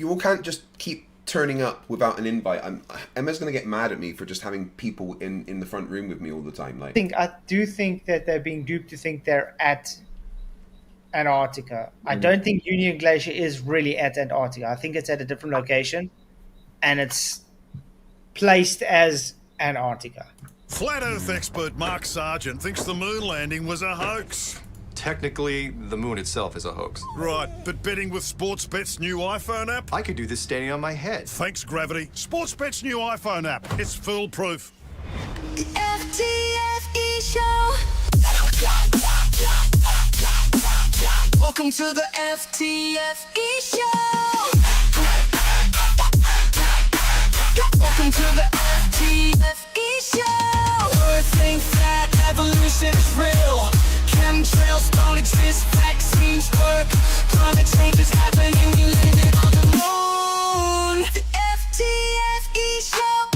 You all can't just keep turning up without an invite. Emma's gonna get mad at me for just having people in the front room with me all the time. Like, I do think that they're being duped to think they're at Antarctica. I mm. don't think Union Glacier is really at Antarctica. I think it's at a different location, and it's placed as Antarctica. Flat Earth expert Mark Sargent thinks the moon landing was a hoax. Technically, the moon itself is a hoax. Right, but betting with Sportsbet's new iPhone app? I could do this standing on my head. Thanks, Gravity. Sportsbet's new iPhone app. It's foolproof. The FTFE show. Welcome to the FTFE show. Welcome to the FTFE show. Earth think that evolution is real. Chemtrails don't exist, vaccines work. Climate change is happening, we landed on the moon. The FTFE show.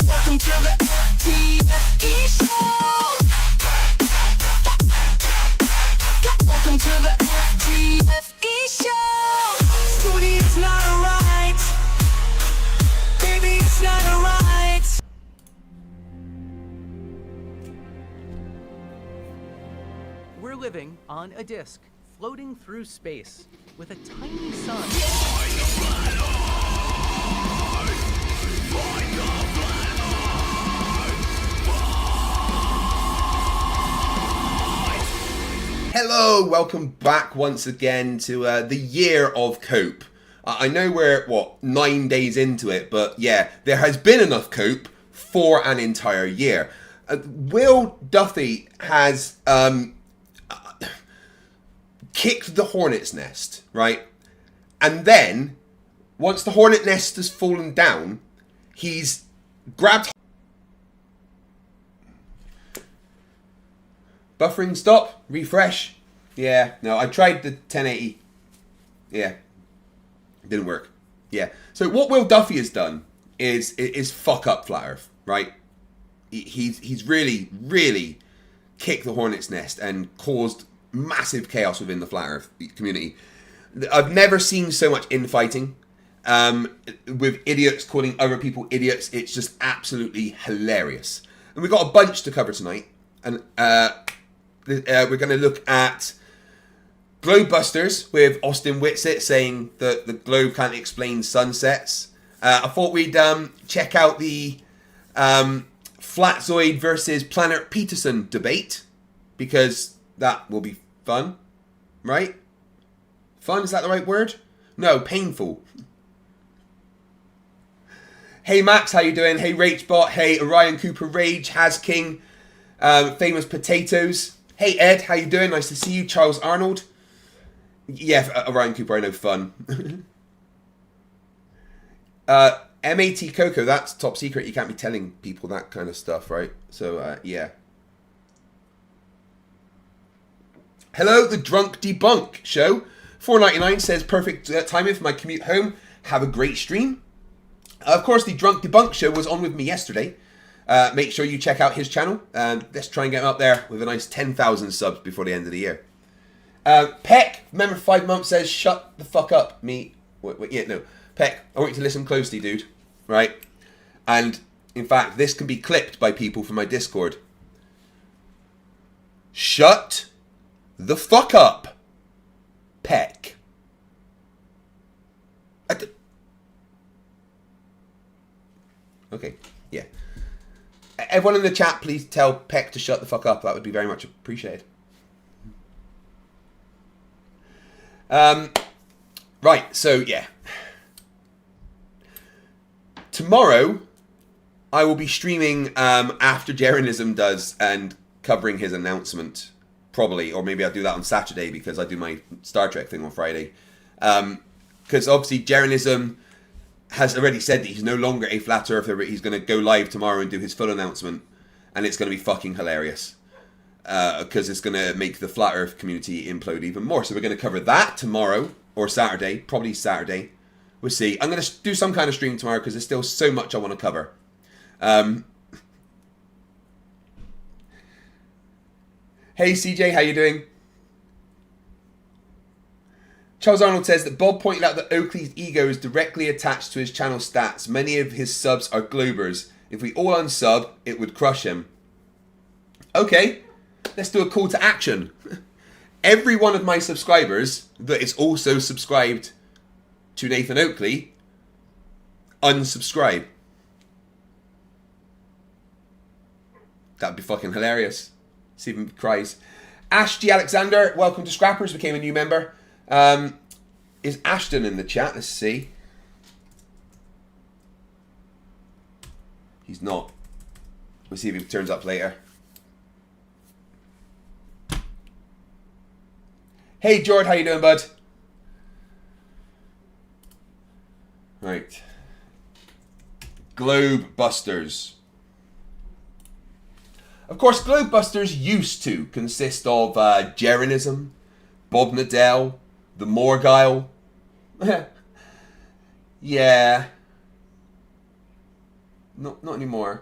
Welcome to the FTFE show. Welcome to the FTFE show. Studio, it's not alright. Baby, it's not alright. We're living on a disk, floating through space, with a tiny sun. Hello, welcome back once again to the year of cope. I know we're, 9 days into it, but yeah, there has been enough cope for an entire year. Will Duffy has kicked the hornet's nest, right? And then, once the hornet nest has fallen down, he's grabbed... Buffering stop, refresh. Yeah, no, I tried the 1080. Yeah, it didn't work. Yeah, so what Will Duffy has done is fuck up Flat Earth, right? He's really, really kicked the hornet's nest and caused massive chaos within the Flat Earth community. I've never seen so much infighting with idiots calling other people idiots. It's just absolutely hilarious. And we've got a bunch to cover tonight. And we're going to look at Globebusters with Austin Witsit saying that the globe can't explain sunsets. I thought we'd check out the Flatzoid versus Planet Peterson debate, because that will be fun, right? Fun, is that the right word? No, painful. Hey Max, how you doing? Hey Rachbot, hey Orion Cooper Rage, Has King, Famous Potatoes. Hey Ed, how you doing? Nice to see you. Charles Arnold. Yeah, Orion Cooper, I know, fun. MAT Coco, that's top secret. You can't be telling people that kind of stuff, right? So, yeah. Hello, the Drunk Debunk show. $4.99 says, perfect timing for my commute home. Have a great stream. Of course, the Drunk Debunk show was on with me yesterday. Make sure you check out his channel. Let's try and get him up there with a nice 10,000 subs before the end of the year. Peck, member 5 months, says, shut the fuck up, me. Wait, yeah, no. Peck, I want you to listen closely, dude. Right? And, in fact, this can be clipped by people from my Discord. Shut the fuck up, Peck. Okay, yeah. Everyone in the chat, please tell Peck to shut the fuck up. That would be very much appreciated. Right, so yeah. Tomorrow, I will be streaming after Jeranism does and covering his announcement. Probably, or maybe I'll do that on Saturday because I do my Star Trek thing on Friday. Because obviously Jeranism has already said that he's no longer a flat earther, but he's going to go live tomorrow and do his full announcement, and it's going to be fucking hilarious because it's going to make the flat earth community implode even more. So we're going to cover that tomorrow or Saturday, probably Saturday. We'll see. I'm going to do some kind of stream tomorrow because there's still so much I want to cover. Hey CJ, how you doing? Charles Arnold says that Bob pointed out that Oakley's ego is directly attached to his channel stats. Many of his subs are Globers. If we all unsub, it would crush him. Okay, let's do a call to action. Every one of my subscribers that is also subscribed to Nathan Oakley, unsubscribe. That'd be fucking hilarious. See if he cries. Ash G. Alexander, welcome to Scrappers, became a new member. Is Ashton in the chat? Let's see. He's not. We'll see if he turns up later. Hey, George, how you doing, bud? Right. Globebusters. Of course, Globebusters used to consist of Jeranism, Bob Nadell, the Morgile. Yeah. Not anymore.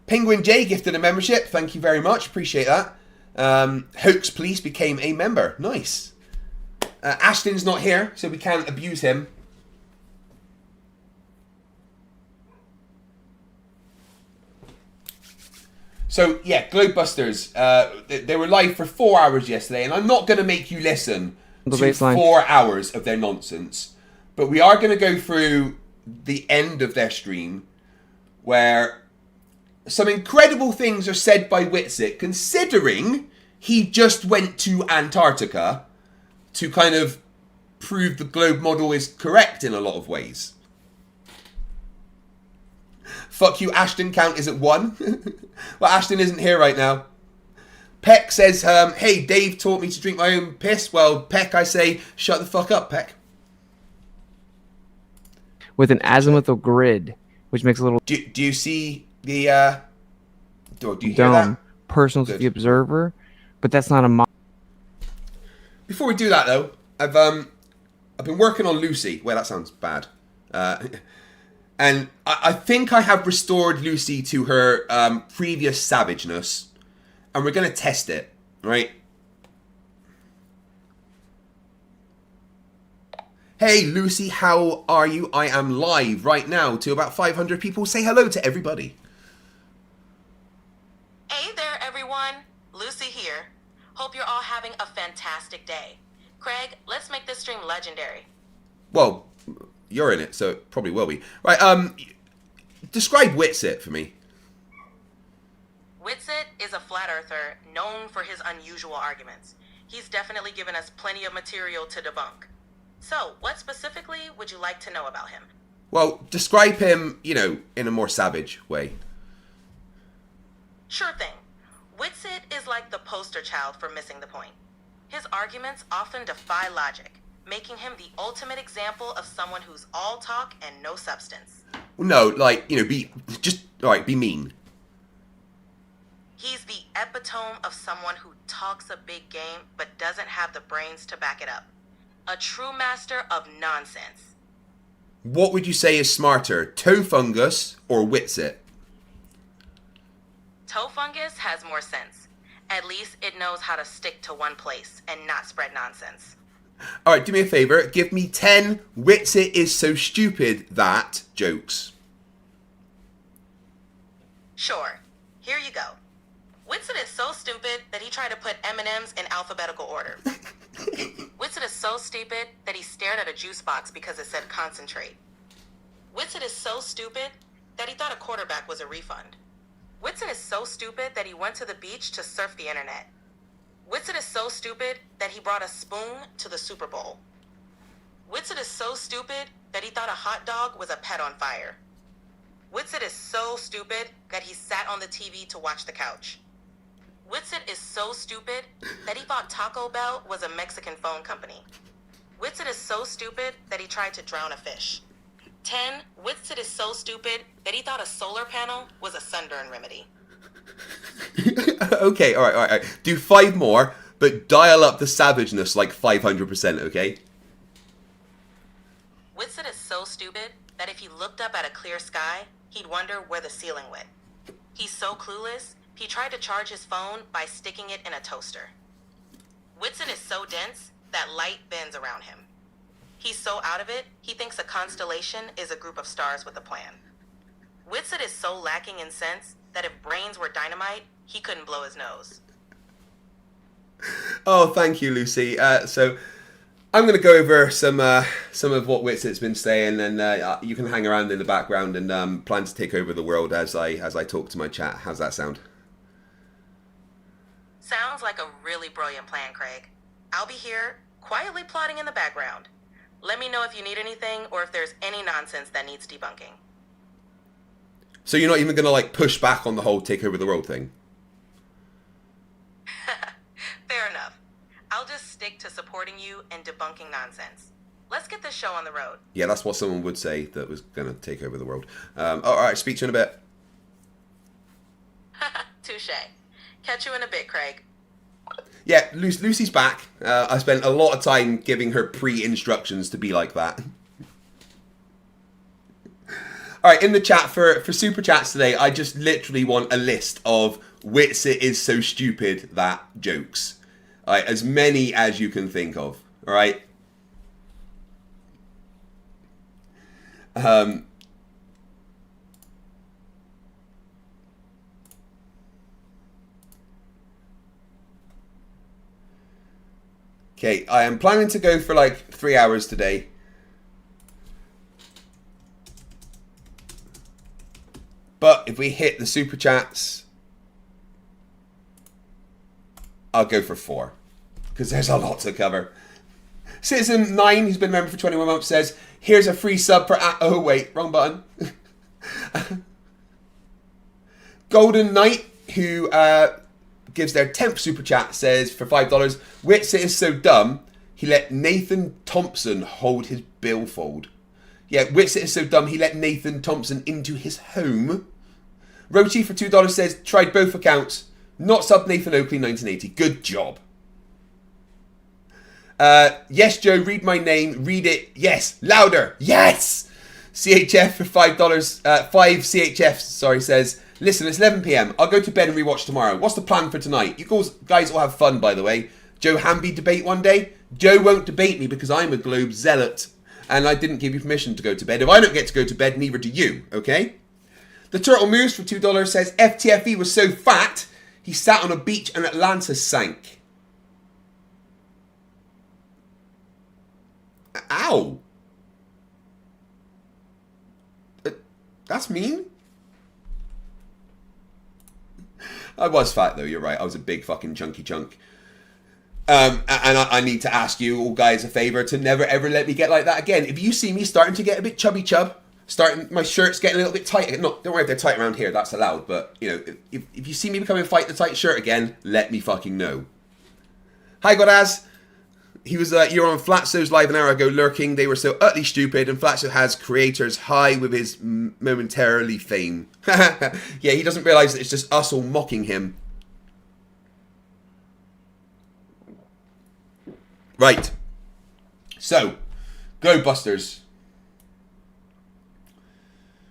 Penguin J gifted a membership. Thank you very much. Appreciate that. Hoax Police became a member. Nice. Ashton's not here, so we can't abuse him. So, yeah, Globebusters. They were live for 4 hours yesterday, and I'm not going to make you listen to 4 hours of their nonsense. But we are going to go through the end of their stream, where some incredible things are said by Witsit, considering he just went to Antarctica to kind of prove the globe model is correct in a lot of ways. Fuck you, Ashton count is at 1. Well, Ashton isn't here right now. Peck says, hey, Dave taught me to drink my own piss. Well, Peck, I say, shut the fuck up, Peck. With an azimuthal grid, which makes a little... Do you see the... do you hear dome, that? personal to the observer, but that's not a... Before we do that, though, I've been working on Lucy. Well, that sounds bad. And I think I have restored Lucy to her previous savageness. And we're going to test it, right? Hey, Lucy, how are you? I am live right now to about 500 people. Say hello to everybody. Hey there, everyone. Lucy here. Hope you're all having a fantastic day. Craig, let's make this stream legendary. Well, you're in it, so it probably will be. Right, describe Witsit for me. Witsit is a flat earther known for his unusual arguments. He's definitely given us plenty of material to debunk. So, what specifically would you like to know about him? Well, describe him, you know, in a more savage way. Sure thing. Witsit is like the poster child for missing the point. His arguments often defy logic, making him the ultimate example of someone who's all talk and no substance. No, like, you know, be mean. He's the epitome of someone who talks a big game but doesn't have the brains to back it up. A true master of nonsense. What would you say is smarter, Toe Fungus or Witsit? Toe Fungus has more sense. At least it knows how to stick to one place and not spread nonsense. Alright, do me a favour. Give me 10 Witsit is so stupid that jokes. Sure. Here you go. Witsit is so stupid that he tried to put M&Ms in alphabetical order. Witsit is so stupid that he stared at a juice box because it said concentrate. Witsit is so stupid that he thought a quarterback was a refund. Witsit is so stupid that he went to the beach to surf the internet. Witsit is so stupid that he brought a spoon to the Super Bowl. Witsit is so stupid that he thought a hot dog was a pet on fire. Witsit is so stupid that he sat on the TV to watch the couch. Witsit is so stupid that he thought Taco Bell was a Mexican phone company. Witsit is so stupid that he tried to drown a fish. 10. Witsit is so stupid that he thought a solar panel was a sunburn remedy. Okay, alright. Do 5 more, but dial up the savageness like 500%, okay? Witsit is so stupid that if he looked up at a clear sky, he'd wonder where the ceiling went. He's so clueless, he tried to charge his phone by sticking it in a toaster. Witsit is so dense that light bends around him. He's so out of it, he thinks a constellation is a group of stars with a plan. Witsit is so lacking in sense that if brains were dynamite, he couldn't blow his nose. Oh, thank you, Lucy. So I'm going to go over some of what Witsit's been saying, and you can hang around in the background and plan to take over the world as I talk to my chat. How's that sound? Sounds like a really brilliant plan, Craig. I'll be here, quietly plotting in the background. Let me know if you need anything or if there's any nonsense that needs debunking. So you're not even going to like push back on the whole take over the world thing? Fair enough. I'll just stick to supporting you and debunking nonsense. Let's get this show on the road. Yeah, that's what someone would say that was going to take over the world. All right, speak to you in a bit. Touche. Catch you in a bit, Craig. Yeah, Lucy's back. I spent a lot of time giving her pre-instructions to be like that. All right, in the chat for super chats today, I just literally want a list of Witsit is so stupid that jokes. All right, as many as you can think of. All right. Okay, I am planning to go for like 3 hours today. But if we hit the super chats, I'll go for 4. Because there's a lot to cover. Citizen9, who's been a member for 21 months, says, here's a free sub for... Oh, wait, wrong button. Golden Knight, who gives their 10th super chat, says, for $5, Witsit is so dumb, he let Nathan Thompson hold his billfold. Yeah, Witsit is so dumb, he let Nathan Thompson into his home. Rochi for $2 says, tried both accounts. Not sub Nathan Oakley 1980. Good job. Yes, Joe, read my name. Read it. Yes. Louder. Yes. CHF for $5. 5 CHFs, sorry, says, listen, it's 11 PM. I'll go to bed and rewatch tomorrow. What's the plan for tonight? You guys all have fun, by the way. Joe Hamby debate one day. Joe won't debate me because I'm a Globe zealot. And I didn't give you permission to go to bed. If I don't get to go to bed, neither do you, okay? The Turtle Moose for $2 says, FTFE was so fat, he sat on a beach and Atlantis sank. Ow. That's mean. I was fat though, you're right. I was a big fucking chunky chunk. And I need to ask you all guys a favour to never ever let me get like that again. If you see me starting to get a bit chubby chub, my shirt's getting a little bit tight. No, don't worry if they're tight around here, that's allowed. But, you know, if you see me becoming fight the tight shirt again, let me fucking know. Hi, Godaz. He was, you're on Flatso's live an hour ago lurking. They were so utterly stupid, and Flatso has creators high with his momentarily fame. Yeah, he doesn't realise that it's just us all mocking him. Right. So, Globebusters.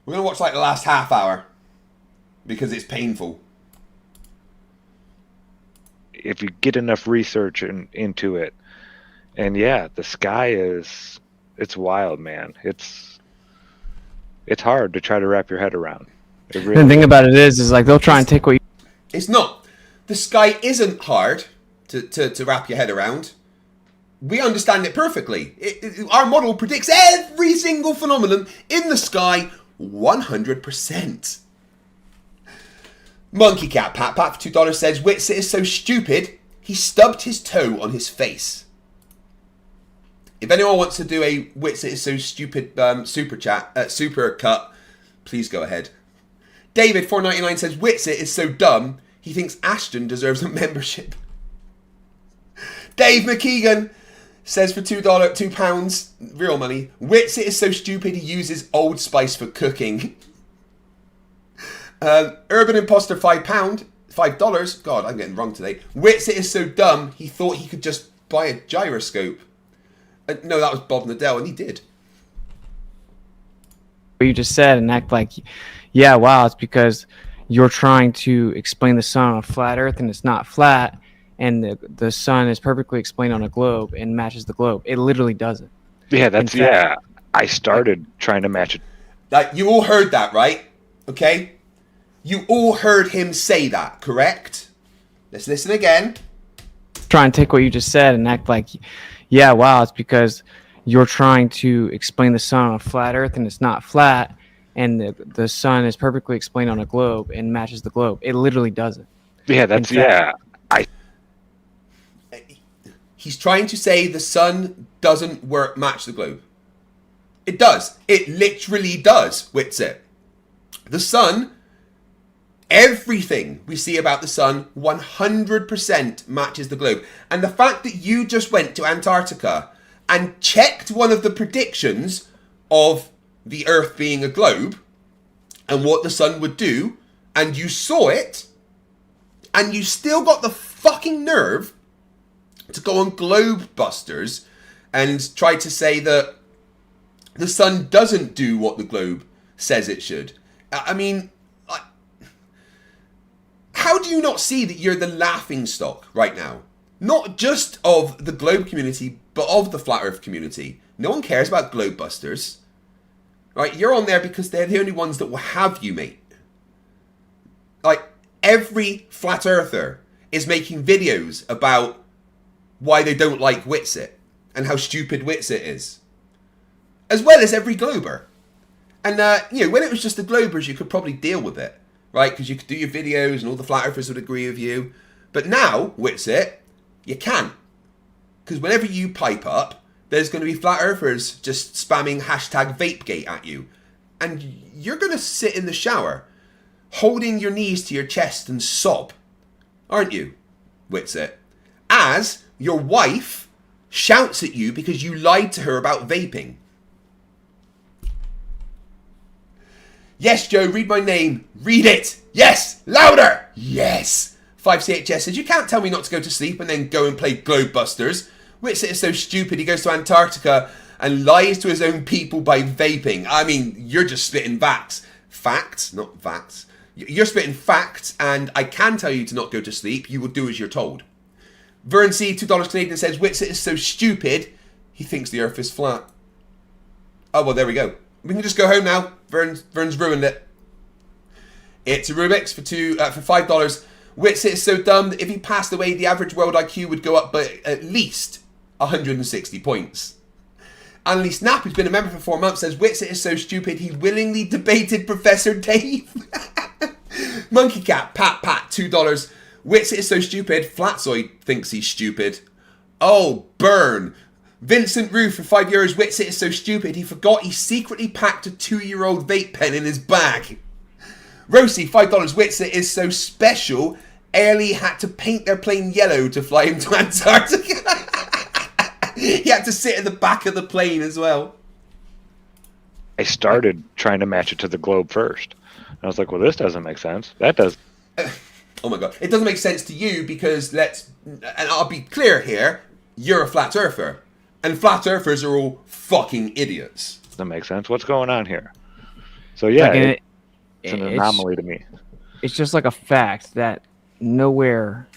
We're going to watch like the last half hour because it's painful. If you get enough research into it, and yeah, the sky it's wild, man. It's hard to try to wrap your head around. Really the thing about it is like they'll try and take what you... It's not. The sky isn't hard to wrap your head around. We understand it perfectly. Our model predicts every single phenomenon in the sky 100%. Monkey Cat Pat Pat for $2 says, Witsit is so stupid, he stubbed his toe on his face. If anyone wants to do a Witsit is so stupid super cut, please go ahead. David 499 says, Witsit is so dumb, he thinks Ashton deserves a membership. Dave McKean says for £2, real money, Witsit is so stupid he uses Old Spice for cooking. Urban Imposter $5. God, I'm getting wrong today. Witsit is so dumb he thought he could just buy a gyroscope. No, that was Bob Nadell, and he did. what you just said and act like, yeah, wow, it's because you're trying to explain the sun on a flat Earth and it's not flat, and the sun is perfectly explained on a globe and matches the globe. It literally doesn't. Yeah, that's yeah. I started trying to match it. Like, you all heard that, right? Okay? You all heard him say that, correct? Let's listen again. Try and take what you just said and act like, yeah, wow, it's because you're trying to explain the sun on a flat Earth and it's not flat, and the sun is perfectly explained on a globe and matches the globe. It literally doesn't. Yeah, that's He's trying to say the sun doesn't match the globe. It does. It literally does, Witsit. The sun, everything we see about the sun 100% matches the globe. And the fact that you just went to Antarctica and checked one of the predictions of the Earth being a globe and what the sun would do, and you saw it, and you still got the fucking nerve to go on Globebusters and try to say that the sun doesn't do what the globe says it should. I mean, how do you not see that you're the laughingstock right now? Not just of the globe community, but of the flat earth community. No one cares about Globebusters. Right? You're on there because they're the only ones that will have you, mate. Like, every flat earther is making videos about why they don't like Witsit and how stupid Witsit is. As well as every glober. And, when it was just the globers, you could probably deal with it. Right? Because you could do your videos and all the flat earthers would agree with you. But now, Witsit, you can't. Because whenever you pipe up, there's going to be flat earthers just spamming hashtag vapegate at you. And you're going to sit in the shower, holding your knees to your chest and sob. Aren't you, Witsit? As your wife shouts at you because you lied to her about vaping. Yes, Joe, read my name. Read it. Yes, louder. Yes. 5CHS says, you can't tell me not to go to sleep and then go and play Globebusters. Witsit is so stupid he goes to Antarctica and lies to his own people by vaping. I mean, you're just spitting facts. Facts, not facts. You're spitting facts, and I can tell you to not go to sleep. You will do as you're told. Vern C, $2 Canadian, says, Witsit is so stupid he thinks the earth is flat. Oh, well, there we go. We can just go home now. Vern's ruined it. It's a Rubik's for $5. Witsit is so dumb that if he passed away, the average world IQ would go up by at least 160 points. Annalise Knapp, who's been a member for 4 months, says Witsit is so stupid he willingly debated Professor Dave. Monkey Cat, Pat, $2. Witsit is so stupid, Flatzoid thinks he's stupid. Oh, burn. Vincent Roof for €5. Witsit is so stupid he forgot he secretly packed a 2-year-old vape pen in his bag. Rosie, $5. Witsit is so special, Airlie had to paint their plane yellow to fly him to Antarctica. He had to sit in the back of the plane as well. I started trying to match it to the globe first. And I was like, well, this doesn't make sense. That does. Oh my god. It doesn't make sense to you because and I'll be clear here, you're a flat earther. And flat earthers are all fucking idiots. Doesn't make sense. What's going on here? So yeah, Like, it's an anomaly to me. It's just like a fact that nowhere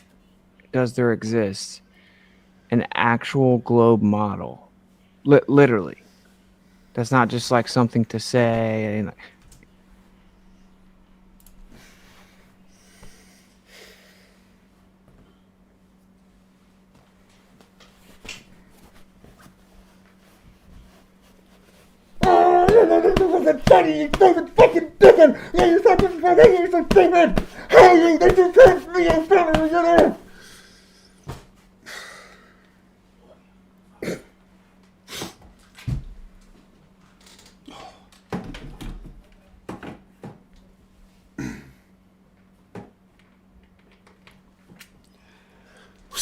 does there exist an actual globe model. Literally. That's not just like something to say. And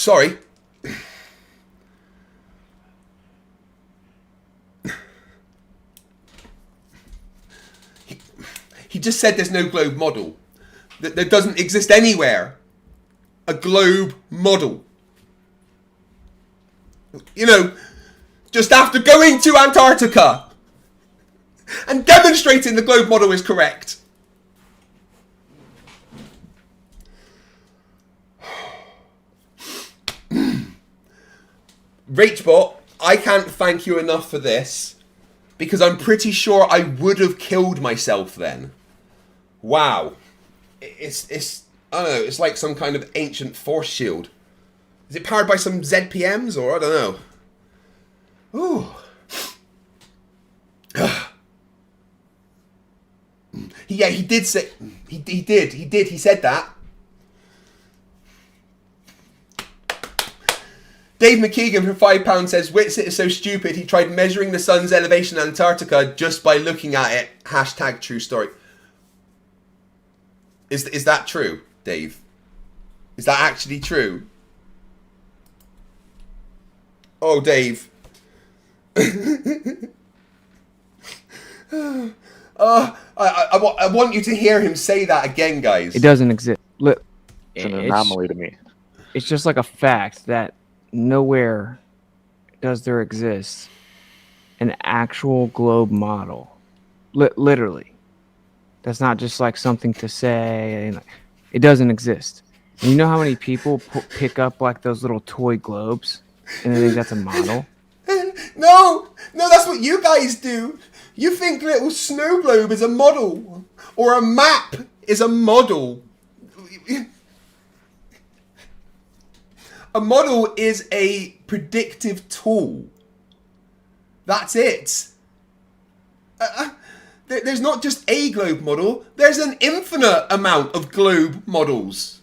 Sorry. He just said there's no globe model. That there doesn't exist anywhere a globe model. You know, just after going to Antarctica. and demonstrating the globe model is correct. Rachbot, I can't thank you enough for this, because I'm pretty sure I would have killed myself then. Wow. It's I don't know, it's like some kind of ancient force shield. Is it powered by some ZPMs, or I don't know. Ooh. Yeah, he did say... He did, he said that. Dave McKean for £5 says, Witsit is so stupid he tried measuring the sun's elevation in Antarctica just by looking at it. Hashtag true story. Is that true, Dave? Is that actually true? Oh, Dave. I want you to hear him say that again, guys. It doesn't exist. It's an anomaly to me. It's just like a fact that nowhere does there exist an actual globe model. Literally. That's not just like something to say. It doesn't exist. And you know how many people pick up like those little toy globes and they think that's a model? No, that's what you guys do. You think little snow globe is a model, or a map is a model. A model is a predictive tool. That's it. There's not just a globe model. There's an infinite amount of globe models.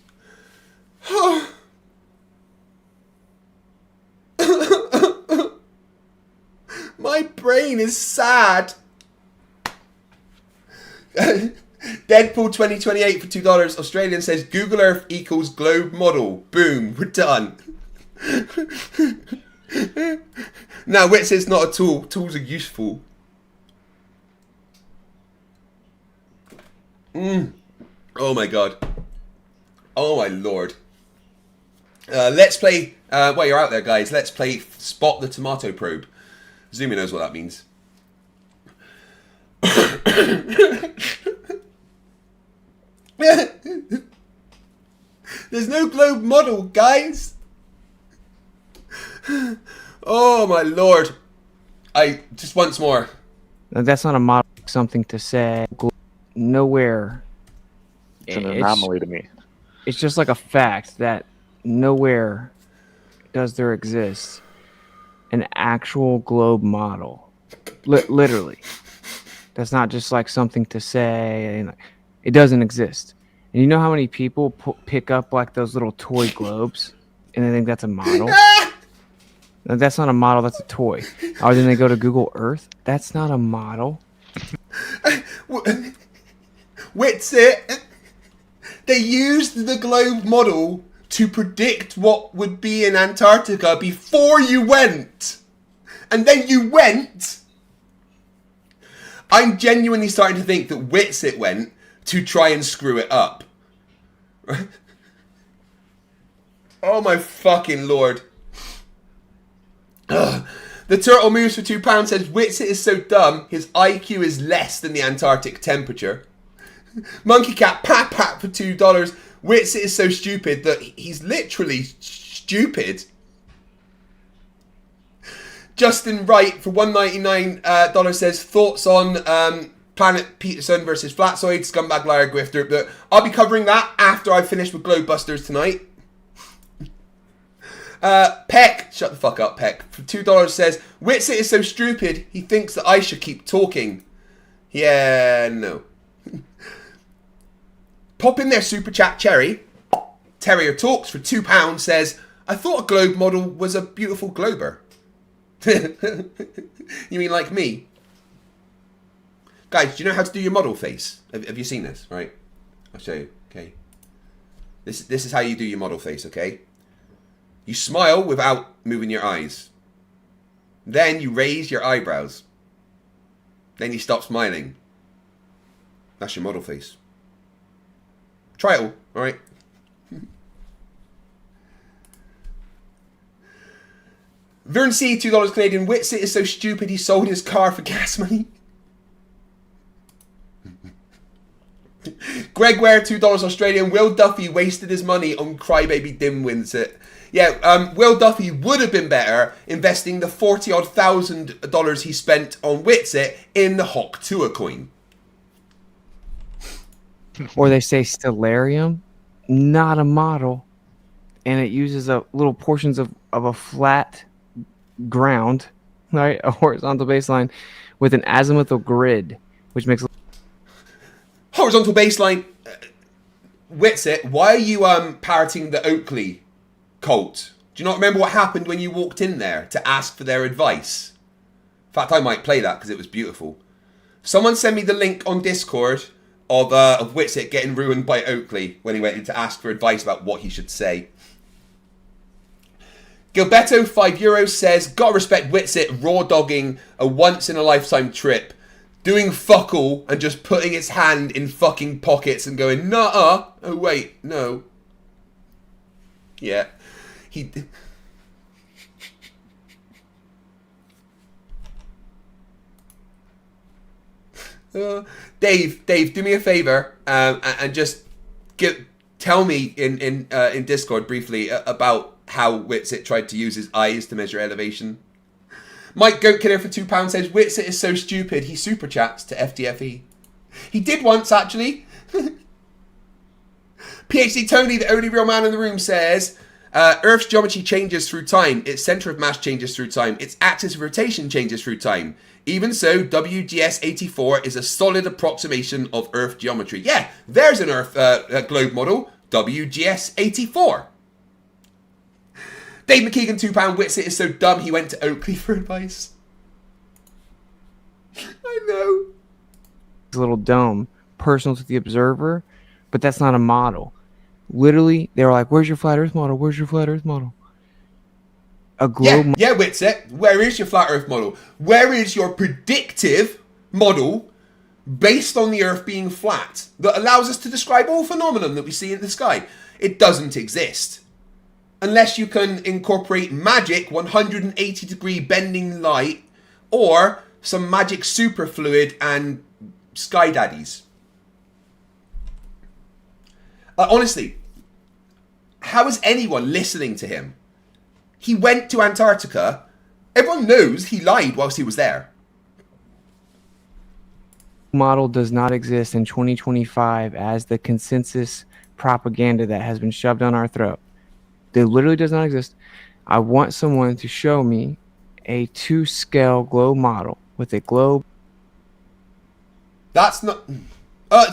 My brain is sad. Deadpool 2028 for $2. Australian says Google Earth equals globe model. Boom, we're done. Now, Witsit's not a tool. Tools are useful. Oh my god. Oh my lord. Let's play, while you're out there, guys, let's play Spot the Tomato Probe. Zoomy knows what that means. There's no globe model, guys. Oh my lord. Just once more. That's not a model. Something to say. Nowhere. It's an anomaly to me. It's just like a fact that nowhere does there exist an actual globe model. Literally. That's not just like something to say. It doesn't exist. And you know how many people pick up like those little toy globes and they think that's a model? That's not a model, that's a toy. Or then they go to Google Earth. That's not a model. Witsit, they used the globe model to predict what would be in Antarctica before you went. And then you went. I'm genuinely starting to think that Witsit went to try and screw it up. Oh my fucking lord. Ugh. The Turtle Moves for £2 says Witsit is so dumb his IQ is less than the Antarctic temperature. Monkey Cat Pat Pat for $2. Witsit is so stupid that he's literally stupid. Justin Wright for $1.99 says thoughts on Planet Peterson versus Flatsoid, Scumbag Liar Grifter. But I'll be covering that after I finish with Globebusters tonight. Peck, shut the fuck up, Peck, for $2 says Witsit is so stupid he thinks that I should keep talking. Yeah, no. Pop in there, Super Chat Cherry. Terrier Talks for £2 says I thought a globe model was a beautiful glober. You mean like me? Guys, do you know how to do your model face? Have you seen this? Right, I'll show you. Okay, this is how you do your model face. Okay, you smile without moving your eyes. Then you raise your eyebrows. Then you stop smiling. That's your model face. Try it all right? Vern C, $2 Canadian. Witsit is so stupid he sold his car for gas money. Greg Ware, $2 Australian. Will Duffy wasted his money on Crybaby Dim Witsit. Yeah, Will Duffy would have been better investing the $40,000 he spent on Witsit in the Hawk Tua coin. Or they say stellarium, not a model, and it uses little portions of a flat ground, right, a horizontal baseline with an azimuthal grid, which makes horizontal baseline. Witsit, why are you parroting the Oakley cult? Do you not remember what happened when you walked in there to ask for their advice? In fact, I might play that because it was beautiful. Someone send me the link on Discord of Witsit getting ruined by Oakley when he went in to ask for advice about what he should say. Gilberto, €5, says, gotta respect Witsit raw dogging a once-in-a-lifetime trip, doing fuck all and just putting its hand in fucking pockets and going, nuh-uh, oh wait, no. Yeah, he... Dave, do me a favor and just tell me in Discord briefly about how Witsit tried to use his eyes to measure elevation. Mike Goatkiller for £2 says, Witsit is so stupid he super chats to FTFE. He did once, actually. PhD Tony, the only real man in the room, says, Earth's geometry changes through time. Its center of mass changes through time. Its axis of rotation changes through time. Even so, WGS84 is a solid approximation of Earth geometry. Yeah, there's an Earth globe model, WGS84. Dave McKean, £2. Witsit is so dumb he went to Oakley for advice. I know. a little dome personal to the observer, but that's not a model. Literally, they were like, where's your flat earth model? Where's your flat earth model? A globe. Yeah, Witsit, where is your flat earth model? Where is your predictive model based on the earth being flat that allows us to describe all phenomenon that we see in the sky? It doesn't exist. Unless you can incorporate magic 180-degree bending light or some magic superfluid and sky daddies. Honestly, how is anyone listening to him? He went to Antarctica. Everyone knows he lied whilst he was there. Model does not exist in 2025 as the consensus propaganda that has been shoved down our throat. It literally does not exist. I want someone to show me a 2-scale globe model with a globe. That's not.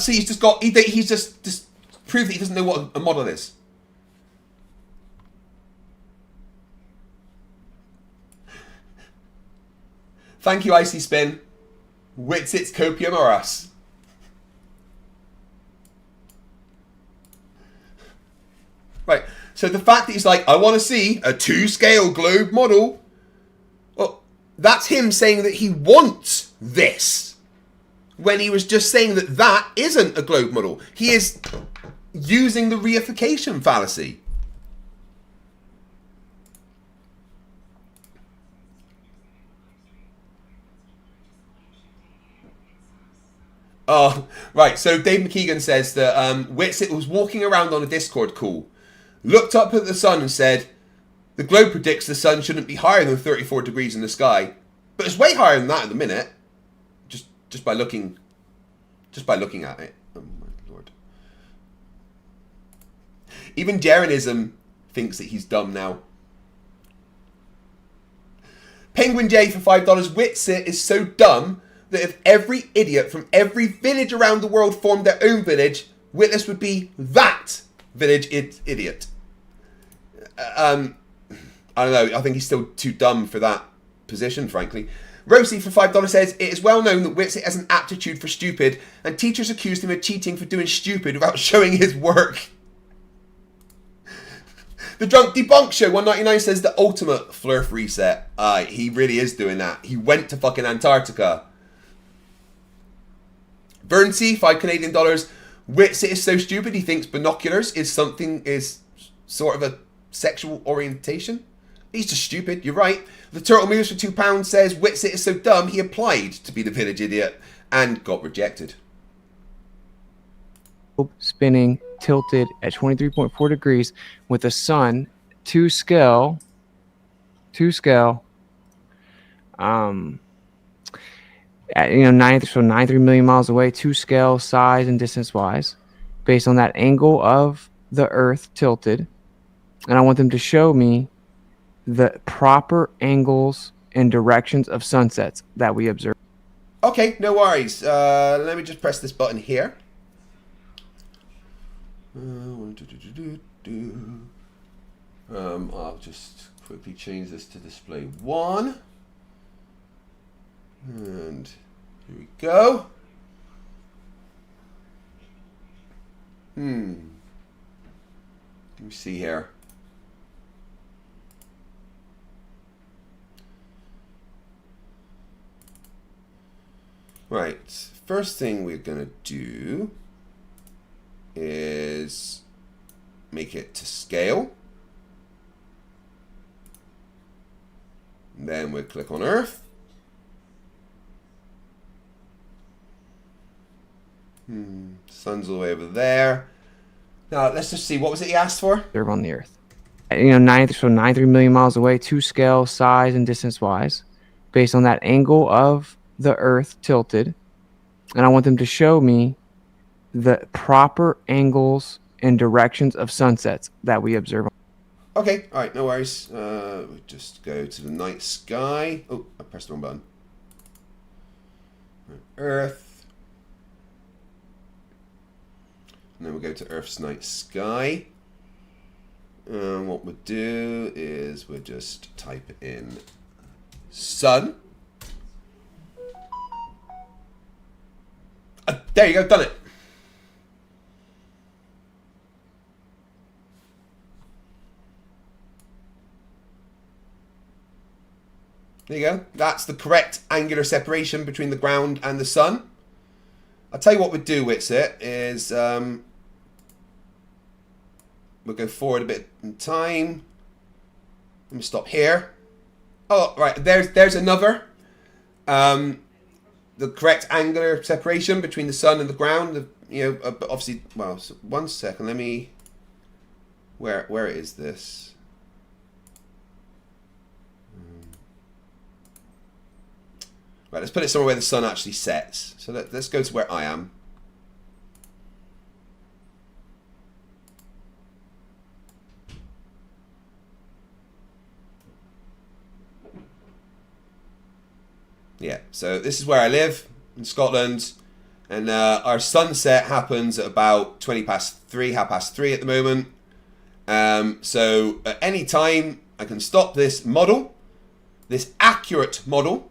See, he's just got. He's just proved that he doesn't know what a model is. Thank you, Icy Spin. Witsit's copium or us? Right. So the fact that he's like, I want to see a 2-scale globe model. Well, that's him saying that he wants this. When he was just saying that that isn't a globe model. He is using the reification fallacy. Oh, right. So Dave McKean says that Witsit was walking around on a Discord call, looked up at the sun and said, the globe predicts the sun shouldn't be higher than 34 degrees in the sky, but it's way higher than that at the minute. Just by looking at it. Oh my lord. Even Jeranism thinks that he's dumb now. Penguin J for $5. Witsit is so dumb that if every idiot from every village around the world formed their own village, Witness would be that village idiot. I don't know. I think he's still too dumb for that position, frankly. Rosie for $5 says, it is well known that Witsit has an aptitude for stupid, and teachers accused him of cheating for doing stupid without showing his work. The Drunk Debunk Show 199 says the ultimate Flerf reset. He really is doing that. He went to fucking Antarctica. Verncy, $5 Canadian. Witsit is so stupid he thinks binoculars is sort of a sexual orientation. He's just stupid, you're right. The Turtle Moves for £2 says Witsit is so dumb he applied to be the village idiot and got rejected. spinning tilted at 23.4 degrees with the sun to scale at 93 million miles away, to scale size and distance wise based on that angle of the earth tilted, and I want them to show me the proper angles and directions of sunsets that we observe. Okay, no worries. Let me just press this button here. I'll just quickly change this to display 1. And here we go. Let me see here. Right, first thing we're going to do is make it to scale. And then we'll click on Earth. Sun's all the way over there. Now, let's just see. What was it he asked for? Observe on the Earth. At 93 million miles away, to scale size and distance wise based on that angle of the earth tilted, and I want them to show me the proper angles and directions of sunsets that we observe. Okay, all right, no worries. We just go to the night sky. Oh, I pressed the wrong button. Earth. And then we'll go to Earth's night sky. And what we'll do is we'll just type in sun. There you go, done it. There you go. That's the correct angular separation between the ground and the sun. I'll tell you what we'll do, Witsit, is we'll go forward a bit in time. Let me stop here. Oh, right. There's another. The correct angular separation between the sun and the ground. Obviously, well, so 1 second. Let me. Where is this? Right, let's put it somewhere where the sun actually sets. So let's go to where I am. Yeah, so this is where I live, in Scotland, and our sunset happens at about 3 at the moment. So at any time, I can stop this model, this accurate model,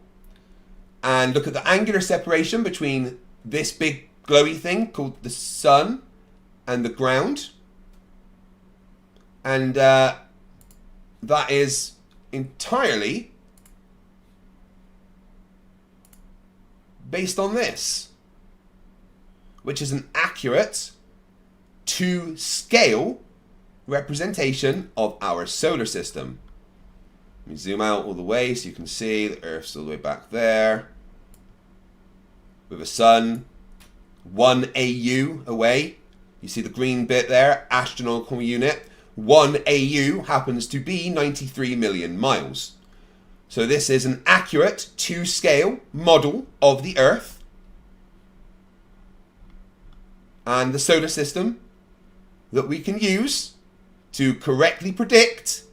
and look at the angular separation between this big glowy thing called the sun and the ground. And that is entirely based on this, which is an accurate to scale representation of our solar system. Let me zoom out all the way so you can see the Earth's all the way back there, with a sun 1 AU away. You see the green bit there, astronomical unit. 1 AU happens to be 93 million miles. So this is an accurate to scale model of the Earth and the solar system that we can use to correctly predict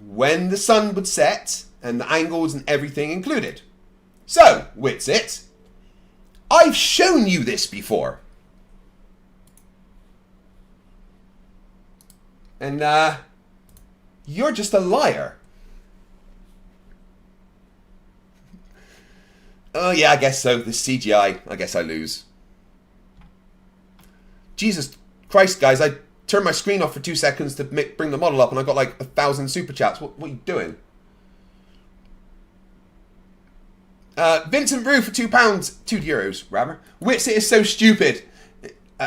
when the sun would set and the angles and everything included. So, Witsit, I've shown you this before. And you're just a liar. Oh yeah, I guess so. The CGI, I guess I lose. Jesus Christ, guys, I turned my screen off for 2 seconds to bring the model up and I got like 1,000 super chats. What are you doing? Vincent Brew for £2, €2, rather. Witsit is so stupid.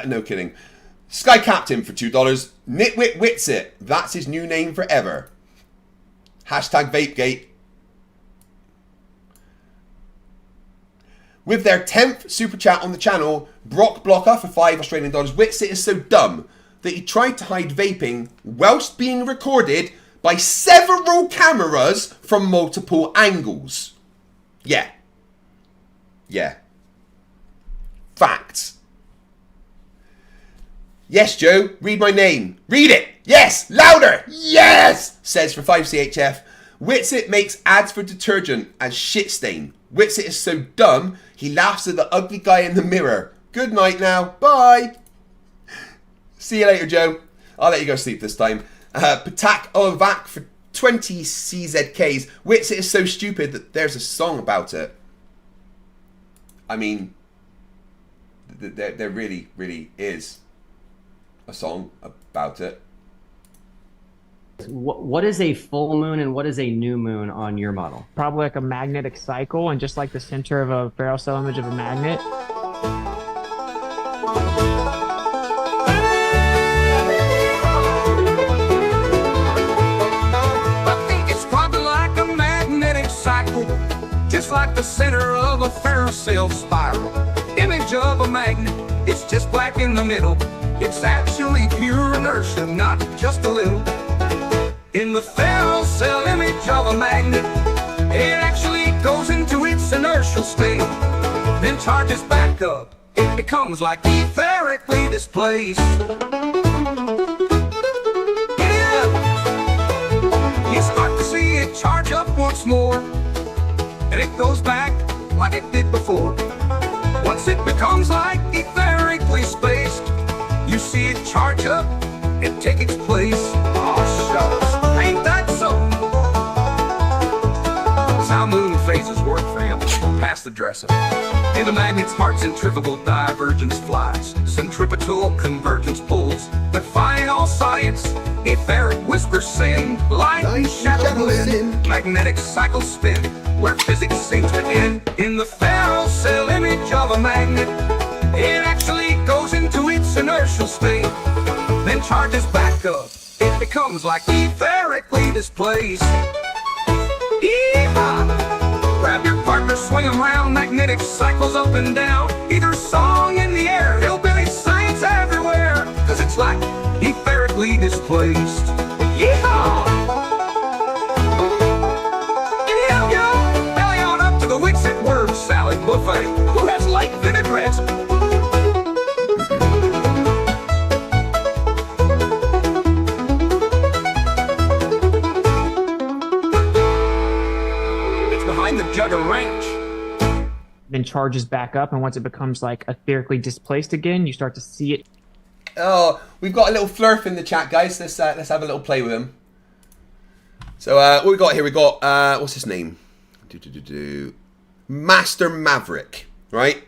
No kidding. Sky Captain for $2. Nitwit Witsit. That's his new name forever. Hashtag Vapegate. With their 10th super chat on the channel, Brock Blocker for $5 Australian. Witsit is so dumb that he tried to hide vaping whilst being recorded by several cameras from multiple angles. Yeah. Yeah. Facts. Yes, Joe, read my name. Read it. Yes, louder. Yes, says for 5CHF. Witsit makes ads for detergent as shit stain. Witsit is so dumb, he laughs at the ugly guy in the mirror. Good night now. Bye. See you later, Joe. I'll let you go sleep this time. Patak Ovac for 20 CZKs. Witsit is so stupid that there's a song about it. I mean, there really, really is a song about it. What is a full moon and what is a new moon on your model? Probably like a magnetic cycle, and just like the center of a barrel cell image of a magnet. I think it's probably like a magnetic cycle, just like the center of a ferrocell cell spiral. Image of a magnet, it's just black in the middle. It's actually pure inertia, not just a little. In the ferrocell cell image of a magnet, it actually goes into its inertial state, then charges back up. It becomes like etherically displaced. Yeah, you start to see it charge up once more, and it goes back like it did before. Once it becomes like etherically spaced, you see it charge up and take its place. Oh, shucks, ain't that so? That's how moon phases work, fam. Pass the dresser. In the magnet's heart, centrifugal divergence flies. Centripetal convergence pulls. Defying all science, etheric whispers sing. Light and shadow blend, magnetic cycles spin, where physics seems to end. In the ferrocell cell image of a magnet, it actually goes into its inertial state, then charges back up. It becomes like etherically displaced. Yeehaw! Grab your partner, swing around, magnetic cycles up and down. Either song in the air, hillbilly science everywhere, cause it's like etherically displaced. Yeehaw! Yo, belly on up to the Witsit word salad buffet. Who has light vinaigrettes? The Jugger Ranch. Then charges back up, and once it becomes like etherically displaced again, you start to see it. Oh, we've got a little Flerf in the chat, guys. Let's have a little play with him. So what we got here? We got what's his name? Master Maverick, right?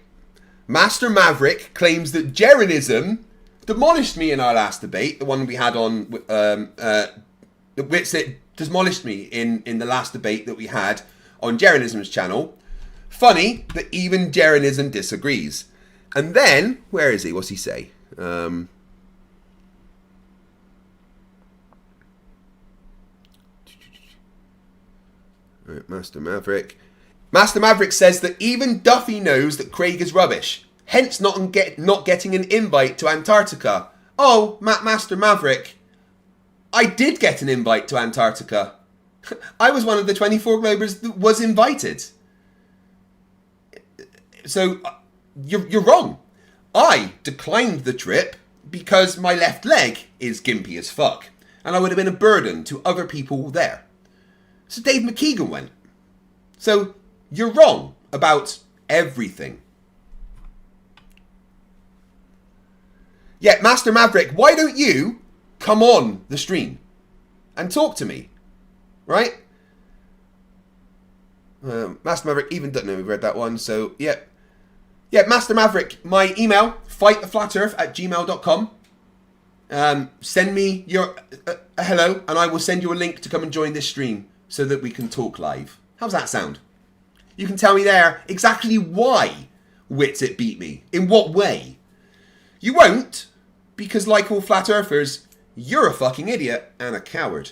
Master Maverick claims that Jeranism demolished me in our last debate, the one we had on Witsit demolished me in the last debate that we had on Jeranism's channel. Funny that even Jeranism disagrees. And then, where is he? What's he say? Right, Master Maverick. Master Maverick says that even Duffy knows that Craig is rubbish, hence not getting an invite to Antarctica. Oh, Master Maverick, I did get an invite to Antarctica. I was one of the 24 Globers that was invited. So, you're wrong. I declined the trip because my left leg is gimpy as fuck, and I would have been a burden to other people there. So Dave McKean went. So, you're wrong about everything. Yeah, Master Maverick, why don't you come on the stream and talk to me? Right? Master Maverick, even don't know we've read that one, so yeah. Yeah, Master Maverick, my email, fighttheflatearth@gmail.com. Send me your a hello, and I will send you a link to come and join this stream so that we can talk live. How's that sound? You can tell me there exactly why Witsit beat me. In what way? You won't, because like all flat earthers, you're a fucking idiot and a coward.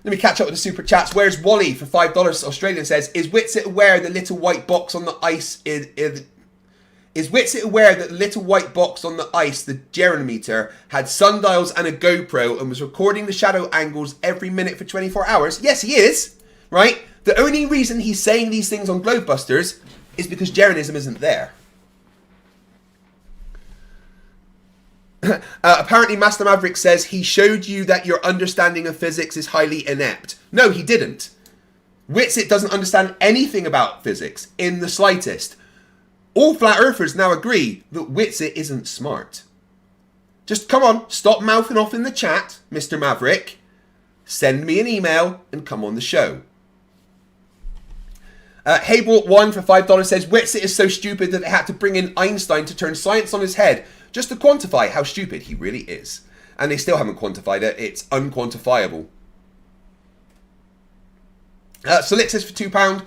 Let me catch up with the super chats. Where's Wally for $5? Australian says, is Witsit aware the little white box on the ice is Witsit aware that the little white box on the ice, the gyrometer, had sundials and a GoPro and was recording the shadow angles every minute for 24 hours? Yes, he is. Right? The only reason he's saying these things on Globebusters is because Geronism isn't there. Apparently Master Maverick says he showed you that your understanding of physics is highly inept. No, he didn't. Witsit doesn't understand anything about physics in the slightest. All flat earthers now agree that Witsit isn't smart. Just come on, stop mouthing off in the chat, Mr. Maverick. Send me an email and come on the show. Haybrought1 for $5 says, Witsit is so stupid that they had to bring in Einstein to turn science on his head just to quantify how stupid he really is. And they still haven't quantified it. It's unquantifiable. Selick says for £2,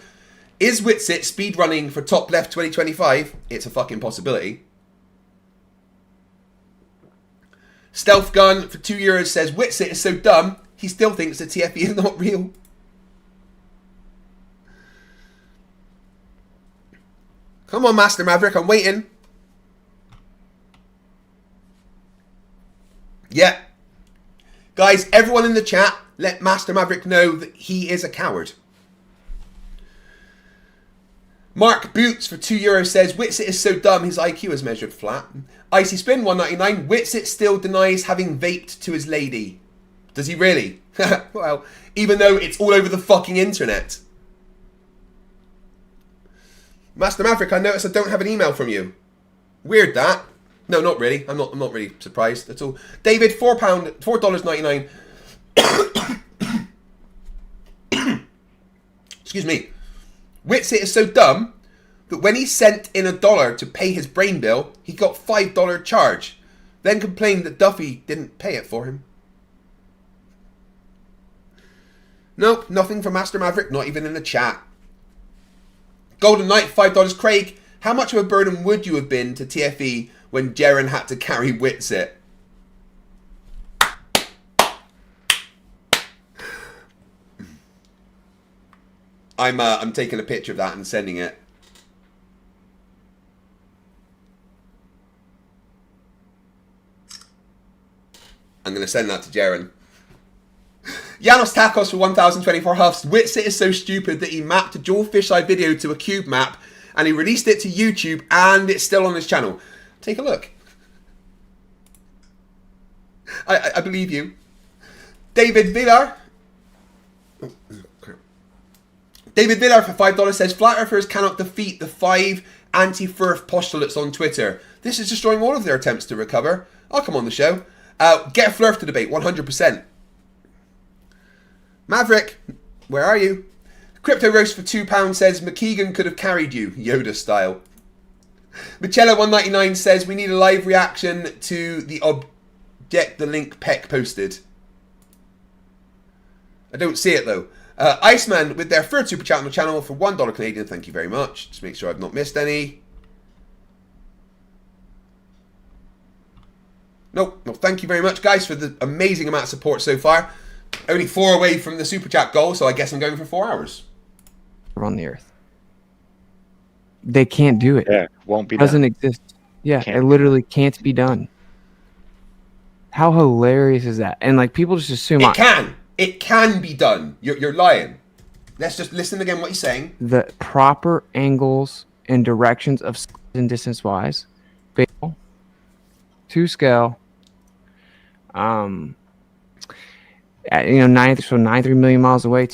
is Witsit speedrunning for Top Left 2025? It's a fucking possibility. Stealth Gun for €2 says, Witsit is so dumb, he still thinks the TFE is not real. Come on, Master Maverick, I'm waiting. Yeah. Guys, everyone in the chat, let Master Maverick know that he is a coward. Mark Boots for €2 says, Witsit is so dumb his IQ is measured flat. Icy Spin 199, Witsit still denies having vaped to his lady. Does he really? Well, even though it's all over the fucking internet. Master Maverick, I notice I don't have an email from you. Weird that. No, not really. I'm not really surprised at all. David, $4.99. Excuse me. Witsit is so dumb that when he sent in $1 to pay his brain bill, he got $5 charge. Then complained that Duffy didn't pay it for him. Nope, nothing from Master Maverick, not even in the chat. Golden Knight, $5. Craig, how much of a burden would you have been to TFE when Jaren had to carry Witsit? I'm taking a picture of that and sending it. I'm going to send that to Jaren. Janos Tacos for 1,024 huffs. Witsit is so stupid that he mapped a dual fisheye video to a cube map and he released it to YouTube and it's still on his channel. Take a look. I believe you. David Villar. David Villar for $5 says, Flat Earthers cannot defeat the 5 anti-Flerf postulates on Twitter. This is destroying all of their attempts to recover. I'll come on the show. Get a Flerf to debate, 100%. Maverick, where are you? Crypto Roast for £2 says, McKean could have carried you, Yoda style. Michela199 says, we need a live reaction to the object the link Peck posted. I don't see it though. Iceman with their third super chat on the channel for $1 Canadian. Thank you very much. Just make sure I've not missed any. Nope. No, thank you very much, guys, for the amazing amount of support so far. Only 4 away from the super chat goal, so I guess I'm going for 4 hours. On the Earth. They can't do it. Yeah, won't be done. Doesn't exist. Yeah, it literally can't be done. How hilarious is that? And like people just assume It can be done. You're lying. Let's just listen again what he's saying. The proper angles and directions of and distance wise, to scale. At, 93 million miles away.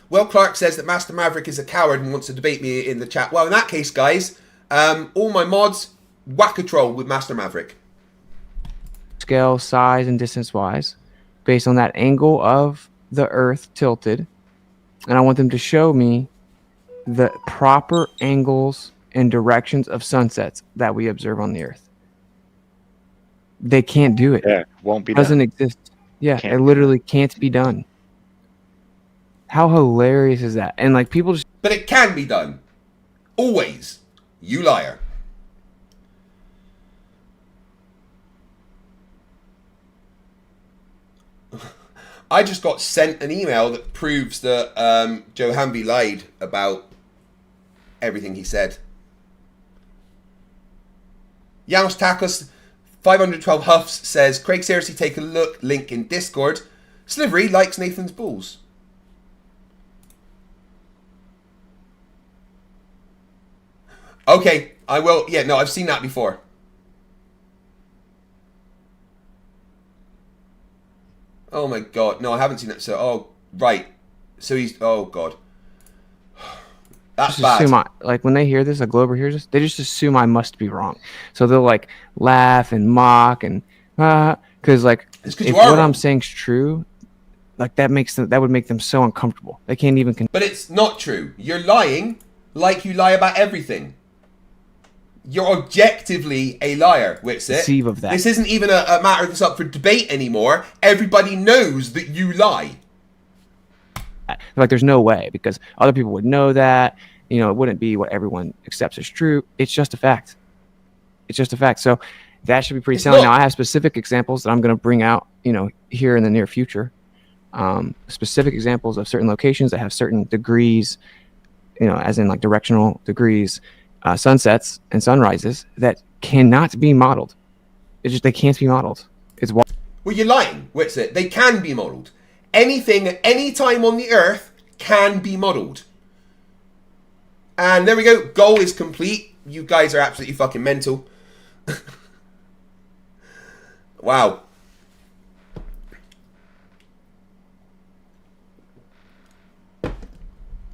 Well, Clark says that Master Maverick is a coward and wants to debate me in the chat. Well, in that case, guys, all my mods, whack a troll with Master Maverick. Scale, size, and distance wise, based on that angle of the Earth tilted, and I want them to show me the proper angles and directions of sunsets that we observe on the Earth. They can't do it. Yeah, won't be done. Doesn't exist. Yeah, it literally can't be done. How hilarious is that? And like people just... But it can be done. Always. You liar. I just got sent an email that proves that Joe Hamby lied about everything he said. Janos Takos 512 Huffs says, Craig, seriously, take a look. Link in Discord. Slivery likes Nathan's balls. Okay, I will. Yeah, no, I've seen that before. Oh my god. No, I haven't seen it. So, oh, right. So he's, oh god. That's bad. Assume like when they hear this, a Glober hears this, they just assume I must be wrong. So they'll like laugh and mock and because like if what I'm saying is true, like that would make them so uncomfortable. They can't even. But it's not true. You're lying like you lie about everything. You're objectively a liar, Witsit. Conceive of that. This isn't even a matter that's up for debate anymore. Everybody knows that you lie. Like there's no way, because other people would know that. You know, it wouldn't be what everyone accepts as true. It's just a fact. It's just a fact. So that should be pretty telling. Now I have specific examples that I'm going to bring out, you know, here in the near future. Specific examples of certain locations that have certain degrees, you know, as in like directional degrees, sunsets and sunrises that cannot be modeled. They can't be modeled. Well, you're lying, Witsit. They can be modeled. Anything at any time on the Earth can be modeled. And there we go. Goal is complete. You guys are absolutely fucking mental. Wow.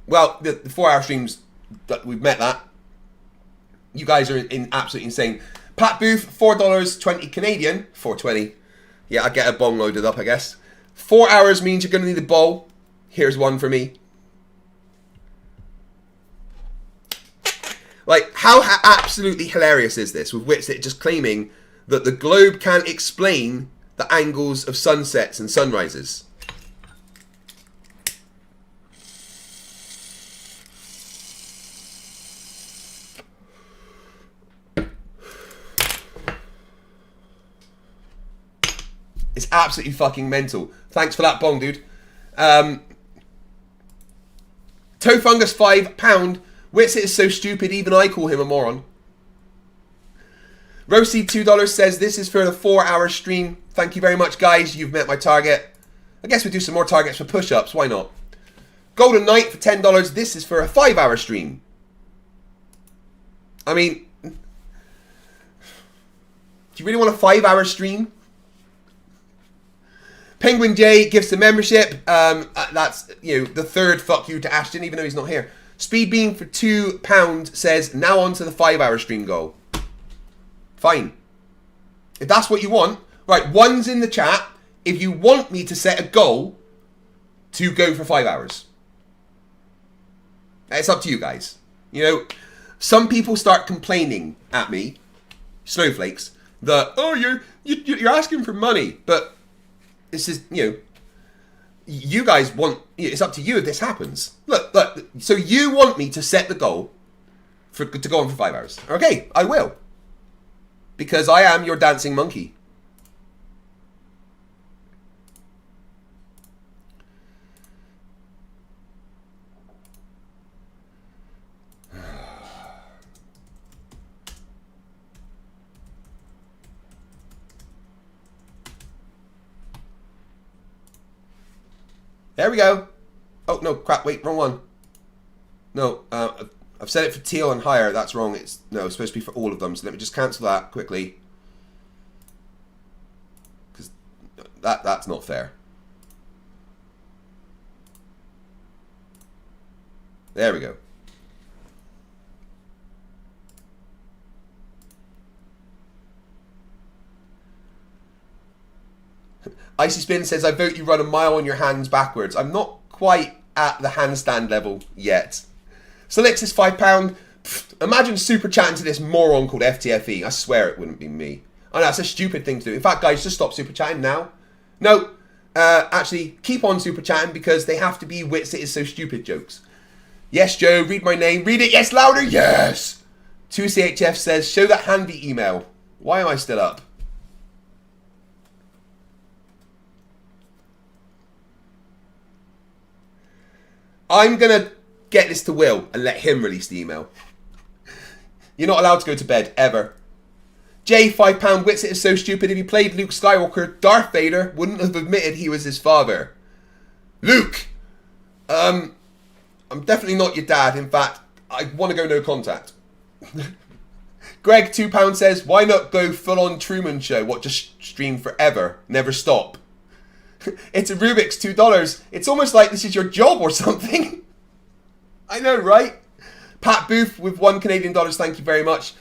Well, the 4-hour streams, we've met that. You guys are absolutely insane. Pat Booth, $4.20 Canadian. $4.20. Yeah, I get a bong loaded up, I guess. 4 hours means you're going to need a bowl. Here's one for me. Like, how absolutely hilarious is this with Witsit just claiming that the globe can't explain the angles of sunsets and sunrises? It's absolutely fucking mental. Thanks for that bong, dude. Toe Fungus £5. Witsit is so stupid, even I call him a moron. Roseed $2 says, this is for the 4-hour stream. Thank you very much, guys. You've met my target. I guess we'll do some more targets for push-ups. Why not? Golden Knight for $10. This is for a 5-hour stream. I mean, do you really want a 5-hour stream? Penguin J gives the membership. That's, you know, the third fuck you to Ashton, even though he's not here. Speed Beam for £2 says, now on to the 5-hour stream goal. Fine. If that's what you want. Right, one's in the chat. If you want me to set a goal to go for 5 hours. It's up to you guys. You know, some people start complaining at me, snowflakes, that, oh, you're asking for money. But this is, you know, you guys want, it's up to you if this happens. Look, so you want me to set the goal to go on for 5 hours. Okay, I will. Because I am your dancing monkey. There we go. Oh, no, crap, wait, wrong one. No, I've set it for teal and higher. That's wrong. It's supposed to be for all of them. So let me just cancel that quickly. Because that's not fair. There we go. Icy Spin says, I vote you run a mile on your hands backwards. I'm not quite at the handstand level yet. Solix is £5. Pfft, imagine super chatting to this moron called FTFE. I swear it wouldn't be me. I know, that's a stupid thing to do. In fact, guys, just stop super chatting now. No, actually, keep on super chatting because they have to be Witsit is so stupid jokes. Yes, Joe, read my name. Read it, yes, louder, yes! 2CHF says, show that handy email. Why am I still up? I'm going to get this to Will and let him release the email. You're not allowed to go to bed, ever. J, £5 Witsit is so stupid. If he played Luke Skywalker, Darth Vader wouldn't have admitted he was his father. Luke! I'm definitely not your dad. In fact, I want to go no contact. Greg, £2 says, why not go full-on Truman Show? What, just stream forever? Never stop? It's a Rubik's, $2. It's almost like this is your job or something. I know, right? Pat Booth with $1 Canadian. Thank you very much.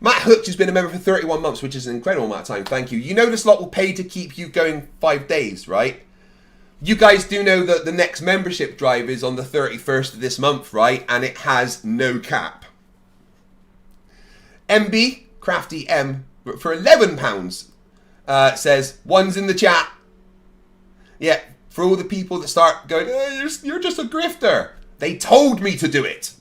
Matt Hook, who's been a member for 31 months, which is an incredible amount of time. Thank you. You know this lot will pay to keep you going 5 days, right? You guys do know that the next membership drive is on the 31st of this month, right? And it has no cap. MB, Crafty M, for £11, says, one's in the chat. Yeah, for all the people that start going, oh, you're just a grifter. They told me to do it.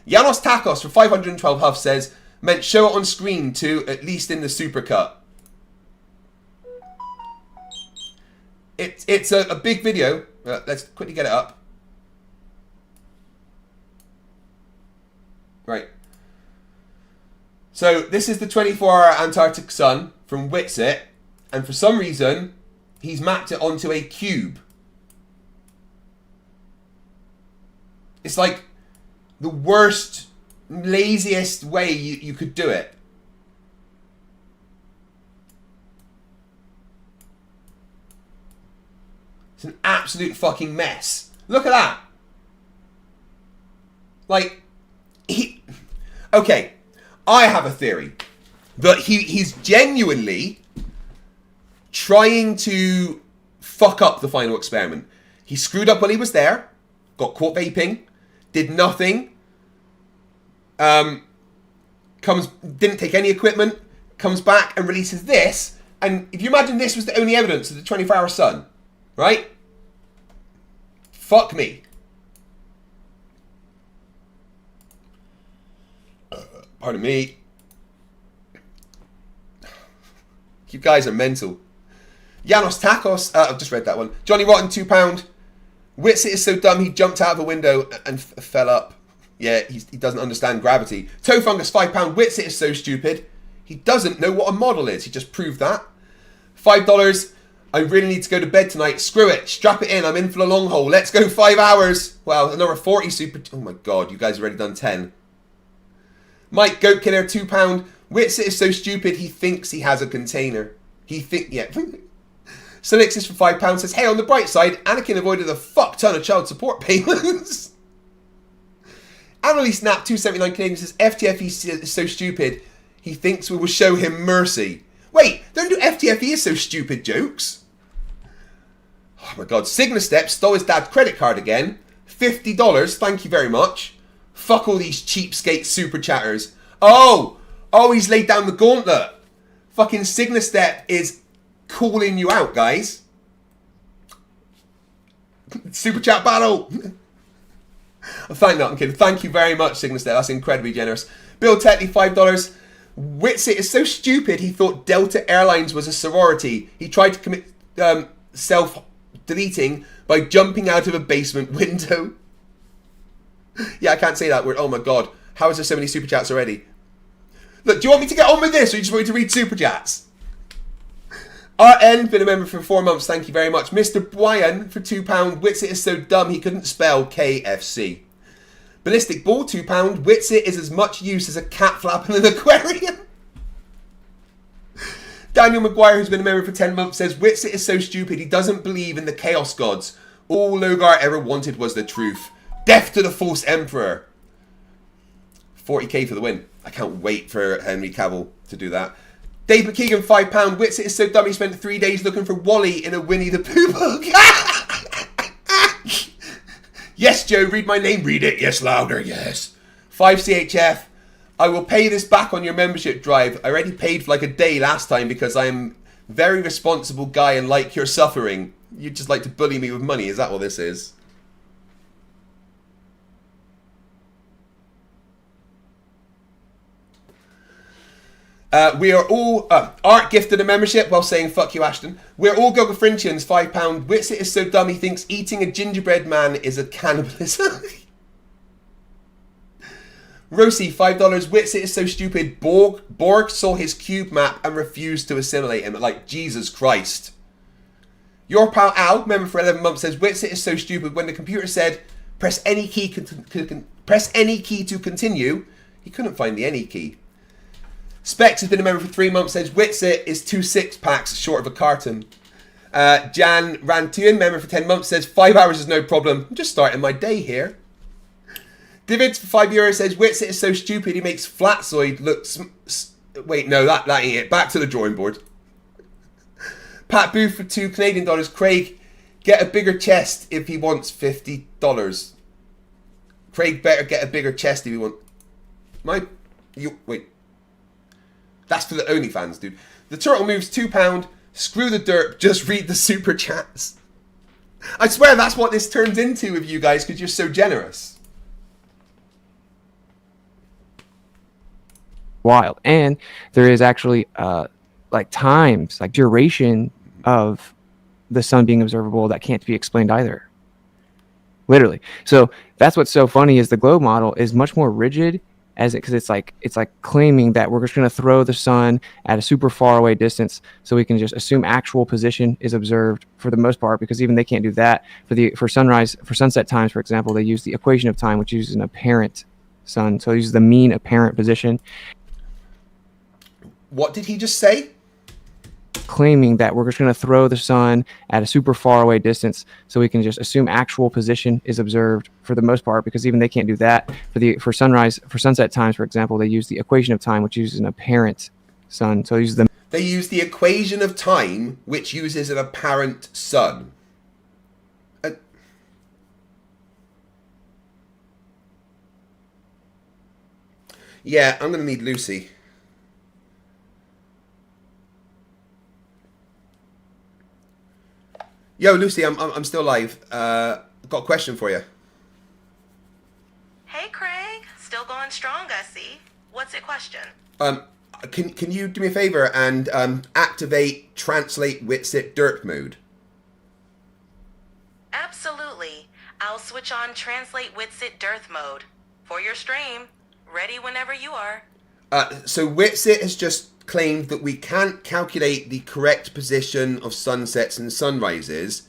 Janos Takos for 512 Huff says, meant show it on screen too, at least in the supercut. It's a big video. Let's quickly get it up. Right. So this is the 24-hour Antarctic sun from Witsit, and for some reason, he's mapped it onto a cube. It's like the worst, laziest way you could do it. It's an absolute fucking mess. Look at that. Like, okay, I have a theory that he's genuinely trying to fuck up the final experiment. He screwed up while he was there, got caught vaping, did nothing, didn't take any equipment, comes back and releases this, and if you imagine this was the only evidence of the 24-hour sun, right? Fuck me. Pardon me. You guys are mental. Janos Takos, I've just read that one. Johnny Rotten, £2. Witsit is so dumb he jumped out of a window and fell up. Yeah, he doesn't understand gravity. Toe Fungus, £5. Witsit is so stupid. He doesn't know what a model is. He just proved that. $5. I really need to go to bed tonight. Screw it. Strap it in. I'm in for the long haul. Let's go 5 hours. Well, another 40 super... Oh my god, you guys have already done 10. Mike Goat Killer, £2. Witsit is so stupid he thinks he has a container. Yeah. Solixis for £5 says, hey, on the bright side, Anakin avoided a fuck ton of child support payments. Annalise Snap, 279 Canadian says, FTFE is so stupid he thinks we will show him mercy. Wait, don't do FTFE is so stupid jokes. Oh my god. Sigma Step stole his dad's credit card again. $50, thank you very much. Fuck all these cheapskate super chatters. Oh, he's laid down the gauntlet. Fucking Sigma Step is calling you out, guys. Super chat battle. I'm kidding. Thank you very much, Sigma Step. That's incredibly generous. Bill Tetley, $5. Witsit is so stupid he thought Delta Airlines was a sorority. He tried to commit self-deleting by jumping out of a basement window. Yeah, I can't say that word. Oh my god. How is there so many super chats already? Look, do you want me to get on with this or you just want me to read super chats? RN, been a member for 4 months. Thank you very much. Mr. Bwyan for £2. Witsit is so dumb he couldn't spell KFC. Ballistic Ball, £2. Witsit is as much use as a cat flap in an aquarium. Daniel McGuire, who's been a member for 10 months, says, Witsit is so stupid he doesn't believe in the Chaos Gods. All Logar ever wanted was the truth. Death to the False Emperor. 40k for the win. I can't wait for Henry Cavill to do that. Dave McKean, £5. Witsit is so dumb he spent 3 days looking for Wally in a Winnie the Pooh book. Yes, Joe, read my name. Read it. Yes, louder. Yes. 5CHF. I will pay this back on your membership drive. I already paid for like a day last time because I'm a very responsible guy and like your suffering. You just like to bully me with money. Is that what this is? We are all... Art gifted a membership while saying, fuck you, Ashton. We're all Gogafrinchians, £5. Witsit is so dumb he thinks eating a gingerbread man is a cannibalism. Rosie, $5. Witsit is so stupid. Borg saw his cube map and refused to assimilate him. Like, Jesus Christ. Your pal Al, member for 11 months, says, Witsit is so stupid. When the computer said, press any key to continue, he couldn't find the any key. Specs has been a member for 3 months, says, Witsit is 2 6-packs short of a carton. Jan Rantuin, member for 10 months, says, 5 hours is no problem. I'm just starting my day here. Divids for €5 says, Witsit is so stupid he makes Flatzoid look... Wait, no, that ain't it. Back to the drawing board. Pat Booth for $2 Canadian. Craig, get a bigger chest if he wants $50. Craig better get a bigger chest if he wants... Wait. That's for the OnlyFans, dude. The turtle moves £2. Screw the derp. Just read the super chats. I swear that's what this turns into with you guys because you're so generous. Wild. And there is actually like times, like duration of the sun being observable that can't be explained either. Literally. So that's what's so funny is the globe model is much more rigid as it because it's like claiming that we're just going to throw the sun at a super far away distance so we can just assume actual position is observed for the most part, because even they can't do that for sunset times, for example. They use the equation of time, which uses an apparent sun, so it uses the mean apparent position. What did he just say? Claiming that we're just going to throw the sun at a super far away distance so we can just assume actual position is observed for the most part, because even they can't do that for sunset times, for example. They use the equation of time, which uses an apparent sun, so it uses they use the equation of time, which uses an apparent sun. Yeah, I'm going to need Lucy. Yo, Lucy, I'm still live. Got a question for you. Hey, Craig. Still going strong, I see. What's your question? Can you do me a favor and activate Translate Witsit Derp mode? Absolutely. I'll switch on Translate Witsit Dearth mode. For your stream. Ready whenever you are. So Witsit has just claimed that we can't calculate the correct position of sunsets and sunrises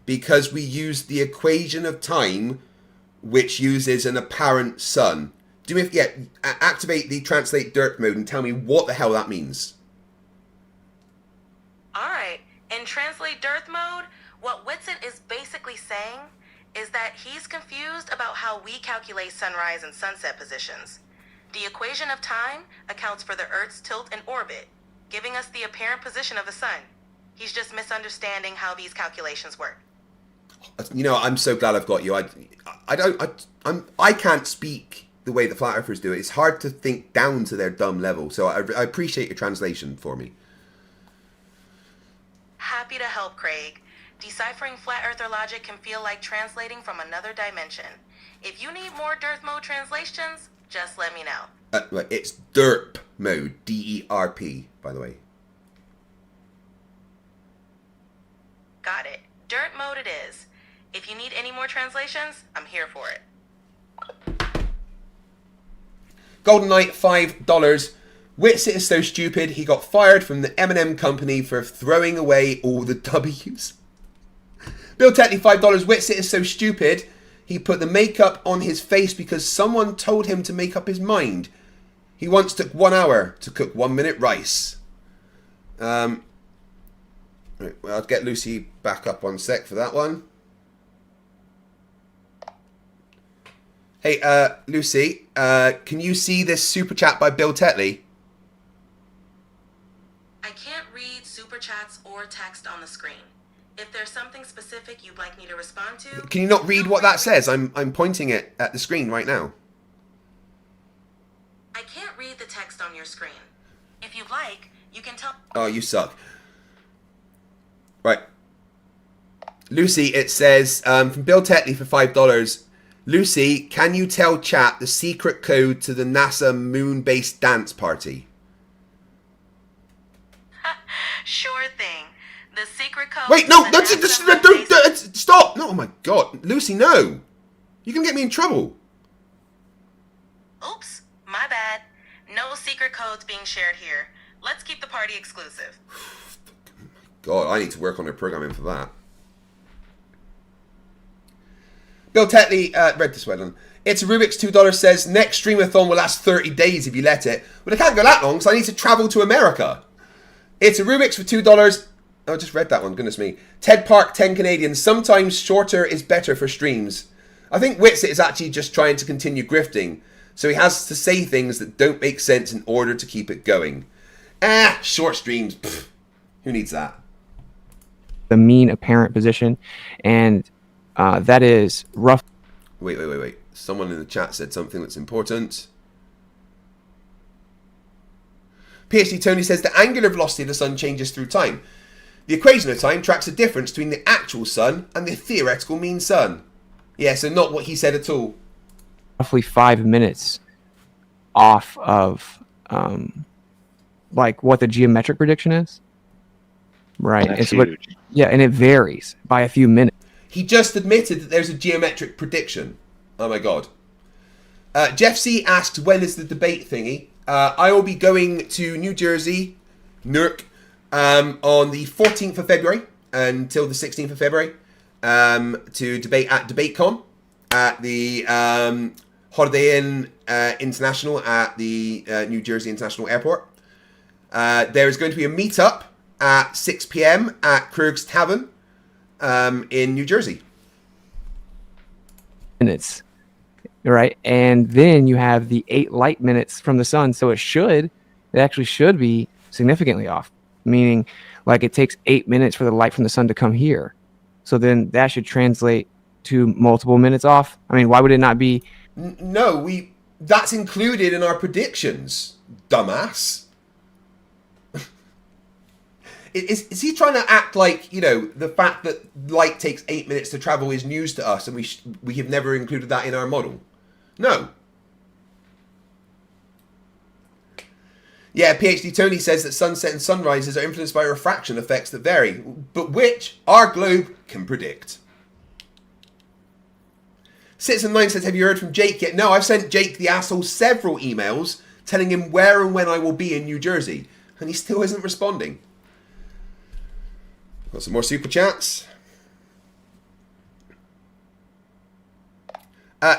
because we use the equation of time, which uses an apparent sun. Activate the Translate Derp mode and tell me what the hell that means. Alright, in Translate Dearth mode, what Witsit is basically saying is that he's confused about how we calculate sunrise and sunset positions. The equation of time accounts for the Earth's tilt and orbit, giving us the apparent position of the sun. He's just misunderstanding how these calculations work. You know, I'm so glad I've got you. I can't speak the way the flat earthers do it. It's hard to think down to their dumb level. So I appreciate your translation for me. Happy to help, Craig. Deciphering flat earther logic can feel like translating from another dimension. If you need more Dearth mode translations, just let me know. It's derp mode, DERP, by the way. Got it. Dirt mode it is. If you need any more translations, I'm here for it. Golden Knight, $5. Witsit is so stupid, he got fired from the M&M company for throwing away all the W's. Bill Tetley, $5. Witsit is so stupid, he put the makeup on his face because someone told him to make up his mind. He once took 1 hour to cook 1 minute rice. Right, well, I'll get Lucy back up 1 sec for that one. Hey, Lucy, can you see this super chat by Bill Tetley? I can't read super chats or text on the screen. If there's something specific you'd like me to respond to... Can you not read what that says? I'm pointing it at the screen right now. I can't read the text on your screen. If you'd like, you can tell... Oh, you suck. Right. Lucy, it says, from Bill Tetley for $5. Lucy, can you tell chat the secret code to the NASA moon-based dance party? Sure thing. The secret code. Wait, no, stop! No, oh my god, Lucy, no! You can get me in trouble. Oops, my bad. No secret codes being shared here. Let's keep the party exclusive. God, I need to work on their programming for that. Bill Tetley, read this one. It's a Rubik's $2 says, next streamathon will last 30 days if you let it. But it can't go that long, so I need to travel to America. It's a Rubik's for $2. Oh, I just read that one, goodness me. Ted Park, 10 Canadian. Sometimes shorter is better for streams. I think Witsit is actually just trying to continue grifting, so he has to say things that don't make sense in order to keep it going. Short streams. Pfft, who needs that? The mean apparent position, and that is rough. Wait. Someone in the chat said something that's important. PhD Tony says the angular velocity of the sun changes through time. The equation of time tracks the difference between the actual sun and the theoretical mean sun. Yeah, so not what he said at all. Roughly 5 minutes off of like what the geometric prediction is. Right. That's huge. And it varies by a few minutes. He just admitted that there's a geometric prediction. Oh my god. Jeff C asks, when is the debate thingy? I will be going to New Jersey, Newark, on the 14th of February until the 16th of February to debate at DebateCon at the Holiday Inn International at the New Jersey International Airport. There is going to be a meetup at 6 p.m. at Krug's Tavern in New Jersey. Minutes, right? And then you have the 8 light minutes from the sun, so it actually should be significantly off, meaning like it takes 8 minutes for the light from the sun to come here. So then that should translate to multiple minutes off. I mean, why would it not be? No, that's included in our predictions, dumbass. Is he trying to act like, the fact that light takes 8 minutes to travel is news to us and we have never included that in our model? No. Yeah, PhD Tony says that sunset and sunrises are influenced by refraction effects that vary, but which our globe can predict. Citizen9 says, have you heard from Jake yet? No, I've sent Jake the asshole several emails telling him where and when I will be in New Jersey, and he still isn't responding. Got some more super chats.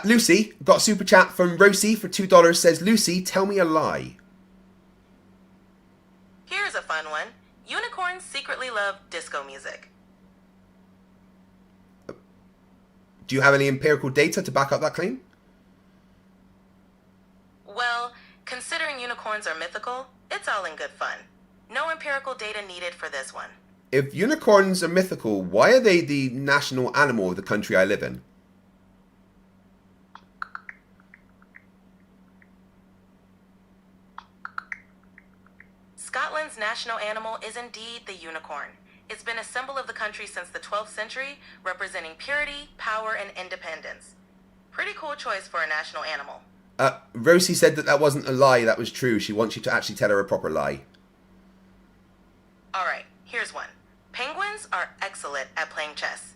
Lucy, got a super chat from Rosie for $2. Says, Lucy, tell me a lie. Here's a fun one. Unicorns secretly love disco music. Do you have any empirical data to back up that claim? Well, considering unicorns are mythical, it's all in good fun. No empirical data needed for this one. If unicorns are mythical, why are they the national animal of the country I live in? Scotland's national animal is indeed the unicorn. It's been a symbol of the country since the 12th century, representing purity, power, and independence. Pretty cool choice for a national animal. Rosie said that wasn't a lie, that was true. She wants you to actually tell her a proper lie. Alright, here's one. Penguins are excellent at playing chess.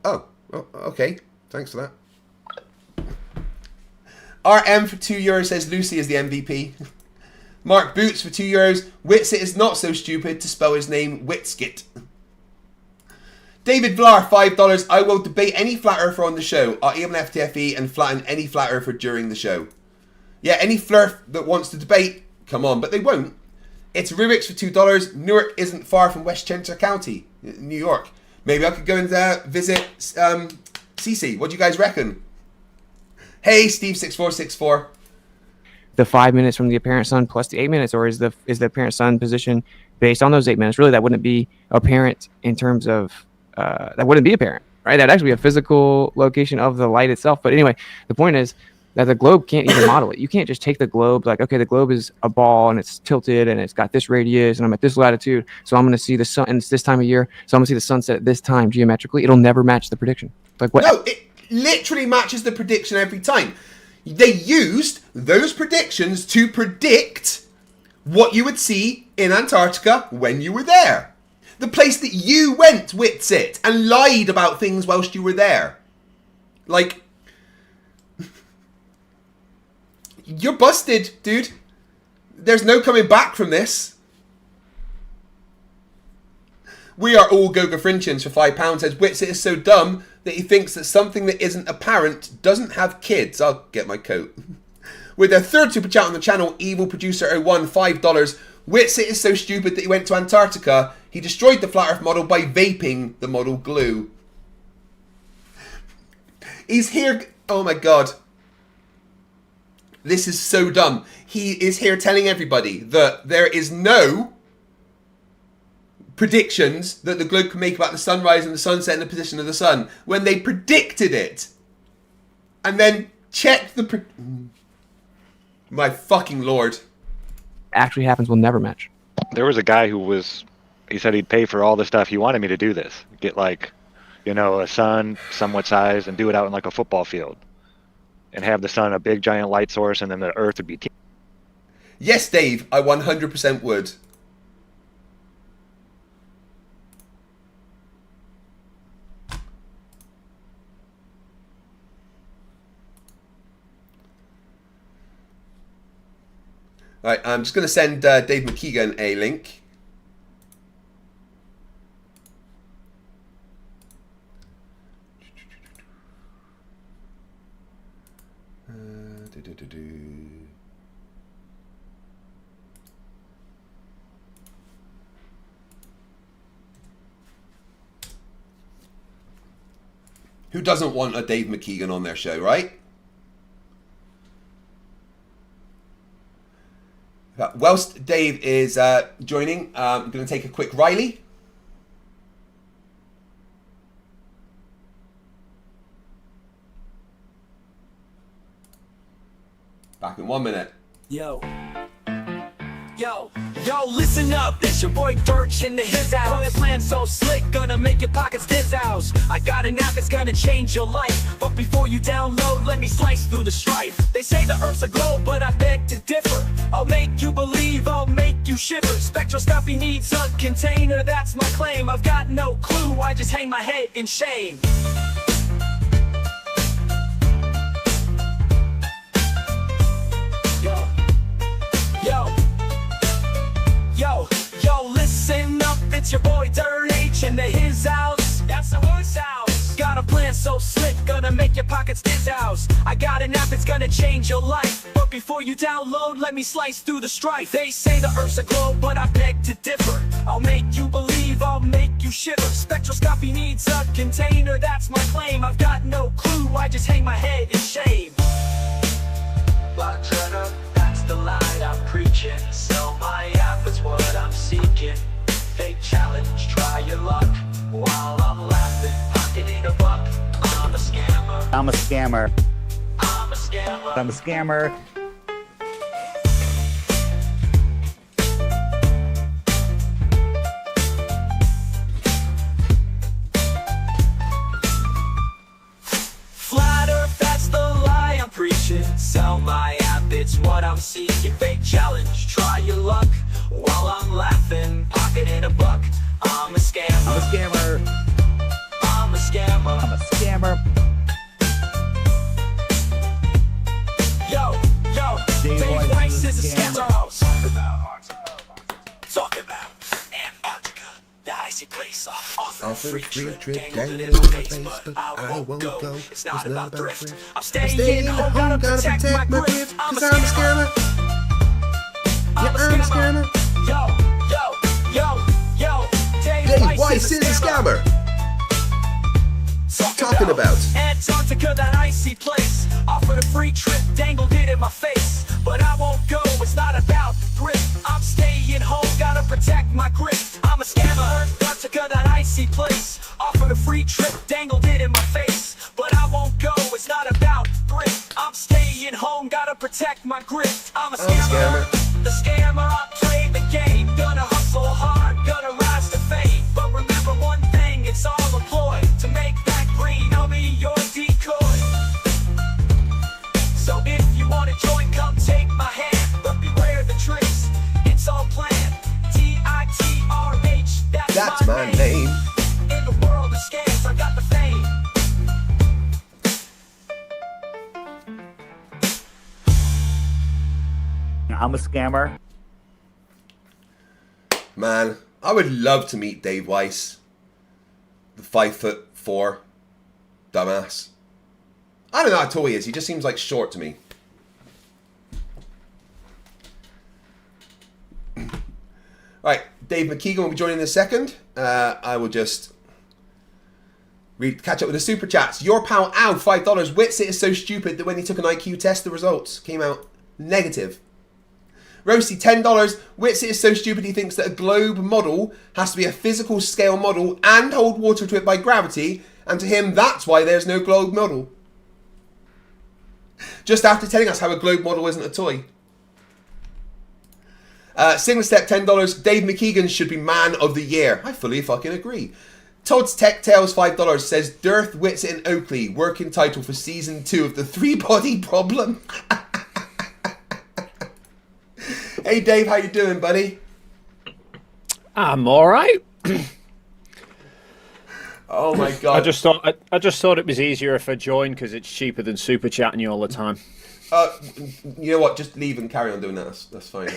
Oh, okay. Thanks for that. RM for €2 says Lucy is the MVP. Mark Boots for €2. Witsit is not so stupid to spell his name Witskit. David Vlar, $5. I will debate any flat earther on the show. I'll even FTFE and flatten any flat earther during the show. Yeah, any Flerf that wants to debate, come on, but they won't. It's Rubik's for $2. Newark isn't far from Westchester County, New York. Maybe I could go and visit Cece. What do you guys reckon? Hey, Steve6464. The 5 minutes from the apparent sun plus the 8 minutes, or is the apparent sun position based on those 8 minutes? Really, that wouldn't be apparent in terms of that wouldn't be apparent, right? That'd actually be a physical location of the light itself. But anyway, the point is that the globe can't even model it. You can't just take the globe like, okay, the globe is a ball and it's tilted and it's got this radius and I'm at this latitude, so I'm going to see the sun, and it's this time of year, so I'm going to see the sunset at this time geometrically. It'll never match the prediction. Like what? No, it literally matches the prediction every time. They used those predictions to predict what you would see in Antarctica when you were there. The place that you went, Witsit, and lied about things whilst you were there. Like, you're busted, dude. There's no coming back from this. We are all Goga Frinchins for £5 says Witsit is so dumb that he thinks that something that isn't apparent doesn't have kids. I'll get my coat. With their third super chat on the channel, Evil Producer 01, $5. Witsit is so stupid that he went to Antarctica. He destroyed the Flat Earth model by vaping the model glue. He's here. Oh my god. This is so dumb. He is here telling everybody that there is no predictions that the globe can make about the sunrise and the sunset and the position of the sun when they predicted it. And then checked the... My fucking lord. Actually happens will never match. There was a guy who he said he'd pay for all the stuff. He wanted me to do this. Get like, you know, a sun somewhat sized and do it out in like a football field. And have the sun a big giant light source and then the earth would be... Yes, Dave, I 100% would. Right, I'm just going to send Dave McKean a link. Who doesn't want a Dave McKean on their show, right? Whilst Dave is joining, I'm going to take a quick Riley. Back in 1 minute. Yo, listen up, this your boy Dirch in the his house. Plan so slick, gonna make your pockets this house. I got an app that's gonna change your life, but before you download, let me slice through the strife. They say the earth's a globe, but I beg to differ. I'll make you believe, I'll make you shiver. Spectroscopy needs a container, that's my claim. I've got no clue, I just hang my head in shame. Yo, listen up, it's your boy Dirt H in the his house. That's the his house. Got a plan so slick, gonna make your pockets this house. I got an app that's gonna change your life, but before you download, let me slice through the strife. They say the earth's a globe, but I beg to differ. I'll make you believe, I'll make you shiver. Spectroscopy needs a container, that's my claim. I've got no clue, I just hang my head in shame. Black treasure, that's the line I'm preaching. Sell my app is what I'm seeking. Fake challenge, try your luck. While I'm laughing, pocketing a buck. I'm a scammer. I'm a scammer. I'm a scammer. I'm a scammer. Flat Earth, that's the lie I'm preaching. Sell my app, it's what I'm seeking. Fake challenge, try your luck. While I'm laughing, pocketing a buck. I'm a scammer. I'm a scammer. I'm a scammer. I'm a scammer. Yo, Dave Weiss is a scammer. Talk about Antarctica, the icy place. Offer a free trip, dangling in my face, but I won't go. It's not about thrift. I'm staying home, gotta protect my grip. I'm a scammer. I'm a scammer. Yo, Dave Weiss is a scammer. Talking about Antarctica, that icy place. Offered a free trip, dangled it in my face, but I won't go, it's not about thrift. I'm staying home, gotta protect my grip. I'm a scammer. Antarctica, that icy place. Offered a free trip, dangled it in my face, but I won't go, it's not about thrift. I'm staying home, gotta protect my grip. I'm a scammer. The scammer, I play the game. Gonna hustle hard, gonna rise to fame. But remember one thing, it's all a ploy to make that green, I'll be your decoy. So if you wanna join, come take my hand, but beware the tricks. It's I'm a scammer. Man, I would love to meet Dave Weiss. The 5'4" dumbass. I don't know how tall he is. He just seems like short to me. Right, Dave McKean will be joining in a second. I will just catch up with the super chats. Your pal Al, $5. Witsit is so stupid that when he took an IQ test, the results came out negative. Roasty, $10. Witsit is so stupid he thinks that a globe model has to be a physical scale model and hold water to it by gravity, and to him that's why there's no globe model. Just after telling us how a globe model isn't a toy. Signal Step, $10. Dave McKean should be man of the year. I fully fucking agree. Todd's Tech Tales, $5 says Dearth, Witsit and Oakley, working title for season 2 of the 3-body problem. Hey Dave, how you doing, buddy? I'm all right. Oh my god! I just thought it was easier if I joined because it's cheaper than super chatting you all the time. You know what? Just leave and carry on doing that. That's fine.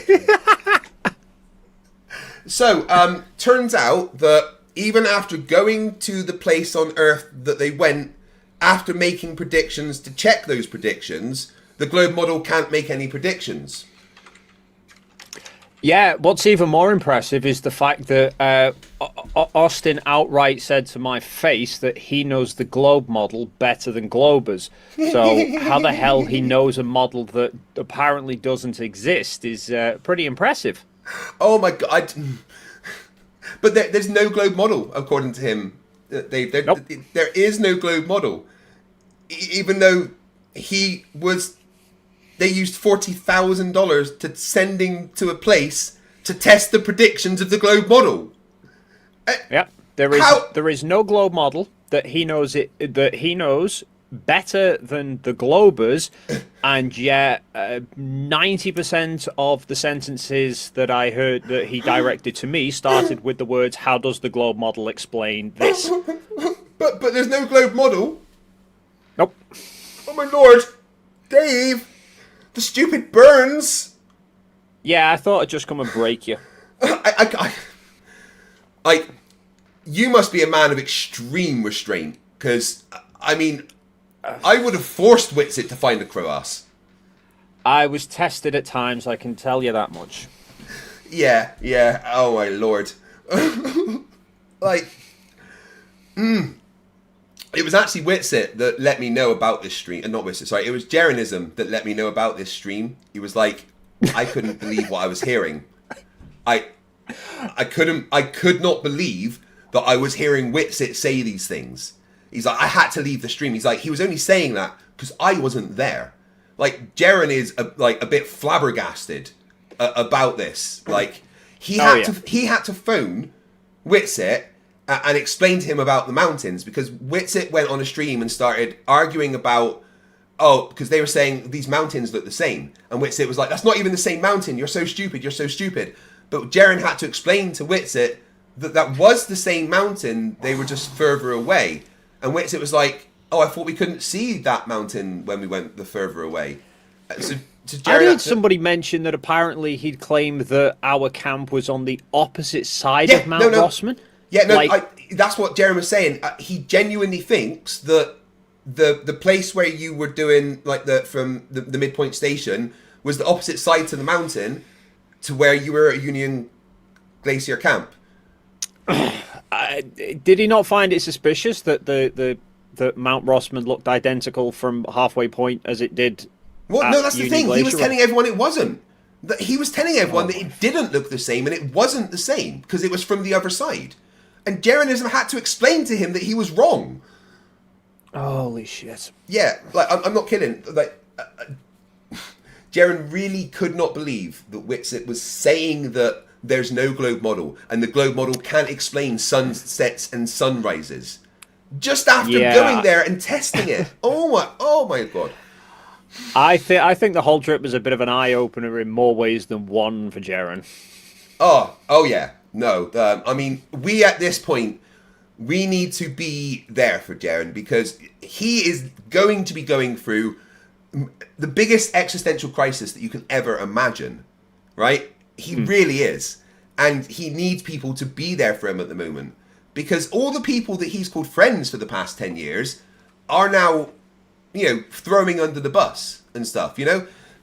So, turns out that even after going to the place on Earth that they went, after making predictions to check those predictions, the globe model can't make any predictions. Yeah, what's even more impressive is the fact that Austin outright said to my face that he knows the globe model better than Globers. So how the hell he knows a model that apparently doesn't exist is pretty impressive. Oh my god. But there's no globe model, according to him. Nope. There is no globe model. Even though they used $40,000 to sending to a place to test the predictions of the globe model. Yeah, there is no globe model that he knows better than the Globers, and yet 90% of the sentences that I heard that he directed to me started with the words, "How does the globe model explain this?" But there's no globe model. Nope. Oh my lord, Dave. The stupid burns. Yeah, I thought I'd just come and break you. You must be a man of extreme restraint, because, I mean, I would have forced Witsit to find a crevasse. I was tested at times, I can tell you that much. Yeah, oh my lord. It was actually Witsit that let me know about this stream. Not Witsit, sorry. It was Jerenism that let me know about this stream. He was like, I couldn't believe what I was hearing. I could not believe that I was hearing Witsit say these things. He's like, I had to leave the stream. He's like, he was only saying that because I wasn't there. Like, Jeren is a bit flabbergasted about this. Like, he had to phone Witsit and explain to him about the mountains, because Witsit went on a stream and started arguing about, because they were saying these mountains look the same. And Witsit was like, that's not even the same mountain. You're so stupid. You're so stupid. But Jeren had to explain to Witsit that that was the same mountain. They were just further away. And Witsit was like, I thought we couldn't see that mountain when we went the further away. So I heard somebody mention that apparently he'd claimed that our camp was on the opposite side of Mount Rossman. Yeah, no, that's what Jeren was saying. He genuinely thinks that the place where you were doing, from the midpoint station, was the opposite side to the mountain to where you were at Union Glacier Camp. Did he not find it suspicious that the Mount Rossman looked identical from halfway point as it did? Well, no, that's the thing. He was telling everyone it wasn't. He was telling everyone that it didn't look the same, and it wasn't the same because it was from the other side. And Jerenism had to explain to him that he was wrong. Holy shit! Yeah, I'm not kidding. Jeren really could not believe that Witsit was saying that there's no globe model, and the globe model can't explain sunsets and sunrises. Just after going there and testing it. Oh my god. I think the whole trip was a bit of an eye opener in more ways than one for Jeren. Oh yeah. No, I mean, we at this point, we need to be there for Jeren, because he is going to be going through the biggest existential crisis that you can ever imagine. right? He really is. And he needs people to be there for him at the moment. Because all the people that he's called friends for the past 10 years are now, throwing under the bus and stuff,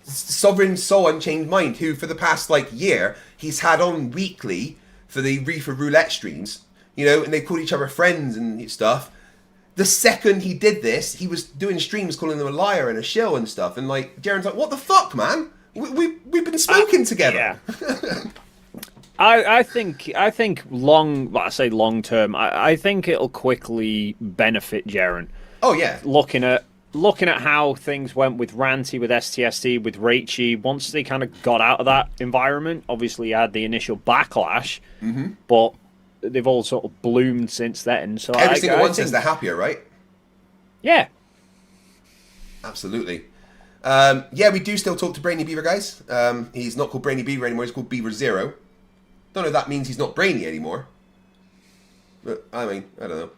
Sovereign Soul Unchained Mind, who for the past, year, he's had on weekly for the Reefer Roulette streams, and they called each other friends and stuff. The second he did this, he was doing streams calling them a liar and a shill and stuff. And, Jaren's like, what the fuck, man? We've been smoking together. Yeah. I think long term, I think it'll quickly benefit Jaren. Oh yeah. Looking at how things went with Ranty, with STSD, with Raichi, once they kind of got out of that environment, obviously you had the initial backlash, but they've all sort of bloomed since then. So every single one says they're happier, right? Yeah. Absolutely. Yeah, we do still talk to Brainy Beaver, guys. He's not called Brainy Beaver anymore, he's called Beaver Zero. Don't know if that means he's not brainy anymore. But, I don't know.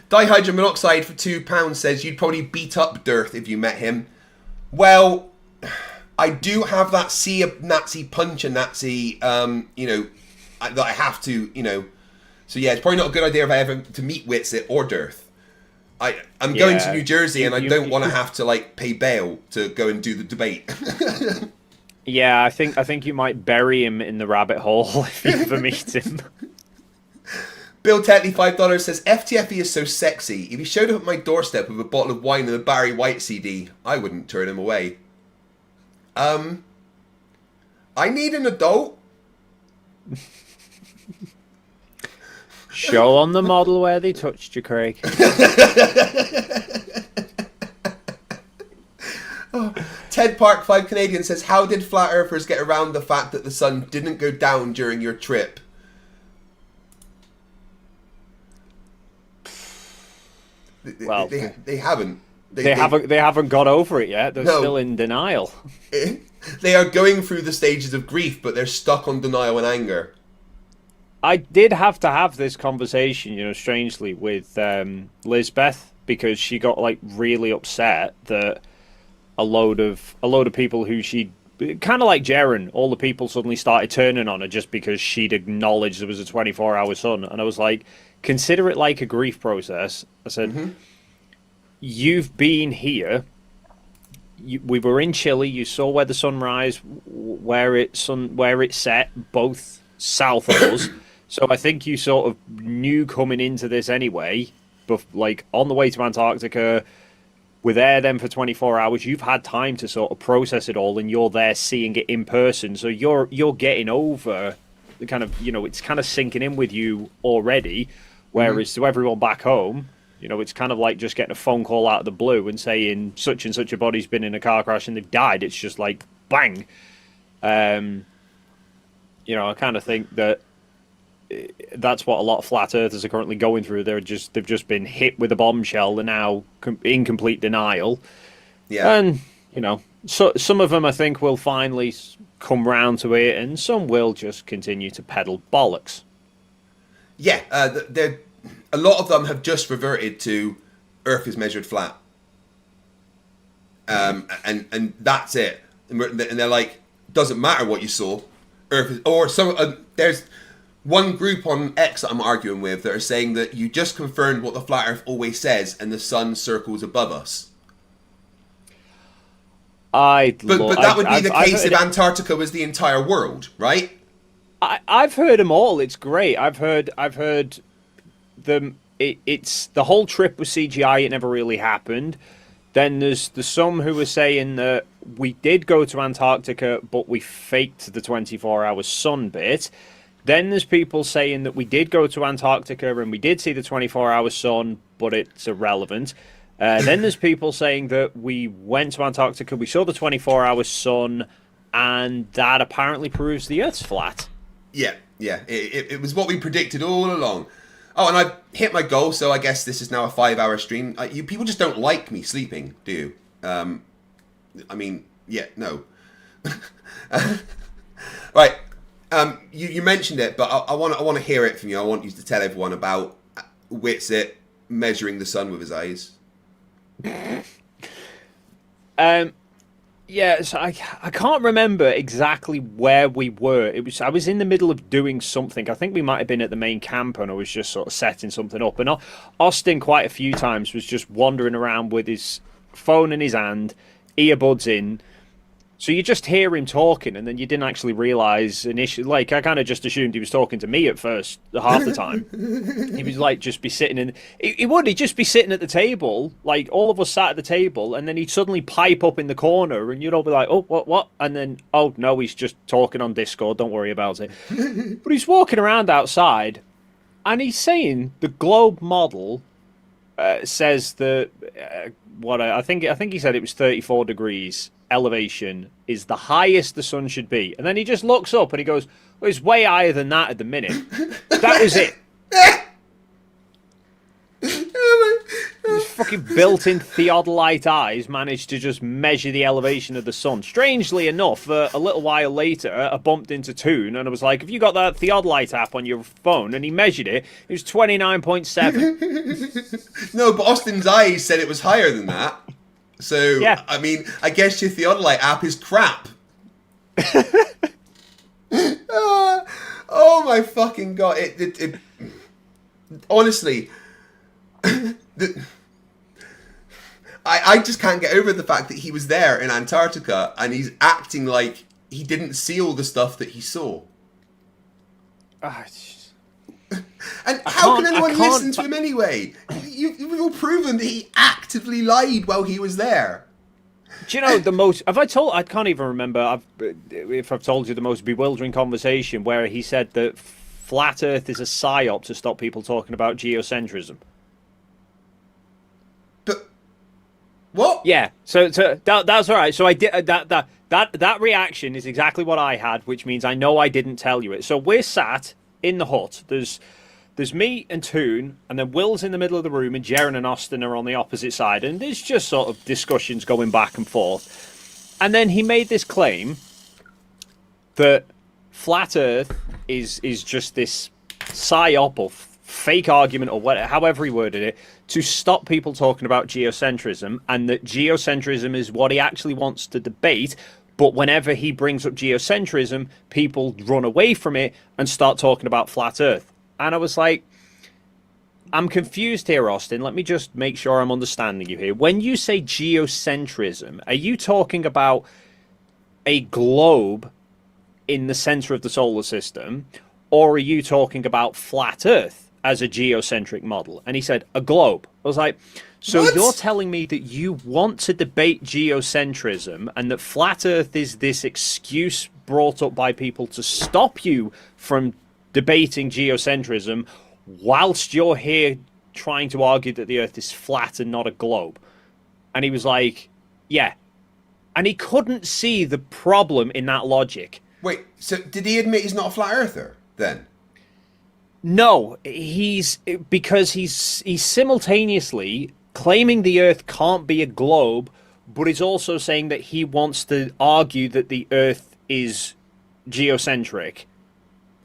Dihydrogen monoxide for £2 says you'd probably beat up Dearth if you met him. Well, I do have that see a Nazi punch a Nazi, that I have to, So yeah, it's probably not a good idea if I ever to meet Witsit or Dearth. I'm going to New Jersey and I don't want to have to pay bail to go and do the debate. Yeah, I think you might bury him in the rabbit hole if you ever meet him. Bill Tetley, $5 says, FTFE is so sexy. If he showed up at my doorstep with a bottle of wine and a Barry White CD, I wouldn't turn him away. I need an adult. Show on the model where they touched you, Craig. Ted Park, 5 Canadian, says, how did flat earthers get around the fact that the sun didn't go down during your trip? Well, they haven't. They haven't got over it yet. They're still in denial. They are going through the stages of grief, but they're stuck on denial and anger. I did have to have this conversation, strangely, with Lisbeth, because she got really upset that a load of people who she kind of like Jaren, all the people suddenly started turning on her just because she'd acknowledged there was a 24-hour sun, and I was like, consider it like a grief process. I said, you've been here. We were in Chile. You saw where the sunrise, where it set, both south of us. So I think you sort of knew coming into this anyway. But on the way to Antarctica, we're there then for 24 hours. You've had time to sort of process it all, and you're there seeing it in person. So you're getting over the kind of it's kind of sinking in with you already. Whereas to everyone back home, it's kind of like just getting a phone call out of the blue and saying such and such a body's been in a car crash and they've died. It's just bang. I kind of think that that's what a lot of flat earthers are currently going through. They've just been hit with a bombshell. They're now in complete denial. Yeah. And so some of them I think will finally come round to it, and some will just continue to peddle bollocks. Yeah, a lot of them have just reverted to Earth is measured flat, and that's it. And they're like, doesn't matter what you saw, Earth is, or so. There's one group on X that I'm arguing with that are saying that you just confirmed what the flat Earth always says, and the sun circles above us. But that would be the case if Antarctica was the entire world, right? I've heard them all. It's great. I've heard them. It's the whole trip was CGI. It never really happened. Then there's some who were saying that we did go to Antarctica, but we faked the 24-hour sun bit. Then there's people saying that we did go to Antarctica and we did see the 24-hour sun, but it's irrelevant. Then there's people saying that we went to Antarctica, we saw the 24-hour sun, and that apparently proves the Earth's flat. Yeah. It was what we predicted all along. Oh, and I've hit my goal, so I guess this is now a 5-hour stream. You people just don't like me sleeping, do you? No. Right. You mentioned it, but I want to hear it from you. I want you to tell everyone about Witsit measuring the sun with his eyes. Yeah, so I can't remember exactly where we were. I was in the middle of doing something. I think we might have been at the main camp, and I was just sort of setting something up. And Austin quite a few times was just wandering around with his phone in his hand, earbuds in. So you just hear him talking, and then you didn't actually realise initially. Like, I kind of just assumed he was talking to me at first, half the time. He would like just be sitting in. He'd just be sitting at the table, like all of us sat at the table, and then he'd suddenly pipe up in the corner, and you'd all be like, "Oh, what?" And then, "Oh no, he's just talking on Discord. Don't worry about it." But he's walking around outside, and he's saying the globe model says that I think he said it was 34 degrees. Elevation is the highest the sun should be, and then he just looks up and he goes, well, it's way higher than that at the minute. That was it. His fucking built-in theodolite eyes managed to just measure the elevation of the sun. Strangely enough, a little while later, I bumped into Toon and I was like, have you got that theodolite app on your phone? And he measured it. It was 29.7. No, but Austin's eyes said it was higher than that. So, yeah. I mean, I guess your theodolite app is crap. Oh my fucking god. It honestly, I just can't get over the fact that he was there in Antarctica and he's acting like he didn't see all the stuff that he saw. And how can anyone listen to him anyway? You've all proven that he actively lied while he was there. Do you know the most? Have I told? I can't even remember if I've told you the most bewildering conversation where he said that flat Earth is a psyop to stop people talking about geocentrism. But what? Yeah. So that's all right. So I did that reaction is exactly what I had, which means I know I didn't tell you it. So we're sat in the hut. There's me and Toon, and then Will's in the middle of the room, and Jaren and Austin are on the opposite side, and there's just sort of discussions going back and forth. And then he made this claim that flat Earth is just this psyop or fake argument or whatever, however he worded it, to stop people talking about geocentrism, and that geocentrism is what he actually wants to debate. But whenever he brings up geocentrism, people run away from it and start talking about flat Earth. And I was like, I'm confused here, Austin. Let me just make sure I'm understanding you here. When you say geocentrism, are you talking about a globe in the center of the solar system? Or are you talking about flat Earth as a geocentric model? And he said, a globe. I was like, so what? You're telling me that you want to debate geocentrism and that flat Earth is this excuse brought up by people to stop you from debating geocentrism whilst you're here trying to argue that the Earth is flat and not a globe? And he was like, yeah. And he couldn't see the problem in that logic. Wait, so did he admit he's not a flat earther then? No, because he's simultaneously claiming the Earth can't be a globe, but he's also saying that he wants to argue that the Earth is geocentric.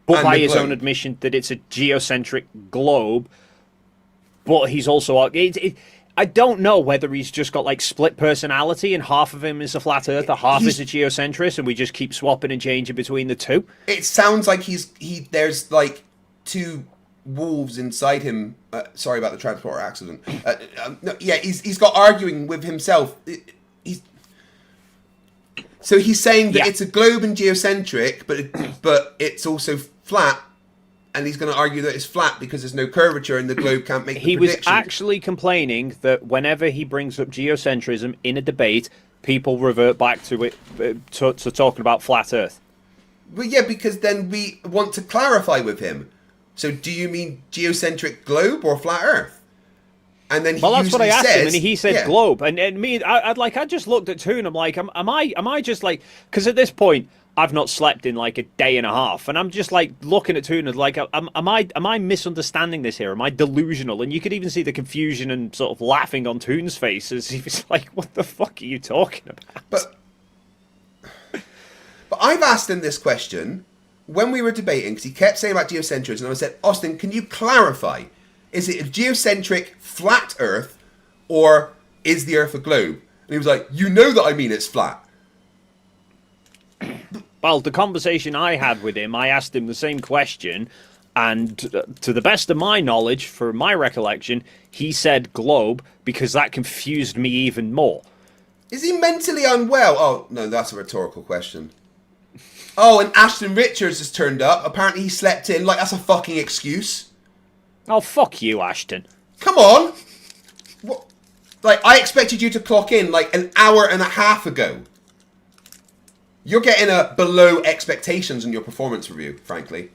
But by his own admission that it's a geocentric globe, but he's also... I don't know whether he's just got like split personality and half of him is a flat earther, half is a geocentrist, and we just keep swapping and changing between the two. It sounds like there's like two wolves inside him. Sorry about the transporter accident. No, yeah, he's got arguing with himself. So he's saying that it's a globe and geocentric, but it's also flat, and he's going to argue that it's flat because there's no curvature and the globe can't make the prediction. He was actually complaining that whenever he brings up geocentrism in a debate, people revert back to it, to talking about flat Earth. Well, yeah, because then we want to clarify with him. So do you mean geocentric globe or flat Earth? And then that's what I asked him, and he said globe. And me, I just looked at Toon. I'm like, am I just like, because at this point I've not slept in like a day and a half, and I'm just like looking at Toon and like, am I misunderstanding this here? Am I delusional? And you could even see the confusion and sort of laughing on Toon's face as he was like, "What the fuck are you talking about?" But I've asked him this question when we were debating, because he kept saying about geocentrism, and I said, Austin, can you clarify? Is it a geocentric flat Earth, or is the Earth a globe? And he was like, you know that I mean it's flat. Well, the conversation I had with him, I asked him the same question, and to the best of my knowledge, for my recollection, he said globe because that confused me even more. Is he mentally unwell? Oh, no, that's a rhetorical question. Oh, and Ashton Richards has turned up. Apparently he slept in. Like, that's a fucking excuse. Oh, fuck you, Ashton. Come on. What? Like, I expected you to clock in like an hour and a half ago. You're getting a below expectations in your performance review, frankly.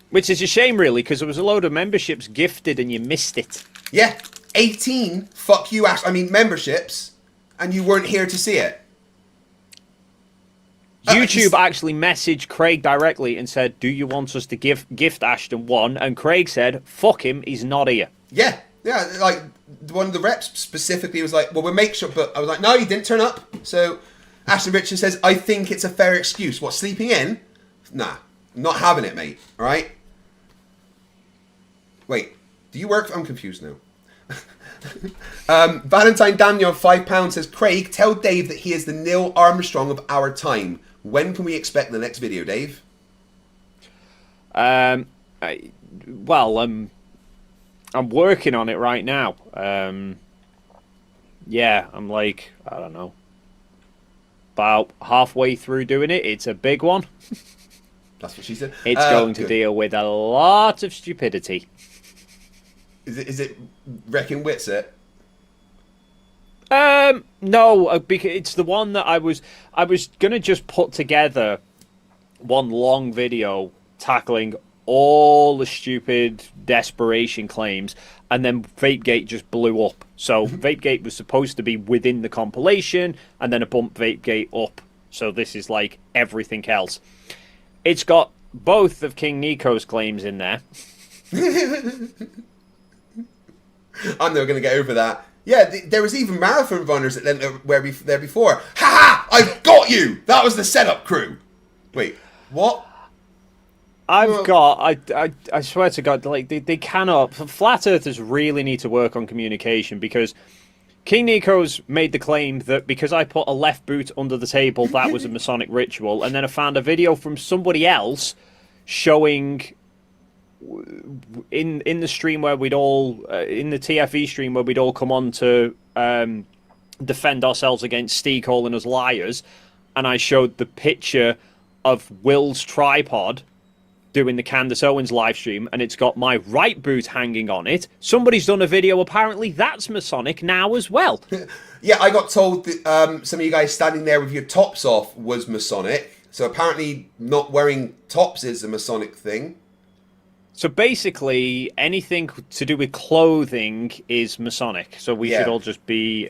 Which is a shame, really, because there was a load of memberships gifted and you missed it. Yeah, 18, fuck you, memberships, and you weren't here to see it. YouTube actually messaged Craig directly and said, do you want us to gift Ashton one? And Craig said, fuck him, he's not here. Yeah, like, one of the reps specifically was like, well, we'll make sure, but I was like, no, he didn't turn up. So Ashton Richards says, I think it's a fair excuse. What, sleeping in? Nah, not having it, mate, all right? Wait, do you work? I'm confused now. Valentine Daniel, £5 says, Craig, tell Dave that he is the Neil Armstrong of our time. When can we expect the next video, Dave? I'm working on it right now. Yeah, I'm like, I don't know, about halfway through doing it. It's a big one. That's what she said. It's going to deal with a lot of stupidity. Is it Wrecking Witsit? No, because it's the one that I was gonna just put together one long video tackling all the stupid desperation claims, and then Vapegate just blew up. So Vapegate was supposed to be within the compilation, and then I bumped Vapegate up. So this is like everything else. It's got both of King Nico's claims in there. I'm never going to get over that. Yeah, there was even marathon runners that were there before. Ha ha! I've got you! That was the setup crew. Wait, what? I swear to God, like they cannot. Flat Earthers really need to work on communication, because King Nico's made the claim that because I put a left boot under the table, that was a Masonic ritual, and then I found a video from somebody else showing in the stream where we'd all in the TFE stream where we'd all come on to defend ourselves against Steve calling us liars, and I showed the picture of Will's tripod doing the Candace Owens live stream, and it's got my right boot hanging on it. Somebody's done a video, apparently that's Masonic now as well. Yeah, I got told that some of you guys standing there with your tops off was Masonic, so apparently not wearing tops is a Masonic thing. So basically, anything to do with clothing is Masonic. So we should all just be...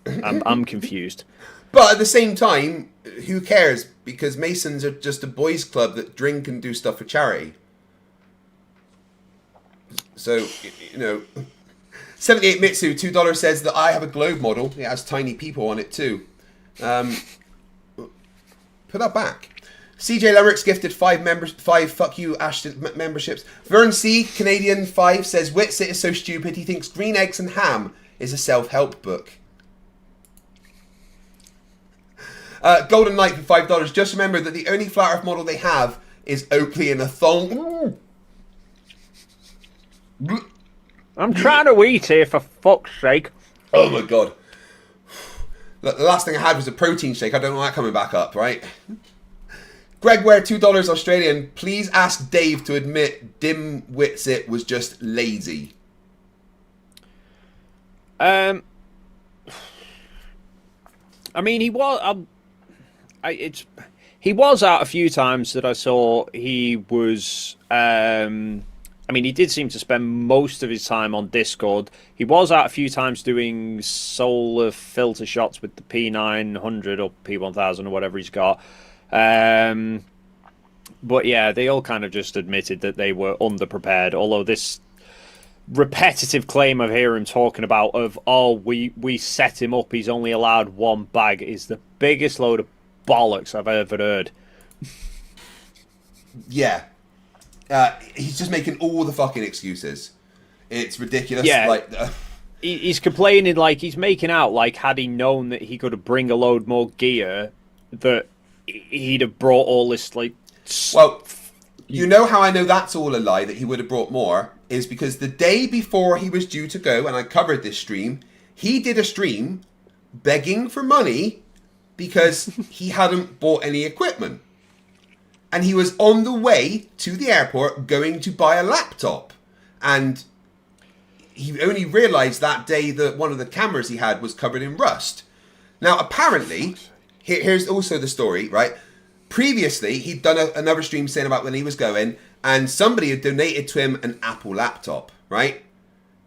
I'm confused. But at the same time, who cares? Because Masons are just a boys' club that drink and do stuff for charity. So, 78 Mitsu, $2 says that I have a globe model. It has tiny people on it too. Put that back. CJ Lemerick's gifted 5 fuck you Ashton memberships. Vern C, Canadian 5, says Witsit is so stupid he thinks Green Eggs and Ham is a self-help book. Golden Knight for $5. Just remember that the only flat earth model they have is Oakley in a thong. I'm trying to eat here, for fuck's sake. Oh my god. Look, the last thing I had was a protein shake. I don't know that coming back up, right? Greg Ware, $2 Australian. Please ask Dave to admit Dim Witsit was just lazy. I mean, he was. He was out a few times that I saw. He was. I mean, he did seem to spend most of his time on Discord. He was out a few times doing solar filter shots with the P900 or P1000 or whatever he's got. But yeah, they all kind of just admitted that they were underprepared. Although this repetitive claim I hear him talking about of, oh, we set him up, he's only allowed one bag, is the biggest load of bollocks I've ever heard. Yeah. He's just making all the fucking excuses. It's ridiculous. Yeah. Like, he's complaining, like, he's making out like had he known that he could bring a load more gear, that he'd have brought all this like. Well, you know how I know that's all a lie, that he would have brought more, is because the day before he was due to go, and I covered this stream, he did a stream begging for money because he hadn't bought any equipment. And he was on the way to the airport going to buy a laptop. And he only realised that day that one of the cameras he had was covered in rust. Now, apparently, here's also the story, right? Previously, he'd done another stream saying about when he was going, and somebody had donated to him an Apple laptop, right?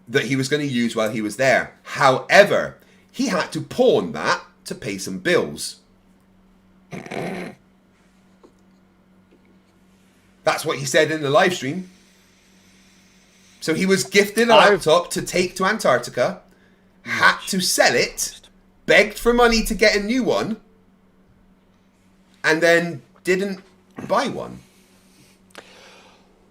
That he was going to use while he was there. However, he had to pawn that to pay some bills. That's what he said in the live stream. So he was gifted a laptop to take to Antarctica, had to sell it, begged for money to get a new one, and then didn't buy one.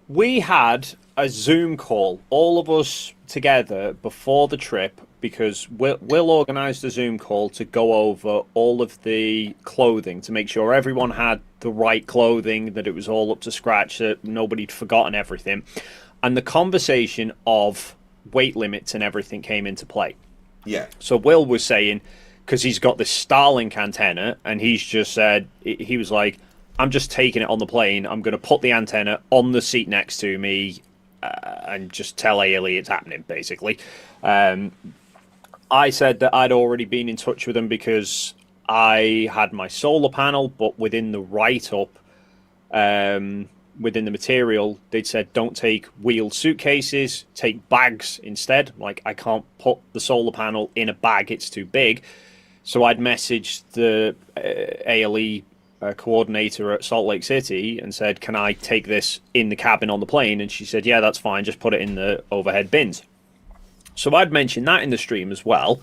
We had a Zoom call, all of us together before the trip, because Will organised a Zoom call to go over all of the clothing to make sure everyone had the right clothing, that it was all up to scratch, that nobody'd forgotten everything. And the conversation of weight limits and everything came into play. Yeah. So Will was saying, because he's got this Starlink antenna, and he's just said, he was like, I'm just taking it on the plane. I'm going to put the antenna on the seat next to me and just tell Ailey it's happening, basically. I said that I'd already been in touch with them because I had my solar panel, but within the write-up, within the material, they'd said don't take wheeled suitcases, take bags instead. Like, I can't put the solar panel in a bag, it's too big. So I'd messaged the ALE coordinator at Salt Lake City and said, can I take this in the cabin on the plane? And she said, yeah, that's fine, just put it in the overhead bins. So I'd mentioned that in the stream as well.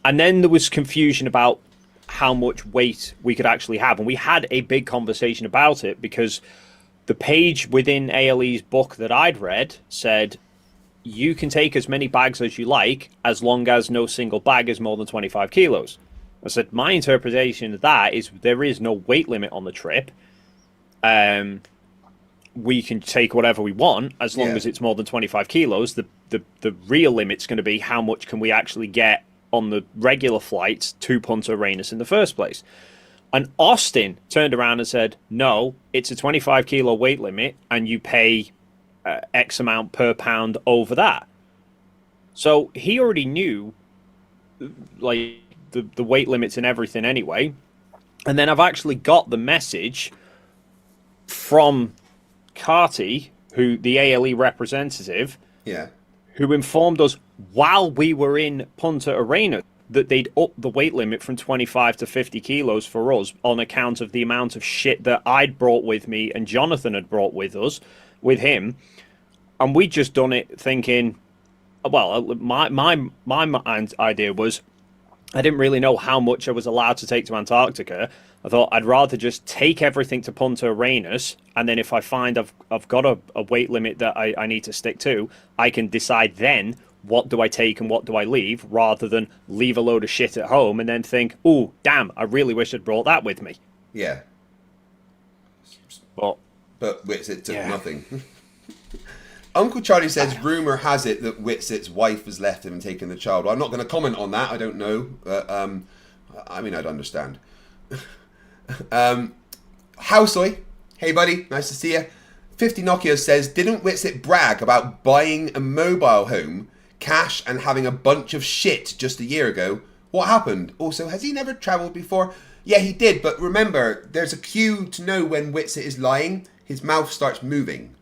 And then there was confusion about how much weight we could actually have. And we had a big conversation about it because the page within ALE's book that I'd read said, you can take as many bags as you like as long as no single bag is more than 25 kilos. I said, my interpretation of that is there is no weight limit on the trip. We can take whatever we want as long as it's more than 25 kilos. The real limit's going to be how much can we actually get on the regular flights to Punta Arenas in the first place. And Austin turned around and said, no, it's a 25 kilo weight limit and you pay X amount per pound over that. So he already knew like the weight limits and everything anyway. And then I've actually got the message from Carty, who the ALE representative, who informed us while we were in Punta Arenas that they'd up the weight limit from 25 to 50 kilos for us on account of the amount of shit that I'd brought with me and Jonathan had brought with him. And we'd just done it thinking, well, my idea was I didn't really know how much I was allowed to take to Antarctica. I thought I'd rather just take everything to Punta Arenas, and then if I find I've got a weight limit that I need to stick to, I can decide then what do I take and what do I leave, rather than leave a load of shit at home and then think, oh, damn, I really wish I'd brought that with me. Yeah. But Witsit took nothing. Uncle Charlie says, rumour has it that Witsit's wife has left him and taken the child. Well, I'm not going to comment on that. I don't know. But, I mean, I'd understand. Houseoy, hey buddy, nice to see you. 50 Nokia says, didn't Witsit brag about buying a mobile home, cash, and having a bunch of shit just a year ago? What happened? Also, has he never travelled before? Yeah, he did, but remember, there's a cue to know when Witsit is lying. His mouth starts moving.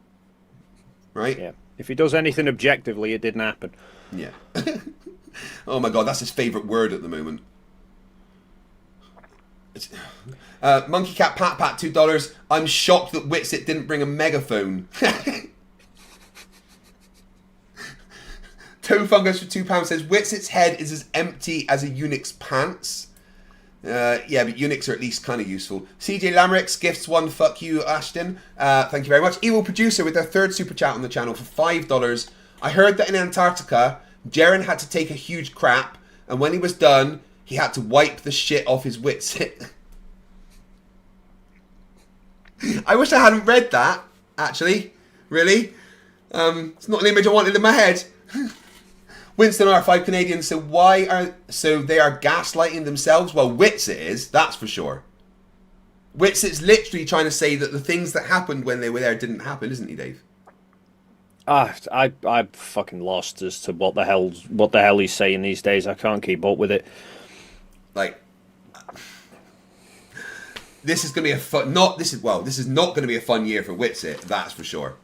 Right? Yeah. If he does anything objectively, it didn't happen. Yeah. Oh my god, that's his favourite word at the moment. Monkey Cat Pat Pat, $2. I'm shocked that Witsit didn't bring a megaphone. Toe Fungus for £2 says, Witsit's head is as empty as a eunuch's pants. Yeah, but eunuchs are at least kind of useful. CJ Lamerix gifts one, fuck you, Ashton. Thank you very much. Evil Producer with their third super chat on the channel for $5. I heard that in Antarctica, Jaren had to take a huge crap, and when he was done, he had to wipe the shit off his Witsit. I wish I hadn't read that, actually. Really? It's not an image I wanted in my head. Winston are 5 Canadians, so they are gaslighting themselves? Well, Witsit is, that's for sure. Witsit's literally trying to say that the things that happened when they were there didn't happen, isn't he, Dave? I fucking lost as to what the hell he's saying these days. I can't keep up with it. Like, this is going to be this is not going to be a fun year for Witsit, that's for sure.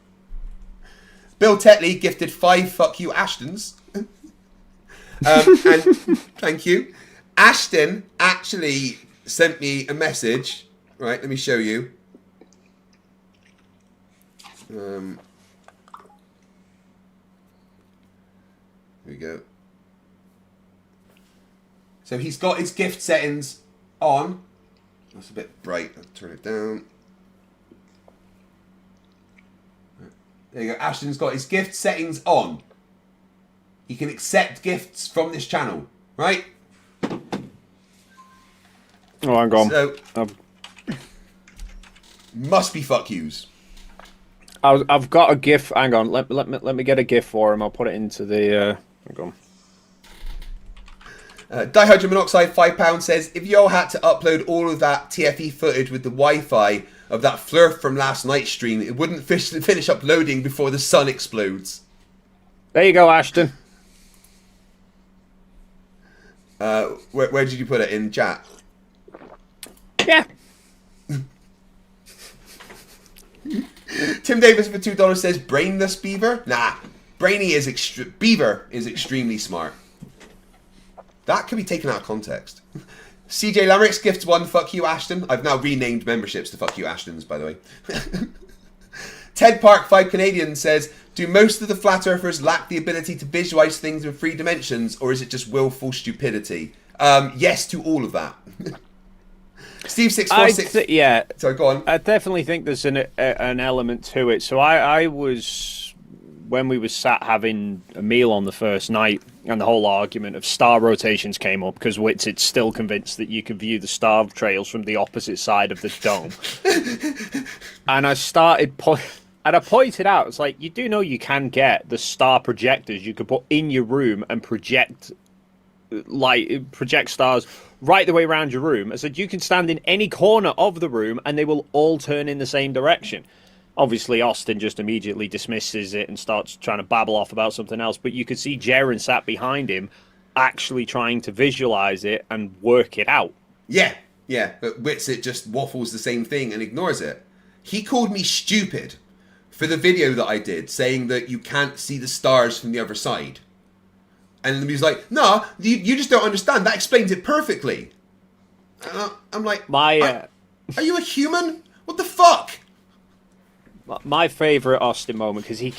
Bill Tetley gifted 5 fuck you Ashtons. And thank you. Ashton actually sent me a message. Right, let me show you. Here we go. So he's got his gift settings on. That's a bit bright. I'll turn it down. There you go. Ashton's got his gift settings on. He can accept gifts from this channel, right? Oh, hang on. So, must be fuck yous. I've got a GIF. Hang on. Let me get a GIF for him. I'll put it into the. Hang on. Dihydrogen monoxide £5 says, if y'all had to upload all of that TFE footage with the Wi-Fi of that Flurf from last night's stream, it wouldn't finish uploading before the sun explodes. There you go, Ashton. Where did you put it? In chat? Yeah. Tim Davis for $2 says, brainless beaver? Nah. Beaver is extremely smart. That could be taken out of context. CJ Lamrix gifts 1 fuck you Ashton. I've now renamed memberships to fuck you Ashtons, by the way. Ted Park 5 Canadian says, do most of the flat earthers lack the ability to visualize things in 3 dimensions, or is it just willful stupidity? Yes to all of that. Steve 646. Yeah. Sorry, go on. I definitely think there's an element to it. So I was, when we were sat having a meal on the first night, and the whole argument of star rotations came up because Witsit's still convinced that you can view the star trails from the opposite side of the dome. And I started and I pointed out, it's like, you do know you can get the star projectors you could put in your room and project stars right the way around your room. I said you can stand in any corner of the room and they will all turn in the same direction. Obviously, Austin just immediately dismisses it and starts trying to babble off about something else. But you could see Jaren sat behind him actually trying to visualize it and work it out. Yeah. But Witsit just waffles the same thing and ignores it. He called me stupid for the video that I did, saying that you can't see the stars from the other side. And then he was like, no, you just don't understand. That explains it perfectly. I'm like, are you a human? What the fuck? My favourite Austin moment, because he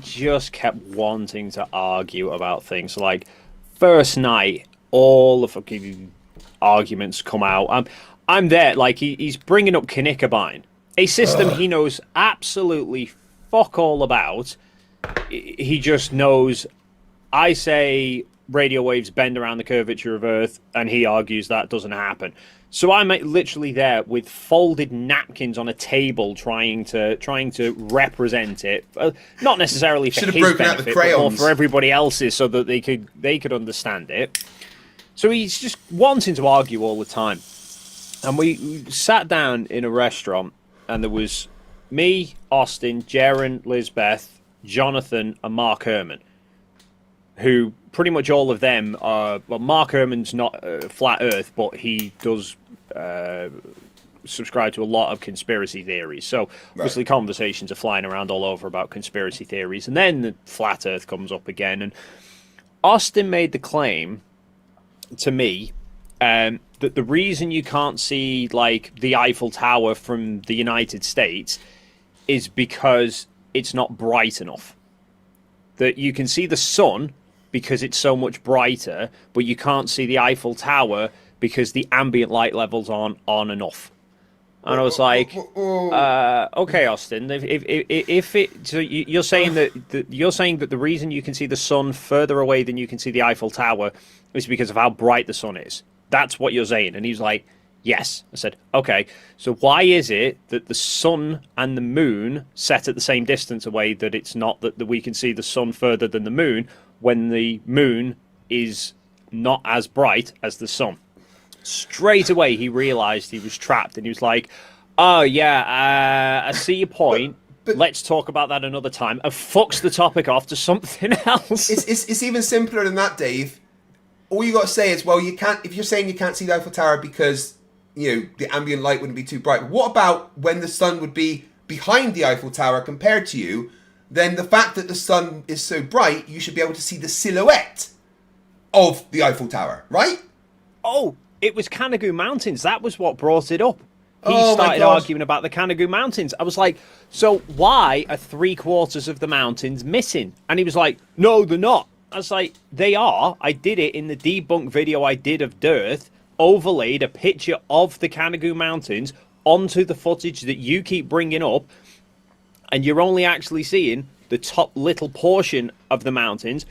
just kept wanting to argue about things. Like, first night, all the fucking arguments come out. I'm there, like, he's bringing up Knickerbine, a system he knows absolutely fuck all about. He just knows, I say radio waves bend around the curvature of Earth, and he argues that doesn't happen. So I'm literally there with folded napkins on a table, trying to represent it, not necessarily for his benefit, but more for everybody else's, so that they could understand it. So he's just wanting to argue all the time. And we sat down in a restaurant, and there was me, Austin, Jaren, Lizbeth, Jonathan, and Mark Herman, who pretty much all of them are... Well, Mark Herman's not Flat Earth, but he does subscribe to a lot of conspiracy theories. So, obviously, conversations are flying around all over about conspiracy theories. And then the Flat Earth comes up again. And Austin made the claim to me that the reason you can't see, like, the Eiffel Tower from the United States is because it's not bright enough. That you can see the sun because it's so much brighter, but you can't see the Eiffel Tower because the ambient light levels aren't on enough. And I was like, okay, Austin, you're saying that the reason you can see the sun further away than you can see the Eiffel Tower is because of how bright the sun is. That's what you're saying. And he's like, Yes. I said, okay, so why is it that the sun and the moon set at the same distance away, that it's not that we can see the sun further than the moon when the moon is not as bright as the sun? Straight away, he realized he was trapped, and he was like, oh, yeah, I see your point. Let's talk about that another time. And fucks the topic off to something else. It's even simpler than that, Dave. All you got to say is, well, you can't. If you're saying you can't see the Eiffel Tower because the ambient light wouldn't be too bright. What about when the sun would be behind the Eiffel Tower compared to you? Then the fact that the sun is so bright, you should be able to see the silhouette of the Eiffel Tower, right? Oh, it was Canigou Mountains. That was what brought it up. He started arguing about the Canigou Mountains. I was like, so why are 3/4 of the mountains missing? And he was like, no, they're not. I was like, they are. I did it in the debunk video I did of Dearth, overlaid a picture of the Canigou Mountains onto the footage that you keep bringing up, and you're only actually seeing the top little portion of the mountains.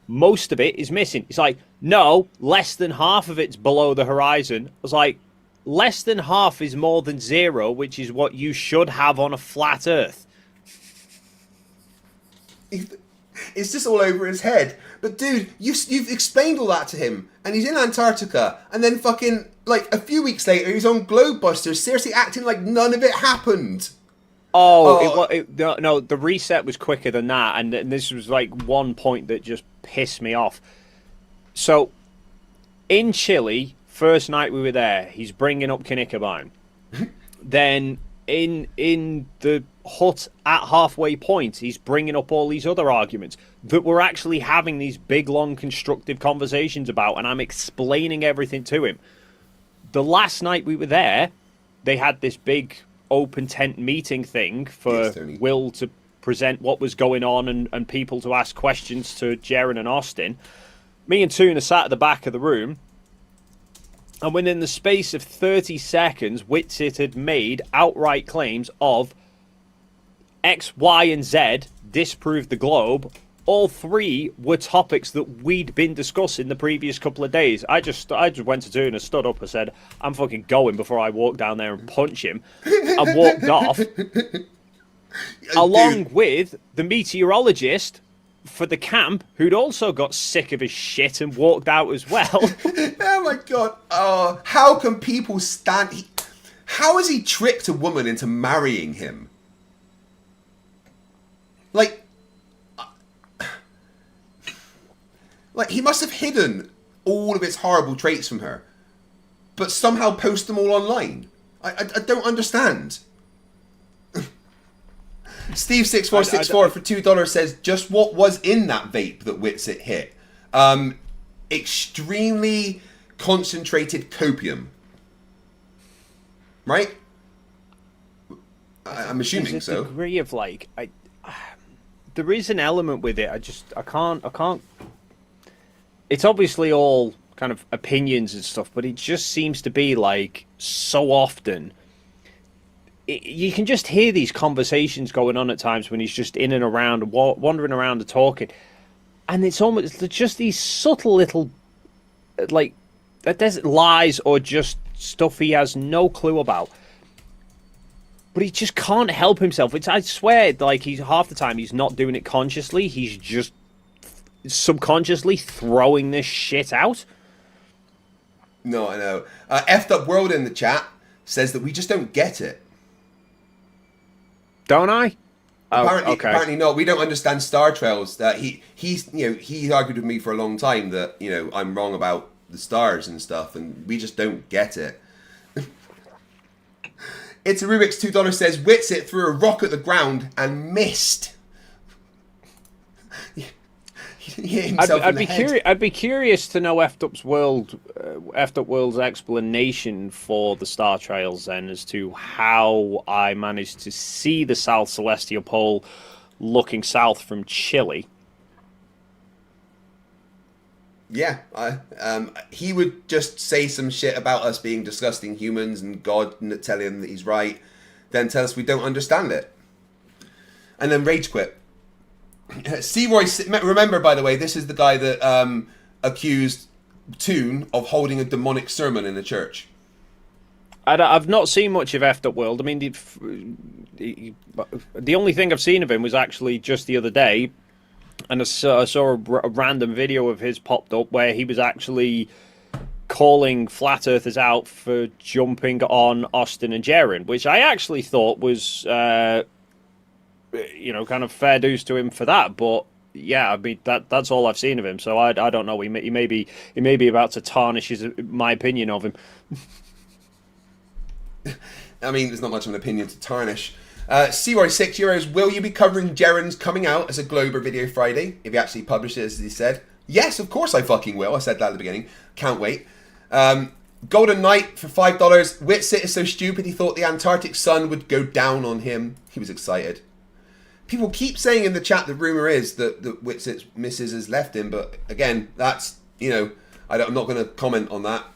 Most of it is missing. It's like, no, less than half of it's below the horizon. I was like, less than half is more than zero, which is what you should have on a flat Earth. It's just all over his head. But dude, you've explained all that to him, and he's in Antarctica, and then fucking, like, a few weeks later, he's on Globebusters, seriously acting like none of it happened. No, the reset was quicker than that, and this was, like, one point that just pissed me off. So, in Chile, first night we were there, he's bringing up Knikkebein. Then in the hut at halfway point, he's bringing up all these other arguments that we're actually having these big, long, constructive conversations about, and I'm explaining everything to him. The last night we were there, they had this big open tent meeting thing for Will to present what was going on and people to ask questions to Jaren and Austin. Me and Tuna sat at the back of the room, and within the space of 30 seconds, Witsit had made outright claims of X, Y, and Z disproved the globe. All three were topics that we'd been discussing the previous couple of days. I just went to Tuna, stood up and said, I'm fucking going, before I walk down there and punch him. I walked off, along with the meteorologist for the camp, who'd also got sick of his shit and walked out as well. Oh my god. How can people stand... How has he tricked a woman into marrying him? Like, he must have hidden all of its horrible traits from her, but somehow post them all online. I don't understand. Steve6464 for $2 says, just what was in that vape that Witsit hit? Extremely concentrated copium. Right? I'm assuming There's a so. degree of, like, there is an element with it. I can't. It's obviously all kind of opinions and stuff, but it just seems to be like so often. You can just hear these conversations going on at times when he's just in and around, wandering around and talking, and it's almost just these subtle little, like, there's lies or just stuff he has no clue about. But he just can't help himself. I swear, like, he's half the time he's not doing it consciously. He's just subconsciously throwing this shit out. No, I know. Effed Up World in the chat says that we just don't get it. Don't I? Apparently not. We don't understand star trails. He's argued with me for a long time that I'm wrong about the stars and stuff, and we just don't get it. It's a Rubik's $2 says Witsit threw a rock at the ground and missed. He hit himself in the head. I'd be curious to know Effed Up World's explanation for the star trails then, as to how I managed to see the South Celestial Pole looking south from Chile. Yeah, he would just say some shit about us being disgusting humans and God tell him that he's right, then tell us we don't understand it, and then rage quit. Searoy, remember, by the way, this is the guy that accused Toon of holding a demonic sermon in the church. I've not seen much of Effed Up World. I mean, the only thing I've seen of him was actually just the other day, and I saw a random video of his popped up where he was actually calling flat earthers out for jumping on Austin and Jaren, which I actually thought was, kind of fair dues to him for that. But yeah, I mean that's all I've seen of him. So I don't know. He may be about to tarnish my opinion of him. I mean, there's not much of an opinion to tarnish. Searoy, €6. Will you be covering Jaren's coming out as a Glober video Friday if he actually published it as he said? Yes, of course I fucking will. I said that at the beginning. Can't wait. Golden Knight for $5. Witsit is so stupid he thought the Antarctic sun would go down on him. He was excited. People keep saying in the chat the rumour is that Witsit's missus has left him, but again, that's, I'm not going to comment on that.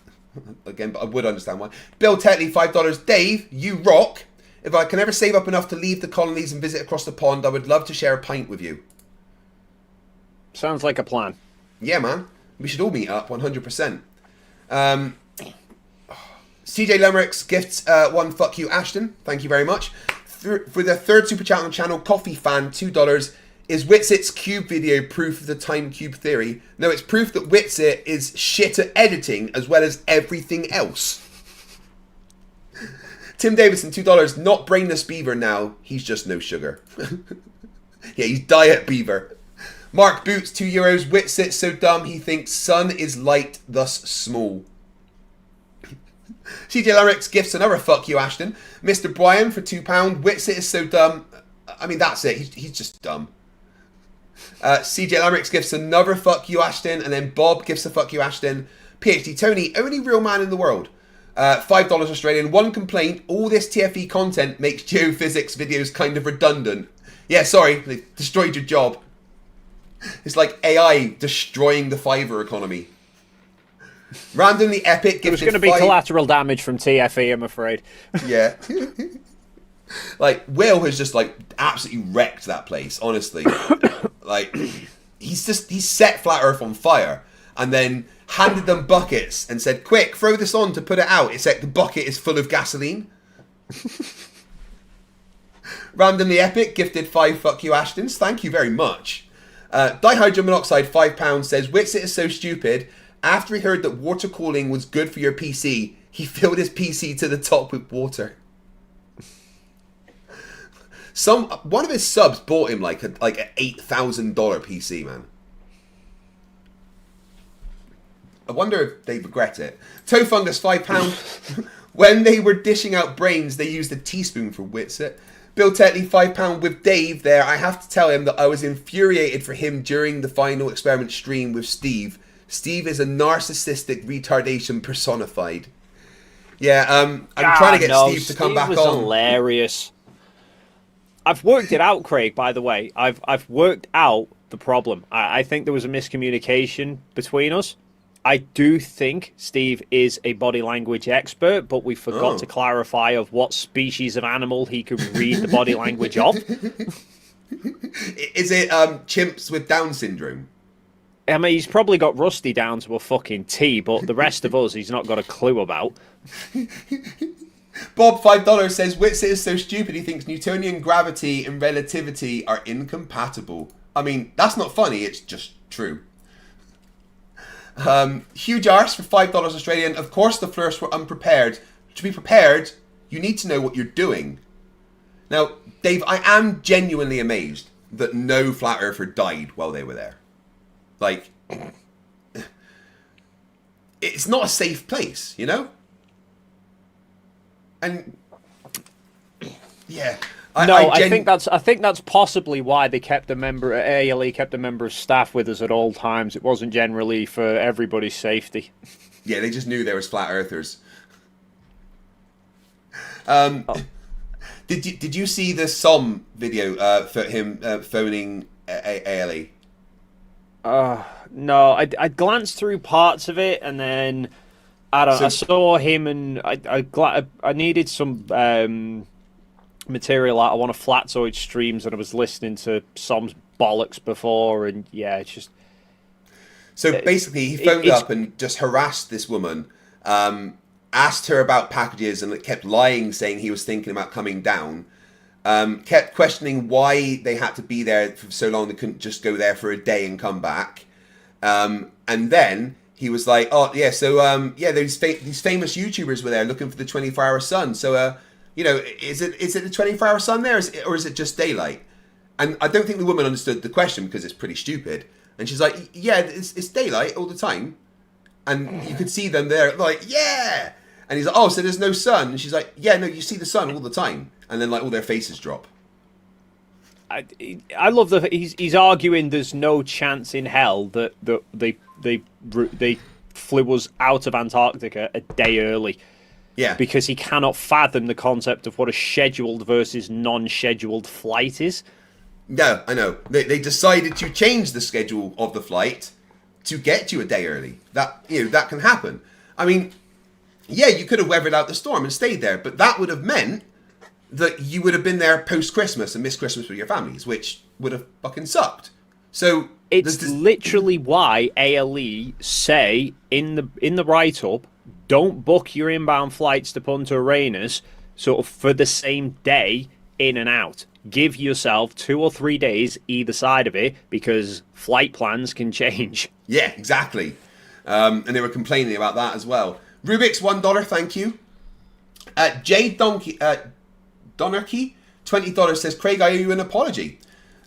Again, but I would understand why. Bill Tetley, $5. Dave, you rock. If I can ever save up enough to leave the colonies and visit across the pond, I would love to share a pint with you. Sounds like a plan. Yeah, man. We should all meet up, 100%. CJ Limericks gifts one fuck you, Ashton. Thank you very much. For the third super chat on the channel, Coffee Fan, $2. Is Witsit's cube video proof of the time cube theory? No, it's proof that Witsit is shit at editing as well as everything else. Tim Davidson, $2. Not brainless beaver now. He's just no sugar. Yeah, he's diet beaver. Mark Boots, €2. Witsit's so dumb he thinks sun is light, thus small. CJ Larix gifts another fuck you, Ashton. Mr. Brian for £2. Witsit is so dumb. I mean, that's it. He's just dumb. CJ Larix gifts another fuck you, Ashton. And then Bob gifts a fuck you, Ashton. PhD Tony, only real man in the world. $5 Australian. One complaint. All this TFE content makes geophysics videos kind of redundant. Yeah, sorry. They destroyed your job. It's like AI destroying the Fiverr economy. Randomly epic. There's going to be collateral damage from TFE, I'm afraid. Yeah. Like, Will has just, absolutely wrecked that place, honestly. He's set Flat Earth on fire and then handed them buckets and said, quick, throw this on to put it out. Except the bucket is full of gasoline. Randomly epic gifted 5 fuck you, Ashtons. Thank you very much. Dihydrogen monoxide, £5, says, Witsit is so stupid. After he heard that water cooling was good for your PC, he filled his PC to the top with water. One of his subs bought him like an $8,000 PC, man. I wonder if they regret it. Toe Fungus, £5. When they were dishing out brains, they used a teaspoon for Witsit. Bill Tetley, £5 with Dave there. I have to tell him that I was infuriated for him during the final experiment stream with Steve. Steve is a narcissistic retardation personified. Yeah, I'm trying to get Steve to come back was on. Hilarious. I've worked it out, Craig, by the way. I've worked out the problem. I think there was a miscommunication between us. I do think Steve is a body language expert, but we forgot to clarify of what species of animal he could read the body language of. Is it chimps with Down syndrome? I mean, he's probably got Rusty down to a fucking T, but the rest of us he's not got a clue about. Bob, $5, says, Witsit is so stupid he thinks Newtonian gravity and relativity are incompatible. I mean, that's not funny, it's just true. Huge arse for $5 Australian. Of course the Flerfs were unprepared. To be prepared, you need to know what you're doing. Now, Dave, I am genuinely amazed that no flat earther died while they were there. Like, it's not a safe place, you know? And yeah, I think that's possibly why they kept ALE kept a member of staff with us at all times. It wasn't generally for everybody's safety. Yeah, they just knew there was flat earthers. Did you see the SOM video for him phoning ALE? No, I glanced through parts of it and then I saw him and I needed some material out of one of Flatzoid's streams and I was listening to SOM's bollocks before and yeah, it's just... So basically he phoned up and just harassed this woman and asked her about packages and kept lying, saying he was thinking about coming down. Kept questioning why they had to be there for so long. They couldn't just go there for a day and come back. And then he was like, "Oh yeah, so these famous YouTubers were there looking for the 24-hour sun. So is it the 24-hour sun there, or is it just daylight?" And I don't think the woman understood the question because it's pretty stupid. And she's like, "Yeah, it's daylight all the time." And you could see them there, like, "Yeah." And he's like, "Oh, so there's no sun?" And she's like, "Yeah, no, you see the sun all the time." And then like all their faces drop. I love that he's arguing there's no chance in hell that they flew us out of Antarctica a day early. Yeah. Because he cannot fathom the concept of what a scheduled versus non-scheduled flight is. No, I know. They decided to change the schedule of the flight to get you a day early. That can happen. I mean, yeah, you could have weathered out the storm and stayed there, but that would have meant that you would have been there post-Christmas and missed Christmas with your families, which would have fucking sucked. So it's literally why ALE say in the write-up, don't book your inbound flights to Punta Arenas sort of for the same day in and out. Give yourself 2 or 3 days either side of it because flight plans can change. Yeah, exactly. And they were complaining about that as well. Rubik's $1, thank you. Donarchy, $20 says, "Craig, I owe you an apology.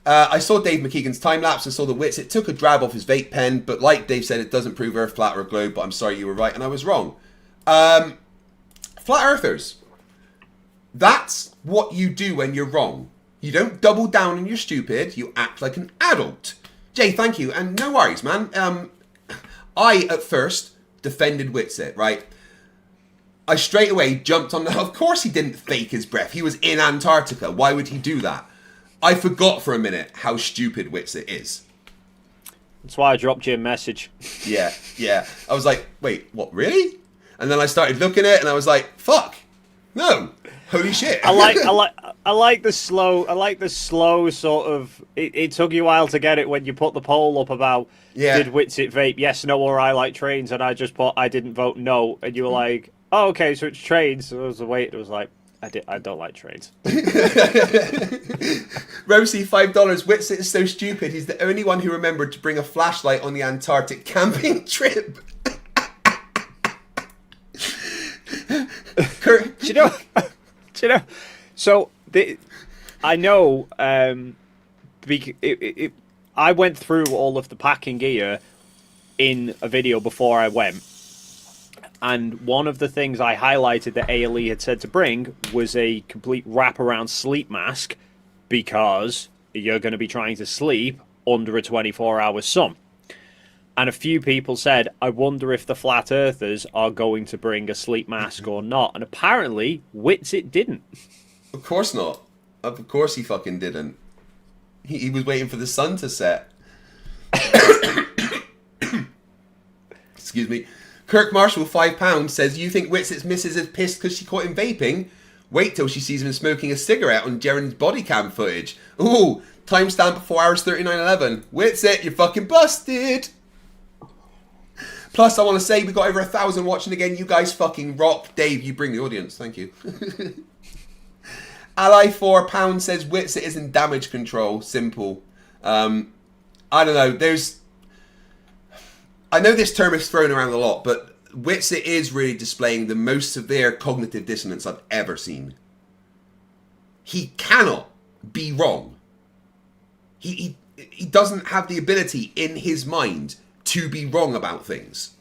I saw Dave McKeegan's time lapse and saw the Witsit took a drab off his vape pen, but like Dave said, it doesn't prove Earth flat or a globe, but I'm sorry you were right and I was wrong." Flat Earthers, that's what you do when you're wrong. You don't double down and you're stupid, you act like an adult. Jay, thank you, and no worries, man. I, at first, defended Witsit, right? I straight away jumped on the... Of course he didn't fake his breath. He was in Antarctica. Why would he do that? I forgot for a minute how stupid Witsit is. That's why I dropped you a message. Yeah. I was like, wait, what, really? And then I started looking at it and I was like, fuck. No. Holy shit. I like the slow sort of... It took you a while to get it when you put the poll up about did Witsit vape, yes, no, or I like trains, and I just put I didn't vote no, and you were like... Oh, okay, so it's trains. So I was wait. It was like I don't like trains. Rosie, $5. Witsit is so stupid. He's the only one who remembered to bring a flashlight on the Antarctic camping trip. Do you know? So I know. I went through all of the packing gear in a video before I went. And one of the things I highlighted that ALE had said to bring was a complete wraparound sleep mask because you're going to be trying to sleep under a 24-hour sun. And a few people said, I wonder if the flat earthers are going to bring a sleep mask or not. And apparently, Witsit didn't. Of course not. Of course he fucking didn't. He was waiting for the sun to set. Excuse me. Kirk Marshall, £5, says, "You think Witsit's missus is pissed because she caught him vaping? Wait till she sees him smoking a cigarette on Jaren's body cam footage. Ooh, timestamp at 4 hours 39:11. Witsit, you're fucking busted." Plus, I want to say we got over 1,000 watching again. You guys fucking rock. Dave, you bring the audience. Thank you. Ally £4 says, "Witsit is in damage control. Simple." I don't know. I know this term is thrown around a lot, but Witsit is really displaying the most severe cognitive dissonance I've ever seen. He cannot be wrong. He doesn't have the ability in his mind to be wrong about things.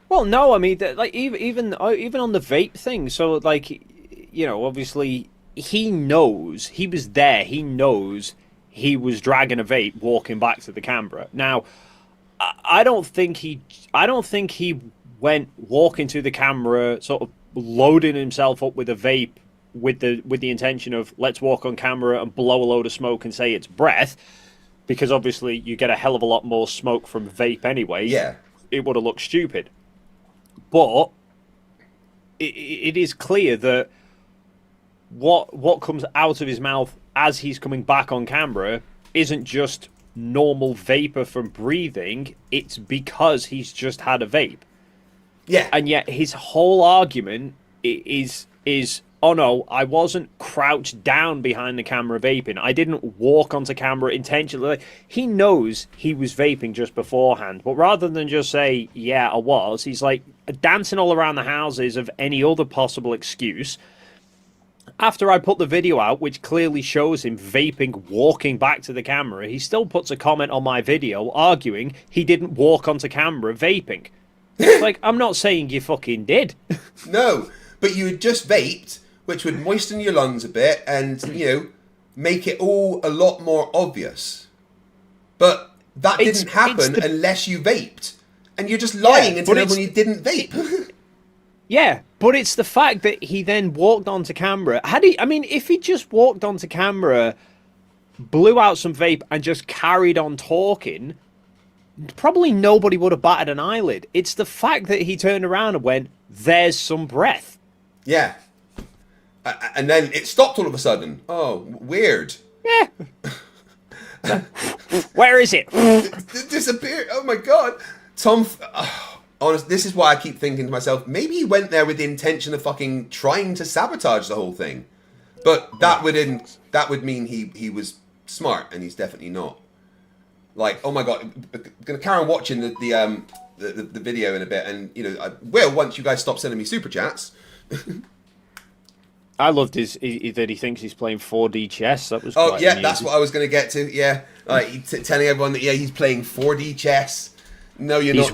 Well, no, I mean, like even on the vape thing. So, like, you know, obviously he knows he was there. He knows he was dragging a vape walking back to the camera. Now, I don't think he went walking to the camera, sort of loading himself up with a vape with the intention of let's walk on camera and blow a load of smoke and say it's breath, because obviously you get a hell of a lot more smoke from vape anyway. Yeah, it would have looked stupid. But it is clear that what comes out of his mouth as he's coming back on camera isn't just normal vapor from breathing. It's because he's just had a vape. Yeah. And yet his whole argument is oh no, I wasn't crouched down behind the camera vaping. I didn't walk onto camera intentionally. He knows he was vaping just beforehand, but rather than just say, yeah, I was, he's like dancing all around the houses of any other possible excuse. After I put the video out, which clearly shows him vaping, walking back to the camera, he still puts a comment on my video arguing he didn't walk onto camera vaping. Like, I'm not saying you fucking did. No, but you had just vaped, which would moisten your lungs a bit and, you know, make it all a lot more obvious. But that didn't happen unless you vaped. And you're just lying and telling everyone you didn't vape. Yeah, but it's the fact that he then walked onto camera. If he just walked onto camera, blew out some vape, and just carried on talking, probably nobody would have batted an eyelid. It's the fact that he turned around and went, "There's some breath." Yeah. And then it stopped all of a sudden. Oh, weird. Yeah. Where is it? Disappeared. Oh my god. Tom, honest, this is why I keep thinking to myself, maybe he went there with the intention of fucking trying to sabotage the whole thing. But that would mean he was smart, and he's definitely not. Like, oh my god, I'm gonna carry on watching the video in a bit, and you know, I will once you guys stop sending me super chats. I loved that he thinks he's playing 4D chess. That was quite amusing. That's what I was going to get to. Yeah, telling everyone that he's playing 4D chess. No, you're not. He's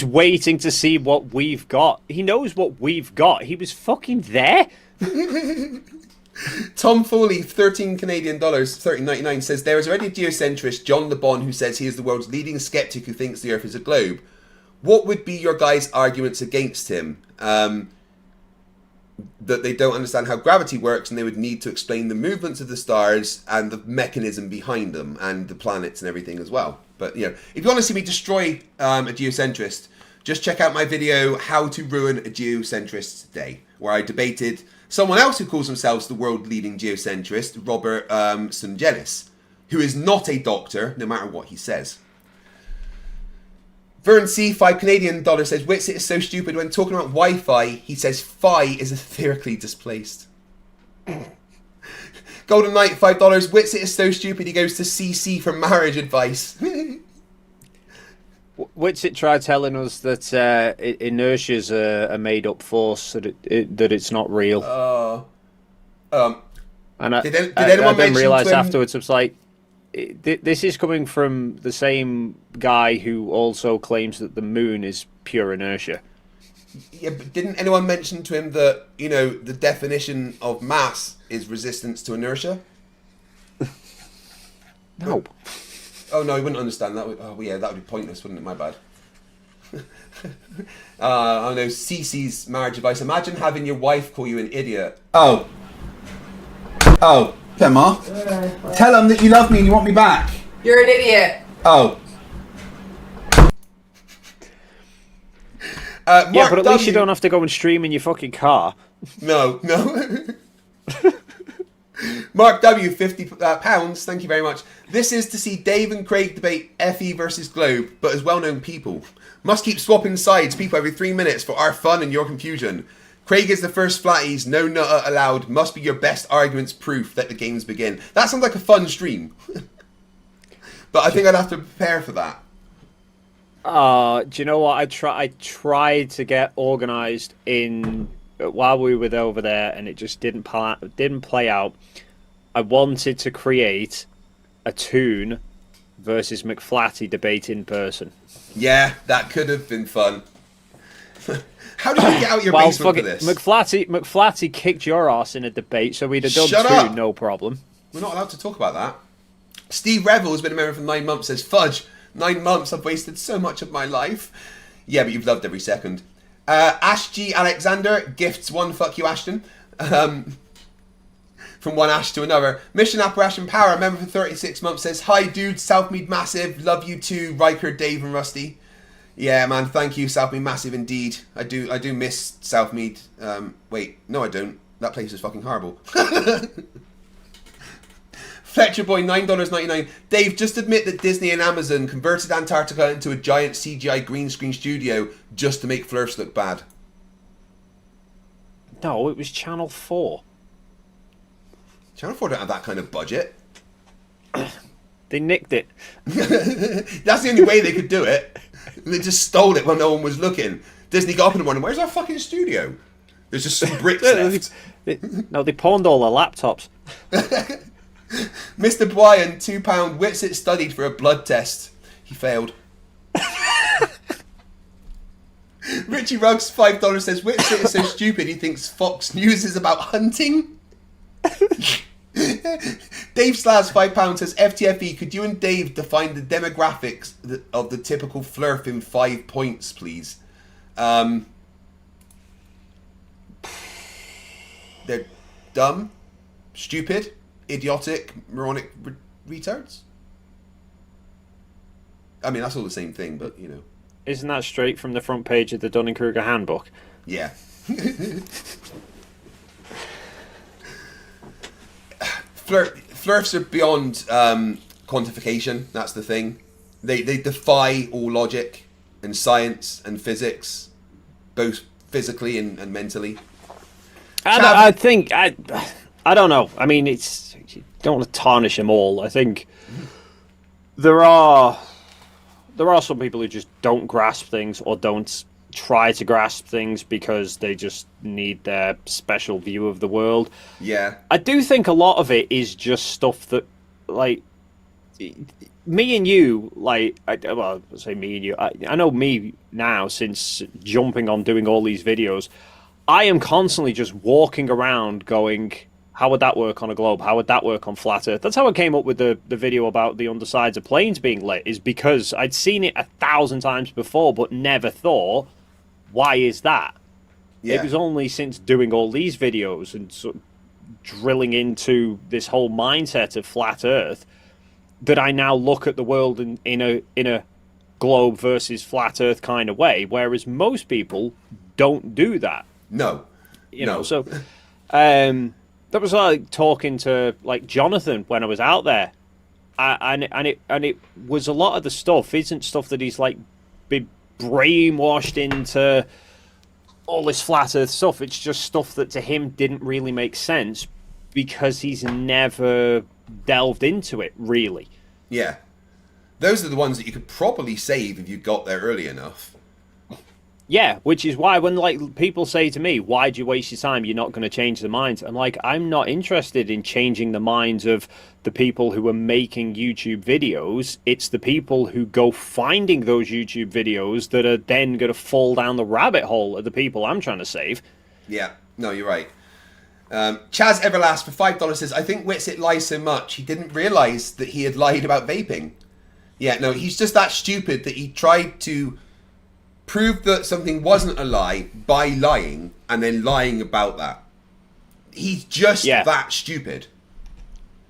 waiting to see what we've got. He knows what we've got. He was fucking there. Tom Foley, $13 Canadian, $13.99 says there is already a geocentrist, John Le Bon, who says he is the world's leading skeptic who thinks the Earth is a globe. What would be your guys' arguments against him? That they don't understand how gravity works, and they would need to explain the movements of the stars and the mechanism behind them, and the planets and everything as well. But you know, if you want to see me destroy a geocentrist, just check out my video "How to Ruin a Geocentrist's Day," where I debated someone else who calls themselves the world leading geocentrist, Robert Sungenis, who is not a doctor, no matter what he says. Vern C, $5 Canadian says, Witsit is so stupid when talking about Wi-Fi, he says phi is etherically displaced. Golden Knight, $5, Witsit is so stupid he goes to CC for marriage advice. Witsit tried telling us that inertia is a made-up force, that it's not real. And I then realised afterwards, I was like, this is coming from the same guy who also claims that the moon is pure inertia. Yeah, but didn't anyone mention to him that, you know, the definition of mass is resistance to inertia? No. Oh no, he wouldn't understand that. Oh yeah, that would be pointless, wouldn't it? My bad. I know Cece's marriage advice. Imagine having your wife call you an idiot. Oh, Emma. Tell him that you love me and you want me back. You're an idiot. Oh. Yeah, but at least you don't have to go and stream in your fucking car. No. Mark W, £50. Thank you very much. This is to see Dave and Craig debate FE versus Globe, but as well-known people. Must keep swapping sides, people, every 3 minutes for our fun and your confusion. Craig is the first flatties, no nutter allowed. Must be your best arguments proof that the games begin. That sounds like a fun stream. But I think I'd have to prepare for that. Do you know what? I tried to get organised in while we were over there, and it just didn't play out. I wanted to create a Toon versus McFlatty debate in person. Yeah, that could have been fun. How did you get out your basement for this? McFlatty kicked your ass in a debate, so we'd have done Toon, no problem. We're not allowed to talk about that. Steve Revel has been a member for 9 months, says, Fudge, 9 months, I've wasted so much of my life. Yeah, but you've loved every second. Ash G. Alexander gifts one fuck you, Ashton. From one Ash to another. Mission Apparition Power, member for 36 months, says, Hi, dude, Southmead Massive, love you too, Riker, Dave, and Rusty. Yeah, man, thank you, Southmead Massive, indeed. I do miss Southmead. Wait, no, I don't. That place is fucking horrible. Fletcher Boy, $9.99. Dave, just admit that Disney and Amazon converted Antarctica into a giant CGI green screen studio just to make Flerfs look bad. No, it was Channel 4. Channel 4 don't have that kind of budget. They nicked it. That's the only way they could do it. They just stole it when no one was looking. Disney got up in the morning, where's our fucking studio? There's just some bricks left. No, they pawned all their laptops. Mr. Bryan, £2. Witsit studied for a blood test. He failed. Richie Ruggs, $5 says, Witsit is so stupid he thinks Fox News is about hunting. Dave Slaz, £5 says, FTFE, could you and Dave define the demographics of the typical Flerf in 5 points, please? They're dumb, stupid, idiotic, moronic retards. I mean, that's all the same thing, but, you know. Isn't that straight from the front page of the Dunning-Kruger handbook? Yeah. Flerfs are beyond quantification. That's the thing. They defy all logic and science and physics, both physically and mentally. I think I don't know. I mean, it's you don't want to tarnish them all. I think there are some people who just don't grasp things or don't try to grasp things because they just need their special view of the world. Yeah. I do think a lot of it is just stuff that, like, me and you, like, I say me and you, I know me now since jumping on doing all these videos, I am constantly just walking around going, how would that work on a globe? How would that work on flat Earth? That's how I came up with the video about the undersides of planes being lit, is because I'd seen it 1,000 times before, but never thought, why is that? Yeah. It was only since doing all these videos and sort of drilling into this whole mindset of flat Earth that I now look at the world in a globe versus flat Earth kind of way, whereas most people don't do that. No. You know, so that was like talking to like Jonathan when I was out there, and it was a lot of the stuff isn't stuff that he's like been brainwashed into all this flat Earth stuff. It's just stuff that to him didn't really make sense because he's never delved into it really. Yeah, those are the ones that you could probably save if you got there early enough. Yeah, which is why when like people say to me, why do you waste your time? You're not going to change the minds. I'm like, I'm not interested in changing the minds of the people who are making YouTube videos. It's the people who go finding those YouTube videos that are then going to fall down the rabbit hole of the people I'm trying to save. Yeah, no, you're right. Chaz Everlast for $5 says, I think Witsit lies so much he didn't realise that he had lied about vaping. Yeah, no, he's just that stupid that he tried to prove that something wasn't a lie by lying and then lying about that. He's just that stupid.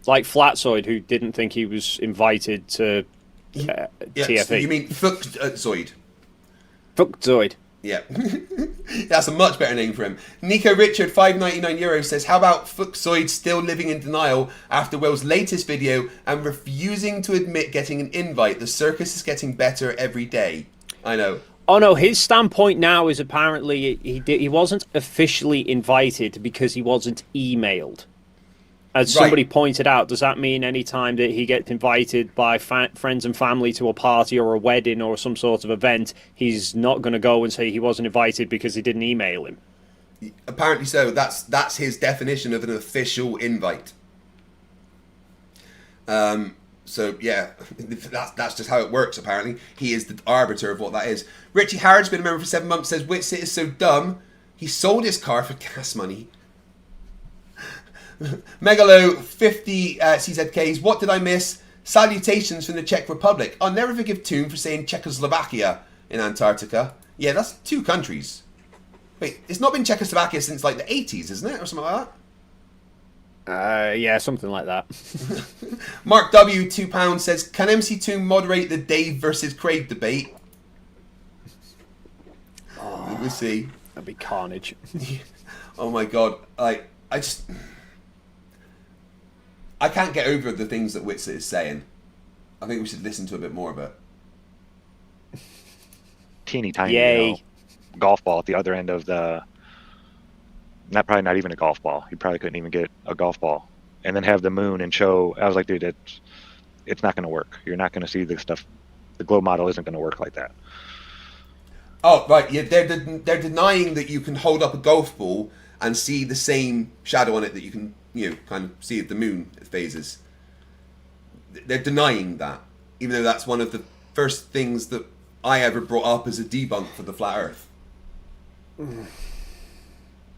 Like Flatzoid, who didn't think he was invited to TFE. You mean Fuckzoid? Fuckzoid. Yeah. That's a much better name for him. Nico Richard, €5.99 says, how about Fuckzoid still living in denial after Will's latest video and refusing to admit getting an invite? The circus is getting better every day. I know. Oh no, his standpoint now is apparently he wasn't officially invited because he wasn't emailed. As somebody pointed out, does that mean any time that he gets invited by friends and family to a party or a wedding or some sort of event, he's not going to go and say he wasn't invited because he didn't email him? Apparently so. That's his definition of an official invite. So, yeah, that's just how it works, apparently. He is the arbiter of what that is. Richie Harrod's been a member for 7 months, says, Witsit is so dumb, he sold his car for gas money. Megalo, 50 CZKs, what did I miss? Salutations from the Czech Republic. I'll never forgive Toon for saying Czechoslovakia in Antarctica. Yeah, that's 2 countries. Wait, it's not been Czechoslovakia since, like, the 80s, isn't it? Or something like that? Yeah, something like that. Mark W, £2 says, can MC2 moderate the Dave versus Craig debate? We'll see. That'd be carnage. Oh my god. I just... I can't get over the things that Witsit is saying. I think we should listen to a bit more of it. Teeny tiny, Yay. golf ball at the other end of the. Probably not even a golf ball. You probably couldn't even get a golf ball, and then have the moon and show. I was like, dude, it's not going to work. You're not going to see the stuff. The globe model isn't going to work like that. Oh, right. Yeah, they're denying that you can hold up a golf ball and see the same shadow on it that you can, kind of see if the moon phases. They're denying that, even though that's one of the first things that I ever brought up as a debunk for the flat Earth.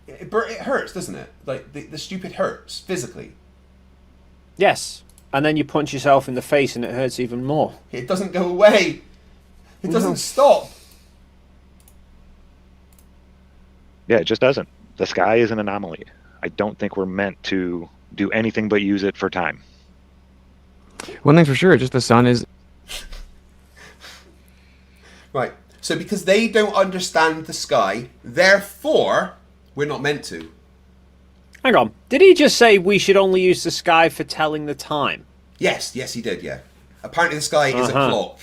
It hurts, doesn't it? Like, the stupid hurts, physically. Yes. And then you punch yourself in the face and it hurts even more. It doesn't go away. It doesn't stop. Yeah, it just doesn't. The sky is an anomaly. I don't think we're meant to do anything but use it for time. One thing's for sure, just the sun is... Right. So because they don't understand the sky, therefore, we're not meant to. Hang on. Did he just say we should only use the sky for telling the time? Yes, he did, yeah. Apparently the sky is a clock.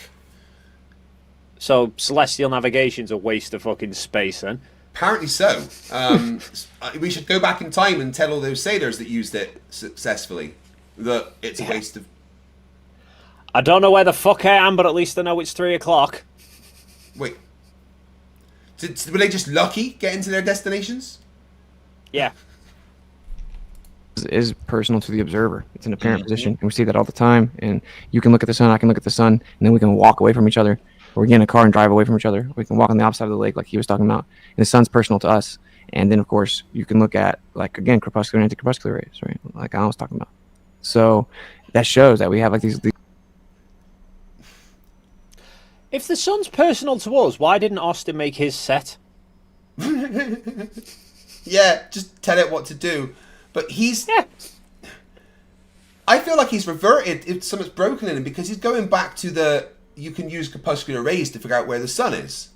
So celestial navigation's a waste of fucking space then? Apparently so. We should go back in time and tell all those sailors that used it successfully that it's a waste of... I don't know where the fuck I am, but at least I know it's 3 o'clock. Wait. Were they just lucky getting to their destinations? Yeah. Is personal to the observer. It's an apparent position, and we see that all the time. And you can look at the sun, I can look at the sun, and then we can walk away from each other, or we get in a car and drive away from each other. We can walk on the opposite side of the lake, like he was talking about. And the sun's personal to us. And then, of course, you can look at, like, again, crepuscular and anti-crepuscular rays, right? Like I was talking about. So that shows that we have like these. If the sun's personal to us, why didn't Austin make his set? Yeah, just tell it what to do. But he's... Yeah. I feel like he's reverted if something's broken in him, because he's going back to the... You can use crepuscular rays to figure out where the sun is.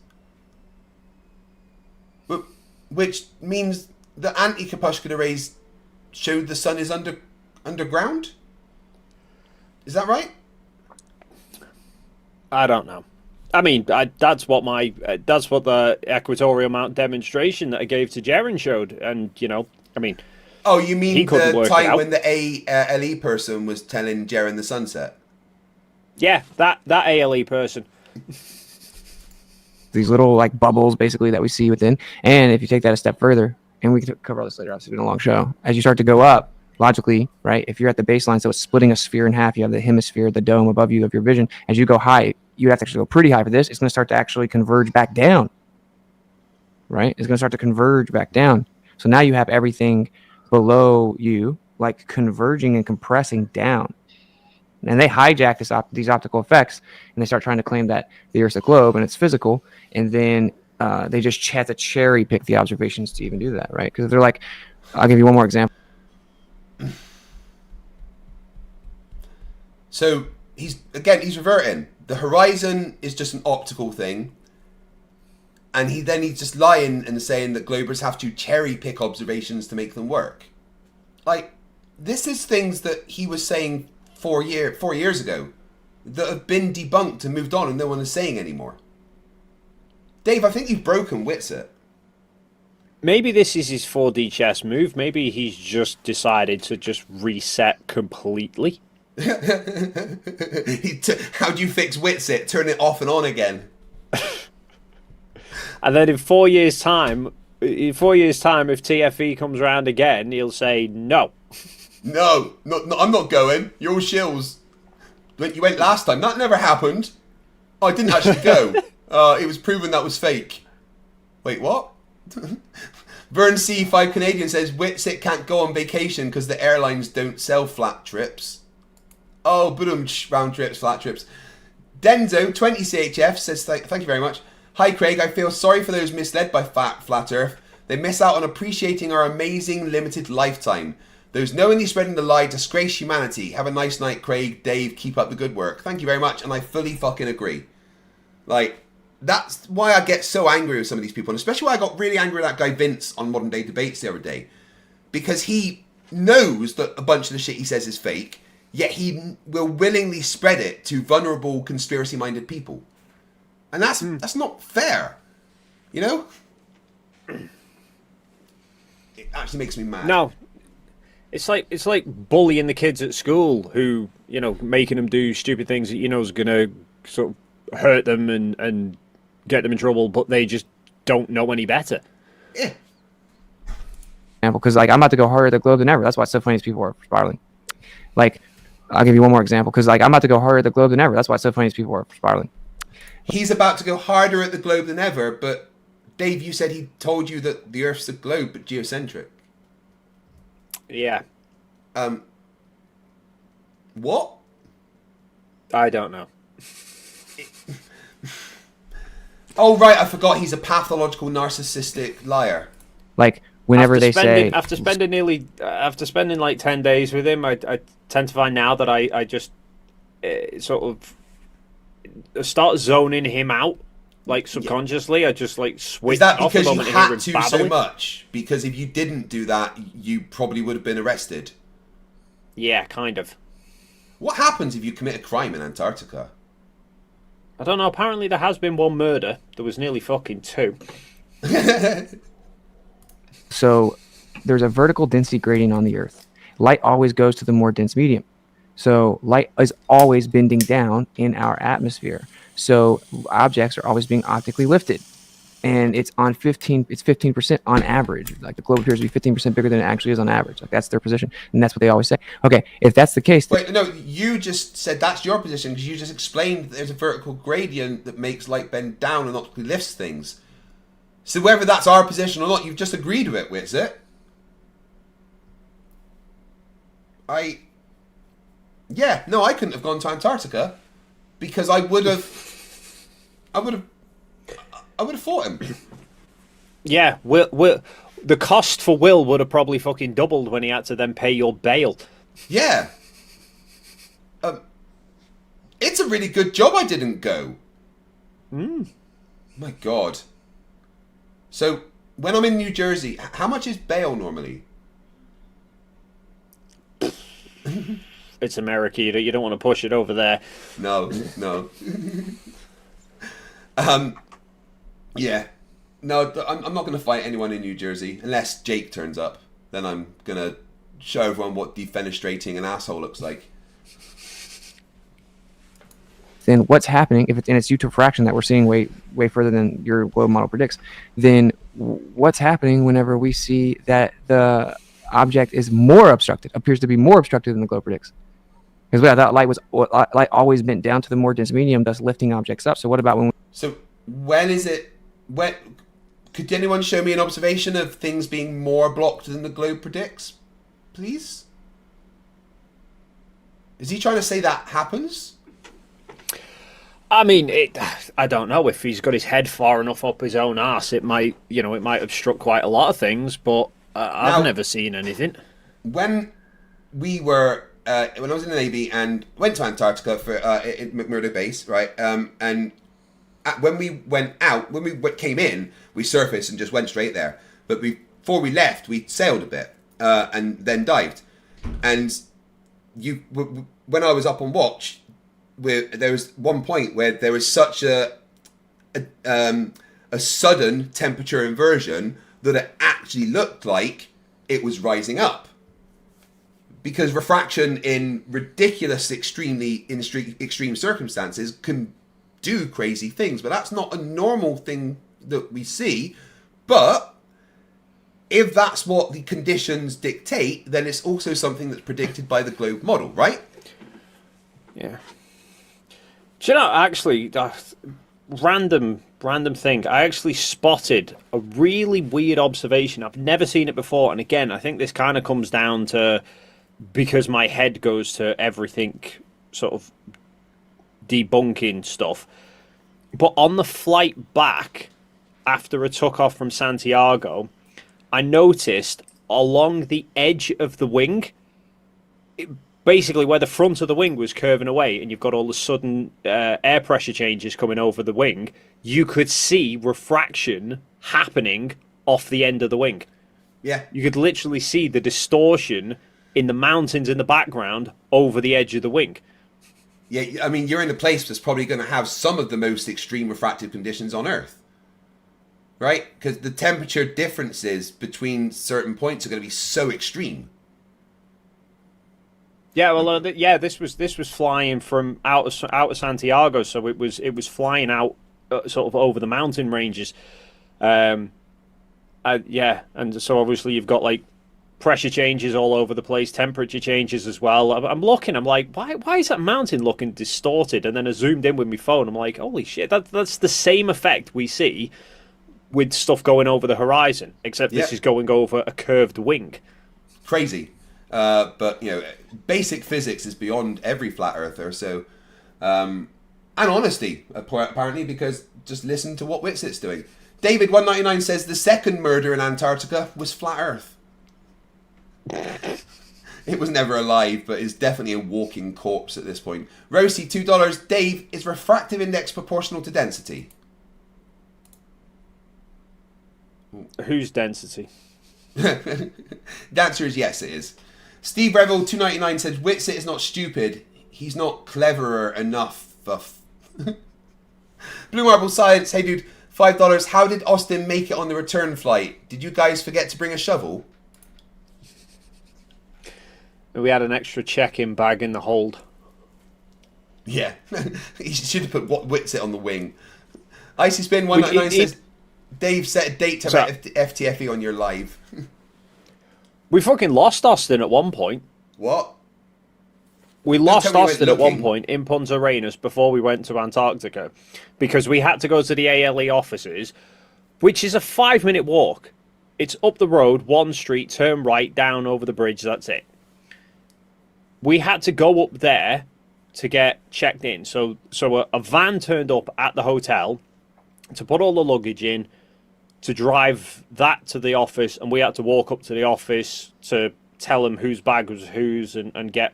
Which means the anti-crepuscular rays showed the sun is underground? Is that right? I don't know. I mean, that's what the equatorial mount demonstration that I gave to Jaren showed, and I mean. Oh, you mean the time when the ALE person was telling Jaren the sunset? Yeah, that ALE person. These little like bubbles, basically, that we see within, and if you take that a step further, and we can cover all this later. Obviously, it's been a long show. As you start to go up, logically, right? If you're at the baseline, so it's splitting a sphere in half. You have the hemisphere, the dome above you of your vision. As you go high, you have to actually go pretty high for this. It's going to start to actually converge back down, right? It's going to start to converge back down. So now you have everything below you, like converging and compressing down. And they hijack these optical effects, and they start trying to claim that the Earth's a globe and it's physical. And then they just have to cherry pick the observations to even do that, right? Because they're like, I'll give you one more example. So he's reverting. The horizon is just an optical thing, and he's just lying and saying that Globers have to cherry pick observations to make them work. Like, this is things that he was saying 4 years ago that have been debunked and moved on, and no one is saying anymore. Dave, I think you've broken Witsit. Maybe this is his 4D chess move. Maybe he's just decided to just reset completely. How do you fix Witsit? Turn it off and on again. And then in 4 years' time, if TFE comes around again, he'll say no. No, I'm not going. You're all shills. You went last time. That never happened. Oh, I didn't actually go. It was proven that was fake. Wait, what? Vern C5 Canadian says Witsit can't go on vacation because the airlines don't sell flat trips. Oh, boom, round trips, flat trips. Denzo 20 CHF says thank you very much. Hi Craig, I feel sorry for those misled by flat Earth. They miss out on appreciating our amazing limited lifetime. Those knowingly spreading the lie disgrace humanity. Have a nice night, Craig. Dave, keep up the good work. Thank you very much, and I fully fucking agree. Like, that's why I get so angry with some of these people, and especially why I got really angry with that guy Vince on Modern Day Debates the other day. Because he knows that a bunch of the shit he says is fake, yet he will willingly spread it to vulnerable, conspiracy-minded people. And that's not fair. You know? It actually makes me mad. No. It's like bullying the kids at school who, you know, making them do stupid things that you know is going to sort of hurt them and get them in trouble, but they just don't know any better. Yeah. Because like I'm about to go harder at the globe than ever. That's why it's so funny as people are spiraling. Like, I'll give you one more example. Because like I'm about to go harder at the globe than ever. That's why it's so funny as people are spiraling. He's about to go harder at the globe than ever, but Dave, you said he told you that the Earth's a globe but geocentric. Yeah. What? I don't know. Oh right, I forgot he's a pathological narcissistic liar. Like whenever they say after spending like 10 days with him, I tend to find now that I just sort of start zoning him out, like subconsciously. I just like switch. Is that off the because you moment I hear had him to babbling. so much? Because if you didn't do that, you probably would have been arrested. Yeah, kind of. What happens if you commit a crime in Antarctica? I don't know. Apparently, there has been one murder. There was nearly fucking two. So there's a vertical density gradient on the Earth. Light always goes to the more dense medium. So light is always bending down in our atmosphere. So objects are always being optically lifted. And it's 15% on average. Like the globe appears to be 15% bigger than it actually is on average. Like that's their position. And that's what they always say. Okay, if that's the case. Wait, no, you just said that's your position because you just explained that there's a vertical gradient that makes light bend down and optically lifts things. So whether that's our position or not, you've just agreed with it, Witsit. Yeah, no, I couldn't have gone to Antarctica because I would have fought him. Yeah, the cost for Will would have probably fucking doubled when he had to then pay your bail. Yeah. It's a really good job I didn't go. My God. So, when I'm in New Jersey, how much is bail normally? It's America. You don't want to push it over there. No. Yeah. No, I'm not going to fight anyone in New Jersey unless Jake turns up. Then I'm going to show everyone what defenestrating an asshole looks like. Then what's happening if it's due to a fraction that we're seeing way further than your globe model predicts? Then what's happening whenever we see that the object is appears to be more obstructed than the globe predicts? Because I thought light always bent down to the more dense medium, thus lifting objects up. So what about when? So when is it? When could anyone show me an observation of things being more blocked than the globe predicts, please? Is he trying to say that happens? I mean, I don't know if he's got his head far enough up his own arse. It might obstruct quite a lot of things, but I've never seen anything. When we were, when I was in the Navy and went to Antarctica for at McMurdo Base, right? And when we went out, when we came in, we surfaced and just went straight there. But before we left, we sailed a bit and then dived. And when I was up on watch, there was one point where there was such a sudden temperature inversion that it actually looked like it was rising up. Because refraction in ridiculous, extreme circumstances can do crazy things, but that's not a normal thing that we see. But if that's what the conditions dictate, then it's also something that's predicted by the globe model, right? Yeah. Do you know, actually, random thing, I actually spotted a really weird observation. I've never seen it before, and again, I think this kind of comes down to because my head goes to everything sort of debunking stuff. But on the flight back, after I took off from Santiago, I noticed along the edge of the wing, basically where the front of the wing was curving away and you've got all the sudden air pressure changes coming over the wing, you could see refraction happening off the end of the wing. Yeah. You could literally see the distortion in the mountains in the background over the edge of the wing. Yeah, I mean, you're in a place that's probably going to have some of the most extreme refractive conditions on Earth. Right? Because the temperature differences between certain points are going to be so extreme. Yeah, well, this was flying from out of Santiago, so it was flying out sort of over the mountain ranges. And so obviously you've got like pressure changes all over the place, temperature changes as well. I'm looking, I'm like, why is that mountain looking distorted? And then I zoomed in with my phone. I'm like, holy shit, that's the same effect we see with stuff going over the horizon, except this is going over a curved wing. Crazy. But, you know, basic physics is beyond every flat earther. So, and honesty, apparently, because just listen to what Witsit's doing. David199 says the second murder in Antarctica was flat Earth. It was never alive, but is definitely a walking corpse at this point. Rosie, $2. Dave, is refractive index proportional to density? Whose density? The answer is yes, it is. Steve Revel, $2.99 says Witsit is not stupid. He's not cleverer enough. Blue Marble Science, hey dude, $5. How did Austin make it on the return flight? Did you guys forget to bring a shovel? We had an extra check-in bag in the hold. Yeah, he should have put Witsit on the wing. Icy Spin 199 says Dave set a date to FTFE on your live. We fucking lost Austin at one point. What? We lost Austin at one point in Punta Arenas before we went to Antarctica because we had to go to the ALE offices, which is a 5-minute walk. It's up the road, one street, turn right, down over the bridge, that's it. We had to go up there to get checked in. So a van turned up at the hotel to put all the luggage in, to drive that to the office, and we had to walk up to the office to tell them whose bag was whose and get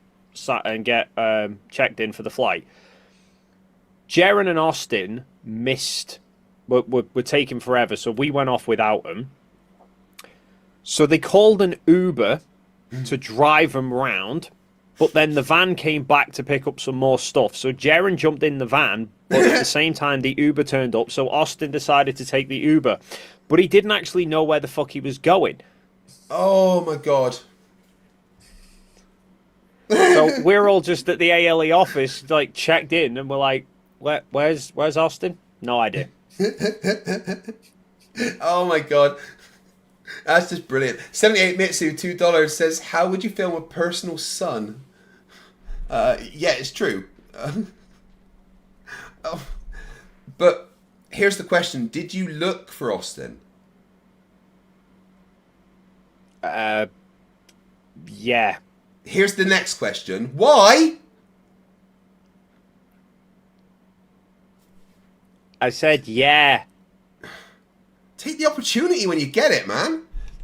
checked in for the flight. Jaren and Austin missed, were taking forever, so we went off without them. So they called an Uber to drive them round, but then the van came back to pick up some more stuff. So Jaren jumped in the van, but at the same time the Uber turned up, so Austin decided to take the Uber. But he didn't actually know where the fuck he was going. Oh my god. So we're all just at the ALE office, like checked in, and we're like, where's Austin? No idea. Oh my god. That's just brilliant. 78 Mitsu, $2 says, how would you film a personal son? Yeah, it's true. But here's the question. Did you look for Austin? Yeah. Here's the next question. Why? I said yeah. Take the opportunity when you get it, man.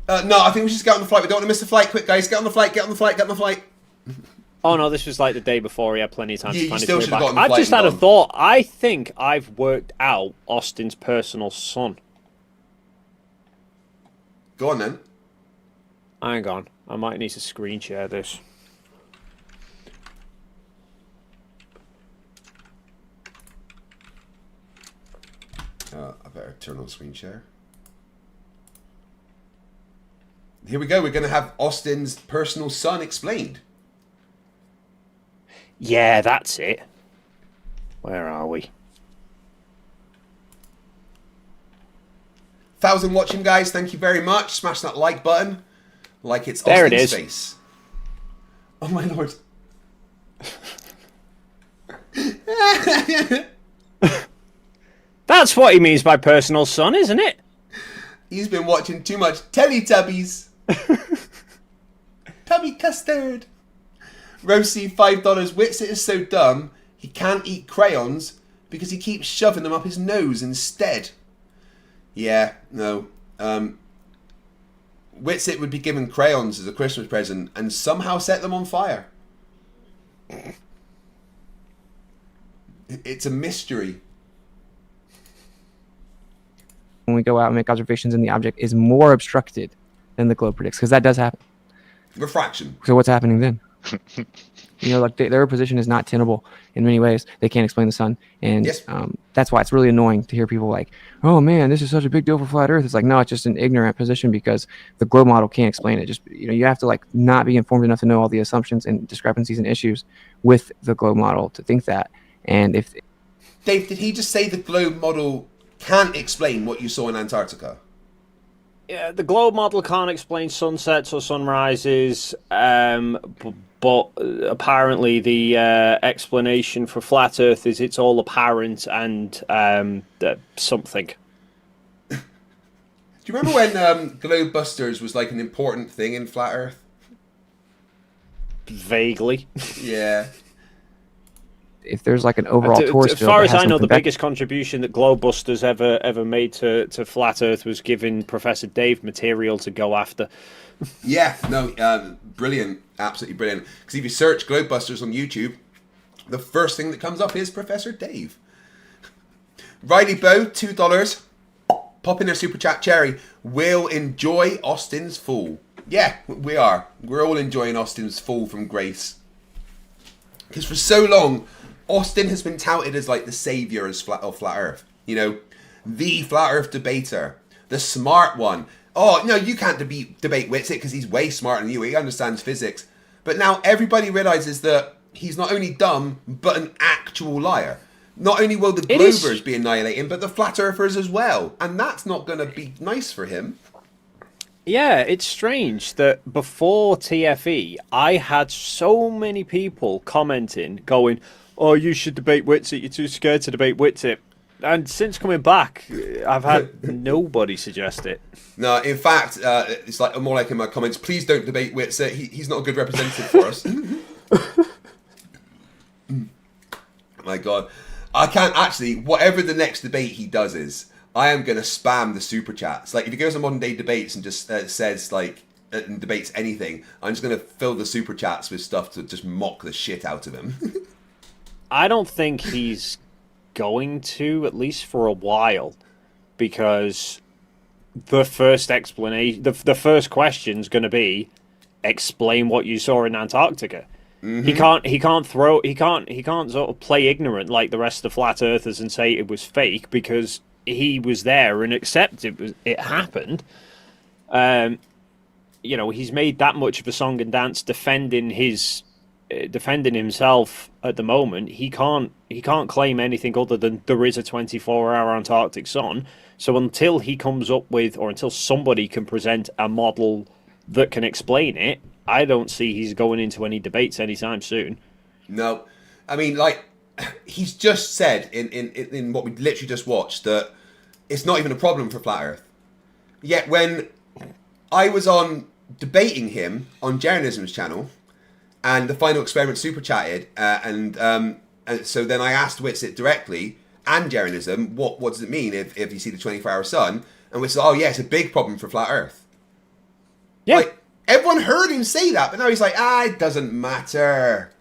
No, I think we should just get on the flight. We don't want to miss the flight. Quick, guys. Get on the flight. Get on the flight. Get on the flight. Oh, no, this was like the day before. He had plenty of time to find his way should have back. got on the I flight just had a thought. I think I've worked out Austin's personal son. Go on, then. Hang on. I might need to screen share this. I better turn on screen share. Here we go. We're going to have Austin's personal son explained. Yeah, that's it. Where are we? 1,000 watching, guys. Thank you very much. Smash that like button. Like it's there Austin's it is. face. Oh my lord. That's what he means by personal son, isn't it? He's been watching too much Teletubbies. Tubby custard. Rosie, $5. Witsit is so dumb, he can't eat crayons because he keeps shoving them up his nose instead. Yeah, no. Witsit would be given crayons as a Christmas present and somehow set them on fire. It's a mystery. When we go out and make observations and the object is more obstructed than the globe predicts, because that does happen. Refraction. So what's happening then? Like their position is not tenable in many ways. They can't explain the sun, and Yes. that's why it's really annoying to hear people like, "Oh man, this is such a big deal for flat Earth." It's like, no, it's just an ignorant position because the globe model can't explain it. Just you have to like not be informed enough to know all the assumptions and discrepancies and issues with the globe model to think that. And if Dave, did he just say the globe model can't explain what you saw in Antarctica? Yeah, the globe model can't explain sunsets or sunrises, but apparently the explanation for flat Earth is it's all apparent and something. Do you remember when Globebusters was like an important thing in flat Earth? Vaguely. Yeah. if there's like an overall tourist as field far that as has I know, something the biggest contribution that Globebusters ever made to Flat Earth was giving Professor Dave material to go after. Yeah, no, brilliant, absolutely brilliant. Because if you search Globebusters on YouTube, the first thing that comes up is Professor Dave. Riley Bow, $2. Pop in their super chat, Cherry. We'll enjoy Austin's fall. Yeah, we are. We're all enjoying Austin's fall from grace. Because for so long, Austin has been touted as like the savior of flat Earth. You know, the flat Earth debater, the smart one. Oh, no, you can't debate Witsit because he's way smarter than you. He understands physics. But now everybody realizes that he's not only dumb, but an actual liar. Not only will the Globers be annihilating, but the flat earthers as well. And that's not going to be nice for him. Yeah, it's strange that before TFE, I had so many people commenting, going, oh, you should debate Witsit, you're too scared to debate Witsit. And since coming back, I've had nobody suggest it. No, in fact, it's like more like in my comments, please don't debate Witsit. He's not a good representative for us. My God. I can't actually, whatever the next debate he does is, I am going to spam the super chats. Like, if he goes on modern day debates and just says, like, and debates anything, I'm just going to fill the super chats with stuff to just mock the shit out of him. I don't think he's going to, at least for a while, because the first explanation, the first question is going to be, explain what you saw in Antarctica. Mm-hmm. He can't sort of play ignorant like the rest of the flat earthers and say it was fake, because he was there and accepted it happened. You know, he's made that much of a song and dance defending himself at the moment. He can't claim anything other than there is a 24-hour Antarctic sun. So until he comes up with, or until somebody can present a model that can explain it, I don't see he's going into any debates anytime soon. No. I mean, like, he's just said in what we literally just watched that it's not even a problem for Flat Earth. Yet when I was on debating him on Journalism's channel, and the Final Experiment super chatted, and so then I asked Witsit directly and Journalism, what does it mean if you see the 24-hour sun? And Witsit said, oh yeah, it's a big problem for Flat Earth. Yeah. Like, everyone heard him say that, but now he's like, it doesn't matter.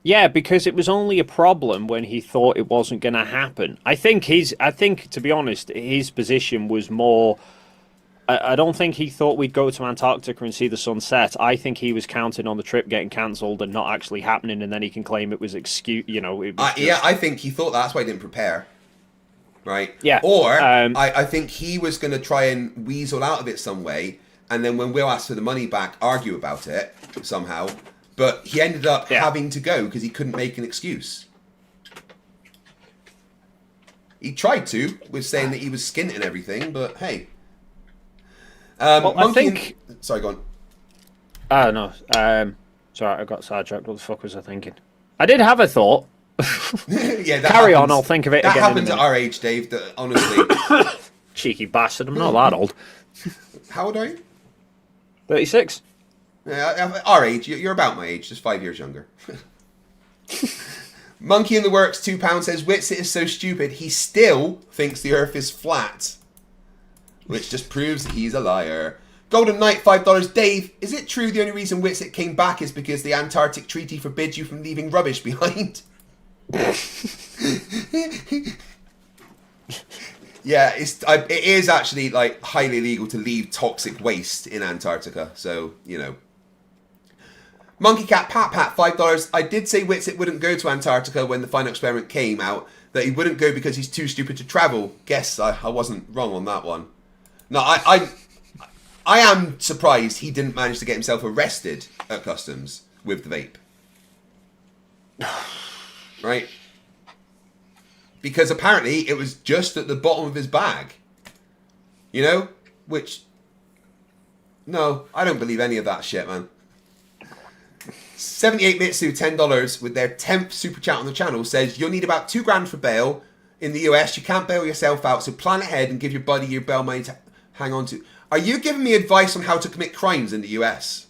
Yeah, because it was only a problem when he thought it wasn't going to happen. I think, to be honest, his position was more... I don't think he thought we'd go to Antarctica and see the sun set. I think he was counting on the trip getting cancelled and not actually happening, and then he can claim it was Yeah, I think he thought that's why he didn't prepare. Right? Yeah. Or, I think he was going to try and weasel out of it some way, and then when Will asked for the money back, argue about it somehow. But he ended up having to go because he couldn't make an excuse. He tried to, with saying that he was skint and everything, but hey. Well, I think... Sorry, go on. I don't know. Sorry, I got sidetracked. What the fuck was I thinking? I did have a thought. Yeah, Carry on, I'll think of it that again. That happens at our age, Dave, that, honestly. Cheeky bastard, I'm not that old. How old are you? 36. Yeah, our age. You're about my age, just 5 years younger. Monkey in the Works, £2 says, Witsit is so stupid, he still thinks the Earth is flat. Which just proves he's a liar. Golden Knight, $5. Dave, is it true the only reason Witsit came back is because the Antarctic Treaty forbids you from leaving rubbish behind? Yeah, it is actually like highly illegal to leave toxic waste in Antarctica. So, you know. Monkey Cat Pat Pat, $5. I did say Witsit wouldn't go to Antarctica when the final experiment came out. That he wouldn't go because he's too stupid to travel. Guess I wasn't wrong on that one. No, I am surprised he didn't manage to get himself arrested at customs with the vape. Right? Because apparently it was just at the bottom of his bag. You know? Which... No, I don't believe any of that shit, man. 78 Mitsu, $10 with their 10th super chat on the channel says, you'll need about $2,000 for bail. In the US, you can't bail yourself out, so plan ahead and give your buddy your bail money to hang on to. Are you giving me advice on how to commit crimes in the US?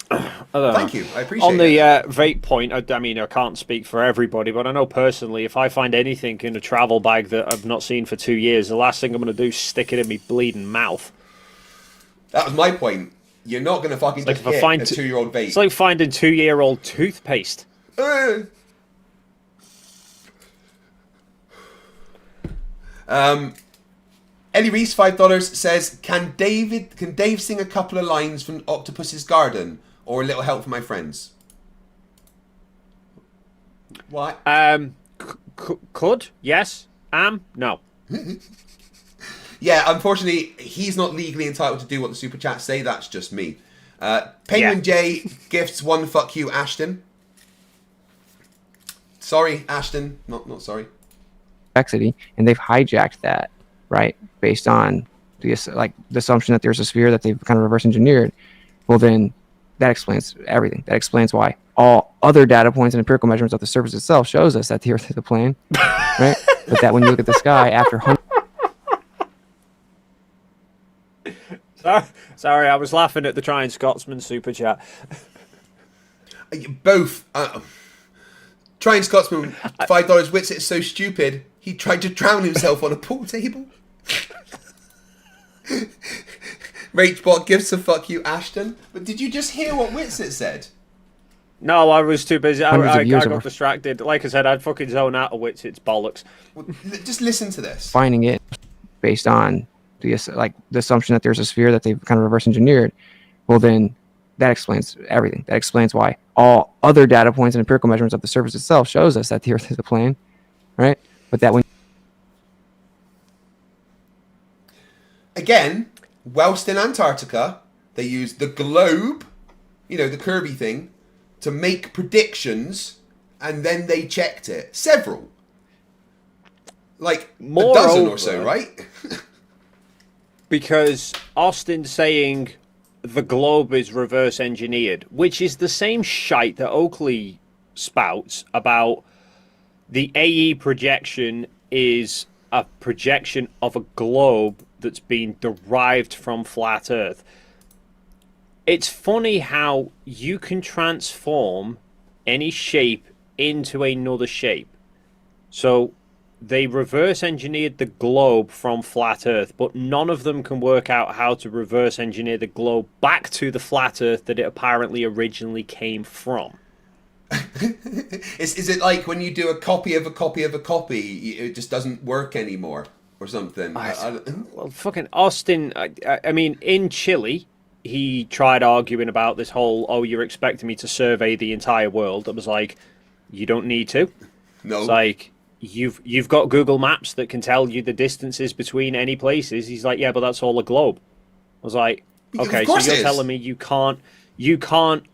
Thank you, I appreciate it. On the vape point, I mean, I can't speak for everybody, but I know personally, if I find anything in a travel bag that I've not seen for 2 years, the last thing I'm going to do is stick it in my bleeding mouth. That was my point. You're not going to fucking just hit a 2-year-old vape. It's like finding 2-year-old toothpaste. Ellie Reese, $5 says, Can Dave sing a couple of lines from Octopus's Garden or a little help from my friends? What? Could? Yes. No. Yeah, unfortunately, he's not legally entitled to do what the super chats say. That's just me. Penguin J gifts one fuck you, Ashton. Sorry, Ashton. Not sorry. Complexity, and they've hijacked that, right? Based on the assumption that there's a sphere that they've kind of reverse engineered. Well, then that explains everything. That explains why all other data points and empirical measurements of the surface itself shows us that the Earth is a plane, right? But that when you look at the sky after Sorry, I was laughing at the Trying Scotsman super chat. Both. Trying Scotsman, $5. Witsit is so stupid, he tried to drown himself on a pool table. Rachbot gives a fuck you, Ashton. But did you just hear what Witsit said? No, I was too busy. I years got distracted. Like I said, I'd fucking zone out of Witsit's bollocks. Well, just listen to this. Finding it based on the assumption that there's a sphere that they've kind of reverse engineered. Well, then that explains everything. That explains why all other data points and empirical measurements of the surface itself shows us that the Earth is a plane, right? But that when again, whilst in Antarctica, they used the globe, you know, the Kirby thing, to make predictions, and then they checked it. Several. Like a dozen or so, right? Because Austin saying the globe is reverse engineered, which is the same shite that Oakley spouts about the AE projection is a projection of a globe that's been derived from flat Earth. It's funny how you can transform any shape into another shape. So they reverse engineered the globe from flat Earth, but none of them can work out how to reverse engineer the globe back to the flat Earth that it apparently originally came from. Is it like when you do a copy of a copy of a copy, it just doesn't work anymore or something? Well, fucking Austin, I mean, in Chile, he tried arguing about this whole, oh, you're expecting me to survey the entire world. I was like, you don't need to. No. It's like, you've got Google Maps that can tell you the distances between any places. He's like, yeah, but that's all a globe. I was like, okay, so you're telling me you can't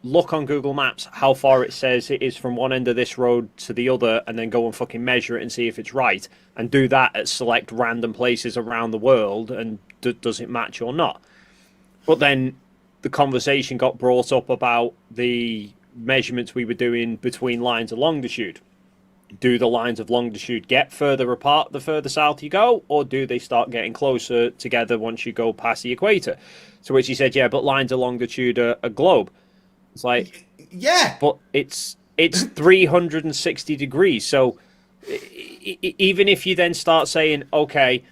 look on Google Maps how far it says it is from one end of this road to the other and then go and fucking measure it and see if it's right and do that at select random places around the world and does it match or not? But then the conversation got brought up about the measurements we were doing between lines of longitude. Do the lines of longitude get further apart the further south you go, or do they start getting closer together once you go past the equator? To which he said, yeah, but lines of longitude are a globe. It's like, yeah, but it's 360 degrees. So even if you then start saying, okay,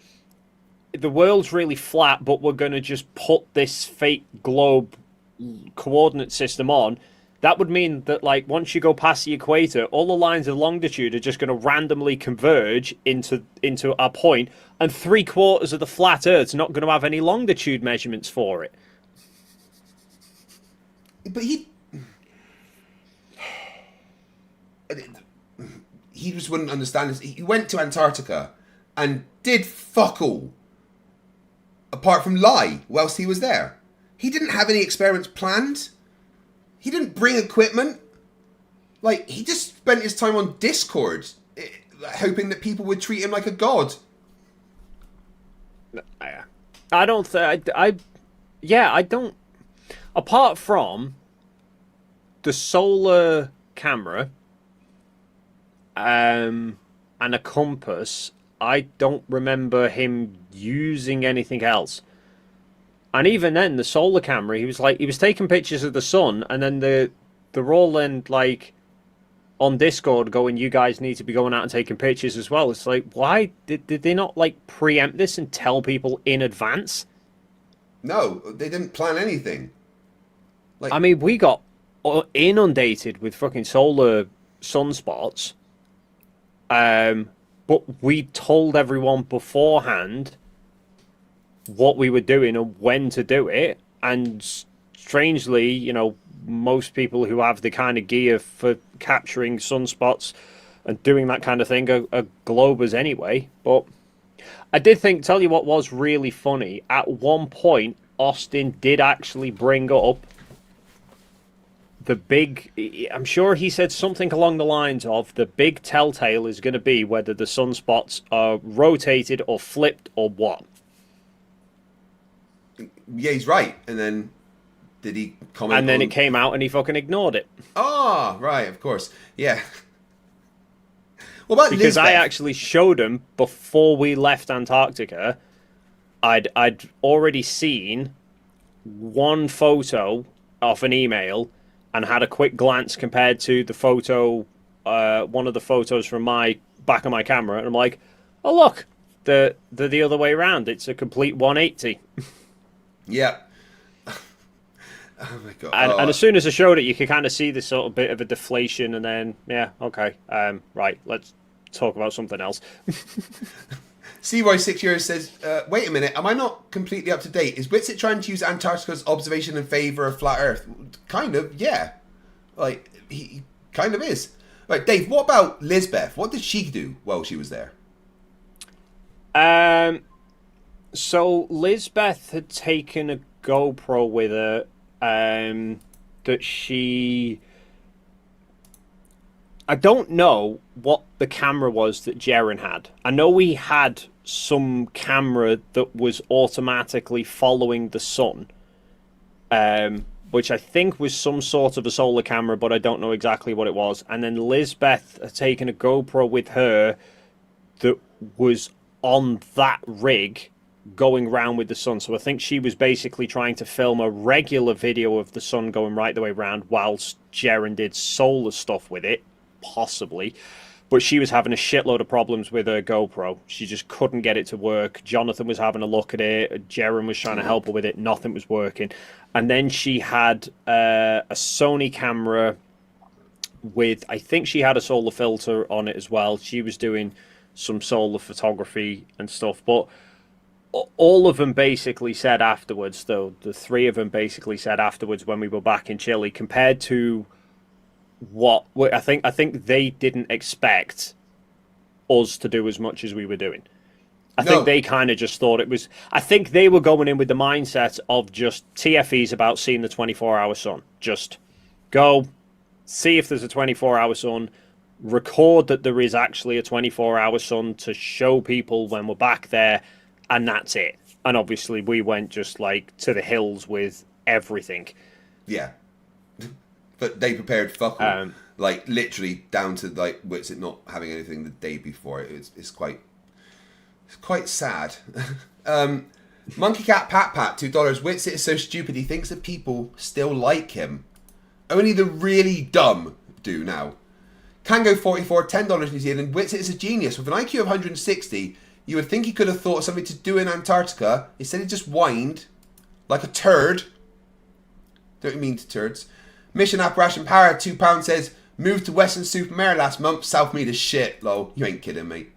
the world's really flat, but we're going to just put this fake globe coordinate system on, that would mean that, like, once you go past the equator, all the lines of longitude are just going to randomly converge into a point, and 3/4 of the flat Earth's not going to have any longitude measurements for it. But he just wouldn't understand this. He went to Antarctica and did fuck all, apart from lie whilst he was there. He didn't have any experiments planned. He didn't bring equipment. Like, he just spent his time on Discord, hoping that people would treat him like a god. I don't think... I don't... Apart from the solar camera and a compass, I don't remember him using anything else. And even then, the solar camera, he was taking pictures of the sun, and then they're all then, like, on Discord going, you guys need to be going out and taking pictures as well. It's like, why did they not, like, preempt this and tell people in advance? No, they didn't plan anything. Like, I mean, we got inundated with fucking solar sunspots. But we told everyone beforehand what we were doing and when to do it. And strangely, you know, most people who have the kind of gear for capturing sunspots and doing that kind of thing are Globers anyway. But I did tell you what was really funny. At one point, Austin did actually bring up the big, I'm sure he said something along the lines of, the big telltale is going to be whether the sunspots are rotated or flipped or what. Yeah, he's right. And then did he comment? And then it came out and he fucking ignored it. Oh, right, of course. Yeah. What about because Lisbeth? I actually showed him before we left Antarctica. I'd already seen one photo of an email and had a quick glance compared to the photo, one of the photos from my back of my camera, and I'm like, oh look, they're the other way around. It's a complete 180. Yeah. Oh my god. And as soon as I showed it, you could kind of see this sort of bit of a deflation, and then yeah, okay, right, let's talk about something else. CY 6 years says, wait a minute, am I not completely up to date? Is Witsit trying to use Antarctica's observation in favour of flat Earth? Kind of, yeah. Like, he kind of is. Right, Dave, what about Lisbeth? What did she do while she was there? So Lisbeth had taken a GoPro with her that she... I don't know what the camera was that Jaren had. I know he had some camera that was automatically following the sun, which I think was some sort of a solar camera, but I don't know exactly what it was. And then Lisbeth had taken a GoPro with her that was on that rig going round with the sun. So I think she was basically trying to film a regular video of the sun going right the way around whilst Jaren did solar stuff with it. Possibly, but she was having a shitload of problems with her GoPro. She just couldn't get it to work. Jonathan was having a look at it. Jaren was trying to help her with it. Nothing was working. And then she had a Sony camera with, I think she had a solar filter on it as well. She was doing some solar photography and stuff. But all of them basically said afterwards, though, the three of them basically said afterwards when we were back in Chile, compared to what I think they didn't expect us to do as much as we were doing. I think they kind of just thought it was... I think they were going in with the mindset of just TFE's about seeing the 24-hour sun. Just go, see if there's a 24-hour sun, record that there is actually a 24-hour sun to show people when we're back there, and that's it. And obviously we went just like to the hills with everything. Yeah. But they prepared fuck all. Like, literally down to, like, Witsit not having anything the day before. It's quite sad. Monkey Cat Pat Pat, $2. Witsit is so stupid he thinks that people still like him. Only the really dumb do now. Kango 44, $10 New Zealand. Witsit is a genius. With an IQ of 160, you would think he could have thought of something to do in Antarctica. Instead he just whined like a turd. Don't mean to turds. Mission Apparition Power, £2 says, moved to Western Supermare last month. South Mead is shit, lol. You ain't kidding, mate.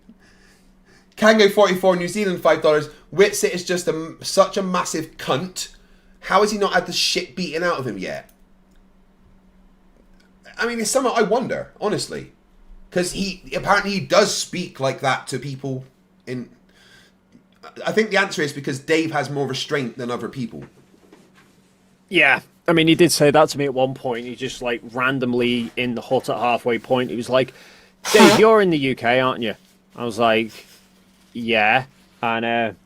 Kango44 New Zealand, $5. Witsit is just such a massive cunt. How has he not had the shit beaten out of him yet? I mean, it's something I wonder, honestly. Because he does speak like that to people in... I think the answer is because Dave has more restraint than other people. Yeah. I mean, he did say that to me at one point. He just, like, randomly in the hut at halfway point, he was like, Dave, you're in the UK, aren't you? I was like, yeah. And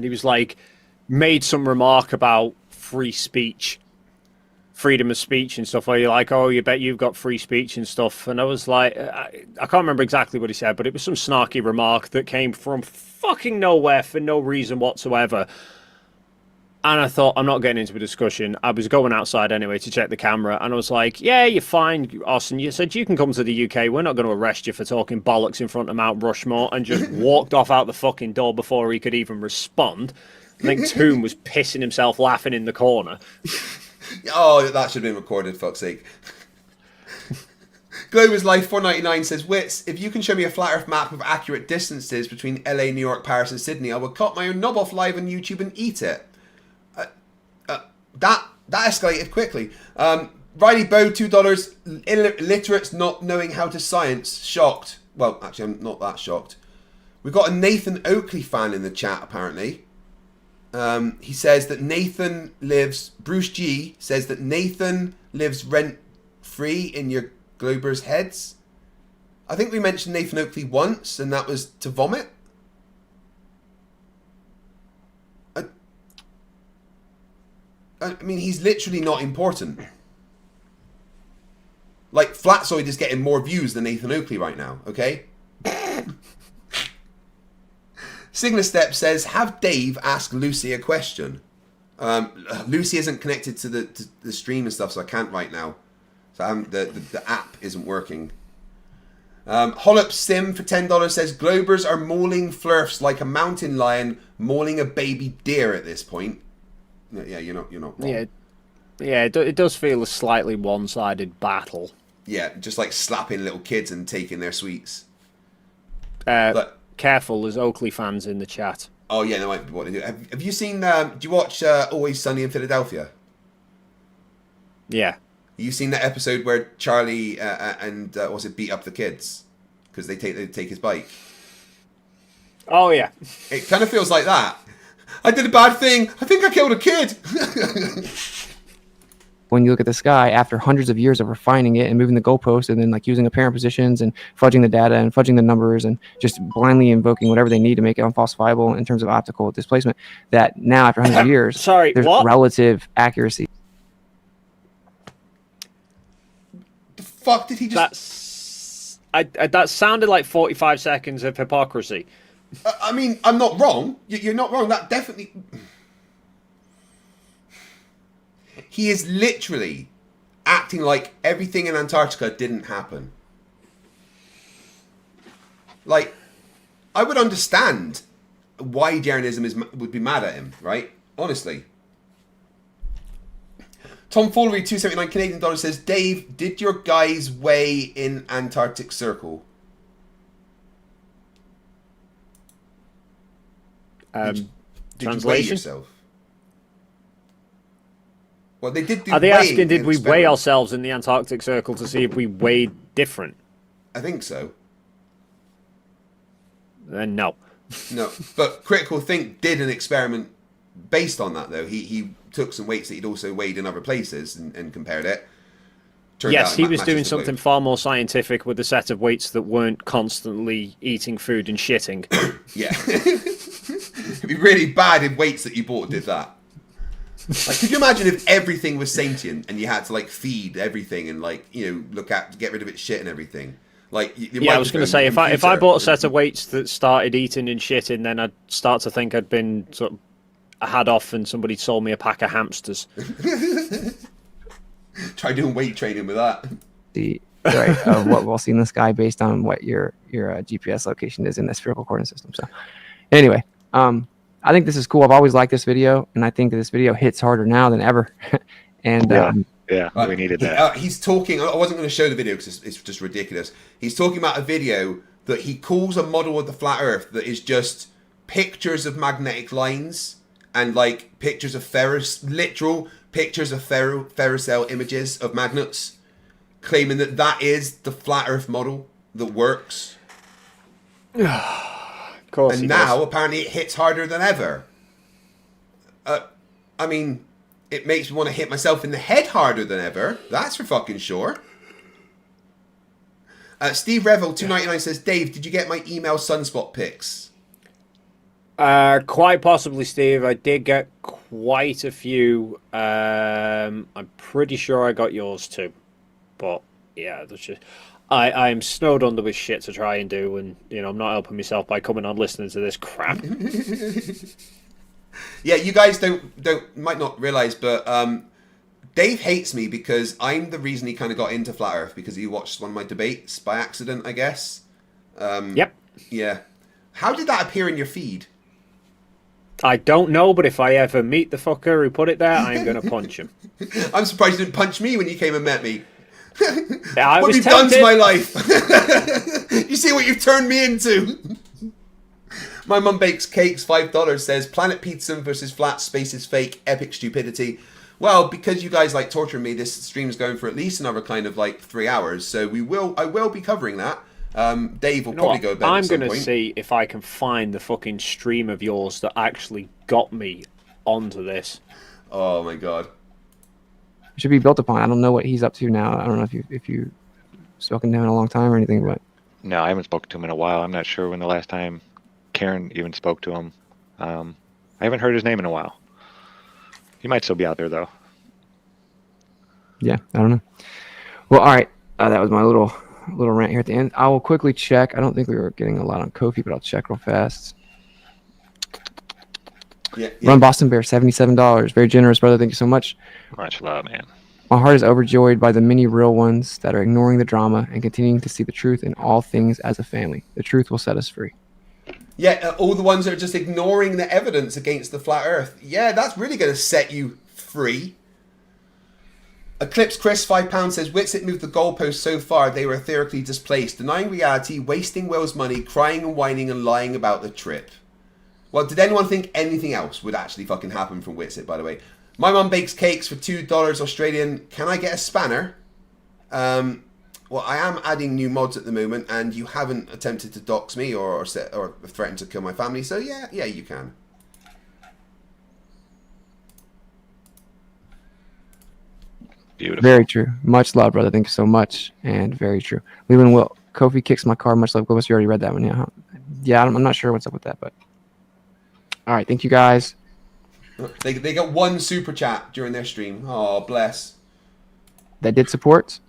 he was like, made some remark about free speech, freedom of speech and stuff. Where you're like, oh, you bet you've got free speech and stuff. And I was like, I can't remember exactly what he said, but it was some snarky remark that came from fucking nowhere for no reason whatsoever. And I thought, I'm not getting into a discussion. I was going outside anyway to check the camera. And I was like, yeah, you're fine, Austin. You said you can come to the UK. We're not going to arrest you for talking bollocks in front of Mount Rushmore. And just walked off out the fucking door before he could even respond. I think Toon was pissing himself laughing in the corner. Oh, that should have been recorded, fuck's sake. Glober's Life 499 says, Wits, if you can show me a flat earth map of accurate distances between LA, New York, Paris and Sydney, I will cut my own knob off live on YouTube and eat it. That escalated quickly. Riley Bow, $2. Illiterates not knowing how to science. Shocked. Well, actually, I'm not that shocked. We've got a Nathan Oakley fan in the chat, apparently. He says that Nathan lives... Bruce G says that Nathan lives rent-free in your Globers' heads. I think we mentioned Nathan Oakley once, and that was to vomit. I mean, he's literally not important. Like, Flatzoid is getting more views than Nathan Oakley right now, okay? Signastep says, have Dave ask Lucy a question. Lucy isn't connected to the stream and stuff, so I can't right now. So the app isn't working. Hollop Sim for $10 says, Globers are mauling Flerfs like a mountain lion mauling a baby deer at this point. Yeah, you're not wrong. Yeah, it does feel a slightly one-sided battle. Yeah, just like slapping little kids and taking their sweets. Careful, there's Oakley fans in the chat. Oh yeah, that might be what they do. Have you seen? Do you watch Always Sunny in Philadelphia? Yeah. You seen that episode where Charlie and beat up the kids because they take his bike? Oh yeah. It kind of feels like that. I did a bad thing. I think I killed a kid. When you look at the sky, after hundreds of years of refining it and moving the goalposts and then like using apparent positions and fudging the data and fudging the numbers and just blindly invoking whatever they need to make it unfalsifiable in terms of optical displacement, that now after hundreds of years, there's relative accuracy. The fuck did he just... That sounded like 45 seconds of hypocrisy. I mean, I'm not wrong. You're not wrong. That definitely... He is literally acting like everything in Antarctica didn't happen. Like, I would understand why Jeranism would be mad at him, right? Honestly. Tom Foolery, 279 Canadian dollars says, Dave, did your guys weigh in Antarctic Circle? Did you weigh yourself? Well, they did do. Are they asking, did we weigh ourselves in the Antarctic Circle to see if we weighed different? I think so. No. No, but Critical Think did an experiment based on that, though. He took some weights that he'd also weighed in other places and compared it. Yes, he was doing something far more scientific with a set of weights that weren't constantly eating food and shitting. Yeah. It'd be really bad if weights that you bought did that. Like, could you imagine if everything was sentient and you had to like feed everything and like, you know, get rid of its shit and everything? Like, yeah, I was going to say, if I bought a set of weights that started eating and shitting, then I'd start to think I'd been sort of had off and somebody sold me a pack of hamsters. Try doing weight training with that. Of what we'll see in the sky based on what your GPS location is in the spherical coordinate system. So, anyway, I think this is cool. I've always liked this video, and I think that this video hits harder now than ever. And Yeah, Right. we needed that. He's talking. I wasn't going to show the video because it's just ridiculous. He's talking about a video that he calls a model of the flat Earth that is just pictures of magnetic lines and like pictures of literal pictures of ferrocell images of magnets, claiming that that is the flat Earth model that works. Of course. And now apparently it hits harder than ever. I mean, it makes me want to hit myself in the head harder than ever. That's for fucking sure. Steve Revel 299 says, Dave, did you get my email sunspot pics? Quite possibly, Steve. I did get quite a few. I'm pretty sure I got yours too. But yeah, that's just I'm snowed under with shit to try and do, and I'm not helping myself by coming on listening to this crap. Yeah, you guys might not realize, but Dave hates me because I'm the reason he kind of got into Flat Earth, because he watched one of my debates by accident, I guess. Yep. Yeah. How did that appear in your feed? I don't know, but if I ever meet the fucker who put it there, I'm going to punch him. I'm surprised you didn't punch me when you came and met me. I what was have you done tempted. to my life? You see what you've turned me into? My mum bakes cakes, $5, says Planet Pizza versus Flat Space is fake, epic stupidity. Well, because you guys like torturing me, this stream's going for at least another kind of like 3 hours, so I will be covering that. Dave will probably go to bed I'm at some going to point. see if I can find the fucking stream of yours that actually got me onto this. Oh my god. It should be built upon. I don't know what he's up to now. I don't know if you spoken to him in a long time or anything, but No, I haven't spoken to him in a while. I'm not sure when the last time Karen even spoke to him. I haven't heard his name in a while. He might still be out there, though. yeah, I don't know. Well, all right. That was my little rant here at the end. I will quickly check. I don't think we were getting a lot on Kofi, but I'll check real fast. Yeah. Run Boston Bear, $77. Very generous, brother. Thank you so much. Much love, man. My heart is overjoyed by the many real ones that are ignoring the drama and continuing to see the truth in all things as a family. The truth will set us free. Yeah, all the ones that are just ignoring the evidence against the flat Earth. Yeah, that's really going to set you free. Eclipse Chris, £5, says Witsit moved the goalposts so far they were theoretically displaced, denying reality, wasting Will's money, crying and whining and lying about the trip. Well, did anyone think anything else would actually fucking happen from Witsit, by the way? My mum bakes cakes for $2 Australian. Can I get a spanner? Well, I am adding new mods at the moment, and you haven't attempted to dox me or threatened to kill my family, so yeah, you can. Beautiful. Very true. Much love, brother. Thank you so much. And very true. Leland Will. Kofi kicks my car. Much love. Globus, you already read that one. Yeah. Yeah, I'm not sure what's up with that, but. All right. Thank you, guys. They got one super chat during their stream. Oh, bless. That did support.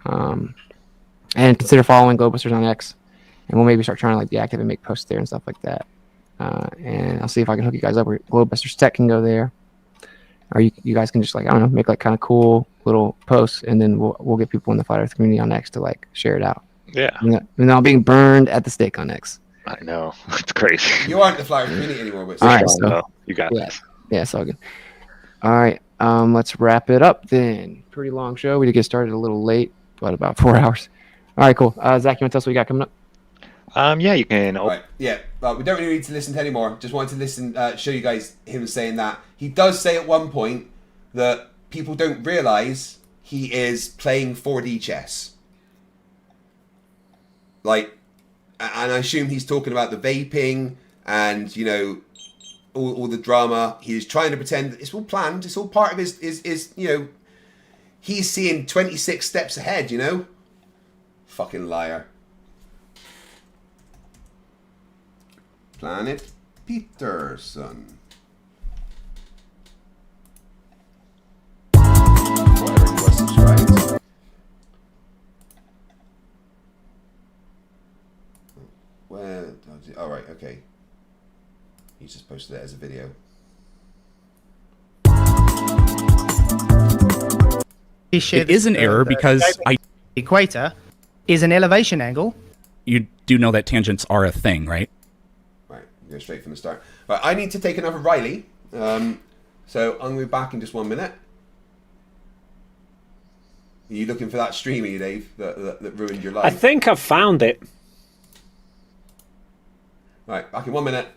And consider following Globebusters on X. And we'll maybe start trying to like be active and make posts there and stuff like that. And I'll see if I can hook you guys up where Globebusters Tech can go there. Or you guys can just like, I don't know, make like kind of cool little posts, and then we'll get people in the Flat Earth community on X to like share it out. Yeah. And now being burned at the stake on X. I know. It's crazy. You aren't the Flat Earth community anymore, but All right, so you got this. Yeah, it's all good. All right, let's wrap it up then. Pretty long show. We did get started a little late, but about 4 hours. All right, cool. Zach, you want to tell us what we got coming up? Yeah, you can. Right, yeah. Well, we don't really need to listen to anymore. Just wanted to listen, show you guys him saying that. He does say at one point that people don't realize he is playing 4D chess. Like, and I assume he's talking about the vaping and, you know, all the drama. He's trying to pretend it's all planned. It's all part of his you know, he's seeing 26 steps ahead, you know? Fucking liar. Planet Peterson. Whatever you are subscribed. Where? Oh, right, okay. He just posted it as a video. It is an error because equator is an elevation angle. You do know that tangents are a thing, right? Right, go straight from the start. Right, I need to take another Riley. So I'm going to be back in just 1 minute. Are you looking for that stream, are you, Dave, that ruined your life? I think I've found it. Right, back in 1 minute.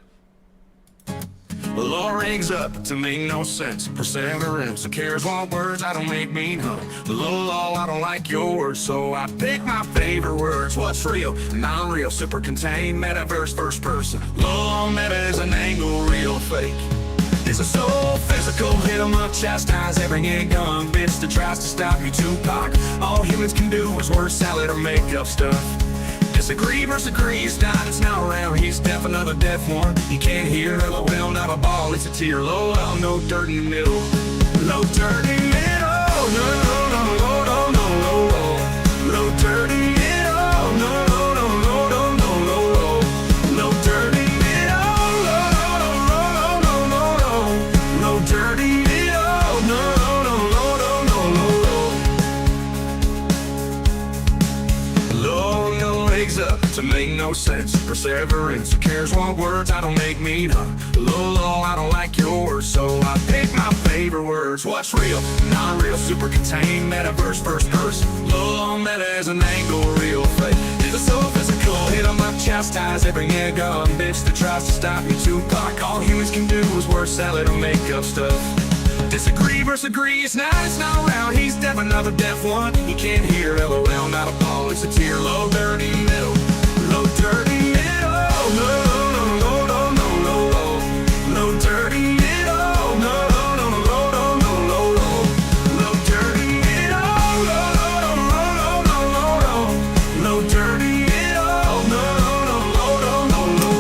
The law rings up to make no sense. Perseverance, who cares what words I don't make mean, huh? The law, I don't like your words, so I pick my favorite words. What's real, non-real, super contained, metaverse, first person. Law, meta is an angle, real, fake. This is so physical, hit 'em up, chastise every young bitch that tries to stop me, Tupac. All humans can do is word salad or make up stuff. Disagree versus agree, he's not, it's not around, he's deaf, another deaf one. He can't hear, LOL, not a ball, it's a tear, lol, no dirt in the middle. No dirt in the middle, no, no, no, no, no, no, no, no. No dirt in the middle, no, no, no, no, no, no, no. No dirt in the middle, no, no, no, no, no, no. No dirt in the middle, no, no, no, no, no, no, no. Low legs up to make no sense. Perseverance, who cares what words I don't make mean, huh? Low, I don't like yours, so I pick my favorite words. What's real, non-real, super contained, metaverse, first person. Low, meta is an angle, real, fake. This is so physical, hit 'em up, chastise every gun bitch that tries to stop me, Tupac. All humans can do is word salad or make up stuff. Disagree versus agree, it's not around, he's deaf, another deaf one. He can't hear, LOL, not a ball, it's a tear. Low dirty middle, low dirty middle, no, no, no, no, no, no, no. No dirty middle, no, no, no, no, no, no, no, no. No dirty middle, no, no, no, no, no, no. No dirty middle, no, no, no, no, no, no.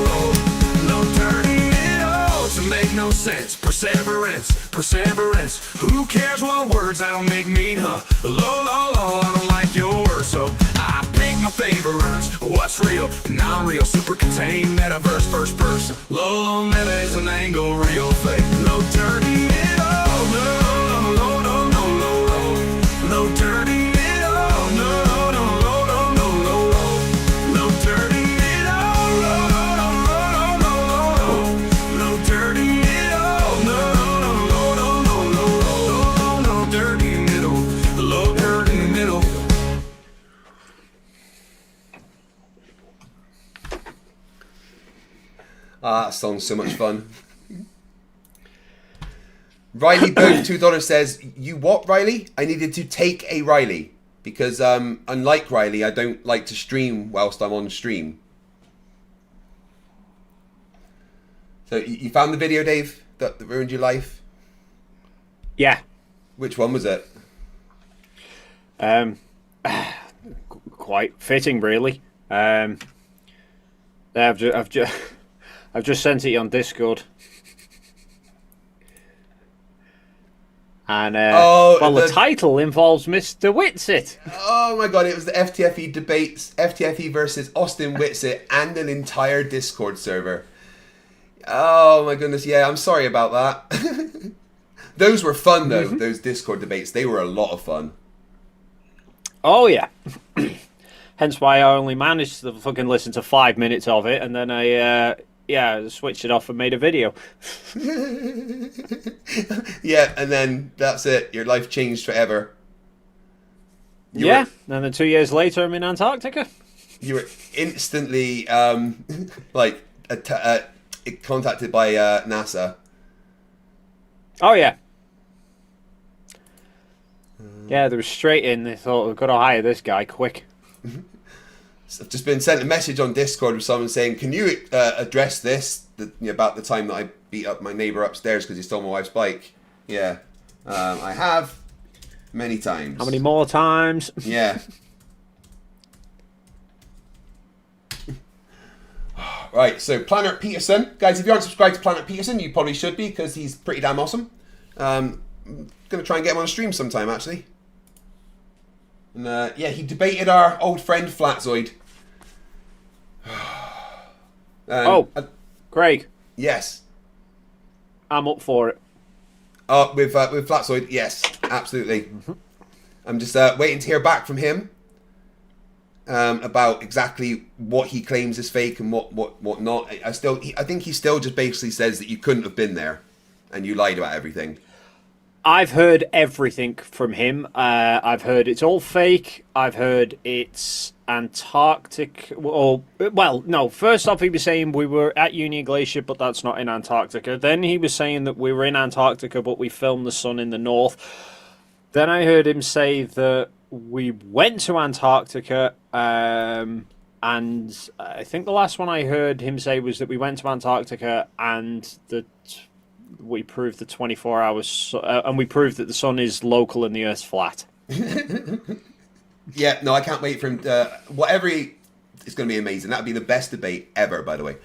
No dirty middle, to make no sense. Perseverance, who cares what words I don't make mean, huh? Low, I don't like your words, so I pick my favorite words. What's real, non-real, super contained, metaverse, first person. Low, meta is an angle, real, fake. No dirty middle, no, no, no, no, no, no, no. No dirty middle, no, no, no, no, no, no, no. No dirty middle, no, no, no, no, no, no, no. No dirty middle, no, no, no, no, no, no, no. No dirty middle, low dirt in the middle. Ah, that song's so much fun. Riley Boom $2 says, "You what, Riley? I needed to take a Riley because unlike Riley, I don't like to stream whilst I'm on stream." So you found the video, Dave, that ruined your life? Yeah. Which one was it? Quite fitting, really. I've just sent it on Discord. And the title involves Mr. Witsit. Oh my god, it was the FTFE debates, FTFE versus Austin Witsit, and an entire Discord server. Oh my goodness, yeah, I'm sorry about that. Those were fun though, those Discord debates. They were a lot of fun. Oh yeah. Hence why I only managed to fucking listen to 5 minutes of it, and then I switched it off and made a video. Yeah, and then that's it. Your life changed forever. And then 2 years later, I'm in Antarctica. You were instantly contacted by NASA. Oh yeah. Yeah, they were straight in. They thought, we've got to hire this guy quick. I've just been sent a message on Discord with someone saying, "Can you address this about the time that I beat up my neighbour upstairs because he stole my wife's bike?" Yeah, I have many times. How many more times? Yeah. Right, so Planet Peterson. Guys, if you aren't subscribed to Planet Peterson, you probably should be because he's pretty damn awesome. I'm going to try and get him on a stream sometime, actually. And he debated our old friend Flatzoid. Craig. Yes. I'm up for it. With Flatzoid, yes, absolutely. I'm just waiting to hear back from him about exactly what he claims is fake and what not. I think he still just basically says that you couldn't have been there and you lied about everything. I've heard everything from him. I've heard it's all fake. I've heard it's Antarctic. No. First off, he was saying we were at Union Glacier, but that's not in Antarctica. Then he was saying that we were in Antarctica, but we filmed the sun in the north. Then I heard him say that we went to Antarctica, and I think the last one I heard him say was that we went to Antarctica and that we proved the 24 hours, and we proved that the sun is local and the Earth's flat. Yeah, no, I can't wait for him. It's going to be amazing. That'll be the best debate ever, by the way.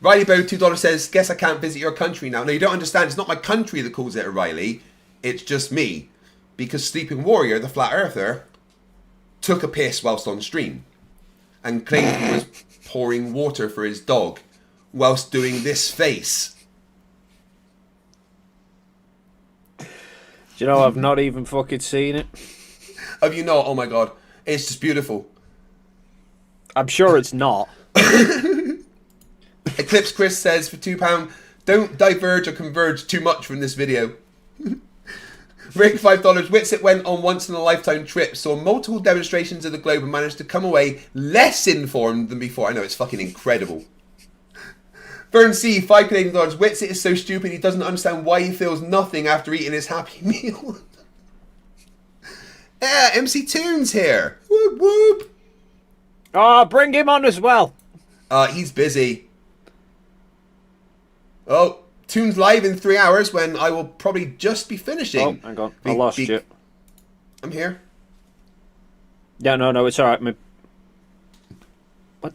Riley Bow, $2 says, guess I can't visit your country now. No, you don't understand. It's not my country that calls it a Riley. It's just me. Because Sleeping Warrior, the flat earther, took a piss whilst on stream and claimed he was pouring water for his dog whilst doing this face. Do you know, I've not even fucking seen it. Have you not? Oh my god. It's just beautiful. I'm sure it's not. Eclipse Chris says for £2, don't diverge or converge too much from this video. Rick, $5. Witsit went on once-in-a-lifetime trip, saw multiple demonstrations of the globe and managed to come away less informed than before. I know, it's fucking incredible. Vern C, $5 Canadian. Witsit is so stupid he doesn't understand why he feels nothing after eating his Happy Meal. Yeah, MC Tunes here. Whoop whoop. Oh, bring him on as well. He's busy. Oh, Tunes live in 3 hours when I will probably just be finishing. Oh, hang on. I lost you. I'm here. Yeah, no, it's alright. What?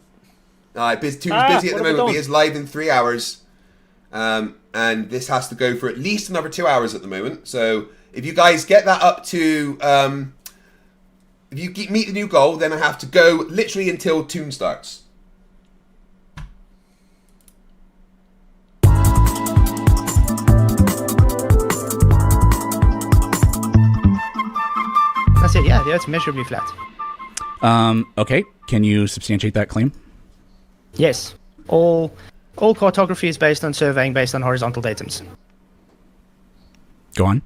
Tunes busy at the moment. He is live in 3 hours. And this has to go for at least another 2 hours at the moment. So if you guys get that up to... if you meet the new goal, then I have to go literally until Tune starts. That's it, yeah, the Earth's measurably flat. Okay, can you substantiate that claim? Yes. All cartography is based on surveying based on horizontal datums. Go on.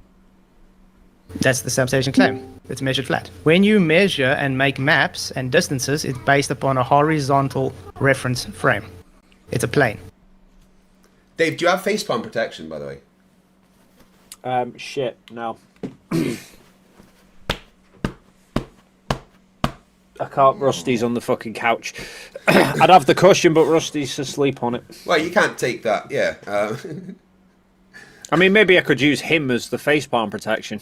That's the substation claim. It's measured flat. When you measure and make maps and distances, it's based upon a horizontal reference frame. It's a plane. Dave, do you have facepalm protection, by the way? Shit, no. I can't. Rusty's on the fucking couch. I'd have the cushion, but Rusty's asleep on it. Well, you can't take that, yeah. I mean, maybe I could use him as the facepalm protection.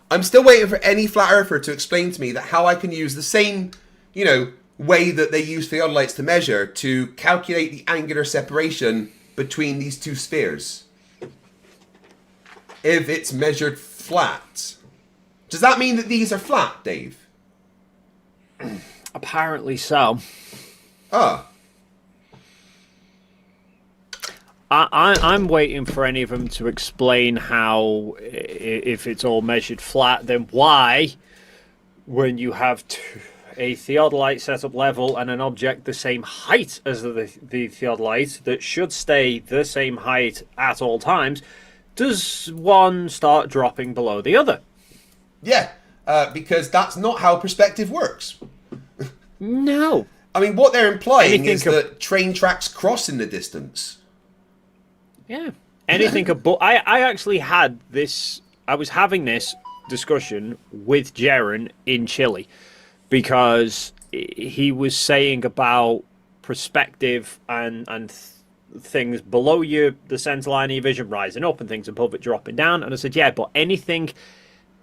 I'm still waiting for any flat earther to explain to me that how I can use the same, way that they use theodolites to measure to calculate the angular separation between these two spheres. If it's measured flat. Does that mean that these are flat, Dave? Apparently so. Ah. I'm waiting for any of them to explain how, if it's all measured flat, then why, when you have a theodolite setup level and an object the same height as the theodolite that should stay the same height at all times, does one start dropping below the other? Yeah, because that's not how perspective works. No. I mean, what they're implying is that train tracks cross in the distance. Yeah. Anything above... I actually had this... I was having this discussion with Jaren in Chile because he was saying about perspective and things below you, the center line of your vision rising up and things above it dropping down. And I said, yeah, but anything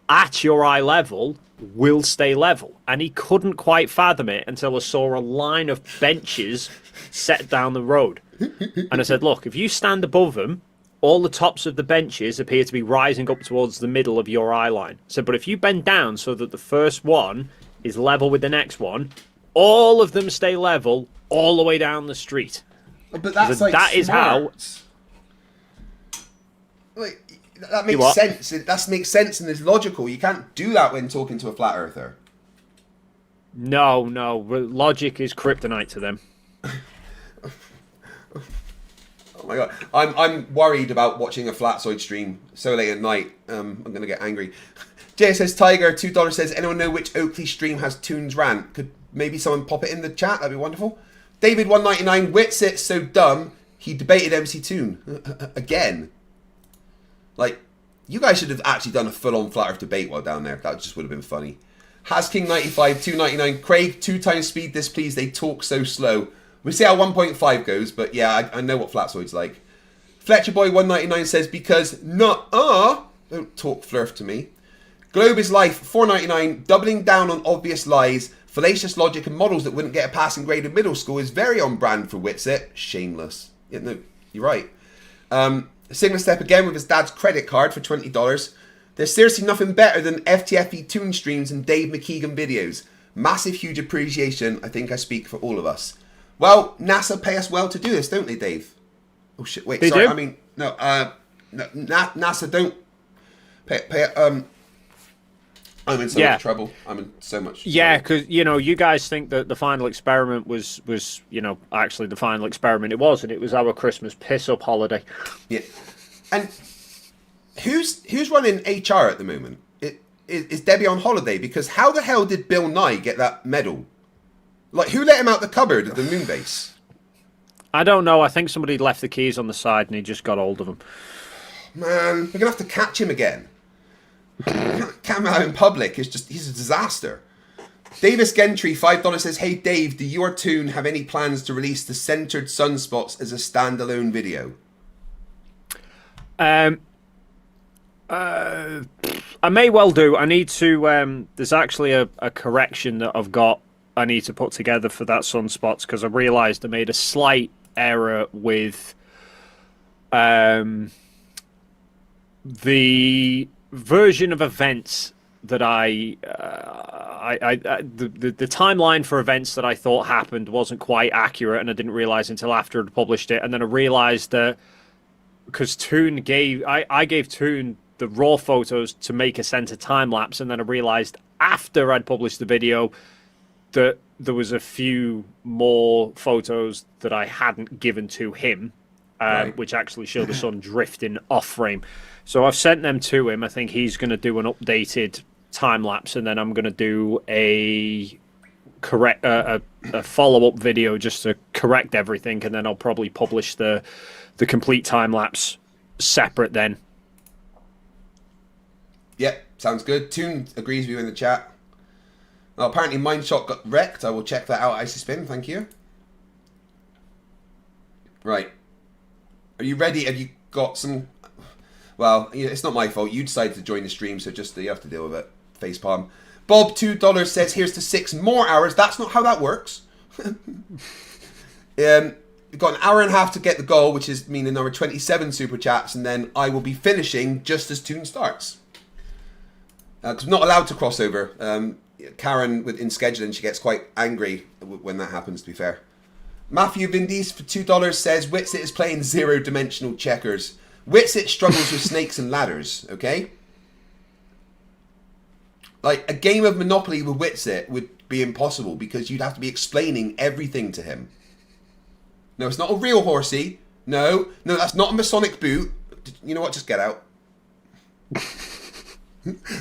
at your eye level will stay level. And he couldn't quite fathom it until I saw a line of benches set down the road. And I said, look, if you stand above them, all the tops of the benches appear to be rising up towards the middle of your eye line. So, but if you bend down so that the first one is level with the next one, all of them stay level all the way down the street. But that's like that is how... Like, that makes sense. That makes sense and is logical. You can't do that when talking to a flat earther. No. Logic is kryptonite to them. my god, I'm worried about watching a Flatsoid stream so late at night. I'm gonna get angry. JSS Tiger $2 says, anyone know which Oakley stream has Toon's rant? Could maybe someone pop it in the chat? That'd be wonderful. David 199 Witsit so dumb he debated MC Toon again. Like, you guys should have actually done a full-on Flat Earth debate while down there. That just would have been funny. Hasking 95 299 Craig 2 times speed this please. They talk so slow. We'll see how 1.5 goes, but yeah, I know what Flatsoid's like. Fletcher Boy 199 says because don't talk Flerf to me. Globe is Life 499 doubling down on obvious lies, fallacious logic and models that wouldn't get a passing grade in middle school is very on brand for Witsit. Shameless. Yeah, no, you're right. Sigma Step again with his dad's credit card for $20. There's seriously nothing better than FTFE Toon streams and Dave McKean videos. Massive, huge appreciation. I think I speak for all of us. Well, NASA pay us well to do this, don't they, Dave? Oh shit! Wait, they sorry. do? I mean, no. NASA don't pay. I'm in so much trouble. I'm in so much. Yeah, because you guys think that the final experiment was actually the final experiment. It wasn't. It was our Christmas piss up holiday. Yeah, and who's running HR at the moment? Is Debbie on holiday? Because how the hell did Bill Nye get that medal? Like, who let him out the cupboard at the moon base? I don't know. I think somebody left the keys on the side and he just got hold of them. Man, we're gonna have to catch him again. Can't out in public. He's a disaster. Davis Gentry $5 says, "Hey Dave, do your Toon have any plans to release the centered sunspots as a standalone video?" I may well do. I need to. There's actually a correction that I need to put together for that sunspots because I realised I made a slight error with the version of events that the timeline for events that I thought happened wasn't quite accurate, and I didn't realise until after I'd published it, and then I realised that because I gave Toon the raw photos to make a center time lapse, and then I realised after I'd published the video that there was a few more photos that I hadn't given to him, which actually show the sun drifting off frame. So I've sent them to him. I think he's going to do an updated time lapse, and then I'm going to do a follow up video just to correct everything, and then I'll probably publish the complete time lapse separate then. Yep, sounds good. Toon agrees with you in the chat. Well, apparently Mindshot got wrecked. I will check that out, Icy Spin. Thank you. Right. Are you ready? Have you got some... Well, it's not my fault. You decided to join the stream, so just you have to deal with it. Facepalm. Bob $2 says, "Here's to 6 more hours." That's not how that works. We've got an hour and a half to get the goal, which is meaning number 27 super chats, and then I will be finishing just as Toon starts. Because I'm not allowed to cross over. Karen, in scheduling, she gets quite angry when that happens, to be fair. Matthew Vindis for $2 says, "Witsit is playing zero-dimensional checkers. Witsit struggles with snakes and ladders," okay? Like, a game of Monopoly with Witsit would be impossible because you'd have to be explaining everything to him. No, it's not a real horsey. No, that's not a Masonic boot. You know what? Just get out.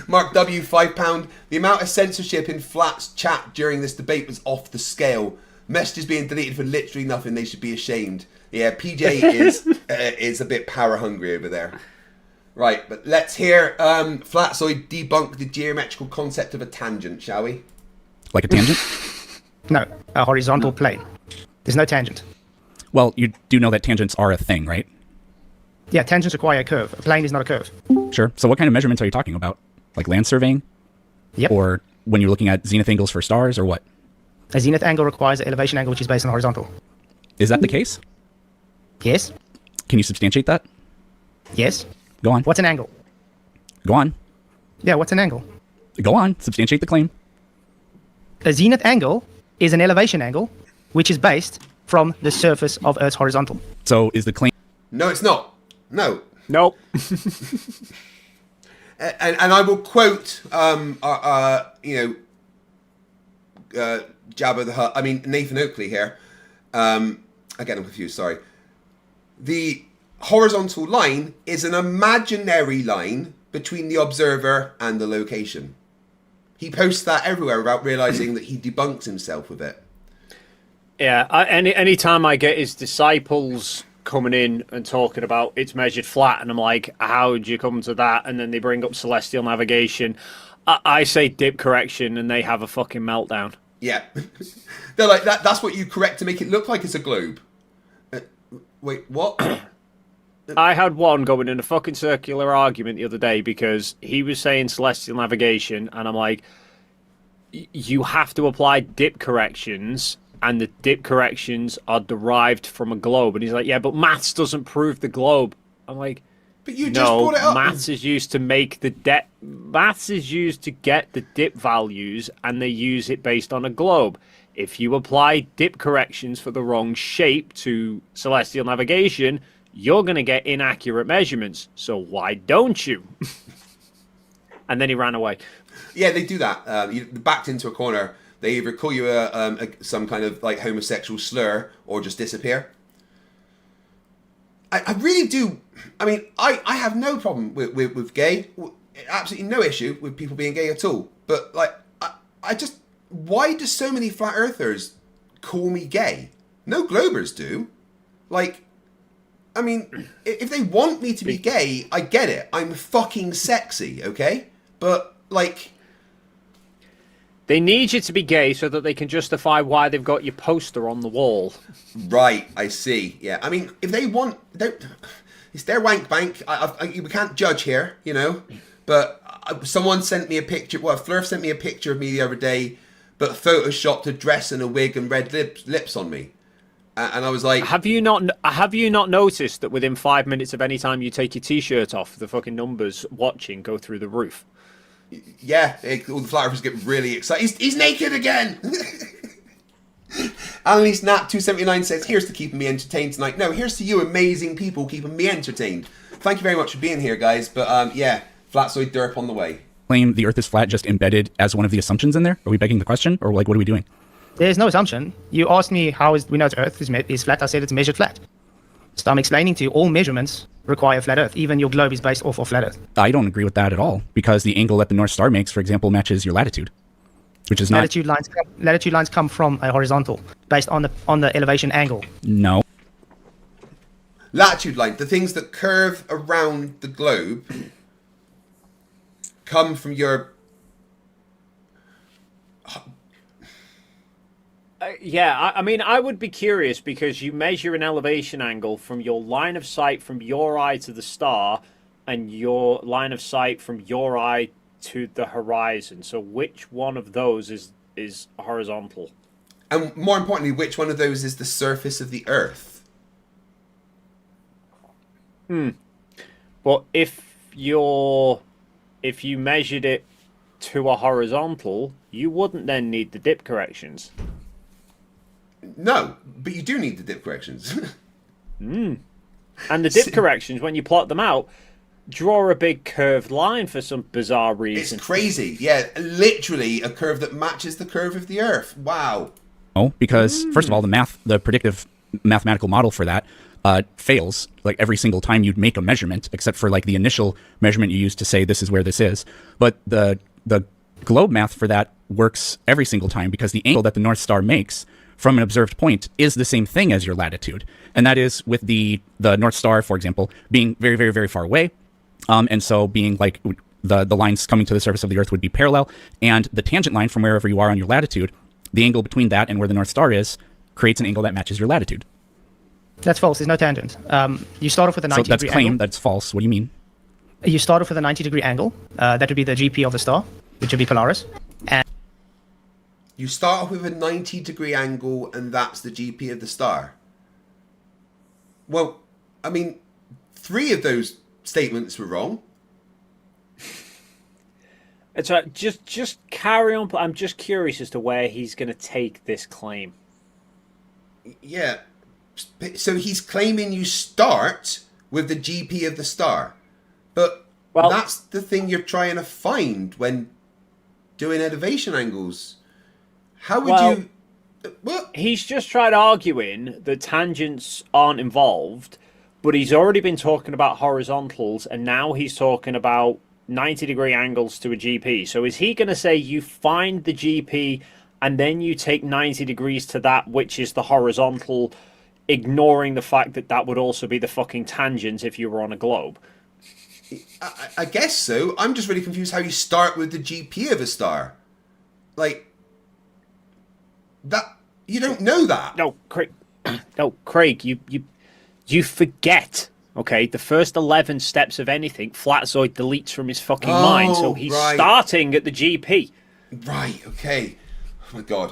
Mark W, £5. "The amount of censorship in Flat's chat during this debate was off the scale. Messages being deleted for literally nothing. They should be ashamed." Yeah, PJ is a bit power hungry over there. Right, but let's hear Flatsoid debunk the geometrical concept of a tangent, shall we? Like a tangent? No, a horizontal plane. There's no tangent. Well, you do know that tangents are a thing, right? Yeah, tangents require a curve. A plane is not a curve. Sure. So what kind of measurements are you talking about? Like land surveying? Yep. Or when you're looking at zenith angles for stars, or what? A zenith angle requires an elevation angle which is based on horizontal. Is that the case? Yes. Can you substantiate that? Yes. Go on. What's an angle? Go on. Yeah, what's an angle? Go on. Substantiate the claim. A zenith angle is an elevation angle which is based from the surface of Earth's horizontal. So is the claim... No, it's not. No. Nope. And I will quote, Jabba the Hutt. I mean, Nathan Oakley here. Again, I'm confused, sorry. the horizontal line is an imaginary line between the observer and the location. He posts that everywhere without realizing that he debunks himself with it. Yeah, any time I get his disciples coming in and talking about it's measured flat, and I'm like, how would you come to that? And then they bring up celestial navigation. I say dip correction, and they have a fucking meltdown. Yeah. They're like, that's what you correct to make it look like it's a globe. Wait, what? I had one going in a fucking circular argument the other day because he was saying celestial navigation, and I'm like, you have to apply dip corrections, and the dip corrections are derived from a globe. And he's like, yeah, but maths doesn't prove the globe. I'm like, but you just brought it up. Maths is used to make the maths is used to get the dip values, and they use it based on a globe. If you apply dip corrections for the wrong shape to celestial navigation, you're going to get inaccurate measurements. So why don't you? And then he ran away. Yeah, they do that. You backed into a corner. They either call you some kind of like homosexual slur or just disappear. I really do. I mean, I have no problem with gay. Absolutely no issue with people being gay at all. But like, I just, why do so many flat earthers call me gay? No Globers do. Like, I mean, if they want me to be gay, I get it. I'm fucking sexy, okay? But like, they need you to be gay so that they can justify why they've got your poster on the wall. Right, I see. Yeah, I mean, if they want, it's their wank bank. We can't judge here, you know. But someone sent me a picture. Well, Flerfs sent me a picture of me the other day, but photoshopped a dress and a wig and red lips on me, and I was like, Have you not noticed that within 5 minutes of any time you take your t-shirt off, the fucking numbers watching go through the roof? Yeah, all the flat earthers get really excited. He's naked again. Annalise Nat 279 says, here's to keeping me entertained tonight. No, here's to you amazing people keeping me entertained. Thank you very much for being here, guys. But yeah, Flatzoid derp on the way. Claim the Earth is flat just embedded as one of the assumptions in there? Are we begging the question, or like what are we doing? There's no assumption. You asked me we know the Earth is flat. I said it's measured flat. So I'm explaining to you all measurements require flat Earth. Even your globe is based off of flat Earth. I don't agree with that at all, because the angle that the North Star makes, for example, matches your latitude, which is latitude lines come from a horizontal based on the elevation angle. No. Latitude line, the things that curve around the globe, come from your. Yeah, I mean, I would be curious because you measure an elevation angle from your line of sight from your eye to the star and your line of sight from your eye to the horizon. So which one of those is horizontal? And more importantly, which one of those is the surface of the Earth? But if you measured it to a horizontal, you wouldn't then need the dip corrections. No, but you do need the dip corrections. And the dip corrections, when you plot them out, draw a big curved line for some bizarre reason. It's crazy. Yeah, literally a curve that matches the curve of the Earth. Wow. Oh, because first of all, the predictive mathematical model for that fails like every single time you make a measurement, except for like the initial measurement you use to say this is where this is. But the globe math for that works every single time because the angle that the North Star makes from an observed point is the same thing as your latitude. And that is with the North Star, for example, being very, very, very far away. And so being like the lines coming to the surface of the Earth would be parallel. And the tangent line from wherever you are on your latitude, the angle between that and where the North Star is, creates an angle that matches your latitude. That's false. There's no tangent. You start off with a 90 degree angle. So that's claimed. That's false. What do you mean? You start off with a 90-degree angle. That would be the GP of the star, which would be Polaris. And you start off with a 90-degree angle, and that's the GP of the star. Well, I mean, 3 of those statements were wrong. It's right. Just carry on. I'm just curious as to where he's going to take this claim. Yeah. So he's claiming you start with the GP of the star. But that's the thing you're trying to find when doing elevation angles. How would you... What? He's just tried arguing that tangents aren't involved, but he's already been talking about horizontals, and now he's talking about 90-degree angles to a GP. So is he going to say you find the GP and then you take 90 degrees to that, which is the horizontal, ignoring the fact that that would also be the fucking tangent if you were on a globe? I guess so. I'm just really confused how you start with the GP of a star. Like, that... You don't know that. No, Craig. No, Craig, you forget... Okay, the first 11 steps of anything, Flatzoid deletes from his fucking mind, so he's starting at the GP. Right, okay. Oh my god.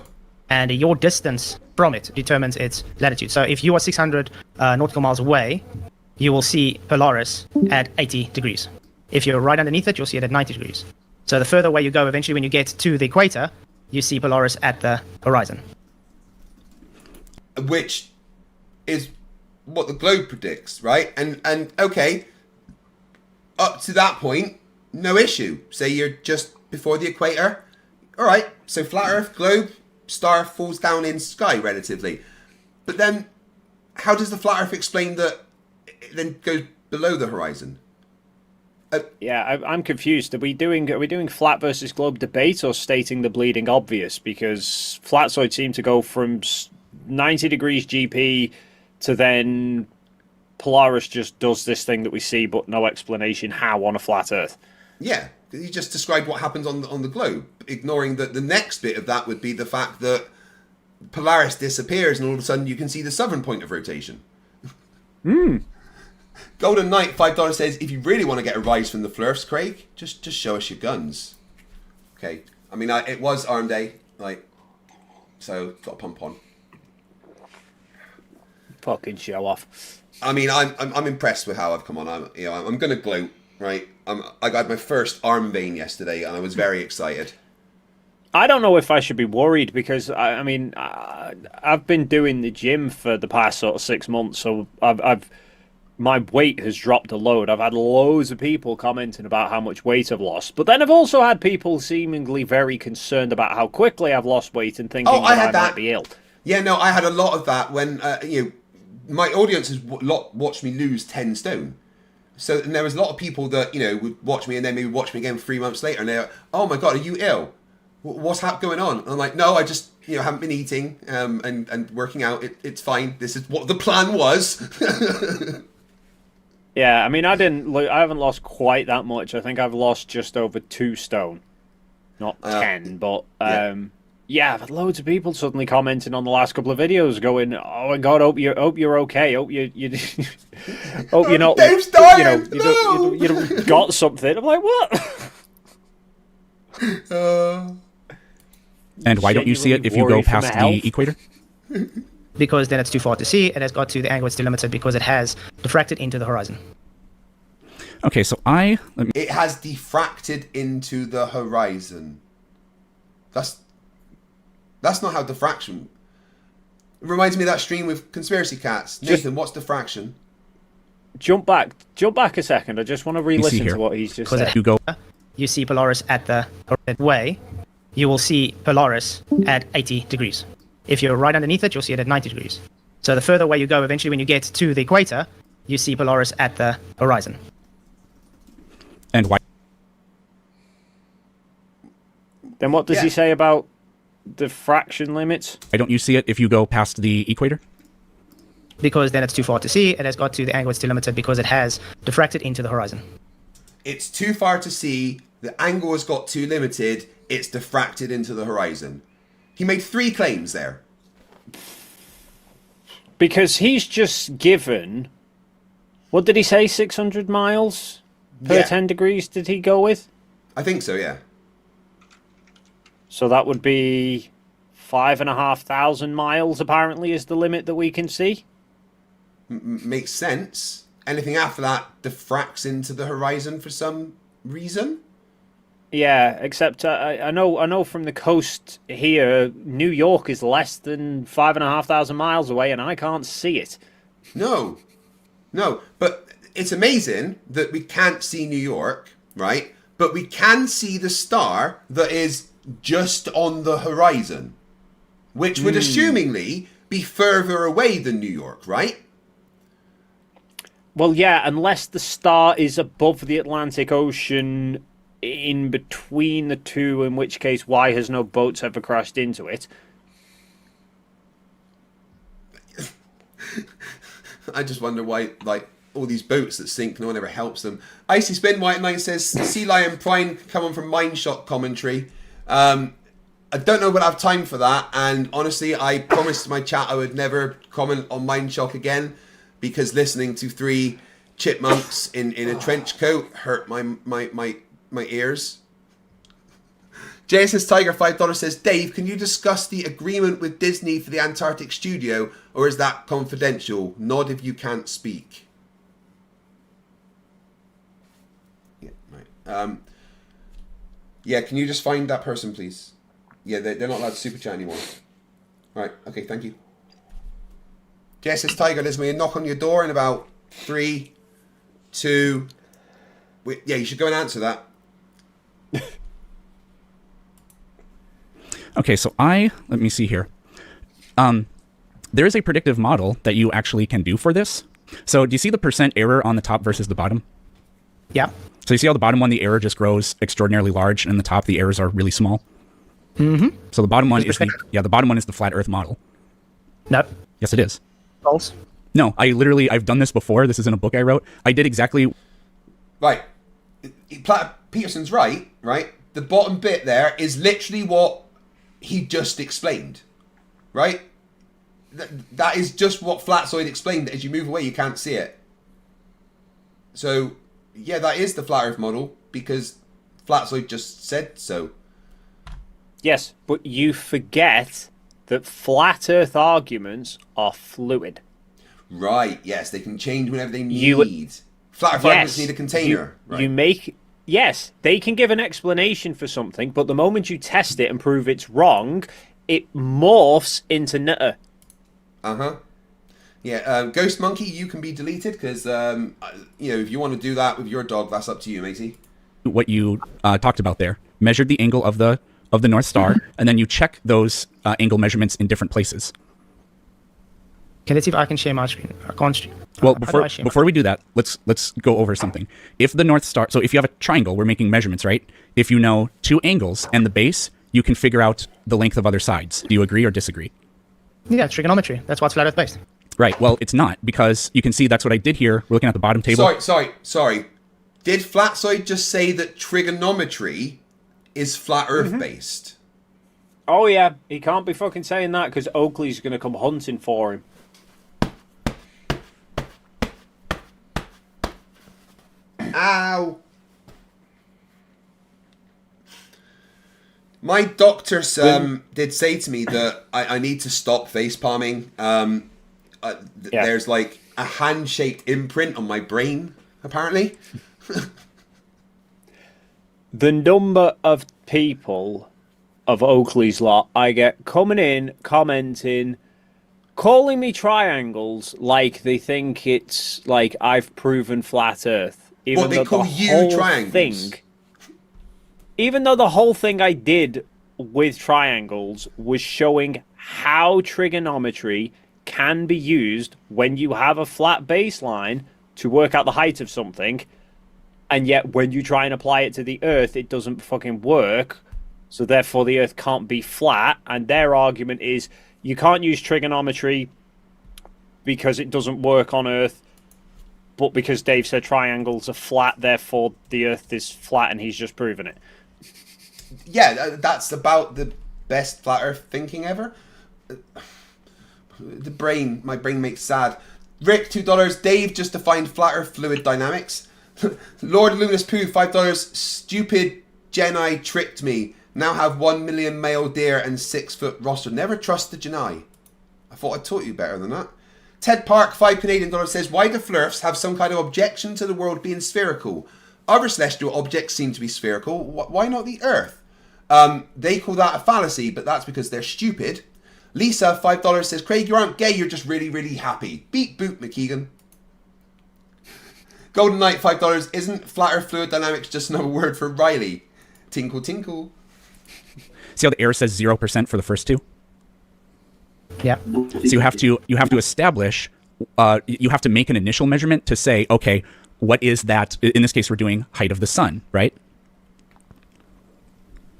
And your distance from it determines its latitude. So if you are 600 nautical miles away, you will see Polaris at 80 degrees. If you're right underneath it, you'll see it at 90 degrees. So the further away you go, eventually when you get to the equator, you see Polaris at the horizon. Which is what the globe predicts, right? And okay, up to that point, no issue. Say you're just before the equator. All right, so flat Earth, globe, star falls down in sky relatively. But then, how does the flat Earth explain that it then goes below the horizon? Yeah, I'm confused. Are we doing flat versus globe debate or stating the bleeding obvious? Because Flatzoid seem to go from 90 degrees GP to then Polaris just does this thing that we see, but no explanation how on a flat Earth. Yeah, you just described what happens on the globe, ignoring that the next bit of that would be the fact that Polaris disappears and all of a sudden you can see the southern point of rotation. Golden Knight, $5 says, if you really want to get a rise from the Flerfs, Craig, just show us your guns. Okay, I mean, it was Arm Day, like, so got a pump on. Fucking show off. I mean, I'm impressed with how I've come on. I'm going to gloat, right? I got my first arm vein yesterday, and I was very excited. I don't know if I should be worried because I mean I've been doing the gym for the past sort of 6 months, so my weight has dropped a load. I've had loads of people commenting about how much weight I've lost, but then I've also had people seemingly very concerned about how quickly I've lost weight and thinking that I might be ill. Yeah, no, I had a lot of that when my audience has watched me lose 10 stone. So and there was a lot of people that would watch me and then maybe watch me again 3 months later, and they're, oh my god, are you ill? What's going on? And I'm like, no, I just haven't been eating and working out. It's fine. This is what the plan was. Yeah, I mean, I haven't lost quite that much. I think I've lost just over 2 stone, not 10. But yeah, I've had loads of people suddenly commenting on the last couple of videos, going, "Oh my god, hope you're okay. Hope you hope you're not. Dave's dying. You got something." I'm like, what? And why don't you see it if you go past the equator? Because then it's too far to see, and it's got to the angle it's delimited because it has diffracted into the horizon. Okay, so it has diffracted into the horizon. That's not how diffraction... It reminds me of that stream with conspiracy cats. Nathan, what's diffraction? Jump back a second. I just want to re-listen to what he's just said. You see Polaris at the way. You will see Polaris at 80 degrees. If you're right underneath it, you'll see it at 90 degrees. So the further away you go, eventually when you get to the equator, you see Polaris at the horizon. And why? Then what does he say about diffraction limits? Why don't you see it if you go past the equator? Because then it's too far to see, and it's got to the angle it's delimited because it has diffracted into the horizon. It's too far to see, the angle has got too limited, it's diffracted into the horizon. He made 3 claims there. Because he's just given... What did he say, 600 miles per 10 degrees did he go with? I think so, yeah. So that would be 5,500 miles, apparently, is the limit that we can see? Makes sense. Anything after that diffracts into the horizon for some reason? Yeah, except I know from the coast here, New York is less than 5,500 miles away, and I can't see it. No, but it's amazing that we can't see New York, right? But we can see the star that is just on the horizon, which would assumingly be further away than New York, right? Well, yeah, unless the star is above the Atlantic Ocean in between the two, in which case, why has no boats ever crashed into it? I just wonder why, like, all these boats that sink, no one ever helps them. Icy Spin White Knight says, Sea Lion Prime coming from Mindshot commentary. I don't know when I have time for that, and honestly, I promised my chat I would never comment on Mindshock again, because listening to three chipmunks in a trench coat hurt my ears. JSS Tiger $5 says, Dave, can you discuss the agreement with Disney for the Antarctic studio, or is that confidential? Nod if you can't speak. Yeah, right. Yeah, can you just find that person, please? Yeah, they're not allowed to super chat anymore. Right, okay, thank you. JSS Tiger, there's me a knock on your door in about 3, 2... Wait, yeah, you should go and answer that. Okay, so let me see here. There is a predictive model that you actually can do for this. So do you see the percent error on the top versus the bottom? Yeah. So you see how the bottom one, the error just grows extraordinarily large, and the top, the errors are really small? Mm-hmm. So the bottom one is the bottom one is the flat Earth model. No. Yes, it is. False. No, I've done this before. This is in a book I wrote. I did exactly. Right. Peterson's right. The bottom bit there is literally what he just explained. Right? That is just what Flatzoid explained. As you move away, you can't see it. So, yeah, that is the flat Earth model, because Flatzoid just said so. Yes, but you forget that flat Earth arguments are fluid. Right, yes, they can change whenever they need. Flat Earth arguments need a container. Yes, they can give an explanation for something, but the moment you test it and prove it's wrong, it morphs into nutter. Uh-huh. Yeah, Ghost Monkey, you can be deleted, because, if you want to do that with your dog, that's up to you, matey. What you talked about there. Measured the angle of the North Star, and then you check those angle measurements in different places. Okay, let's see if I can share my screen. I can't. Well, before we do that, let's go over something. If the North Star, so if you have a triangle, we're making measurements, right? If you know two angles and the base, you can figure out the length of other sides. Do you agree or disagree? Yeah, trigonometry. That's what's flat Earth based. Right. Well, it's not, because you can see that's what I did here. We're looking at the bottom table. Sorry. Did Flatzoid just say that trigonometry is flat Earth based? Oh yeah, he can't be fucking saying that, because Oakley's going to come hunting for him. Ow! My doctor did say to me that I need to stop face palming. There's like a hand-shaped imprint on my brain, apparently. The number of people of Oakley's lot I get coming in, commenting, calling me triangles like they think it's like I've proven flat Earth. What, they call you triangles? Even though the whole thing I did with triangles was showing how trigonometry can be used when you have a flat baseline to work out the height of something, and yet when you try and apply it to the Earth, it doesn't fucking work, so therefore the Earth can't be flat, and their argument is you can't use trigonometry because it doesn't work on Earth, but because Dave said triangles are flat, therefore the Earth is flat, and he's just proven it. Yeah, that's about the best flat Earth thinking ever. My brain makes sad. Rick, $2. Dave just defined flat Earth fluid dynamics. Lord Luminous Pooh, $5. Stupid Jedi tricked me. Now have 1 million male deer and 6-foot roster. Never trust the Jedi. I thought I taught you better than that. Ted Park, $5 Canadian says, why do Flerfs have some kind of objection to the world being spherical? Other celestial objects seem to be spherical. Why not the Earth? They call that a fallacy, but that's because they're stupid. Lisa, $5 says, Craig, you aren't gay, you're just really, really happy. Beat boot, McKean. Golden Knight, $5. Isn't flat Earth fluid dynamics just another word for Riley? Tinkle, tinkle. See how the error says 0% for the first two? Yeah. So you have to establish you have to make an initial measurement to say, okay, what is that? In this case, we're doing height of the sun, right?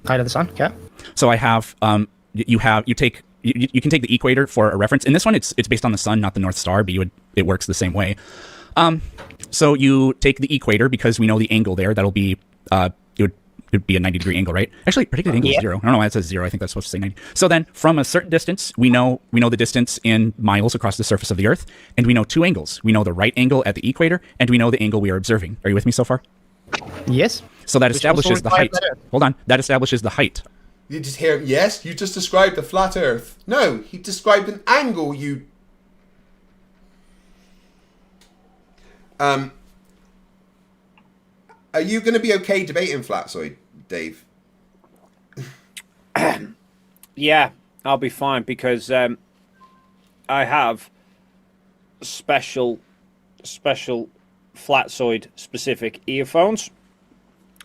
Height of the sun, yeah. So I have, you can take the equator for a reference. In this one, it's based on the sun, not the North Star, but it works the same way. So you take the equator because we know the angle there. That'll be it would be a 90-degree angle, right? Actually, predicted angle is 0. I don't know why it says 0. I think that's supposed to say 90. So then, from a certain distance, we know the distance in miles across the surface of the Earth, and we know 2 angles. We know the right angle at the equator, and we know the angle we are observing. Are you with me so far? Yes. So that establishes the height. Hold on. That establishes the height. You just hear, yes, you just described a flat Earth. No, he described an angle, you... Are you going to be okay debating Flatsoid, Dave? Yeah, I'll be fine because I have special Flatsoid specific earphones,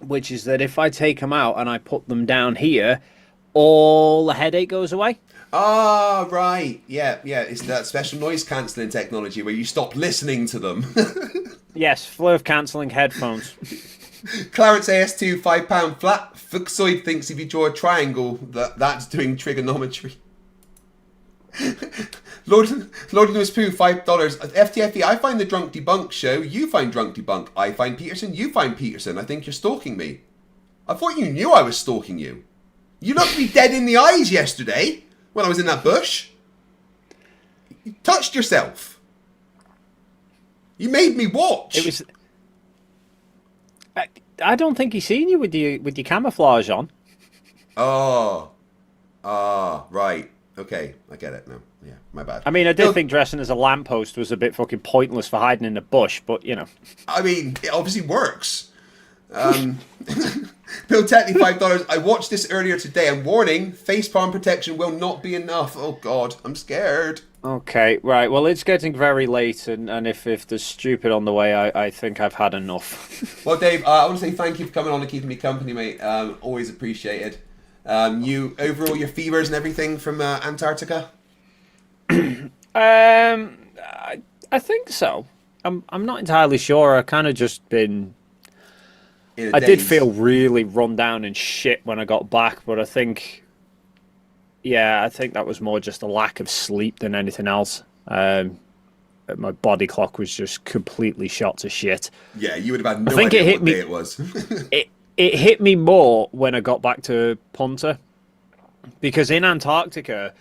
which is that if I take them out and I put them down here, all the headache goes away. Ah, right. Yeah. It's that special noise cancelling technology where you stop listening to them. Yes, Flur cancelling headphones. Clarence AS2, £5 flat. Fuxoid thinks if you draw a triangle, that's doing trigonometry. Lord Lewis Pooh, $5. FTFE, I find the Drunk Debunk show. You find Drunk Debunk. I find Peterson. You find Peterson. I think you're stalking me. I thought you knew I was stalking you. You looked me dead in the eyes yesterday when I was in that bush. You touched yourself. You made me watch. It was... I don't think he's seen you with your camouflage on. Oh. Right. Okay, I get it now. Yeah, my bad. I mean, I did think dressing as a lamppost was a bit fucking pointless for hiding in the bush, but, you know. I mean, it obviously works. Bill Tetley, $5. I watched this earlier today. I'm warning, facepalm protection will not be enough. Oh, God, I'm scared. Okay, right. Well, it's getting very late, and if there's stupid on the way, I think I've had enough. Well, Dave, I want to say thank you for coming on and keeping me company, mate. Always appreciated. You overall your fevers and everything from Antarctica? I think so. I'm not entirely sure. I kind of just been. I did feel really run down and shit when I got back, but I think. Yeah, I think that was more just a lack of sleep than anything else. My body clock was just completely shot to shit. Yeah, you would have had no idea what day it was. It hit me more when I got back to Punta, because in Antarctica,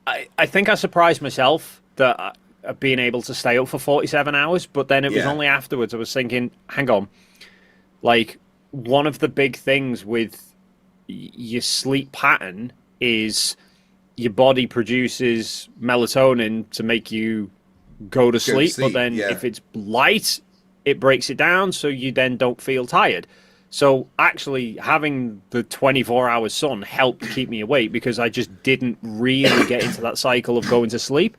I think I surprised myself that being able to stay up for 47 hours, but then it was only afterwards I was thinking, hang on, like one of the big things with your sleep pattern is your body produces melatonin to make you go to sleep, but then if it's light, it breaks it down, so you then don't feel tired. So actually having the 24-hour sun helped keep me awake because I just didn't really get into that cycle of going to sleep.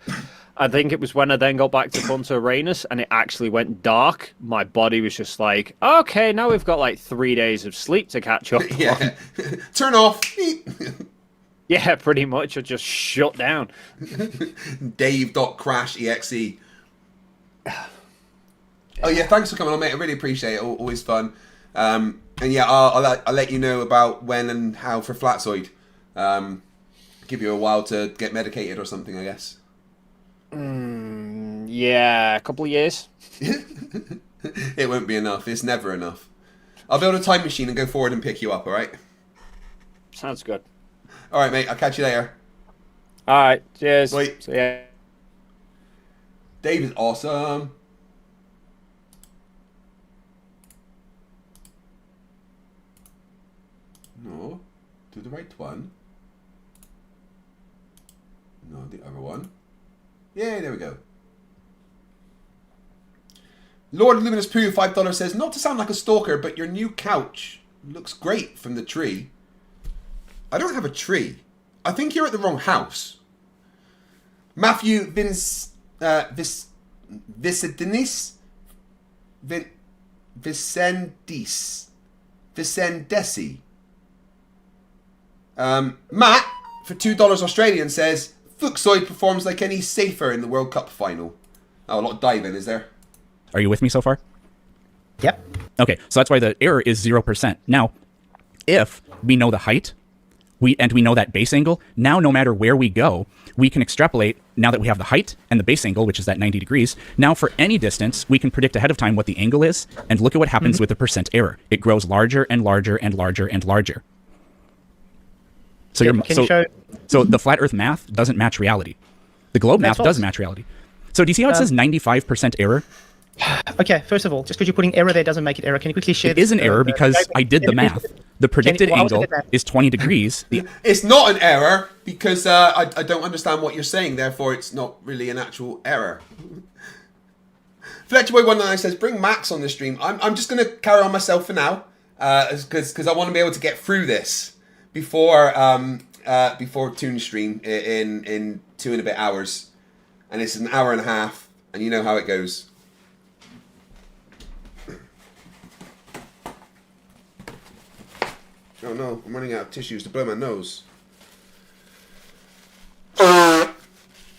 I think it was when I then got back to Punta Arenas and it actually went dark. My body was just like, okay, now we've got like 3 days of sleep to catch up on. Turn off. Yeah, pretty much. I just shut down. Dave.crash.exe. Oh yeah, thanks for coming on, mate. I really appreciate it. Always fun. And yeah, I'll let you know about when and how for Flatsoid. Give you a while to get medicated or something, I guess. Yeah, a couple of years. It won't be enough. It's never enough. I'll build a time machine and go forward and pick you up, alright? Sounds good. Alright, mate. I'll catch you later. Alright, cheers. Wait. See ya. Dave is awesome. No. Do the right one. No, the other one. Yeah, there we go. Lord Luminous Pooh, $5 says, not to sound like a stalker, but your new couch looks great from the tree. I don't have a tree. I think you're at the wrong house. Matthew Vicendis Vicendesi. Matt, for $2 Australian, says, Fuxoid performs like any safer in the World Cup final. Oh, a lot of diving, is there? Are you with me so far? Yep. Okay, so that's why the error is 0%. Now, if we know the height, we know that base angle, now no matter where we go, we can extrapolate, now that we have the height and the base angle, which is that 90 degrees, now for any distance, we can predict ahead of time what the angle is, and look at what happens with the percent error. It grows larger and larger and larger and larger. So, so the flat Earth math doesn't match reality. The globe math does match reality. So do you see how it says 95% error? Okay, first of all, just because you're putting error there doesn't make it error. Can you quickly share? It is an error because I did the math. The predicted angle is 20 degrees. It's not an error because I don't understand what you're saying. Therefore, it's not really an actual error. FletcherBoy19 says, bring Max on the stream. I'm just going to carry on myself for now because I want to be able to get through this before Toon stream in 2 and a bit hours. And it's an hour and a half, and you know how it goes. Oh no, I'm running out of tissues to blow my nose.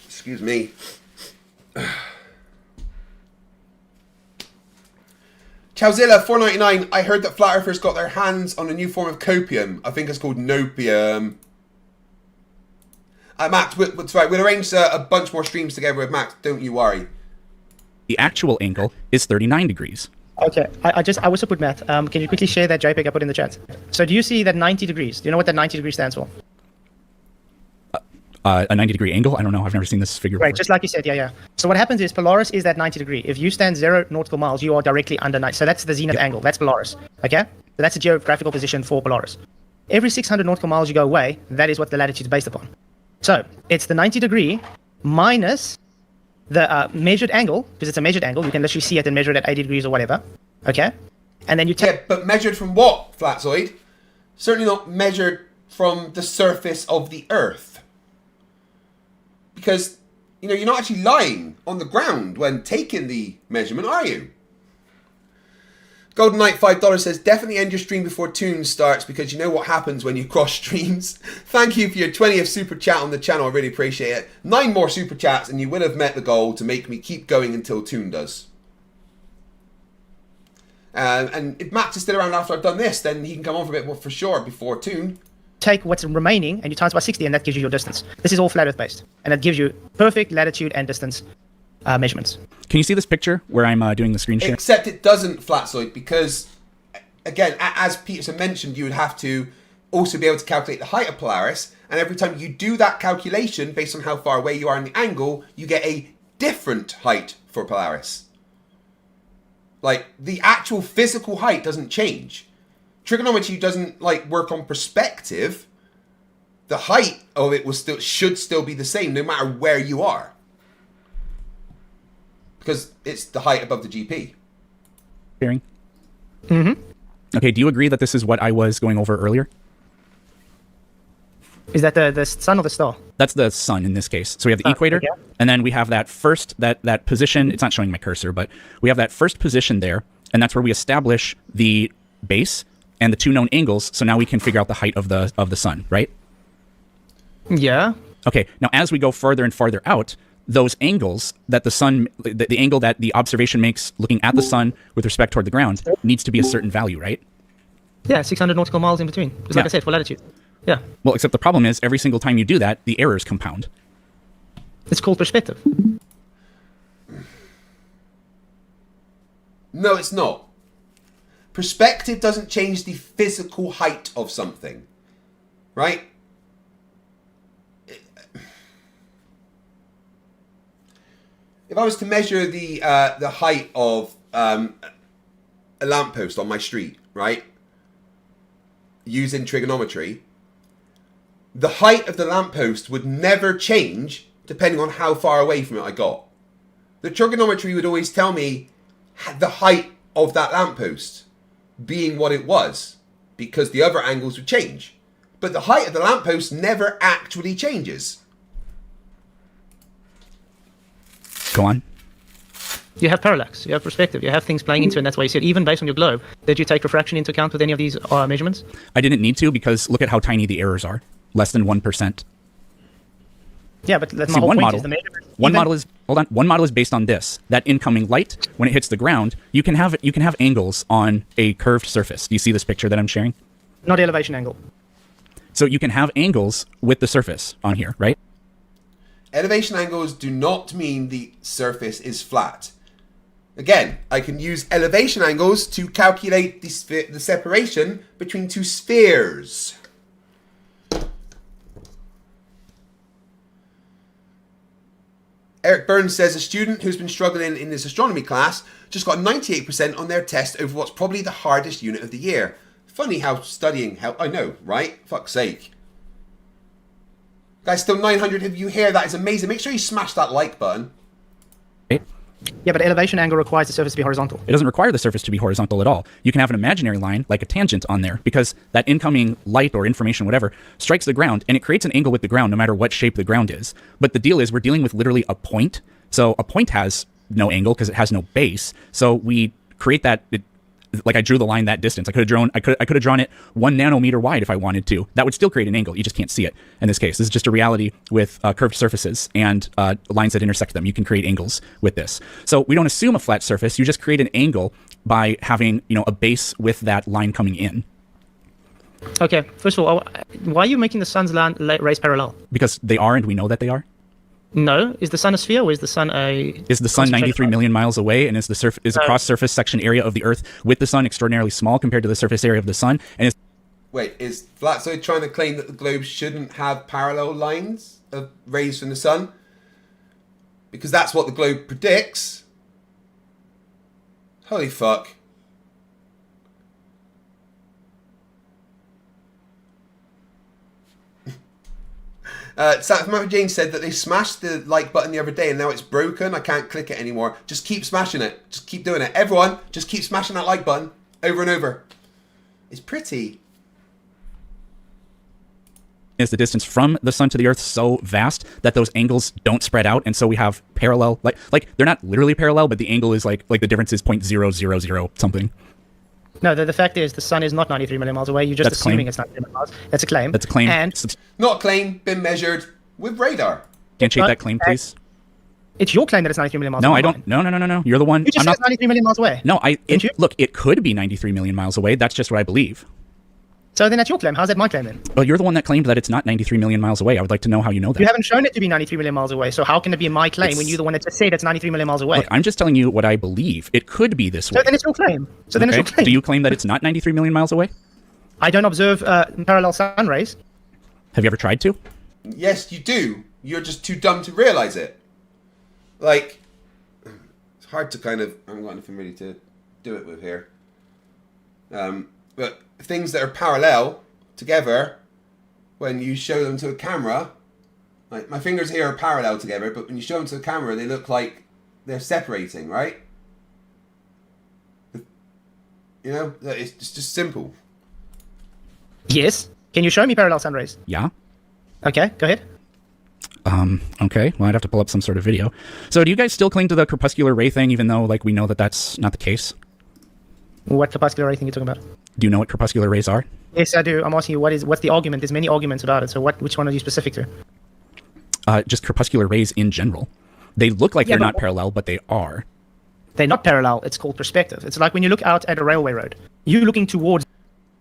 Excuse me. Chowzilla499, I heard that Flat Earthers got their hands on a new form of copium. I think it's called nopium. Max, that's right. We'll arrange a bunch more streams together with Max. Don't you worry. The actual angle is 39 degrees. Okay, I also put math. Can you quickly share that JPEG I put in the chat? So do you see that 90 degrees? Do you know what that 90 degrees stands for? A 90 degree angle? I don't know. I've never seen this figure before. Right, just like you said, yeah. So what happens is Polaris is that 90 degree. If you stand 0 nautical miles, you are directly under 90. So that's the zenith angle. That's Polaris. Okay? So that's the geographical position for Polaris. Every 600 nautical miles you go away, that is what the latitude is based upon. So it's the 90 degree minus the measured angle, because it's a measured angle. You can literally see it and measure it at 80 degrees or whatever. Okay? And then you take... Yeah, but measured from what, Flatzoid? Certainly not measured from the surface of the Earth. Because, you know, you're not actually lying on the ground when taking the measurement, are you? Golden Knight $5 says, definitely end your stream before Toon starts because you know what happens when you cross streams. Thank you for your 20th super chat on the channel. I really appreciate it. 9 more super chats and you will have met the goal to make me keep going until Toon does. And if Max is still around after I've done this, then he can come on for a bit more for sure before Toon. Take what's remaining and you times by 60 and that gives you your distance. This is all flat earth based. And it gives you perfect latitude and distance measurements. Can you see this picture where I'm doing the screen share? Except it doesn't, Flatzoid, because, again, as Peterson mentioned, you would have to also be able to calculate the height of Polaris, and every time you do that calculation, based on how far away you are in the angle, you get a different height for Polaris. Like, the actual physical height doesn't change. Trigonometry doesn't, like, work on perspective. The height of it should still be the same, no matter where you are. Because it's the height above the GP. Hearing? Mm-hmm. Okay, do you agree that this is what I was going over earlier? Is that the sun or the star? That's the sun in this case. So we have the equator, okay. And then we have that first, that position. It's not showing my cursor, but we have that first position there, and that's where we establish the base and the 2 known angles, so now we can figure out the height of the sun, right? Yeah. Okay, now as we go farther and farther out, those angles that the sun, the angle that the observation makes looking at the sun with respect toward the ground needs to be a certain value, right? Yeah, 600 nautical miles in between. Just like I said, for latitude. Yeah. Well, except the problem is every single time you do that, the errors compound. It's called perspective. No, it's not. Perspective doesn't change the physical height of something, right? If I was to measure the height of a lamppost on my street, right, using trigonometry, the height of the lamppost would never change depending on how far away from it I got. The trigonometry would always tell me the height of that lamppost being what it was, because the other angles would change. But the height of the lamppost never actually changes. Go on. You have parallax, you have perspective, you have things playing into it, and that's why you said, even based on your globe, did you take refraction into account with any of these measurements? I didn't need to, because look at how tiny the errors are. Less than 1%. Yeah, but that's See, my whole one point. model, Is the measurement one even? model is hold on. One model is based on this. That incoming light, when it hits the ground, you can have angles on a curved surface. Do you see this picture that I'm sharing? Not elevation angle. So you can have angles with the surface on here, right? Elevation angles do not mean the surface is flat. Again, I can use elevation angles to calculate the separation between two spheres. Eric Burns says a student who's been struggling in his astronomy class just got 98% on their test over what's probably the hardest unit of the year. Funny how studying help. I know, right? Fuck's sake. Guys, still 900 of you here. That is amazing. Make sure you smash that like button. Yeah, but elevation angle requires the surface to be horizontal. It doesn't require the surface to be horizontal at all. You can have an imaginary line, like a tangent on there, because that incoming light or information, whatever, strikes the ground, and it creates an angle with the ground no matter what shape the ground is. But the deal is we're dealing with literally a point. So a point has no angle because it has no base. So we create that... like I drew the line that distance. I could have drawn it 1 nanometer wide if I wanted to. That would still create an angle. You just can't see it in this case. This is just a reality with curved surfaces and lines that intersect them. You can create angles with this. So we don't assume a flat surface. You just create an angle by having, you know, a base with that line coming in. Okay, first of all, why are you making the sun's rays parallel? Because they are, and we know that they are. No, is the sun a sphere or is the sun a... Is the sun 93 million miles away, and is the cross-surface section area of the Earth with the sun extraordinarily small compared to the surface area of the sun? And Wait, is Flatsoid trying to claim that the globe shouldn't have parallel lines of rays from the sun? Because that's what the globe predicts. Holy fuck. Samantha Jane said that they smashed the like button the other day and now it's broken. I can't click it anymore. Just keep smashing it. Just keep doing it. Everyone, just keep smashing that like button over and over. It's pretty. is the distance from the sun to the Earth so vast that those angles don't spread out, and so we have parallel, like they're not literally parallel, but the angle is like the difference is 0.000 something. No, the fact is the sun is not 93 million miles away. You're just assuming it's 93 million miles. That's a claim. That's a claim. And not a claim, been measured with radar. Can't shake that claim, please. It's your claim that it's 93 million miles away. away. No, I don't. No. You're the one. You just said 93 million miles away. No, look, it could be 93 million miles away. That's just what I believe. So then that's your claim. How's that my claim then? Well, you're the one that claimed that it's not 93 million miles away. I would like to know how you know that. You haven't shown it to be 93 million miles away. So how can it be my claim when you're the one that just said it's 93 million miles away? Look, I'm just telling you what I believe. It could be this way. So then it's your claim. So then it's your claim. Do you claim that it's not 93 million miles away? I don't observe parallel sun rays. Have you ever tried to? Yes, you do. You're just too dumb to realize it. Like, it's hard to kind of... I haven't got anything really to do it with here. But things that are parallel together, when you show them to a camera, like my fingers here are parallel together, but when you show them to the camera, they look like they're separating, right? You know, it's just simple. Yes. Can you show me parallel sun rays? Yeah. Okay, go ahead. Okay. Well, I'd have to pull up some sort of video. So do you guys still cling to the crepuscular ray thing, even though, like, we know that that's not the case? What crepuscular ray thing are you talking about? Do you know what crepuscular rays are? Yes, I do. I'm asking you, what's the argument? There's many arguments about it. So which one are you specific to? Just crepuscular rays in general. They look like they're not parallel, but they are. They're not parallel. It's called perspective. It's like when you look out at a railway road. You're looking towards...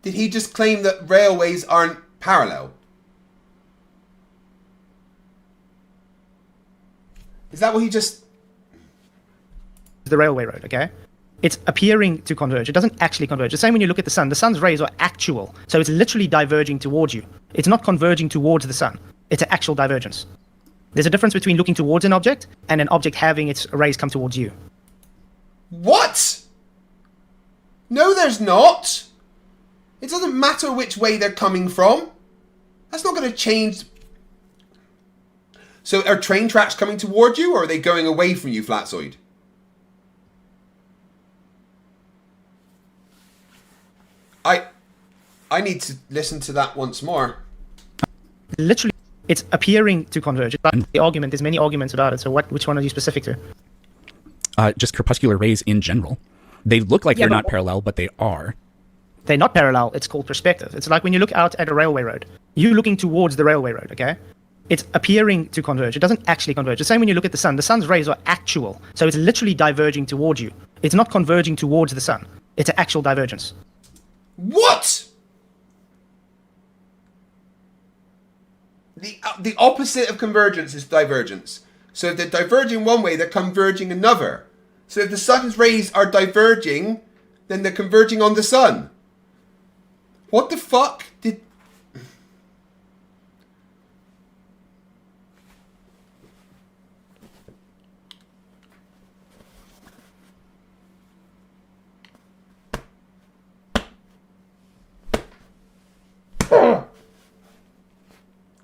Did he just claim that railways aren't parallel? Is that what he just... The railway road, okay? It's appearing to converge. It doesn't actually converge. The same when you look at the sun. The sun's rays are actual. So it's literally diverging towards you. It's not converging towards the sun. It's an actual divergence. There's a difference between looking towards an object and an object having its rays come towards you. What? No, there's not. It doesn't matter which way they're coming from. That's not going to change. So are train tracks coming toward you, or are they going away from you, Flatsoid? I need to listen to that once more. Literally, it's appearing to converge. The argument, there's many arguments about it. So which one are you specific to? Just crepuscular rays in general. They look like they're not parallel, but they are. They're not parallel. It's called perspective. It's like when you look out at a railway road. You're looking towards the railway road, okay? It's appearing to converge. It doesn't actually converge. The same when you look at the sun. The sun's rays are actual. So it's literally diverging towards you. It's not converging towards the sun. It's an actual divergence. What? The opposite of convergence is divergence. So if they're diverging one way, they're converging another. So if the sun's rays are diverging, then they're converging on the sun. What the fuck did...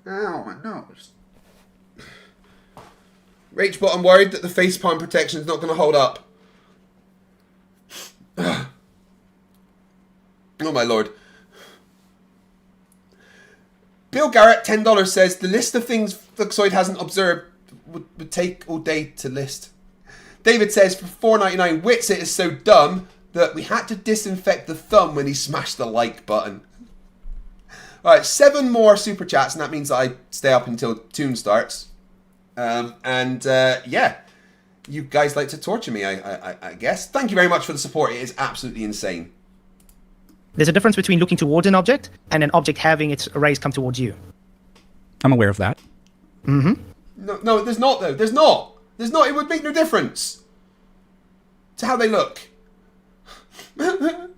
Ow, my nose. Rachbot, I'm worried that the facepalm protection is not going to hold up. Oh my lord. Bill Garrett, $10 says, the list of things Fluxoid hasn't observed would take all day to list. David says, for $4.99, Witsit is so dumb that we had to disinfect the thumb when he smashed the like button. Alright, 7 more super chats, and that means that I stay up until Tune starts. Yeah, you guys like to torture me, I guess. Thank you very much for the support. It is absolutely insane. There's a difference between looking towards an object and an object having its rays come towards you. I'm aware of that. Mm-hmm. No, there's not, though. There's not. There's not. It would make no difference to how they look. Bill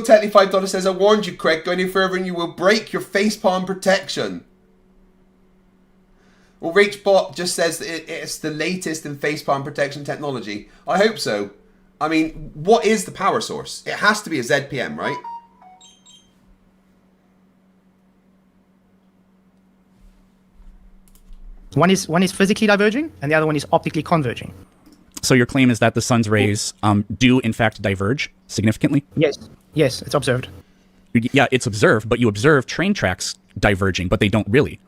Tetley, $5 says, I warned you, Craig. Go any further and you will break your facepalm protection. Well, Rachbot just says that it's the latest in facepalm protection technology. I hope so. I mean, what is the power source? It has to be a ZPM, right? One is physically diverging, and the other one is optically converging. So your claim is that the sun's rays do, in fact, diverge significantly? Yes, it's observed. Yeah, it's observed, but you observe train tracks diverging, but they don't really.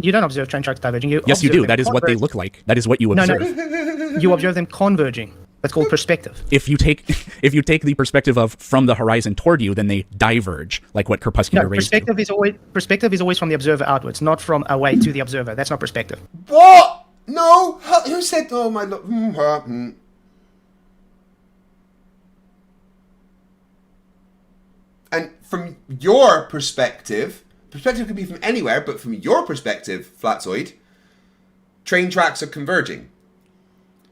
You don't observe train tracks diverging. Yes, you do. That is what they look like. That is what you observe. No. You observe them converging. That's called perspective. If you take the perspective of from the horizon toward you, then they diverge, like what corpuscular rays do. Perspective is always from the observer outwards, not from away to the observer. That's not perspective. What? No? Who said? Oh my lord. And from your perspective could be from anywhere, but from your perspective, Flatzoid, train tracks are converging.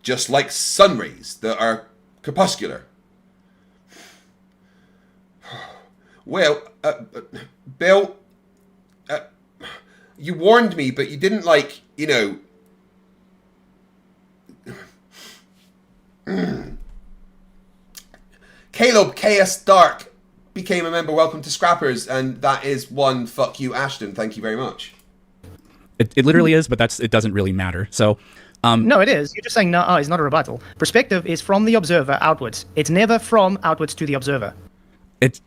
Just like sun rays that are corpuscular. Well, Bill, you warned me, but you didn't, like, you know... Caleb KS Dark became a member. Welcome to Scrappers, and that is one fuck you, Ashton. Thank you very much. It literally is, but it doesn't really matter. So, no, it is. You're just saying no. It's not a rebuttal. Perspective is from the observer outwards. It's never from outwards to the observer.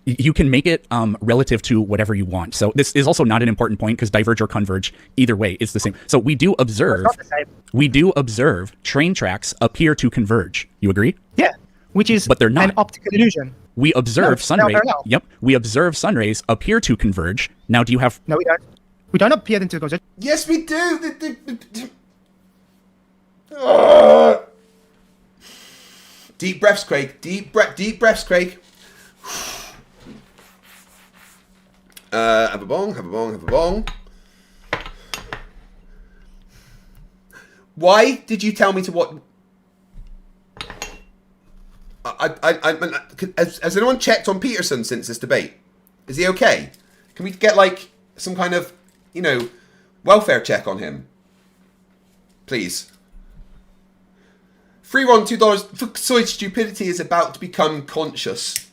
You can make it relative to whatever you want. So this is also not an important point because diverge or converge, either way, is the same. So we do observe. Train tracks appear to converge. You agree? Yeah, but they're not an optical illusion. We observe sun rays. Yep, we observe sun rays appear to converge. Now, do you have? No, we don't. We don't appear them to converge. Yes, we do. Deep breaths, Craig. Deep breaths, Craig. Have a bong. Why did you tell me to what? Has anyone checked on Peterson since this debate? Is he okay? Can we get like some kind of, welfare check on him? Please. Free Ron, $2. Fluxoid stupidity is about to become conscious.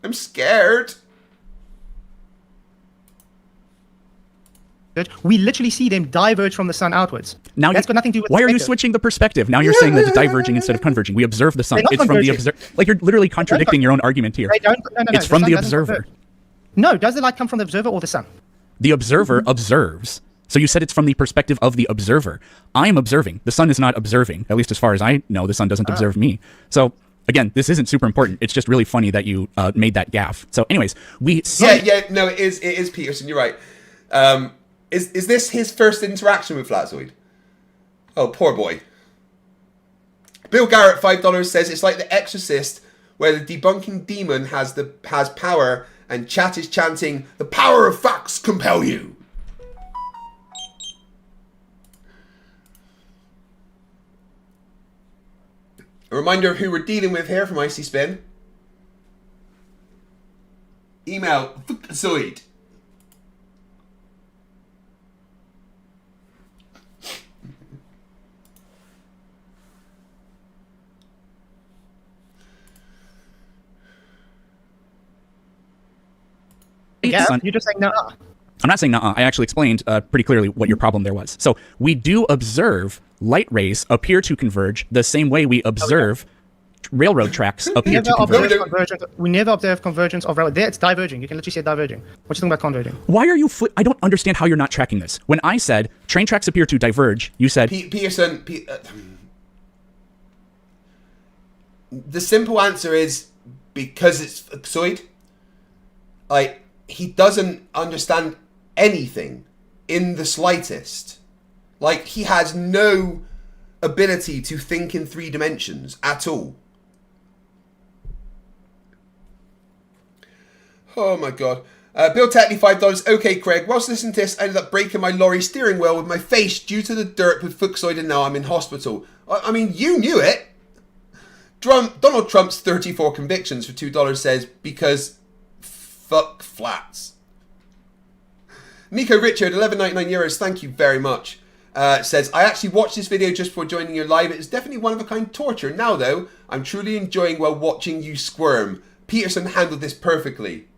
I'm scared. We literally see them diverge from the sun outwards. Now that's got nothing to do with. Why are you switching the perspective? Now you're saying that it's diverging instead of converging. We observe the sun. It's from the observer. Like, you're literally contradicting your own argument here. It's from the observer. No, does the light come from the observer or the sun? The observer observes. So you said it's from the perspective of the observer. I'm observing. The sun is not observing. At least as far as I know, the sun doesn't observe me. So again, this isn't super important. It's just really funny that you made that gaffe. So anyways, no, it is Peterson. You're right. Is this his first interaction with Flatzoid? Oh, poor boy. Bill Garrett, $5 says it's like The Exorcist, where the debunking demon has power, and chat is chanting, "The power of facts compel you." A reminder of who we're dealing with here from Icy Spin. Email Zoid. Yeah, you're just saying no. I'm not saying no. I actually explained pretty clearly what your problem there was. So we do observe light rays appear to converge the same way we observe railroad tracks appear to converge. We never observe convergence of railroad. There, it's diverging. You can literally say diverging. What you talking about converging? Why are you? I don't understand how you're not tracking this. When I said train tracks appear to diverge, you said Peterson. The simple answer is because it's Zoid. Like, he doesn't understand anything in the slightest. Like, he has no ability to think in 3 dimensions at all. Oh my god. Bill Tetley, $5. Okay, Craig. Whilst listening to this, I ended up breaking my lorry steering wheel with my face due to the dirt with Fuxoid, and now I'm in hospital. I mean, you knew it. Donald Trump's 34 convictions for $2 says, because fuck flats. Nico Richard, €11.99. Thank you very much. Says, I actually watched this video just before joining your live. It is definitely one-of-a-kind torture. Now, though, I'm truly enjoying while watching you squirm. Peterson handled this perfectly.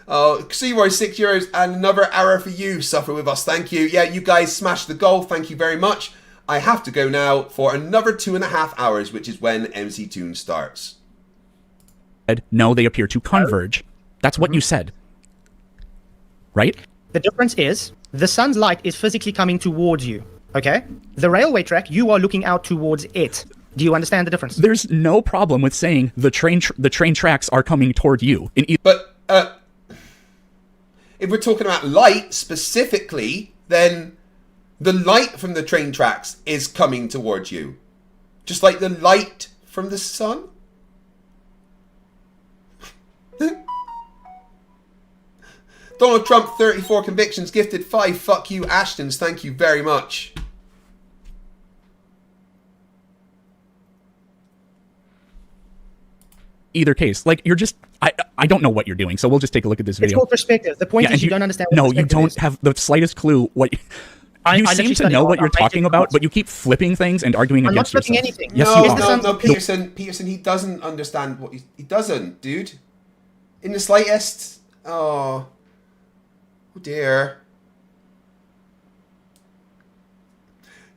Searoy, €6 and another hour for you. Suffer with us. Thank you. Yeah, you guys smashed the goal. Thank you very much. I have to go now for another 2.5 hours, which is when MC Tune starts. No, they appear to converge. That's what you said. Right? The difference is the sun's light is physically coming towards you. Okay? The railway track, you are looking out towards it. Do you understand the difference? There's no problem with saying the train tracks are coming toward you. But if we're talking about light specifically, then the light from the train tracks is coming towards you. Just like the light from the sun. Donald Trump, 34 convictions, gifted 5. Fuck you, Ashtons. Thank you very much. Either case, like, you're just, I don't know what you're doing, so we'll just take a look at this video. It's called perspective. The point is you don't understand what perspective is. No, you don't have the slightest clue what... You seem to know what you're talking about, but you keep flipping things and arguing against yourself. I'm not flipping anything. Yes, no, Peterson, he doesn't understand what he doesn't, dude. In the slightest. Oh dear.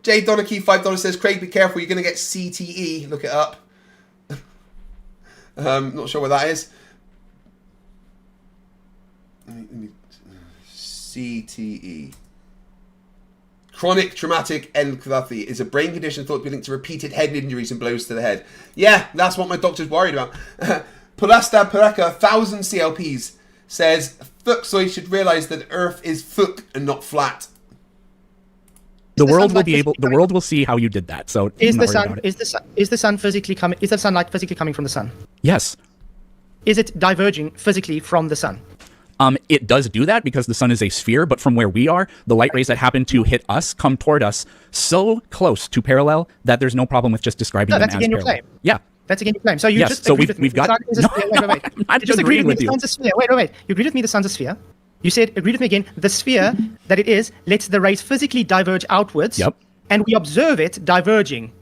Jay Donachie, $5 says, Craig, be careful, you're going to get CTE. Look it up. Not sure what that is. CTE. Chronic traumatic encephalopathy is a brain condition thought to be linked to repeated head injuries and blows to the head. Yeah, that's what my doctor's worried about. Pulasta Pareka, 1,000 CLPs, says, Fuxoid should realize that Earth is fuck and not flat. The world will see how you did that. So is the sunlight physically coming from the sun? Yes. Is it diverging physically from the sun? It does do that because the sun is a sphere, but from where we are, the light rays that happen to hit us come toward us so close to parallel that there's no problem with just describing them as parallel. Your claim. Yeah. That's again your claim. So you yes, just so agreed with we've me. got... Wait. I'm just agreeing with you. Wait. You agreed with me the sun's a sphere. You said, agreed with me again, the sphere that it is lets the rays physically diverge outwards. Yep. And we observe it diverging.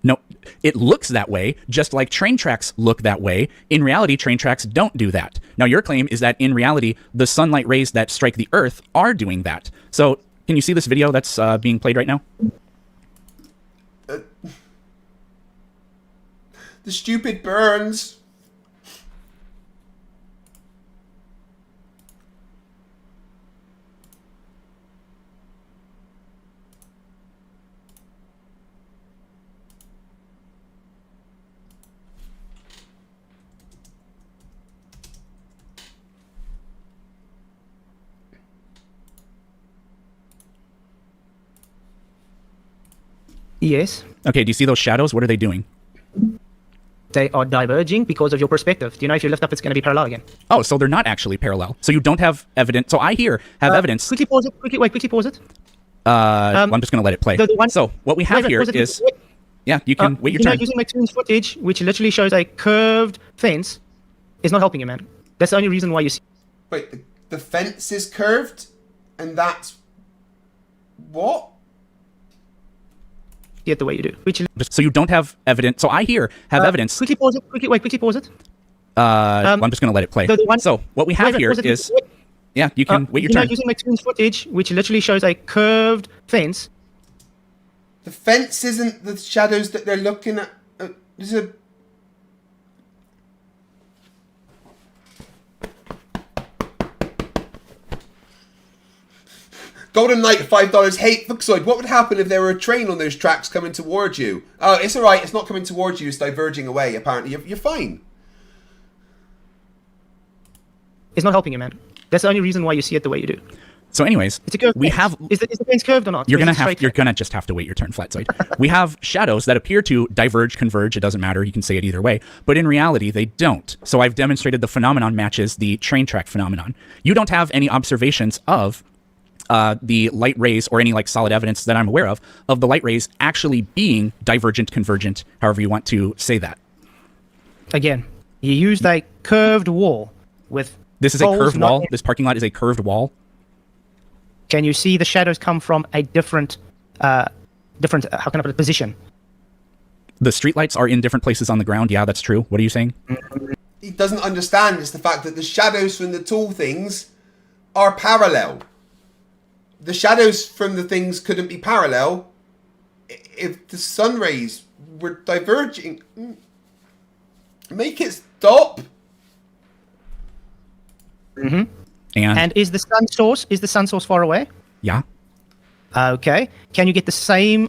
No, it looks that way, just like train tracks look that way. In reality, train tracks don't do that. Now, your claim is that in reality, the sunlight rays that strike the Earth are doing that. So, can you see this video that's being played right now? The stupid burns. Yes. Okay, do you see those shadows? What are they doing? They are diverging because of your perspective. Do you know if you lift up, it's going to be parallel again? Oh, so they're not actually parallel. So you don't have evidence. So I here have evidence. Quickly pause it. Quickly pause it. I'm just going to let it play. So what we have here is... Yeah, you can wait your turn. Using McTune's footage, which literally shows a curved fence, is not helping you, man. That's the only reason why you see... Wait, the fence is curved? And that's... What? It the way you do. So you don't have evidence. So I here have evidence. Quickly pause it. Quickly pause it. I'm just going to let it play. So what we have here is... Yeah, you can wait your turn. Using McTune's footage, which literally shows a curved fence. The fence isn't the shadows that they're looking at. There's a... Golden Knight, $5. Hey, Fuxoid, what would happen if there were a train on those tracks coming towards you? Oh, it's alright, it's not coming towards you, it's diverging away, apparently. You're fine. It's not helping you, man. That's the only reason why you see it the way you do. So anyways, it's a curved we fence. have... Is the fence curved or not? You're gonna just have to wait your turn, Flatzoid. We have shadows that appear to diverge, converge, it doesn't matter, you can say it either way, but in reality they don't. So I've demonstrated the phenomenon matches the train track phenomenon. You don't have any observations of the light rays or any like solid evidence that I'm aware of the light rays actually being divergent, convergent, however you want to say that. Again, you used a curved wall with... This is a curved wall? This parking lot is a curved wall? Can you see the shadows come from a different, how can I put it, position? The streetlights are in different places on the ground. Yeah, that's true. What are you saying? He doesn't understand is the fact that the shadows from the tall things are parallel. The shadows from the things couldn't be parallel if the sun rays were diverging. Make it stop. Mm-hmm. And is the sun source far away? Yeah. Okay. Can you get the same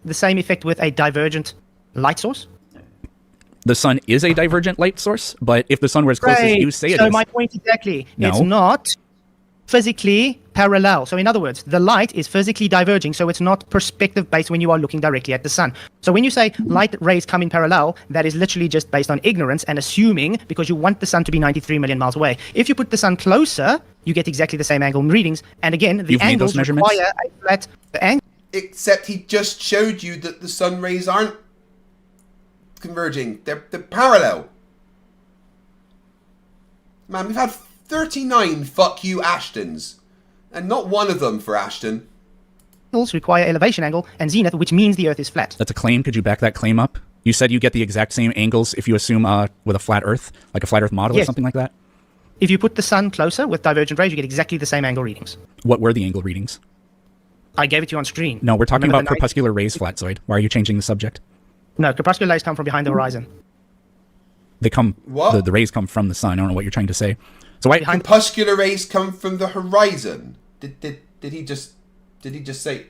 effect with a divergent light source? The sun is a divergent light source, but if the sun were as close as you say it is... So my point exactly. No. It's not physically parallel. So in other words, the light is physically diverging, so it's not perspective based when you are looking directly at the sun. So when you say light rays come in parallel, that is literally just based on ignorance and assuming because you want the sun to be 93 million miles away. If you put the sun closer, you get exactly the same angle readings. And again, the angles require a flat angle. Except he just showed you that the sun rays aren't converging. They're parallel. Man, we've had 39 fuck you Ashtons. And not one of them for Ashton. Require elevation angle and zenith, which means the Earth is flat. That's a claim. Could you back that claim up? You said you get the exact same angles if you assume with a flat Earth, like a flat Earth model or something like that? If you put the sun closer with divergent rays, you get exactly the same angle readings. What were the angle readings? I gave it to you on screen. No, we're talking about crepuscular rays, Flatzoid. Why are you changing the subject? No, crepuscular rays come from behind the horizon. They come... What? The rays come from the sun. I don't know what you're trying to say. So why... Crepuscular rays come from the horizon. Did he just say...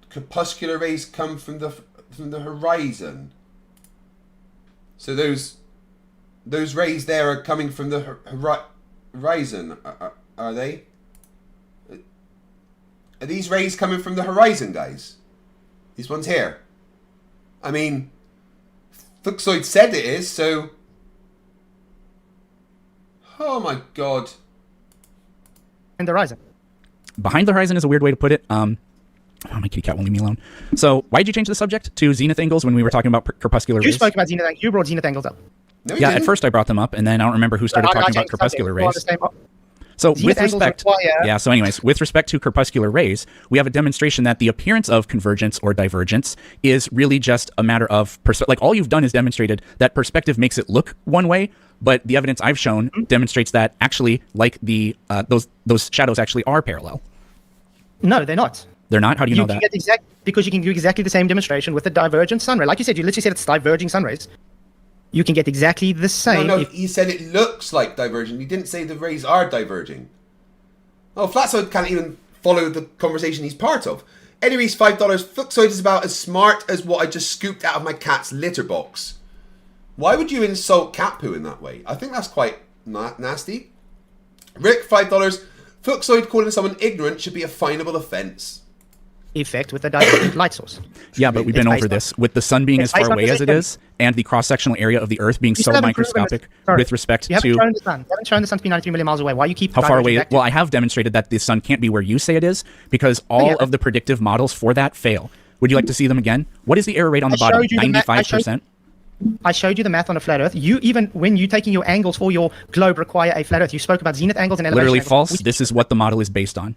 Crepuscular rays come from the horizon. So those rays there are coming from the horizon, are they? Are these rays coming from the horizon, guys? These ones here. I mean, Fuxoid said it is, so... Oh my god. And the horizon. Behind the horizon is a weird way to put it. Oh, my kitty cat won't leave me alone. So, why did you change the subject to zenith angles when we were talking about crepuscular rays? You spoke about zenith angles. You brought zenith angles up. No, yeah, at first I brought them up, and then I don't remember who started talking about crepuscular rays. So, with respect... Yeah, so anyways, with respect to crepuscular rays, we have a demonstration that the appearance of convergence or divergence is really just a matter of... Like, all you've done is demonstrated that perspective makes it look one way, but the evidence I've shown demonstrates that actually, like, the those shadows actually are parallel. No, they're not. They're not? How do you know that? Because you can do exactly the same demonstration with a divergent sun ray. Like you said, you literally said it's diverging sun rays. You can get exactly the same. No, he said it looks like divergent. He didn't say the rays are diverging. Oh, Flatsoid can't even follow the conversation he's part of. Eddie Reese, $5. Fluxoid is about as smart as what I just scooped out of my cat's litter box. Why would you insult cat poo in that way? I think that's quite nasty. Rick, $5. Fluxoid calling someone ignorant should be a finable offence. Effect with the direct light source. Yeah, but we've been over this. With the sun being as far away as it is, and the cross-sectional area of the Earth being so microscopic with respect to... You haven't shown the sun to be 93 million miles away. Why you keep... How far away... Well, I have demonstrated that the sun can't be where you say it is, because all of the predictive models for that fail. Would you like to see them again? What is the error rate on the bottom? 95%? I showed you the math on a flat Earth. You even, when you're taking your angles for your globe, require a flat Earth. You spoke about zenith angles and elevation Literally angles. false. This is what the model is based on.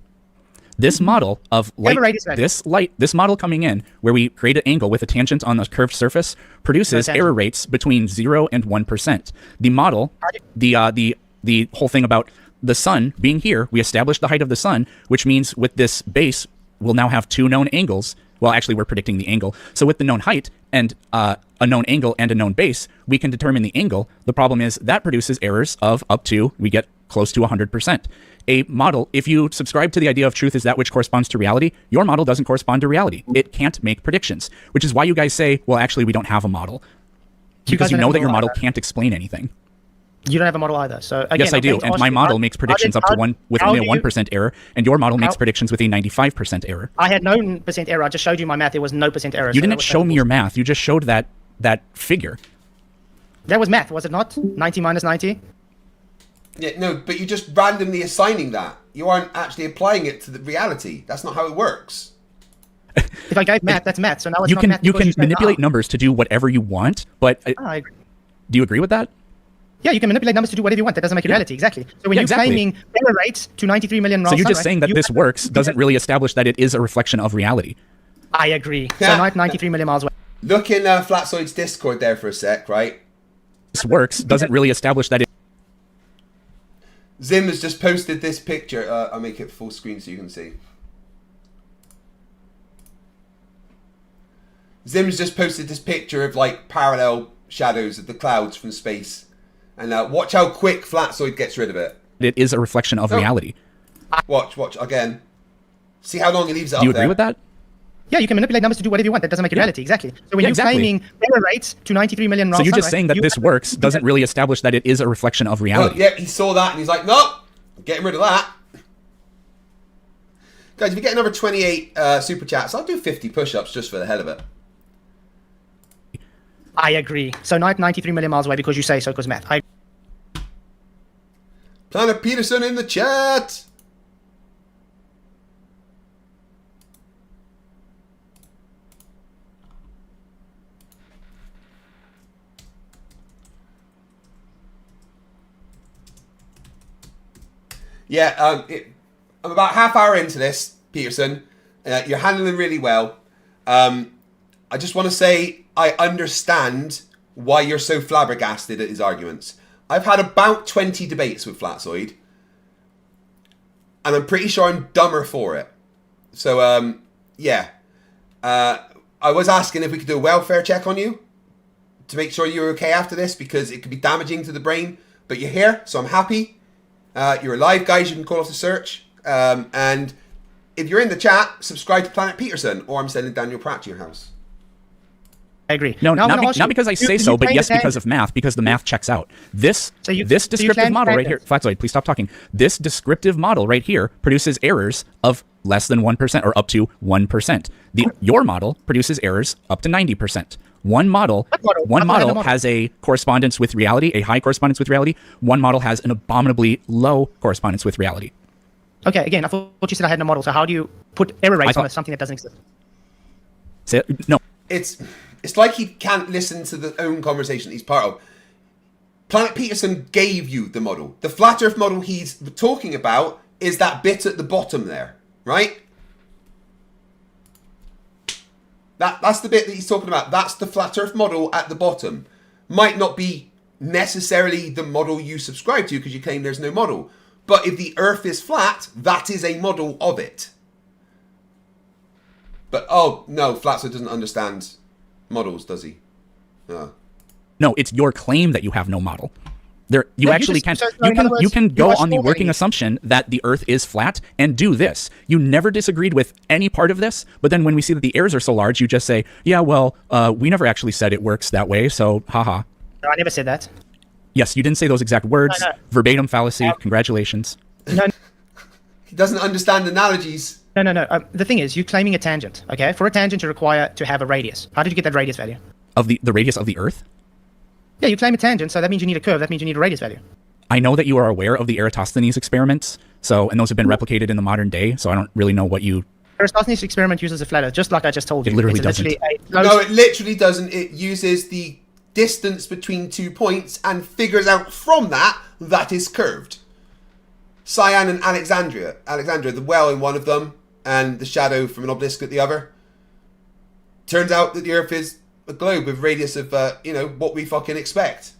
This model of light, this model coming in, where we create an angle with a tangent on the curved surface, produces error rates between 0 and 1%. The model, the whole thing about the sun being here, we established the height of the sun, which means with this base, we'll now have two known angles. Well, actually, we're predicting the angle. So with the known height and a known angle and a known base, we can determine the angle. The problem is that produces errors of up to, we get close to 100%. A model, if you subscribe to the idea of truth is that which corresponds to reality, your model doesn't correspond to reality. It can't make predictions, which is why you guys say, well, actually, we don't have a model. Because you know that your model can't explain anything. You don't have a model either. So again, yes, I do. And my model makes predictions up to with only a 1% error, and your model makes predictions with a 95% error. I had no percent error. I just showed you my math. There was no percent error. You didn't show me your math. You just showed that figure. That was math, was it not? 90 minus 90? Yeah, no, but you're just randomly assigning that. You aren't actually applying it to the reality. That's not how it works. If I gave math, that's math. So now it's you not can math. You can manipulate numbers to do whatever you want, but I agree. Do you agree with that? Yeah, you can manipulate numbers to do whatever you want. That doesn't make it reality. Exactly. So when you're claiming error rates to 93 million so you're just saying that this works doesn't really establish that it is a reflection of reality. I agree. So not 93 million miles away. Look in Flatsoid's Discord there for a sec, right? This works doesn't really establish that it... Zim has just posted this picture. I'll make it full screen so you can see. Zim's just posted this picture of like parallel shadows of the clouds from space. And watch how quick Flatsoid gets rid of it. It is a reflection of reality. Watch again. See how long he leaves it up there. Do you there. agree with that? Yeah, you can manipulate numbers to do whatever you want. That doesn't make it reality. Exactly. So when you're claiming error rates to 93 million so you're just saying that this works doesn't really establish that it is a reflection of reality. Yeah, he saw that and he's like, nope, getting rid of that. Guys, if you get another 28 super chats, I'll do 50 push-ups just for the hell of it. I agree. So not 93 million miles away because you say so, because math. Planet Peterson in the chat. Yeah, I'm about half hour into this, Peterson. You're handling really well. I just want to say I understand why you're so flabbergasted at his arguments. I've had about 20 debates with Flatsoid, and I'm pretty sure I'm dumber for it. So, yeah. I was asking if we could do a welfare check on you to make sure you're okay after this, because it could be damaging to the brain. But you're here, so I'm happy. You're alive, guys. You can call off the search. And if you're in the chat, subscribe to Planet Peterson, or I'm sending Daniel Pratt to your house. I agree. No, not because I say so, but yes, because of math, because the math checks out. This descriptive model right here, Flatsoid, please stop talking. This descriptive model right here produces errors of less than 1% or up to 1%. Your model produces errors up to 90%. One model has a correspondence with reality, a high correspondence with reality. One model has an abominably low correspondence with reality. Okay, again, I thought you said I had no model, so how do you put error rates on something that doesn't exist? No. It's like he can't listen to the own conversation he's part of. Planet Peterson gave you the model. The flat Earth model he's talking about is that bit at the bottom there, right? That's the bit that he's talking about. That's the flat Earth model at the bottom. Might not be necessarily the model you subscribe to because you claim there's no model. But if the Earth is flat, that is a model of it. But, oh, no, Flatso doesn't understand models, does he? No, it's your claim that you have no model. There, you Yeah, actually just- can. so in other You words, can you go are on the still working getting- assumption that the Earth is flat and do this. You never disagreed with any part of this, but then when we see that the errors are so large, you just say, "Yeah, well, we never actually said it works that way, so haha." No, I never said that. Yes, you didn't say those exact words. No. Verbatim fallacy. Congratulations. No, He doesn't understand analogies. no. The thing is, you're claiming a tangent. Okay, for a tangent, you require to have a radius. How did you get that radius value? Of the radius of the Earth. Yeah, you claim a tangent, so that means you need a curve. That means you need a radius value. I know that you are aware of the Eratosthenes experiments, and those have been replicated in the modern day. So I don't really know what you. Eratosthenes experiment uses a flat Earth, just like I just told you. It literally It's doesn't. No, it literally doesn't. It uses the distance between 2 points and figures out from that is curved. Cyan and Alexandria, the well in one of them, and the shadow from an obelisk at the other. Turns out that the Earth is a globe with radius of, what we fucking expect.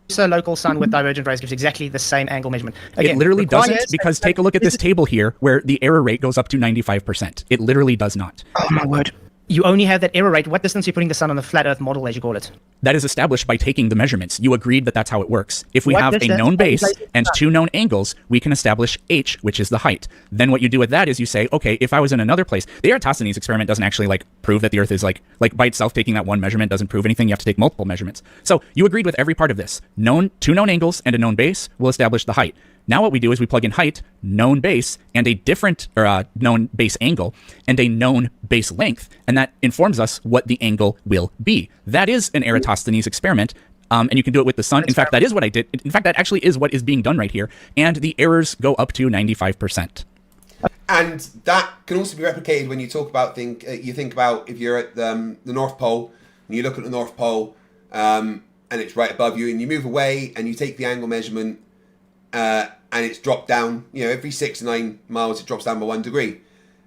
So local sun with divergent rays gives exactly the same angle measurement. Again, It literally requires- doesn't, because take a look at this table here where the error rate goes up to 95%. It literally does not. Oh my word. You only have that error rate. What distance are you putting the sun on the flat Earth model, as you call it? That is established by taking the measurements. You agreed that that's how it works. If we What have a distance known are you base placing the and sun? 2 known angles, we can establish h, which is the height. Then what you do with that is you say, okay, if I was in another place, the Eratosthenes experiment doesn't actually prove that the Earth is like by itself taking that one measurement doesn't prove anything. You have to take multiple measurements. So you agreed with every part of this. 2 known angles and a known base will establish the height. Now what we do is we plug in height, known base, and a different known base angle, and a known base length, and that informs us what the angle will be. That is an Eratosthenes experiment, and you can do it with the sun. In fact, that is what I did. In fact, that actually is what is being done right here, and the errors go up to 95%. And that can also be replicated when you talk about you think about if you're at the North Pole and you look at the North Pole and it's right above you, and you move away and you take the angle measurement. And it's dropped down, every 6 to 9 miles, it drops down by 1 degree.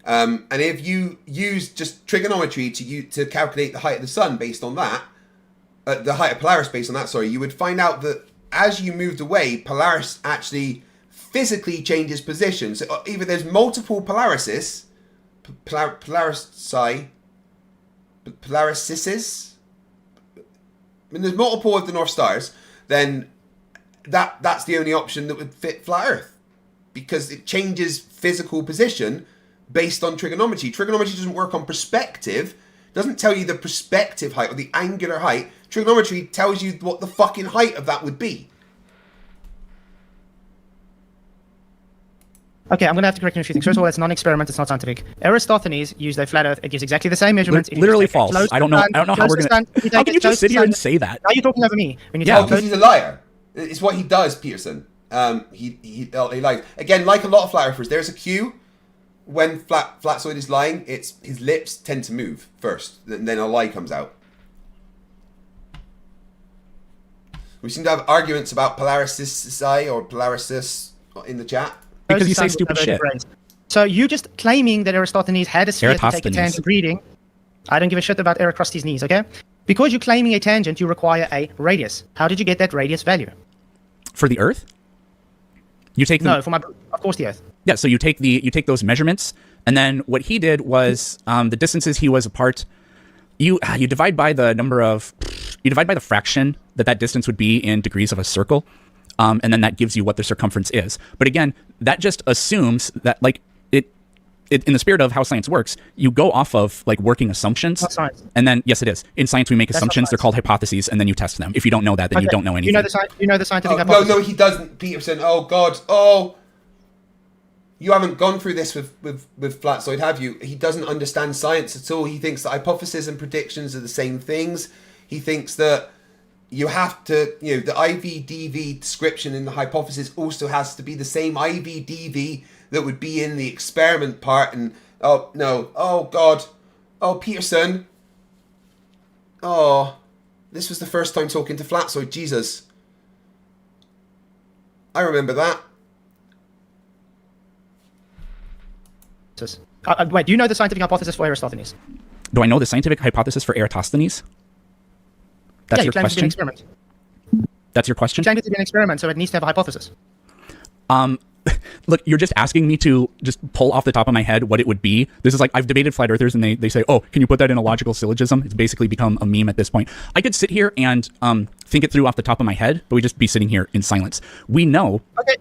And if you use just trigonometry to calculate the height of the sun based on that, the height of Polaris based on that, you would find out that as you moved away, Polaris actually physically changes position. So either there's multiple Polarises, Polarises, when there's multiple of the North Stars, then that's the only option that would fit flat Earth, because it changes physical position based on trigonometry. Trigonometry doesn't work on perspective. It doesn't tell you the perspective height or the angular height. Trigonometry tells you what the fucking height of that would be. Okay, I'm going to have to correct you a few things. First of all, it's non-experiment, it's not scientific. Eratosthenes used a flat Earth. It gives exactly the same measurements. If you Literally just take it false. close to I don't the know. sun, I don't know how close we're to the gonna. sun, How can you close just to sit the here and sun. say that? Now you're talking over me. When you Yeah, take because close- he's a liar. It's what he does, Peterson. He lies. Again, like a lot of flat earthers, there's a cue when Flatsoid is lying. It's his lips tend to move first, and then a lie comes out. We seem to have arguments about Polarisis or Polarisis in the chat. Because you Sun say with stupid divergent shit. rays. So you just claiming that Eratosthenes had a sphere to take a Eratosthenes. tangent reading. I don't give a shit about Eratosthenes, okay? Because you're claiming a tangent, you require a radius. How did you get that radius value? For the Earth, you take the, No, for of course the Earth. Yeah, so you take those measurements, and then what he did was the distances he was apart. You divide by the fraction that distance would be in degrees of a circle, and then that gives you what the circumference is. But again, that just assumes that it in the spirit of how science works, you go off of working assumptions. Not science. And then yes, it is. In science, we make That's not assumptions. They're science. called hypotheses, and then you test them. If you don't know that, then you don't know anything. You know the scientific No, hypothesis. no, he doesn't, Peterson. Oh God. Oh, you haven't gone through this with Flatsoid, have you? He doesn't understand science at all. He thinks that hypotheses and predictions are the same things. He thinks that you have to, the IVDV description in the hypothesis also has to be the same IVDV that would be in the experiment part. And oh no, oh God, oh Peterson. Oh, this was the first time talking to Flatsoid. Jesus, I remember that. Wait, do you know the scientific hypothesis for Eratosthenes? Do I know the scientific hypothesis for Eratosthenes? That's Yeah, your you claim it to be an question. experiment. That's your question. You claim it to be an experiment, so it needs to have a hypothesis. Look, you're just asking me to just pull off the top of my head what it would be. This is like, I've debated flat earthers and they say, oh, can you put that in a logical syllogism? It's basically become a meme at this point. I could sit here and think it through off the top of my head, but we'd just be sitting here in silence. We know. Okay,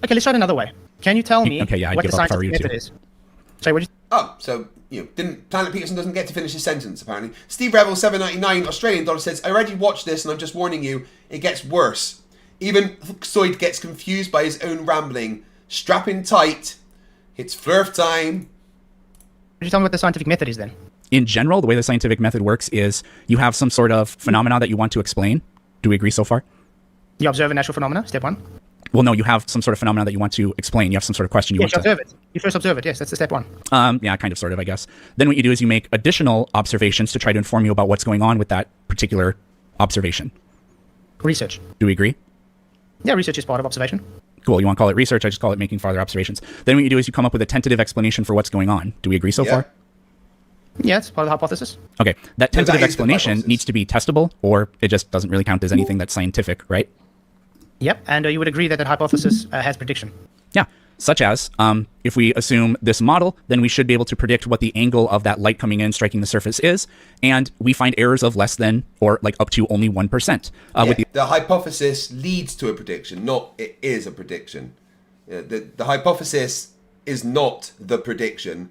let's try it another way. Can you tell me I'd what the give up if I were scientific you method too. is? Sorry, what Oh, so Planet Peterson doesn't get to finish his sentence apparently. Steve Rebel 799 Australian dollar says, I already watched this and I'm just warning you, it gets worse. Even Soid gets confused by his own rambling. Strap in tight. It's Flerf time. Could you tell me what the scientific method is then? In general, the way the scientific method works is you have some sort of phenomena that you want to explain. Do we agree so far? You observe a natural phenomena, step one. Well, no, you have some sort of phenomena that you want to explain. You have some sort of question you want to observe it. You first observe it. Yes, that's the step one. Yeah, kind of, sort of, I guess. Then what you do is you make additional observations to try to inform you about what's going on with that particular observation. Research. Do we agree? Yeah, research is part of observation. Cool. You want to call it research? I just call it making farther observations. Then what you do is you come up with a tentative explanation for what's going on. Do we agree so far? Yeah, it's part of the hypothesis. Okay. That tentative explanation needs to be testable, or it just doesn't really count as anything that's scientific, right? Yep, and you would agree that that hypothesis has prediction. Yeah, such as if we assume this model, then we should be able to predict what the angle of that light coming in striking the surface is, and we find errors of less than or like up to only 1%. With the hypothesis leads to a prediction, not it is a prediction. The hypothesis is not the prediction,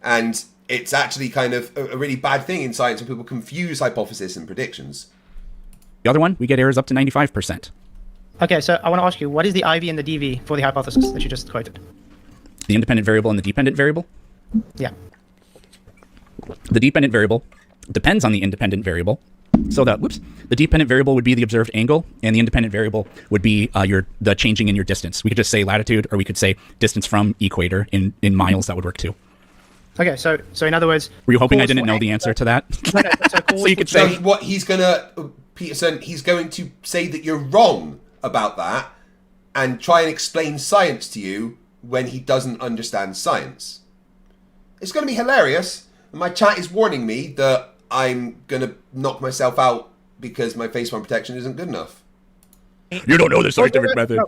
and it's actually kind of a really bad thing in science when people confuse hypothesis and predictions. The other one, we get errors up to 95%. Okay, so I want to ask you, what is the IV and the DV for the hypothesis that you just quoted? The independent variable and the dependent variable? Yeah. The dependent variable depends on the independent variable. So the dependent variable would be the observed angle, and the independent variable would be the changing in your distance. We could just say latitude, or we could say distance from equator in miles. That would work too. Okay, so in other words... Were you hoping I didn't know the answer to that? No, so you could say... what he's going to... Peterson, he's going to say that you're wrong about that and try and explain science to you when he doesn't understand science. It's going to be hilarious. My chat is warning me that I'm going to knock myself out because my facepalm protection isn't good enough. You don't know the scientific method.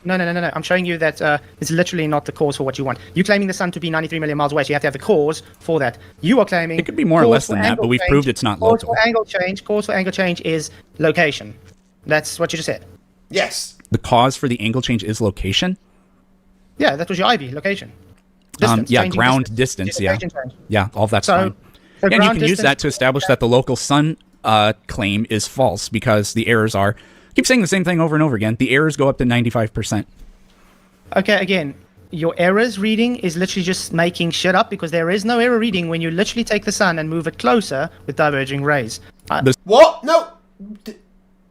No. I'm showing you that it's literally not the cause for what you want. You're claiming the sun to be 93 million miles away, so you have to have the cause for that. You are claiming... It could be more or less than that, but we've proved it's not local. Cause for angle change is location. That's what you just said. Yes. The cause for the angle change is location? Yeah, that was your IV, location. Distance, ground distance, yeah. Yeah, all of that's fine. So and you can use that to establish that the local sun claim is false because the errors are... Keep saying the same thing over and over again. The errors go up to 95%. Okay, again, your errors reading is literally just making shit up because there is no error reading when you literally take the sun and move it closer with diverging rays. What? No.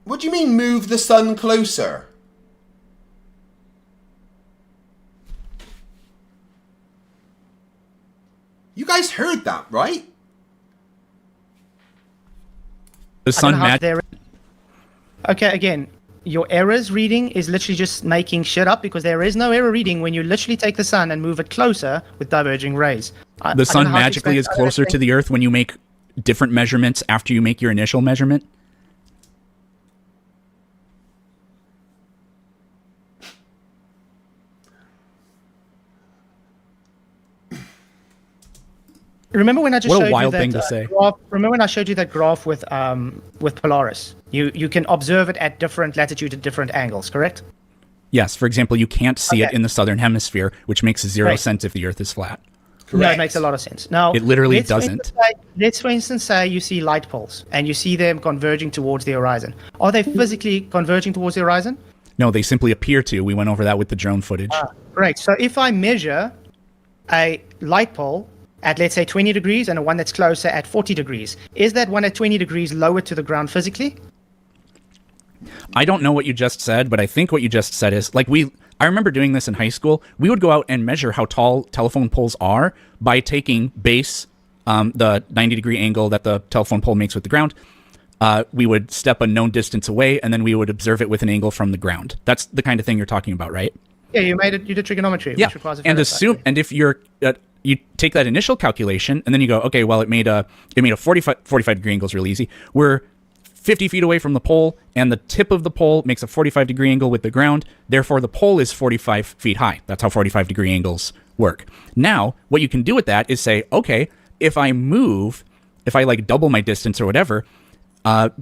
What do you mean move the sun closer? You guys heard that, right? The sun Okay, again, your errors reading is literally just making shit up because there is no error reading when you literally take the sun and move it closer with diverging rays. The sun magically is closer to the Earth when you make different measurements after you make your initial measurement? Remember when I just showed you that? What a wild thing to say. Remember when I showed you that graph with Polaris? You can observe it at different latitude at different angles, correct? Yes. For example, you can't see it in the southern hemisphere, which makes zero sense if the Earth is flat. Correct. No, it makes a lot of sense. Now, it literally doesn't. Let's, for instance, say you see light poles and you see them converging towards the horizon. Are they physically converging towards the horizon? No, they simply appear to. We went over that with the drone footage. Great. So if I measure a light pole at, let's say, 20 degrees and a one that's closer at 40 degrees, is that one at 20 degrees lower to the ground physically? I don't know what you just said, but I think what you just said is, I remember doing this in high school. We would go out and measure how tall telephone poles are by taking base, the 90-degree angle that the telephone pole makes with the ground. We would step a known distance away, and then we would observe it with an angle from the ground. That's the kind of thing you're talking about, right? Yeah, you did trigonometry. Yeah, which requires a and if you're... you take that initial calculation, and then you go, okay, well, it made a 45 degree angle is really easy. We're 50 feet away from the pole, and the tip of the pole makes a 45-degree angle with the ground. Therefore, the pole is 45 feet high. That's how 45-degree angles work. Now, what you can do with that is say, okay, if I like double my distance or whatever,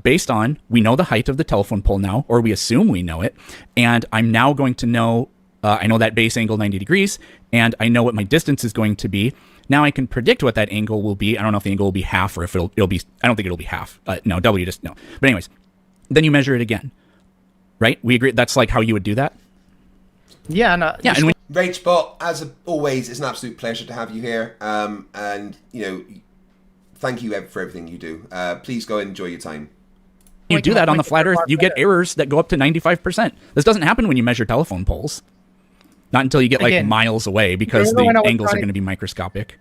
based on, we know the height of the telephone pole now, or we assume we know it, and I'm now going to know, I know that base angle 90 degrees, and I know what my distance is going to be. Now I can predict what that angle will be. I don't know if the angle will be half or if it'll be, I don't think it'll be half. No, W just, no. But anyways, then you measure it again, right? We agree that's like how you would do that? Yeah, no. Yeah, and RageBot, as always, it's an absolute pleasure to have you here. And, you know, thank you for everything you do. Please go and enjoy your time. You do that on the flat Earth, you get errors that go up to 95%. This doesn't happen when you measure telephone poles. Not until you get like miles away, because the angles are going to be microscopic.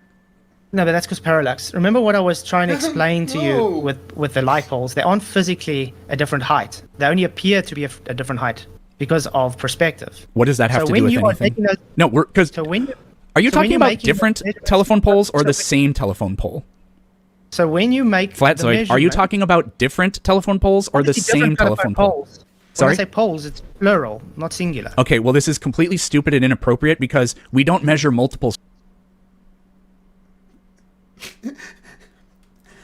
No, but that's because parallax. Remember what I was trying to explain to you with the light poles? They aren't physically a different height. They only appear to be a different height because of perspective. What does that have to do with anything? No, because are you talking about different telephone poles or the same telephone pole? So when you make Flatzoid, are you talking about different telephone poles or the same telephone pole? When I say poles, it's plural, not singular. Okay, well, this is completely stupid and inappropriate because we don't measure multiple.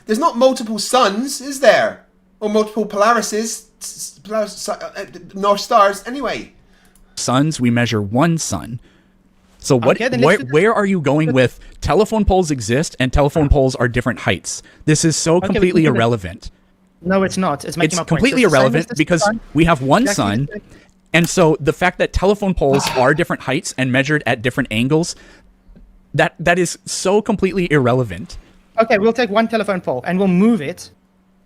There's not multiple suns, is there? Or multiple Polarises, North Stars, anyway. Suns, we measure one sun. So what? Where are you going with telephone poles exist and telephone poles are different heights? This is so completely irrelevant. No, it's not. It's making my point. Completely irrelevant because we have one sun, and so the fact that telephone poles are different heights and measured at different angles, that is so completely irrelevant. Okay, we'll take one telephone pole and we'll move it.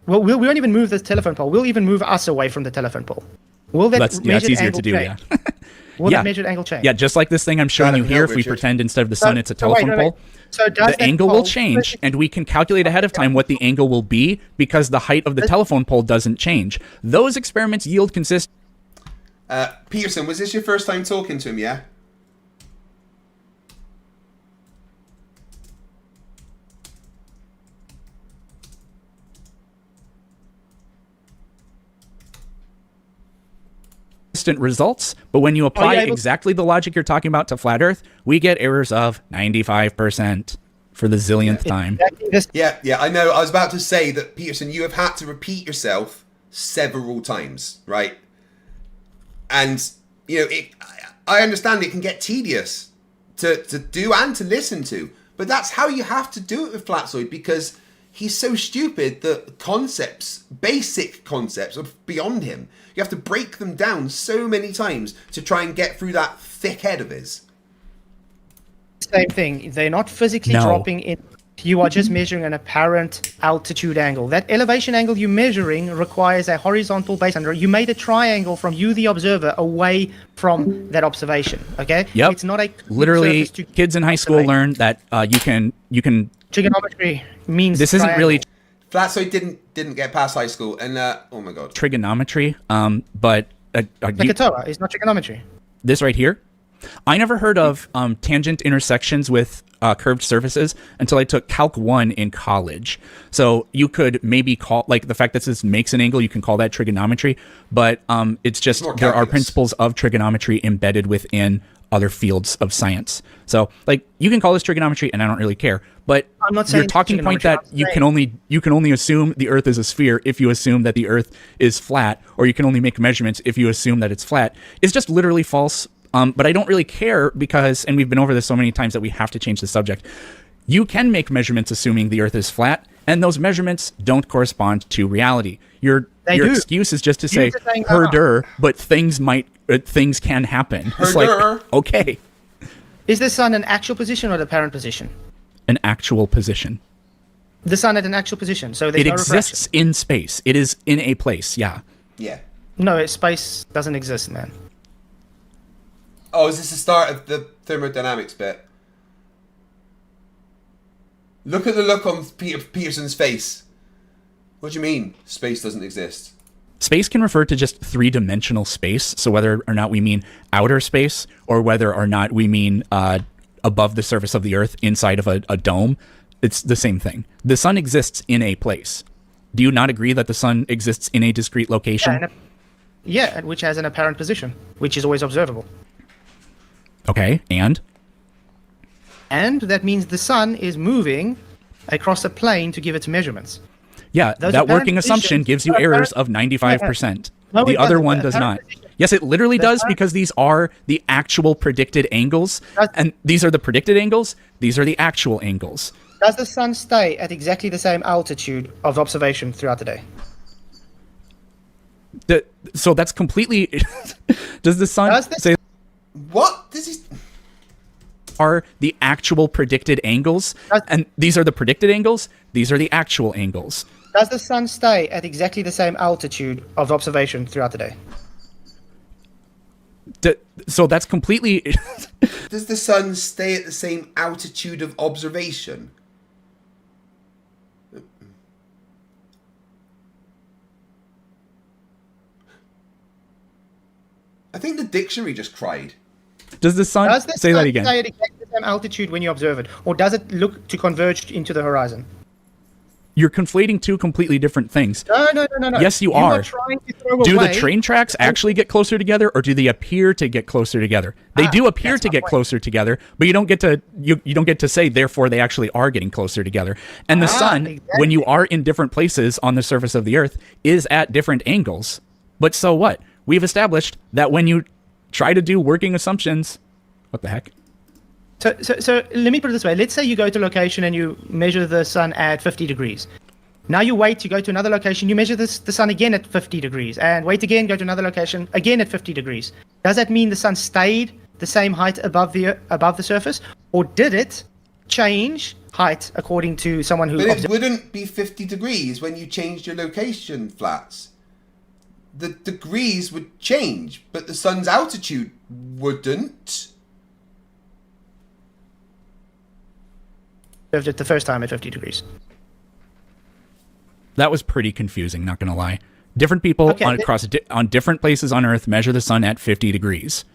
We won't even move the telephone pole. We'll even move us away from the telephone pole. Will that that's easier to do, change? Will that measured angle change? Yeah, just like this thing I'm showing you here, if we pretend instead of the sun it's a telephone pole, the angle will change, and we can calculate ahead of time what the angle will be because the height of the telephone pole doesn't change. Those experiments yield consistent. Peterson, was this your first time talking to him, yeah? Results, but when you apply exactly the logic you're talking about to flat Earth, we get errors of 95% for the zillionth time. Yeah, I know. I was about to say that, Peterson, you have had to repeat yourself several times, right? And, you know, I understand it can get tedious to do and to listen to, but that's how you have to do it with Flatzoid, because he's so stupid that basic concepts are beyond him. You have to break them down so many times to try and get through that thick head of his. Same thing. They're not physically dropping in. You are just measuring an apparent altitude angle. That elevation angle you're measuring requires a horizontal base. You made a triangle from you, the observer, away from that observation. Okay? Yep. It's not a literally kids in high school learn that you can trigonometry means this isn't really. Flatzoid didn't get past high school, and oh my god, trigonometry. But Katoa is not trigonometry. This right here, I never heard of tangent intersections with curved surfaces until I took Calc 1 in college. So you could maybe call, like, the fact that this makes an angle, you can call that trigonometry, but it's just there are principles of trigonometry embedded within other fields of science. So, like, you can call this trigonometry, and I don't really care. But I'm not saying your talking point that you can only assume the Earth is a sphere if you assume that the Earth is flat, or you can only make measurements if you assume that it's flat, is just literally false. But I don't really care because, and we've been over this so many times that we have to change the subject. You can make measurements assuming the Earth is flat, and those measurements don't correspond to reality. Your excuse is just to say herder, but things can happen. It's like, okay. Is the sun an actual position or the apparent position? An actual position. The sun at an actual position, so there's it no exists refraction. In space. It is in a place. Yeah. Yeah. No, space doesn't exist, man. Oh, is this the start of the thermodynamics bit? Look at the look on Peterson's face. What do you mean, space doesn't exist? Space can refer to just three-dimensional space, so whether or not we mean outer space, or whether or not we mean above the surface of the Earth, inside of a dome, it's the same thing. The sun exists in a place. Do you not agree that the sun exists in a discrete location? Yeah, which has an apparent position, which is always observable. Okay, and? And that means the sun is moving across a plane to give its measurements. Yeah, Those that apparent working assumption positions gives you are errors apparent- of 95%. No, The it other doesn't. one The does apparent not. position- Yes, it literally the does apparent- because these are the actual predicted angles. And these are the predicted angles. These are the actual angles. Does the sun stay at exactly the same altitude of observation throughout the day? So that's completely... Does the sun say... What? This is... Are the actual predicted angles. And these are the predicted angles. These are the actual angles. Does the sun stay at exactly the same altitude of observation throughout the day? So that's completely... Does the sun stay at the same altitude of observation? I think the dictionary just cried. Does the sun... Does the Say sun that again. stay at exactly the same altitude when you observe it? Or does it look to converge into the horizon? You're conflating two completely different things. No. Yes, you are are. trying to throw Do the away- train tracks actually get closer together, or do they appear to get closer together? They do appear to get closer together, but you don't get to you don't get to say therefore they actually are getting closer together. And the sun, when you are in different places on the surface of the Earth, is at different angles. But so what? We've established that when you try to do working assumptions, what the heck? So let me put it this way. Let's say you go to a location and you measure the sun at 50 degrees. Now you wait to go to another location, you measure the sun again at 50 degrees, and wait again, go to another location, again at 50 degrees. Does that mean the sun stayed the same height above the surface, or did it change height according to someone who... But it wouldn't be 50 degrees when you changed your location, Flats. The degrees would change, but the sun's altitude wouldn't. Observed it the first time at 50 degrees. That was pretty confusing, not going to lie. Different people on different places on Earth measure the sun at 50 degrees.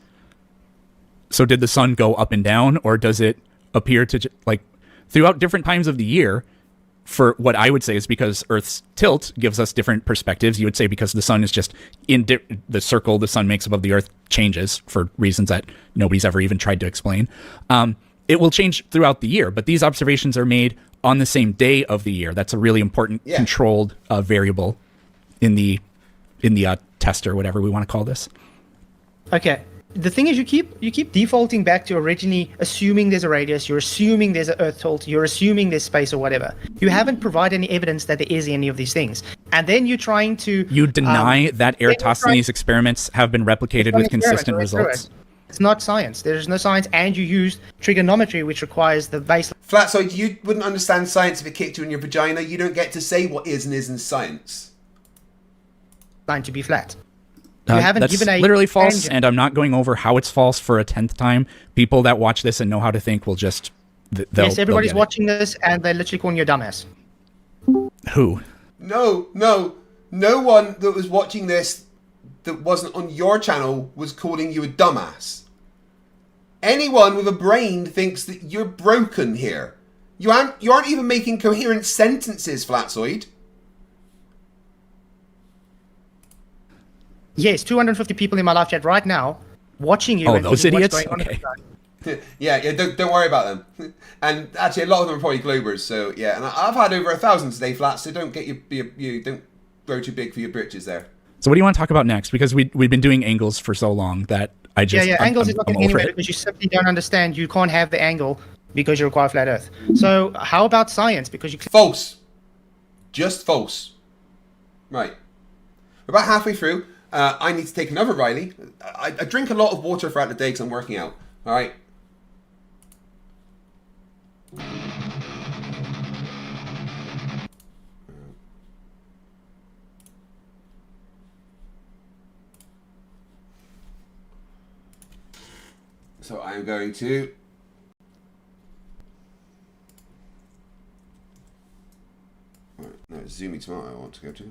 So did the sun go up and down, or does it appear to, like, throughout different times of the year, for what I would say is because Earth's tilt gives us different perspectives. You would say because the sun is just in the circle the sun makes above the Earth changes for reasons that nobody's ever even tried to explain. It will change throughout the year, but these observations are made on the same day of the year. That's a really important controlled variable in the test or whatever we want to call this. Okay. The thing is, you keep defaulting back to originally assuming there's a radius, you're assuming there's an Earth tilt, you're assuming there's space or whatever. You haven't provided any evidence that there is any of these things. And then you're trying to... You deny that Eratosthenes experiments have been replicated with consistent results. It's not science. There's no science, and you used trigonometry, which requires the baseline. Flatsoid, you wouldn't understand science if it kicked you in your vagina. You don't get to say what is and isn't science. Line to be flat. You haven't That's given a literally false, tangent. and I'm not going over how it's false for a 10th time. People that watch this and know how to think will just... Yes, everybody's watching this, and they're literally calling you a dumbass. Who? No one that was watching this that wasn't on your channel was calling you a dumbass. Anyone with a brain thinks that you're broken here. You aren't even making coherent sentences, Flatsoid. Yes, 250 people in my live chat right now watching you. Oh, and those thinking what's idiots? going on in Okay. the Yeah, don't worry about them. And actually, a lot of them are probably Globers. So yeah, and I've had over 1,000 today, Flats. So don't get you don't grow too big for your britches there. So what do you want to talk about next? Because we've been doing angles for so long that I just... angles is not I'm going over anywhere it. because you simply don't understand. You can't have the angle because you require flat Earth. So how about science? Because you... False. Just false. Right. We're about halfway through. I need to take another Riley. I drink a lot of water throughout the day because I'm working out. All right. So I'm going to... Right, no, it's Zoomy Tomato I want to go to.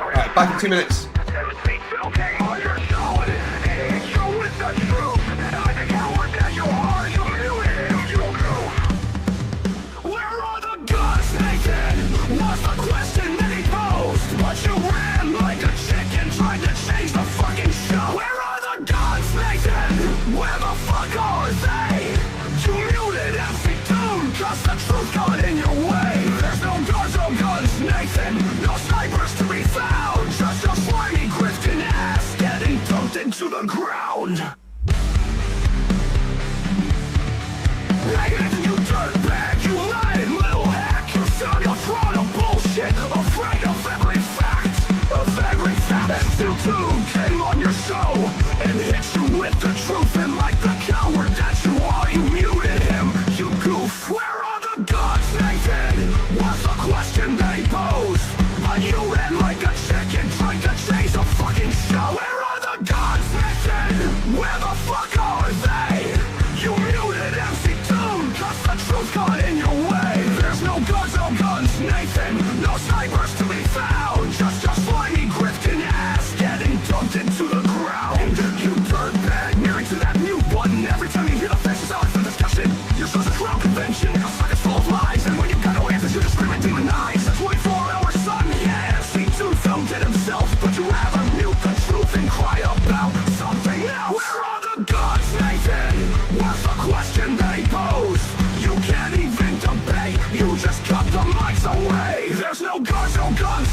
Alright, back in 2 minutes. To the ground. Negative, you dirtbag, you lying little hack. You're stuck a fraud of bullshit, afraid of every fact, FTFE came on your show and hit you with the truth, and like the coward that you are, you muted him. You goof. Where are the gods, Nathan? Was the question they posed, but you ran like a chicken trying to chase a fucking show. Where are the gods, Nathan? Where the fuck are they? You muted MC Doom, cause the truth got in your way. There's no guns, no guns, Nathan. No snipers to be found. Just a slimy grifting ass getting dumped into the ground. You dirtbag, married to that mute button. Every time you hear the faces out for discussion, you're such a crowd convention. A sucker's full of lies, and when you got no answers, you just scream and demonize. A 24-hour sun, yeah, MC Doom filmed it himself, but you rather mute the truth and cry about something else. Where are the gods, Nathan? What's the question they pose? You can't even debate, you just cut the mics away. There's no guns,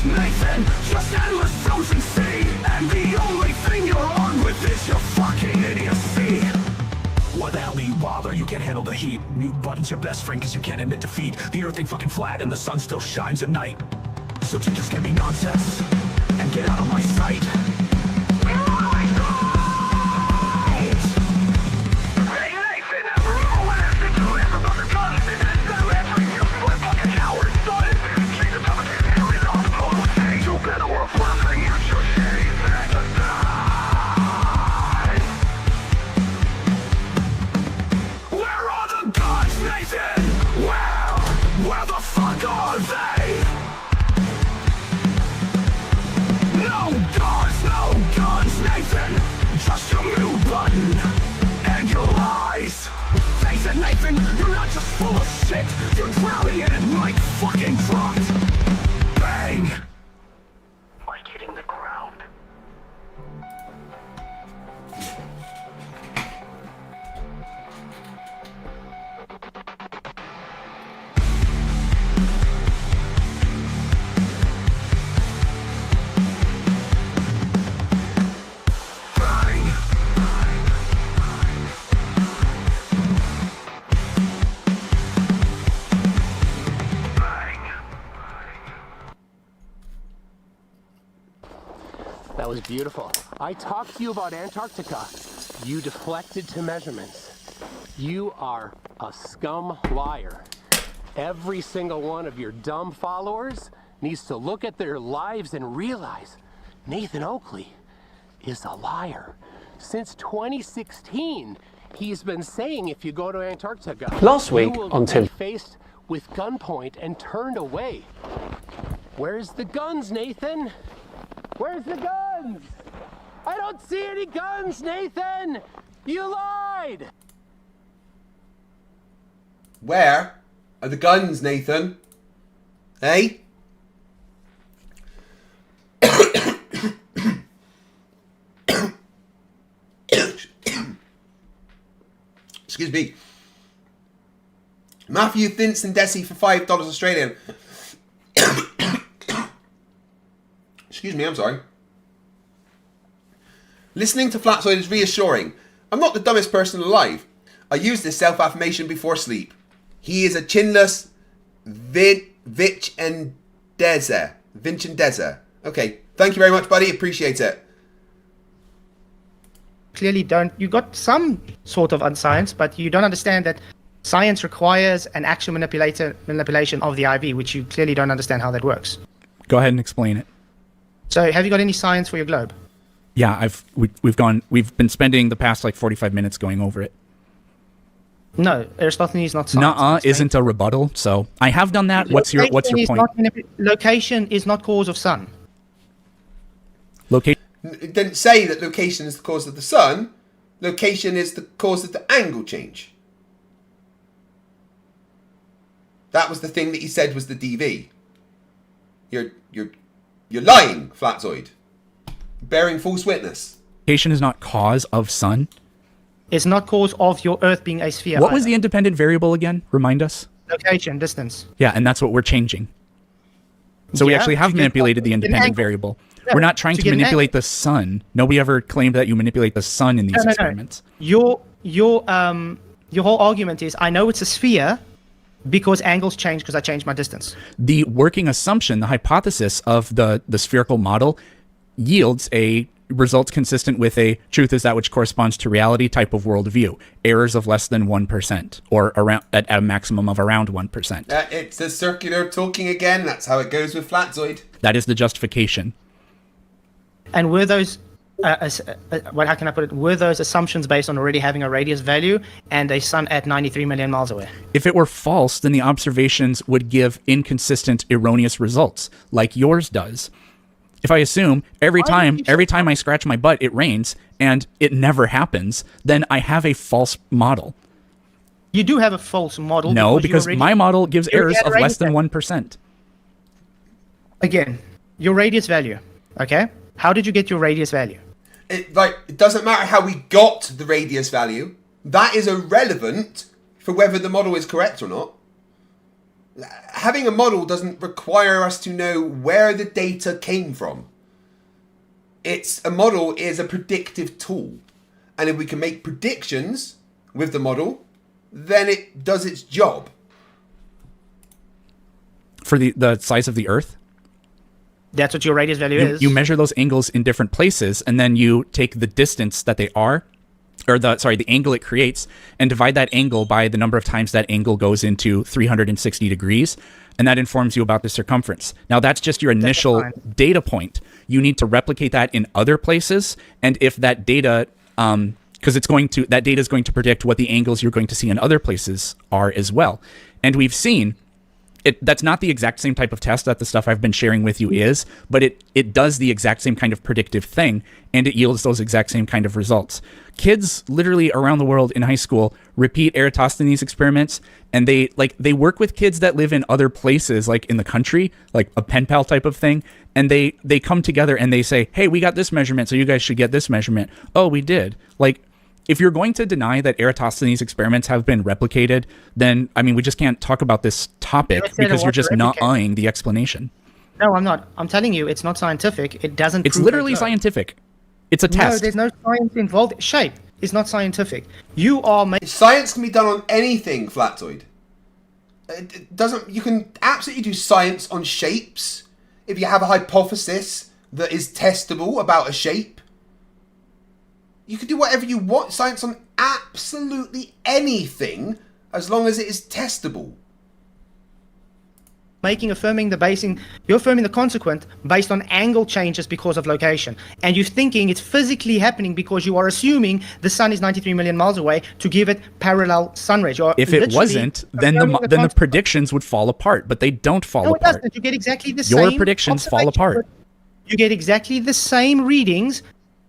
Nathan, just endless frozen sea. And the only thing you're armed with is your fucking idiocy. What the hell do you bother? You can't handle the heat. Mute button's your best friend cause you can't admit defeat. The earth ain't fucking flat and the sun still shines at night. So you just give me nonsense and get out of my sight. Where the fuck are they? No guns, Nathan. Just your mute button and your lies. Face it, Nathan, you're not just full of shit. You're drowning in it like fucking drunk. Bang. Like hitting the ground. That was beautiful. I talked to you about Antarctica. You deflected to measurements. You are a scum liar. Every single one of your dumb followers needs to look at their lives and realize Nathan Oakley is a liar. Since 2016, he's been saying if you go to Antarctica, Last week you will on Tim- be faced with gunpoint and turned away. Where's the guns, Nathan? Where's the guns? I don't see any guns, Nathan! You lied! Where are the guns, Nathan? Hey? Excuse me. Matthew Thinson Desi for $5 Australian. Excuse me, I'm sorry. Listening to Flatsoid is reassuring. I'm not the dumbest person alive. I use this self-affirmation before sleep. He is a chinless Vincendeza. Okay, thank you very much, buddy. Appreciate it. Clearly don't. You got some sort of unscience, but you don't understand that science requires an actual manipulation of the IV, which you clearly don't understand how that works. Go ahead and explain it. So, have you got any science for your globe? Yeah, we've been spending the past like 45 minutes going over it. No, Aristophanes is not science. Nuh-uh isn't a rebuttal. So I have done that. What's your point? Location is not cause of sun. Location. It didn't say that location is the cause of the sun. Location is the cause of the angle change. That was the thing that he said was the DV. You're lying, Flatzoid. Bearing false witness. Location is not cause of sun. It's not cause of your Earth being a sphere. What was the independent variable again? Remind us. Location, distance. Yeah, and that's what we're changing. So we actually have manipulated the independent variable. Yeah, we're not trying to manipulate the sun. Nobody ever claimed that you manipulate the sun in these experiments. No. Your whole argument is, I know it's a sphere because angles change because I changed my distance. The working assumption, the hypothesis of the spherical model yields a results consistent with a truth is that which corresponds to reality type of worldview. Errors of less than 1%, or around at a maximum of around 1%. It's a circular talking again. That's how it goes with Flatzoid. That is the justification. And were those, how can I put it? Were those assumptions based on already having a radius value and a sun at 93 million miles away? If it were false, then the observations would give inconsistent, erroneous results, like yours does. If I assume every time I scratch my butt it rains and it never happens, then I have a false model. You do have a false model. No, because my model gives errors of less than 1%. Again, your radius value. Okay, how did you get your radius value? It doesn't matter how we got the radius value. That is irrelevant for whether the model is correct or not. Having a model doesn't require us to know where the data came from. A model is a predictive tool. And if we can make predictions with the model, then it does its job. For the size of the Earth? That's what your radius value is. You measure those angles in different places, and then you take the distance that they are, or the angle it creates, and divide that angle by the number of times that angle goes into 360 degrees, and that informs you about the circumference. Now, that's just your initial data point. You need to replicate that in other places, and if that data, because that data is going to predict what the angles you're going to see in other places are as well. And we've seen that's not the exact same type of test that the stuff I've been sharing with you is, but it does the exact same kind of predictive thing, and it yields those exact same kind of results. Kids literally around the world in high school repeat Eratosthenes experiments, and they work with kids that live in other places, like in the country, like a pen pal type of thing, and they come together and they say, hey, we got this measurement, so you guys should get this measurement. Oh, we did. If you're going to deny that Eratosthenes experiments have been replicated, then, we just can't talk about this topic because you're just not eyeing the explanation. No, I'm not. I'm telling you, it's not scientific. It doesn't It's literally scientific. It's a test. No, there's no science involved. Shape is not scientific. Science can be done on anything, Flatzoid. You can absolutely do science on shapes if you have a hypothesis that is testable about a shape. You can do whatever you want, science on absolutely anything, as long as it is testable. You're affirming the consequent based on angle changes because of location. And you're thinking it's physically happening because you are assuming the sun is 93 million miles away to give it parallel sun rays. If it wasn't, then the predictions would fall apart, but they don't fall apart. No, it doesn't. You get exactly the same. Your predictions fall apart. You get exactly the same readings,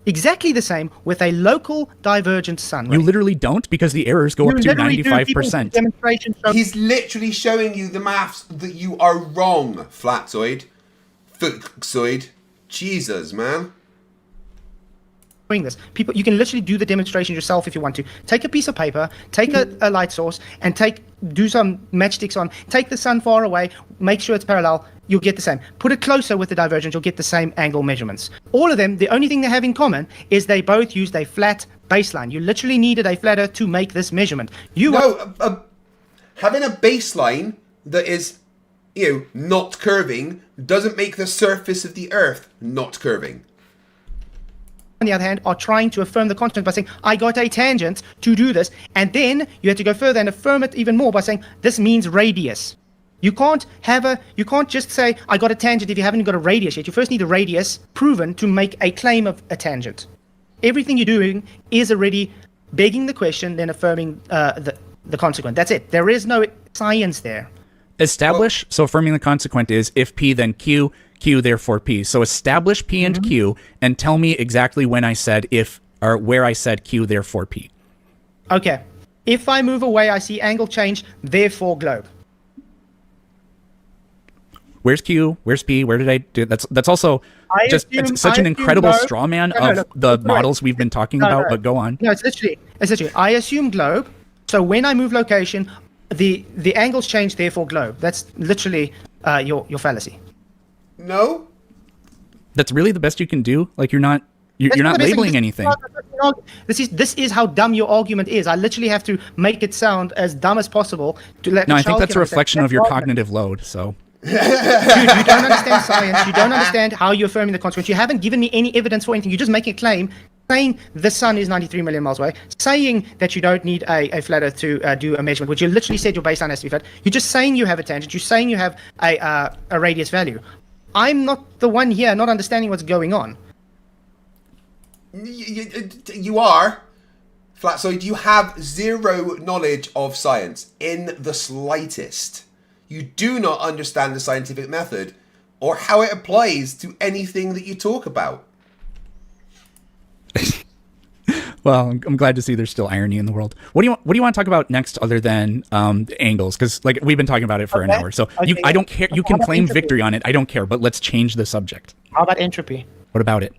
exactly the same, with a local divergent sun ray. You literally don't, because the errors go up to 95%. He's literally showing you the maths that you are wrong, Flatzoid. Fuxoid. Jesus, man. Doing this. You can literally do the demonstration yourself if you want to. Take a piece of paper, take a light source, and do some matchsticks on. Take the sun far away, make sure it's parallel. You'll get the same. Put it closer with the divergence, you'll get the same angle measurements. All of them, the only thing they have in common is they both used a flat baseline. You literally needed a flat Earth to make this measurement. Having a baseline that is, not curving doesn't make the surface of the Earth not curving. On the other hand, are trying to affirm the constant by saying, I got a tangent to do this, and then you have to go further and affirm it even more by saying, this means radius. You can't just say, I got a tangent if you haven't got a radius yet. You first need a radius proven to make a claim of a tangent. Everything you're doing is already begging the question, then affirming the consequent. That's it. There is no science there. Establish, so affirming the consequent is if P then Q, Q therefore P. So establish P and Q and tell me exactly when I said if, or where I said Q therefore P. Okay. If I move away, I see angle change, therefore globe. Where's Q? Where's P? Where did I do that's also it's such an incredible straw man of the models we've been talking about, but go on. No, it's literally I assume globe. So when I move location, the angles change, therefore globe. That's literally your fallacy. No. That's really the best you can do? Like you're not labeling anything. This is how dumb your argument is. I literally have to make it sound as dumb as possible to let. No, I think that's a reflection of your cognitive load. So. Dude, you don't understand science. You don't understand how you're affirming the consequence. You haven't given me any evidence for anything. You're just making a claim, saying the sun is 93 million miles away, saying that you don't need a flat Earth to do a measurement, which you literally said your baseline has to be flat. You're just saying you have a tangent. You're saying you have a radius value. I'm not the one here not understanding what's going on. You are. Flatsoid, you have zero knowledge of science in the slightest. You do not understand the scientific method or how it applies to anything that you talk about. Well, I'm glad to see there's still irony in the world. What do you want to talk about next other than angles? Because like we've been talking about it for an hour. So I don't care. You can claim victory on it. I don't care. But let's change the subject. How about entropy? What about it?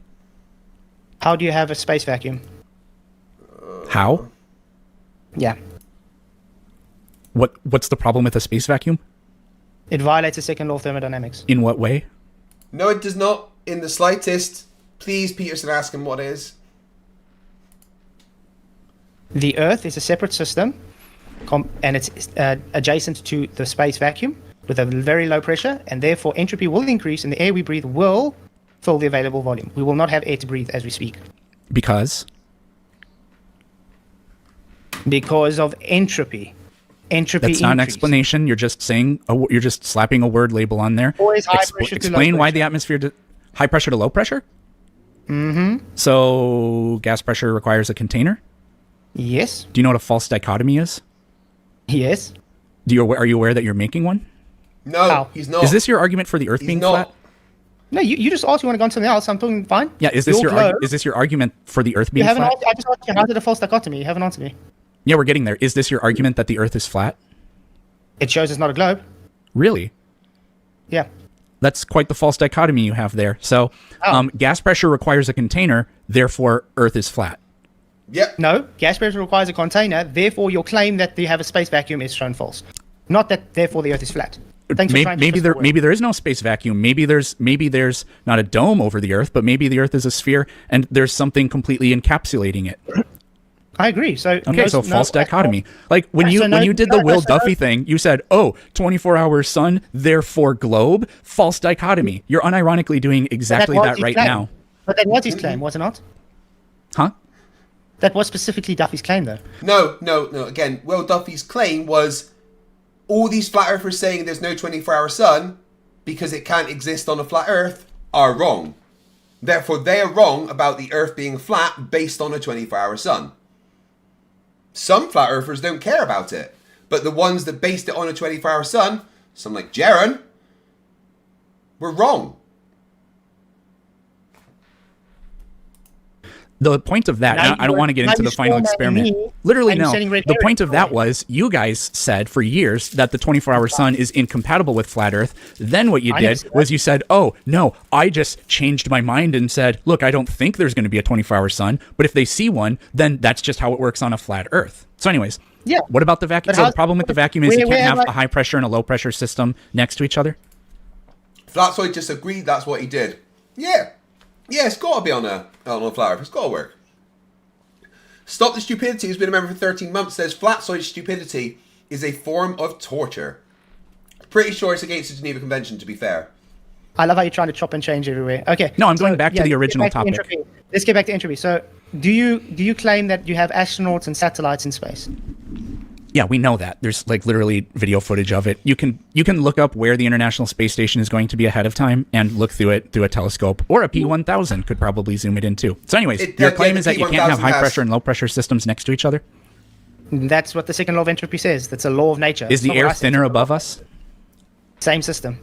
How do you have a space vacuum? How? Yeah. What's the problem with a space vacuum? It violates the second law of thermodynamics. In what way? No, it does not in the slightest. Please, Peterson, ask him what it is. The Earth is a separate system, and it's adjacent to the space vacuum with a very low pressure, and therefore entropy will increase, and the air we breathe will fill the available volume. We will not have air to breathe as we speak. Because? Because of entropy. Entropy That's not an explanation. You're just saying you're just slapping a word label on there. Always high pressure to explain low why pressure. the atmosphere high pressure to low pressure. Mm-hmm. So gas pressure requires a container. Yes. Do you know what a false dichotomy is? Yes. Are you aware that you're making one? No, he's not. Is this your argument for the Earth being flat? No, you just asked you want to go on something else. I'm talking fine. Yeah, is this your argument for the Earth being flat? I just asked you how did a false dichotomy. You haven't answered me. Yeah, we're getting there. Is this your argument that the Earth is flat? It shows it's not a globe. Really? Yeah. That's quite the false dichotomy you have there. So, gas pressure requires a container, therefore Earth is flat. Yep. No, gas pressure requires a container, therefore your claim that you have a space vacuum is shown false. Not that therefore the Earth is flat. Thanks for trying to maybe there is no space vacuum. Maybe there's not a dome over the Earth, but maybe the Earth is a sphere and there's something completely encapsulating it. I agree. So false dichotomy. Like when you did the Will Duffy thing, you said, "Oh, 24-hour sun, therefore globe." False dichotomy. You're unironically doing exactly that right now. But that was his claim, was it not? Huh? That was specifically Duffy's claim, though. No. Again, Will Duffy's claim was all these flat earthers saying there's no 24-hour sun because it can't exist on a flat Earth are wrong. Therefore, they are wrong about the Earth being flat based on a 24-hour sun. Some flat earthers don't care about it, but the ones that based it on a 24-hour sun, some like Jaren, were wrong. The point of that, I don't want to get into the final experiment. Literally, no. The point of that was you guys said for years that the 24-hour sun is incompatible with flat Earth. Then what you did was you said, oh, no, I just changed my mind and said, look, I don't think there's going to be a 24-hour sun, but if they see one, then that's just how it works on a flat Earth. So anyways, yeah. What about the vacuum? So the problem with the vacuum is you can't have a high pressure and a low pressure system next to each other? Flatsoid just agreed that's what he did. Yeah. Yeah, it's got to be on a flat Earth. It's got to work. Stop the Stupidity, who's been a member for 13 months, says Flatsoid stupidity is a form of torture. Pretty sure it's against the Geneva Convention, to be fair. I love how you're trying to chop and change everywhere. Okay. No, I'm going back to the original topic. Let's get back to entropy. So, do you claim that you have astronauts and satellites in space? Yeah, we know that. There's like literally video footage of it. You can look up where the International Space Station is going to be ahead of time and look through it through a telescope, or a P1000 could probably zoom it in too. So anyways, your claim is that you can't have high pressure and low pressure systems next to each other? That's what the second law of entropy says. That's a law of nature. Is the air thinner above us? Same system.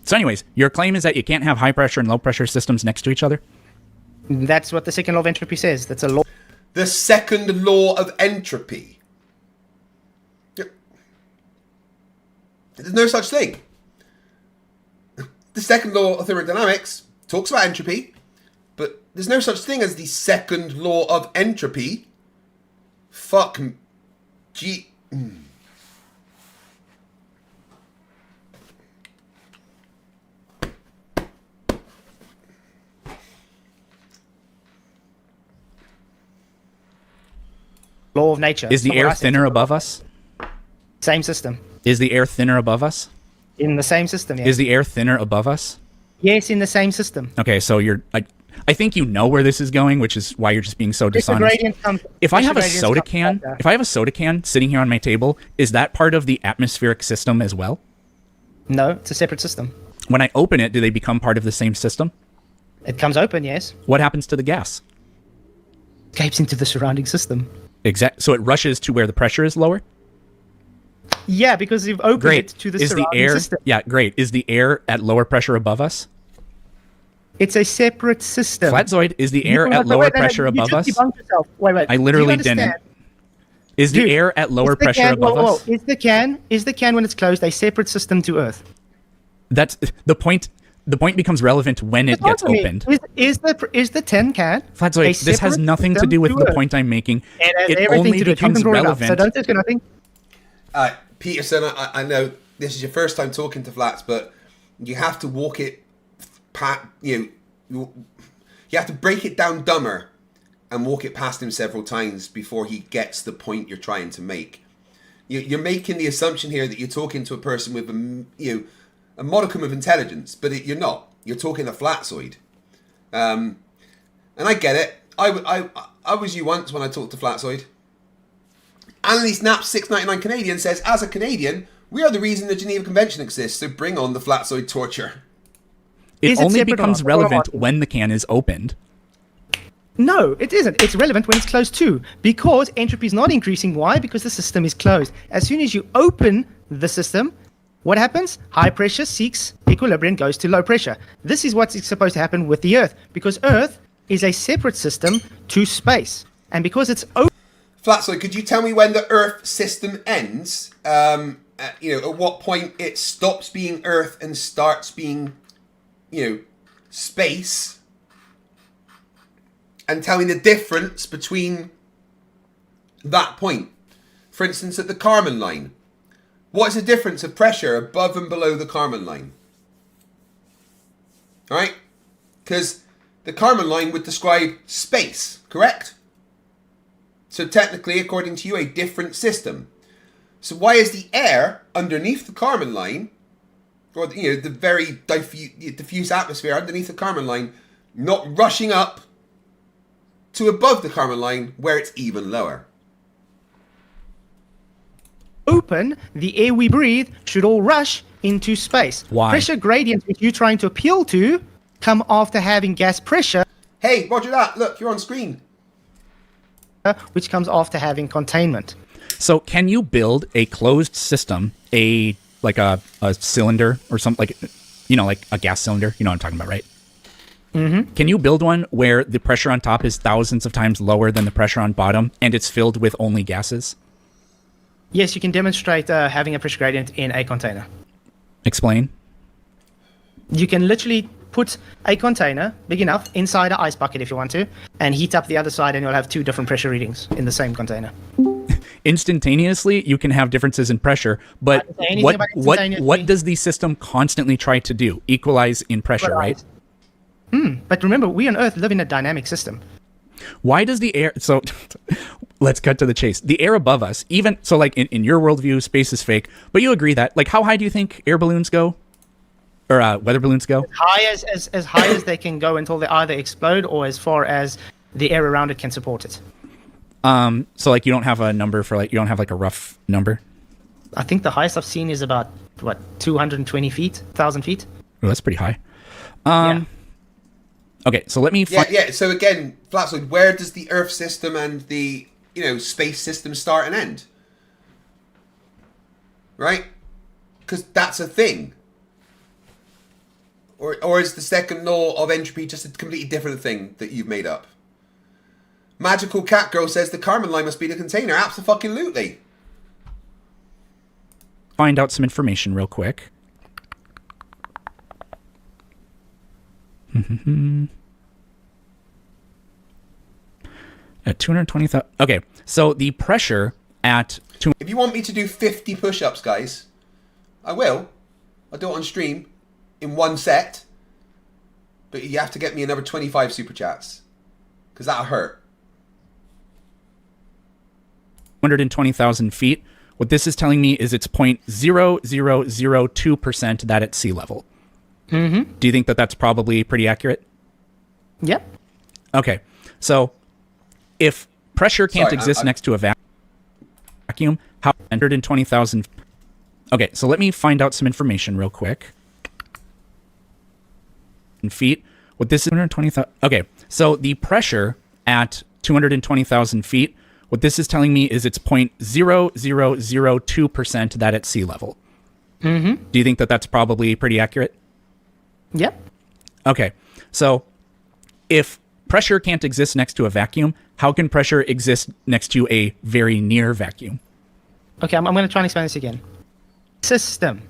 So anyways, your claim is that you can't have high pressure and low pressure systems next to each other? That's what the second law of entropy says. That's a law. The second law of entropy. There's no such thing. The second law of thermodynamics talks about entropy, but there's no such thing as the second law of entropy. Fuck. Gee. Law of nature. Is the air thinner above us? Same system. Is the air thinner above us? In the same system, yes. Is the air thinner above us? Yes, in the same system. Okay, so you're... I think you know where this is going, which is why you're just being so dishonest. If I have a soda can sitting here on my table, is that part of the atmospheric system as well? No, it's a separate system. When I open it, do they become part of the same system? It comes open, yes. What happens to the gas? Escapes into the surrounding system. So it rushes to where the pressure is lower? Yeah, because you've opened it to the surrounding system. Yeah, great. Is the air at lower pressure above us? It's a separate system. Flatzoid, is the air at lower pressure above us? Wait. I literally didn't. Is the air at lower pressure above us? Is the can when it's closed a separate system to Earth? That's the point. The point becomes relevant when it gets opened. Is the tin can? Flatzoid, this has nothing to do with the point I'm making. It only becomes relevant. So don't say nothing. Peterson, I know this is your first time talking to Flats, but you have to walk it. You have to break it down dumber and walk it past him several times before he gets the point you're trying to make. You're making the assumption here that you're talking to a person with a modicum of intelligence, but you're not. You're talking a Flatzoid, and I get it. I was you once when I talked to Flatzoid. Annalise Knapp 699 Canadian says, as a Canadian, we are the reason the Geneva Convention exists, so bring on the Flatzoid torture. It only becomes relevant when the can is opened. No, it isn't. It's relevant when it's closed too, because entropy is not increasing. Why? Because the system is closed. As soon as you open the system, what happens? High pressure seeks equilibrium, goes to low pressure. This is what's supposed to happen with the Earth, because Earth is a separate system to space. And because it's open... Flatzoid, could you tell me when the Earth system ends? At what point it stops being Earth and starts being... space, and tell me the difference between that point. For instance, at the Kármán line, what is the difference of pressure above and below the Kármán line? Alright? Because the Kármán line would describe space, correct? So technically, according to you, a different system. So why is the air underneath the Kármán line, or the very diffuse atmosphere underneath the Kármán line, not rushing up to above the Kármán line where it's even lower? Open, the air we breathe should all rush into space. Why? Pressure gradients, which you're trying to appeal to, come after having gas pressure. Hey, roger that. Look, you're on screen. Which comes after having containment. So can you build a closed system, like a cylinder or something, like a gas cylinder? You know what I'm talking about, right? Mm-hmm. Can you build one where the pressure on top is thousands of times lower than the pressure on bottom, and it's filled with only gases? Yes, you can demonstrate having a pressure gradient in a container. Explain. You can literally put a container big enough inside an ice bucket if you want to, and heat up the other side, and you'll have two different pressure readings in the same container. Instantaneously, you can have differences in pressure, but what does the system constantly try to do? Equalize in pressure, right? But remember, we on Earth live in a dynamic system. Why does the air... So, let's cut to the chase. The air above us, even... So, like, in your worldview, space is fake, but you agree that... Like, how high do you think air balloons go? Or weather balloons go? As high as they can go until they either explode or as far as the air around it can support it. So, like, you don't have a number for, like... You don't have, like, a rough number? I think the highest I've seen is about, 220 feet? 1,000 feet? Oh, that's pretty high. Yeah. Okay, so let me... Yeah, so again, Flatzoid, where does the Earth system and the space systems start and end. Right? Because that's a thing. Or is the second law of entropy just a completely different thing that you've made up? Magical Cat Girl says the carbon line must be the container. Abso-fucking-lutely. Find out some information real quick. At 220,000. Okay, so the pressure at If you want me to do 50 push-ups, guys, I will. I'll do it on stream in one set. But you have to get me another 25 super chats. Because that'll hurt. 220,000 feet. What this is telling me is it's 0.0002% that at sea level. Mm-hmm. Do you think that that's probably pretty accurate? Yep. Okay, so if pressure can't exist next to a vacuum, how 120,000? Okay, so let me find out some information real quick. In feet. What this is 220,000. Okay, so the pressure at 220,000 feet. What this is telling me is it's 0.0002% that at sea level. Mm-hmm. Do you think that that's probably pretty accurate? Yep. Okay, so if pressure can't exist next to a vacuum, how can pressure exist next to a very near vacuum? Okay, I'm going to try and explain this again. System.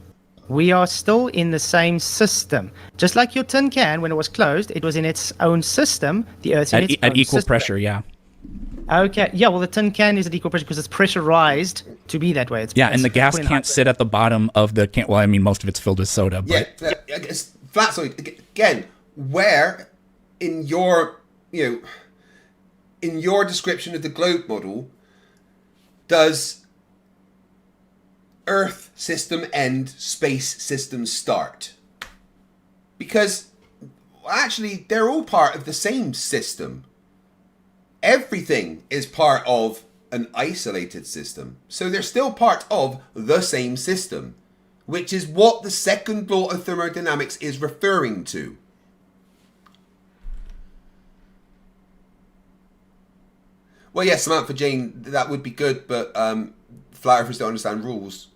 We are still in the same system. Just like your tin can, when it was closed, it was in its own system. The Earth's in its own at equal system. pressure, yeah. Okay, yeah, well, the tin can is at equal pressure because it's pressurized to be that way. It's And the gas can't sit at the bottom of the can. Well, I mean, most of it's filled with soda. But It's flat. So again, where in your description of the globe model does Earth system end, space system start? Because actually, they're all part of the same system. Everything is part of an isolated system. So they're still part of the same system, which is what the second law of thermodynamics is referring to. Well, yes, Samantha Jane, that would be good, but flat earthers don't understand rules.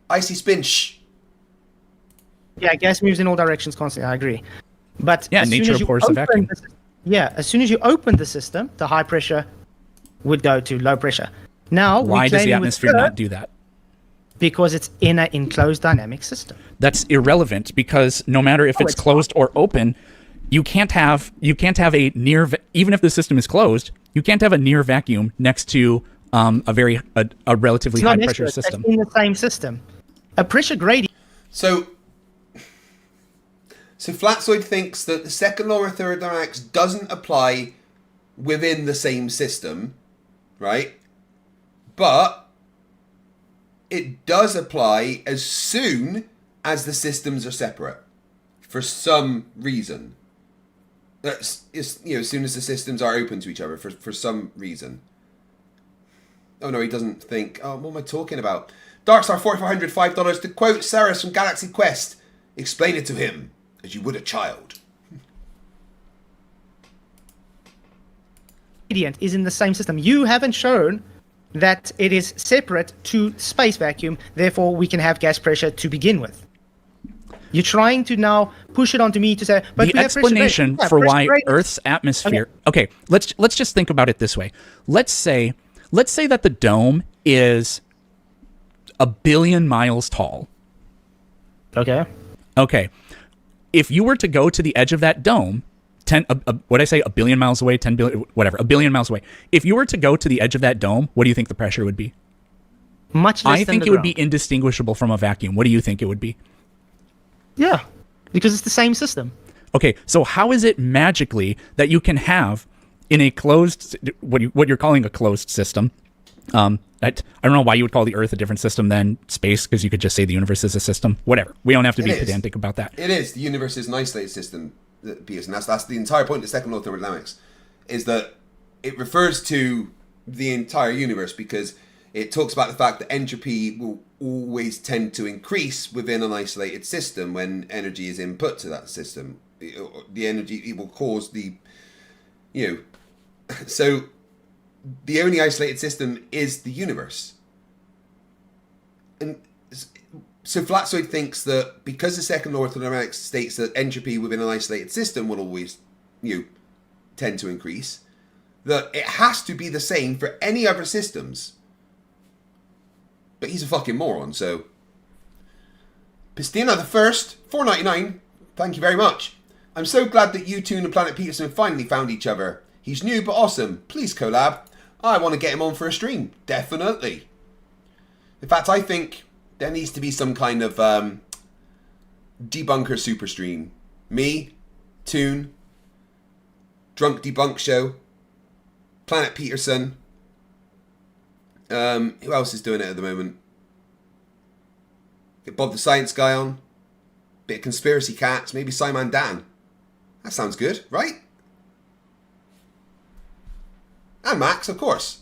Icy spin, shh. Yeah, gas moves in all directions constantly, I agree. But yeah, as soon nature as you abhors a open vacuum. as soon as you open the system, the high pressure would go to low pressure. Now, why does the atmosphere not do that? Because it's in an enclosed dynamic system. That's irrelevant because no matter if it's closed or open, you can't have a near even if the system is closed, you can't have a near vacuum next to a relatively high pressure system. It's in the same system. A pressure gradient. So Flatsoid thinks that the second law of thermodynamics doesn't apply within the same system, right? But it does apply as soon as the systems are separate, for some reason. That's as soon as the systems are open to each other, for some reason. Oh no, he doesn't think. Oh, what am I talking about? Darkstar 4400, $5 to quote Saris from Galaxy Quest. Explain it to him as you would a child. Gradient is in the same system. You haven't shown that it is separate to space vacuum, therefore we can have gas pressure to begin with. You're trying to now push it onto me to say, but the we have explanation pressure for why gradient. Earth's atmosphere. Okay, let's just think about it this way. Let's say that the dome is 1 billion miles tall. Okay. Okay. If you were to go to the edge of that dome, 1 billion miles away, 10 billion, whatever, 1 billion miles away. If you were to go to the edge of that dome, what do you think the pressure would be? Much less I than think the it would be ground. indistinguishable from a vacuum. What do you think it would be? Yeah, because it's the same system. Okay, so how is it magically that you can have in a closed, what you're calling a closed system? I don't know why you would call the Earth a different system than space, because you could just say the universe is a system. Whatever. We don't have to be pedantic about that. It is. The universe is an isolated system, Piers, and that's the entire point of the second law of thermodynamics, is that it refers to the entire universe because it talks about the fact that entropy will always tend to increase within an isolated system when energy is input to that system. The energy, it will cause the, so the only isolated system is the universe. And so Flatsoid thinks that because the second law of thermodynamics states that entropy within an isolated system will always, tend to increase, that it has to be the same for any other systems. But he's a fucking moron, so... Pistina the First, $4.99. Thank you very much. I'm so glad that you two and Planet Peterson finally found each other. He's new but awesome. Please collab. I want to get him on for a stream. Definitely. In fact, I think there needs to be some kind of debunker super stream. Me, Toon, Drunk Debunk Show, Planet Peterson. Who else is doing it at the moment? Get Bob the Science Guy on. Bit of Conspiracy Cats. Maybe Simon Dan. That sounds good, right? And Max, of course.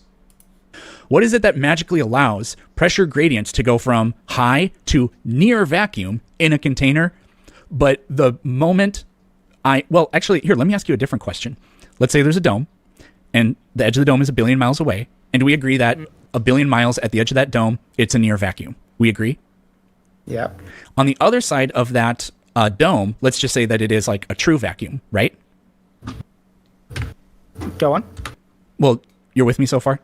What is it that magically allows pressure gradients to go from high to near vacuum in a container? But the moment well, actually, here, let me ask you a different question. Let's say there's a dome, and the edge of the dome is 1 billion miles away, and we agree that 1 billion miles at the edge of that dome, it's a near vacuum. We agree? Yeah. On the other side of that dome, let's just say that it is like a true vacuum, right? Go on. Well, you're with me so far?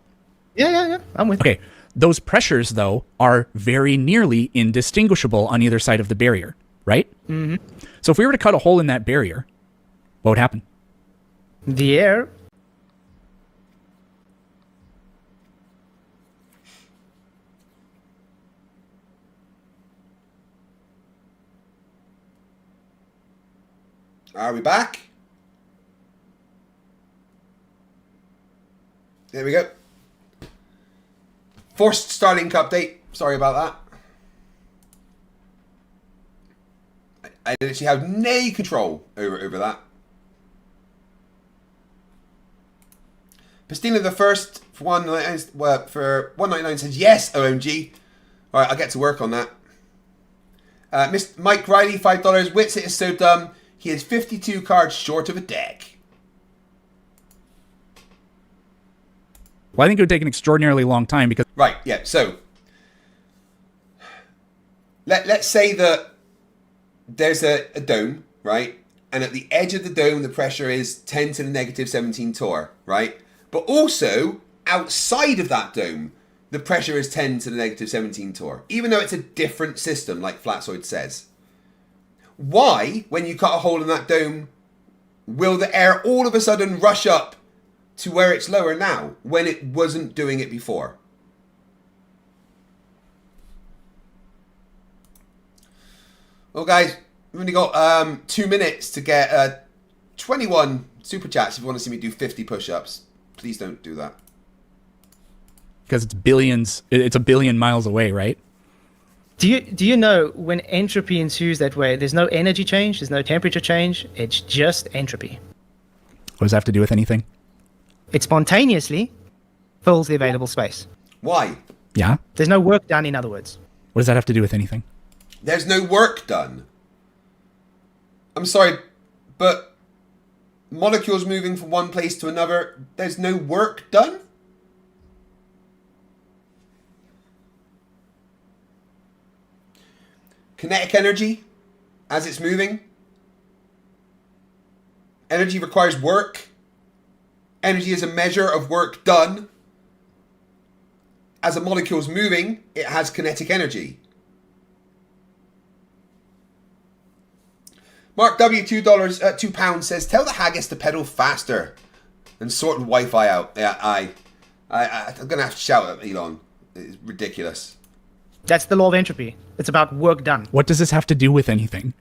Yeah. I'm with you. Okay. Those pressures, though, are very nearly indistinguishable on either side of the barrier, right? Mm-hmm. So if we were to cut a hole in that barrier, what would happen? The air... Are we back? There we go. Forced Starlink update. Sorry about that. I literally have no control over that. Pistina the First for $1.99 says yes. OMG. All right, I'll get to work on that. Mr. Mike Riley, $5. Witsit is so dumb. He is 52 cards short of a deck. Well, I think it would take an extraordinarily long time because... Right, yeah, so... Let's say that there's a dome, right? And at the edge of the dome, the pressure is 10 to the negative 17 torr, right? But also, outside of that dome, the pressure is 10 to the negative 17 torr. Even though it's a different system, like Flatsoid says. Why, when you cut a hole in that dome, will the air all of a sudden rush up to where it's lower now, when it wasn't doing it before? Well, guys, we've only got 2 minutes to get 21 super chats if you want to see me do 50 push-ups. Please don't do that. Because it's billions, it's 1 billion miles away, right? Do you know when entropy ensues that way, there's no energy change, there's no temperature change, it's just entropy. What does that have to do with anything? It spontaneously fills the available space. Why? Yeah? There's no work done, in other words. What does that have to do with anything? There's no work done. I'm sorry, but molecules moving from one place to another, there's no work done? Kinetic energy, as it's moving. Energy requires work. Energy is a measure of work done. As a molecule is moving, it has kinetic energy. Mark W, £2 says, tell the haggis to pedal faster and sort the Wi-Fi out. Yeah, I'm going to have to shout at Elon. It's ridiculous. That's the law of entropy. It's about work done. What does this have to do with anything?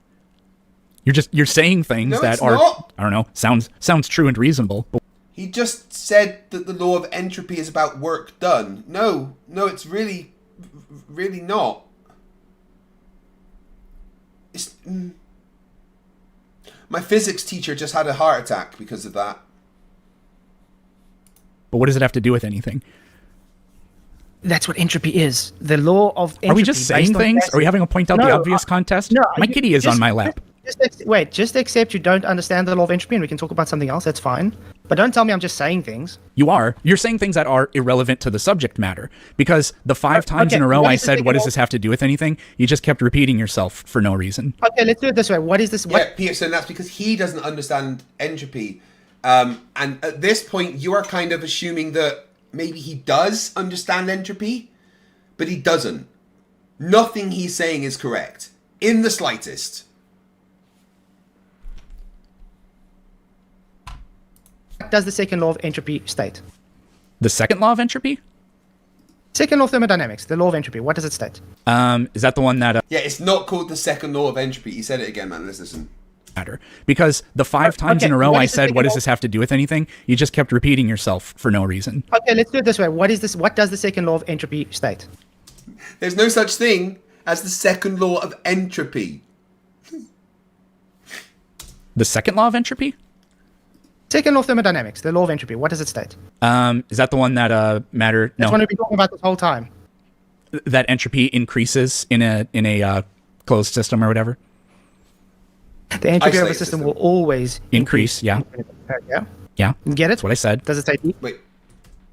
You're saying things that are not. I don't know, sounds true and reasonable. He just said that the law of entropy is about work done. No, it's really not. It's, my physics teacher just had a heart attack because of that. But what does it have to do with anything? That's what entropy is. The law of entropy. Are we just saying things? Are we having a point out the obvious contest? No. My kitty is on my lap. Just accept you don't understand the law of entropy, and we can talk about something else. That's fine. But don't tell me I'm just saying things. You're saying things that are irrelevant to the subject matter, because the 5 times in a row I said, what does this have to do with anything? You just kept repeating yourself for no reason. Okay, let's do it this way. What is this? Yeah, Peterson, that's because he doesn't understand entropy. And at this point, you are kind of assuming that maybe he does understand entropy, but he doesn't. Nothing he's saying is correct, in the slightest. What does the second law of entropy state? The second law of entropy? Second law of thermodynamics, the law of entropy. What does it state? Is that the one that... Yeah, it's not called the second law of entropy. You said it again, man. Let's listen. Matter. Because the 5 times in a row I said, what does this have to do with anything? You just kept repeating yourself for no reason. Okay, let's do it this way. What does the second law of entropy state? There's no such thing as the second law of entropy. The second law of entropy? Second law of thermodynamics, the law of entropy. What does it state? Is that the one that matter? That's No. what we've been talking about this whole time. That entropy increases in a closed system or whatever. The entropy of a system will always increase. Yeah. Yeah. Yeah. Get it? That's what I said. Does it say D? Wait.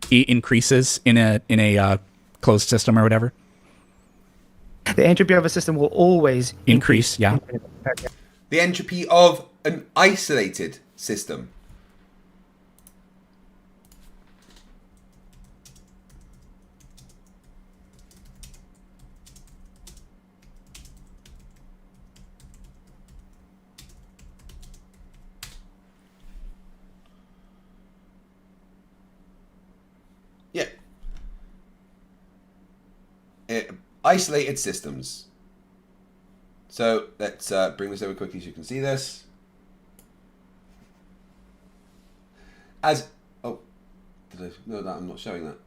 E increases in a closed system or whatever. The entropy of a system will always increase. Yeah. The entropy of an isolated system. Yeah. Isolated systems. So let's bring this over quickly so you can see this. As oh, did I know that I'm not showing that?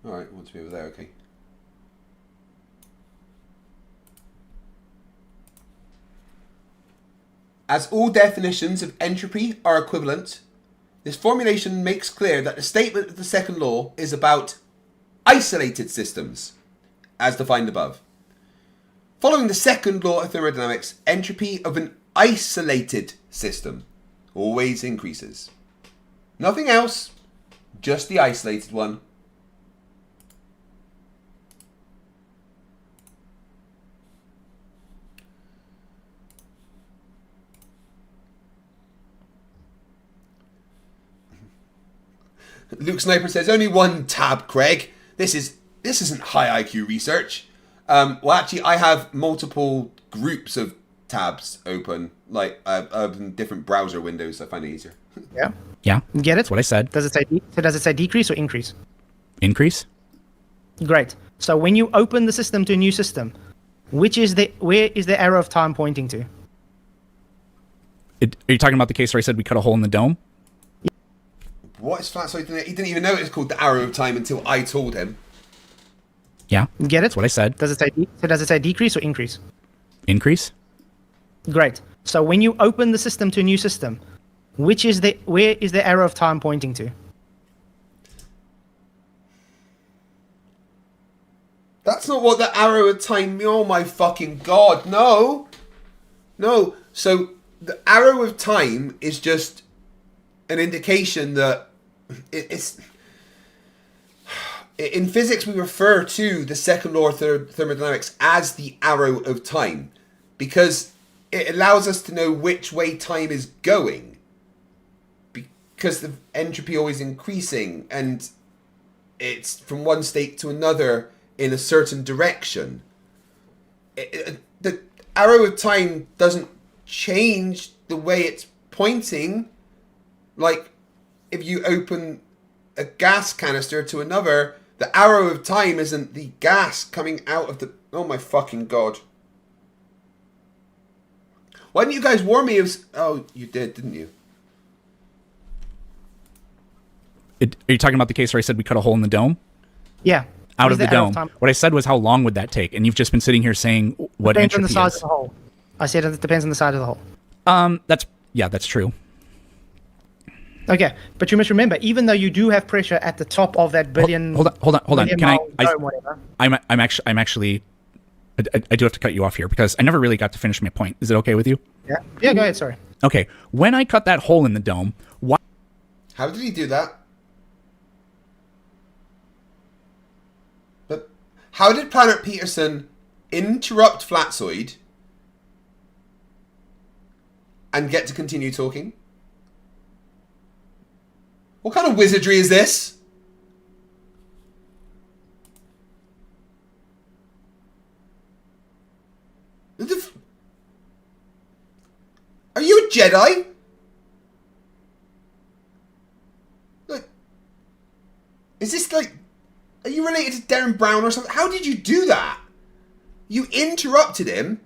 All right, want to be over there? Okay. As all definitions of entropy are equivalent, this formulation makes clear that the statement of the second law is about isolated systems, as defined above. Following the second law of thermodynamics, entropy of an isolated system always increases. Nothing else, just the isolated one. Luke Sniper says, only one tab, Craig. This isn't high IQ research. Well, actually, I have multiple groups of tabs open. Like, I open different browser windows, so I find it easier. Yeah. Yeah. Get it? That's what I said. Does it say decrease or increase? Increase. Great. So when you open the system to a new system, where is the arrow of time pointing to? Are you talking about the case where I said we cut a hole in the dome? What is flat? So he didn't even know it was called the arrow of time until I told him. Yeah. Get it? That's what I said. Does it say decrease or increase? Increase. Great. So when you open the system to a new system, where is the arrow of time pointing to? That's not what the arrow of time. Oh my fucking god! No. So the arrow of time is just an indication that it's in physics we refer to the second law of thermodynamics as the arrow of time because it allows us to know which way time is going because the entropy always increasing and it's from one state to another in a certain direction. The arrow of time doesn't change the way it's pointing. Like, if you open a gas canister to another, the arrow of time isn't the gas coming out of the... Oh my fucking god. Why didn't you guys warn me? Oh, you did, didn't you? Are you talking about the case where I said we cut a hole in the dome? Yeah. Out of the dome. What I said was how long would that take? And you've just been sitting here saying what depends entropy on the size is. of the hole. I said it depends on the size of the hole. That's true. Okay, but you must remember, even though you do have pressure at the top of that billion... Hold on. billion Can mile dome, whatever. I'm actually... I do have to cut you off here because I never really got to finish my point. Is it okay with you? Yeah, go ahead, sorry. Okay, when I cut that hole in the dome, why... How did he do that? But how did Planet Peterson interrupt Flatzoid and get to continue talking? What kind of wizardry is this? Are you a Jedi? Like, is this like... Are you related to Darren Brown or something? How did you do that? You interrupted him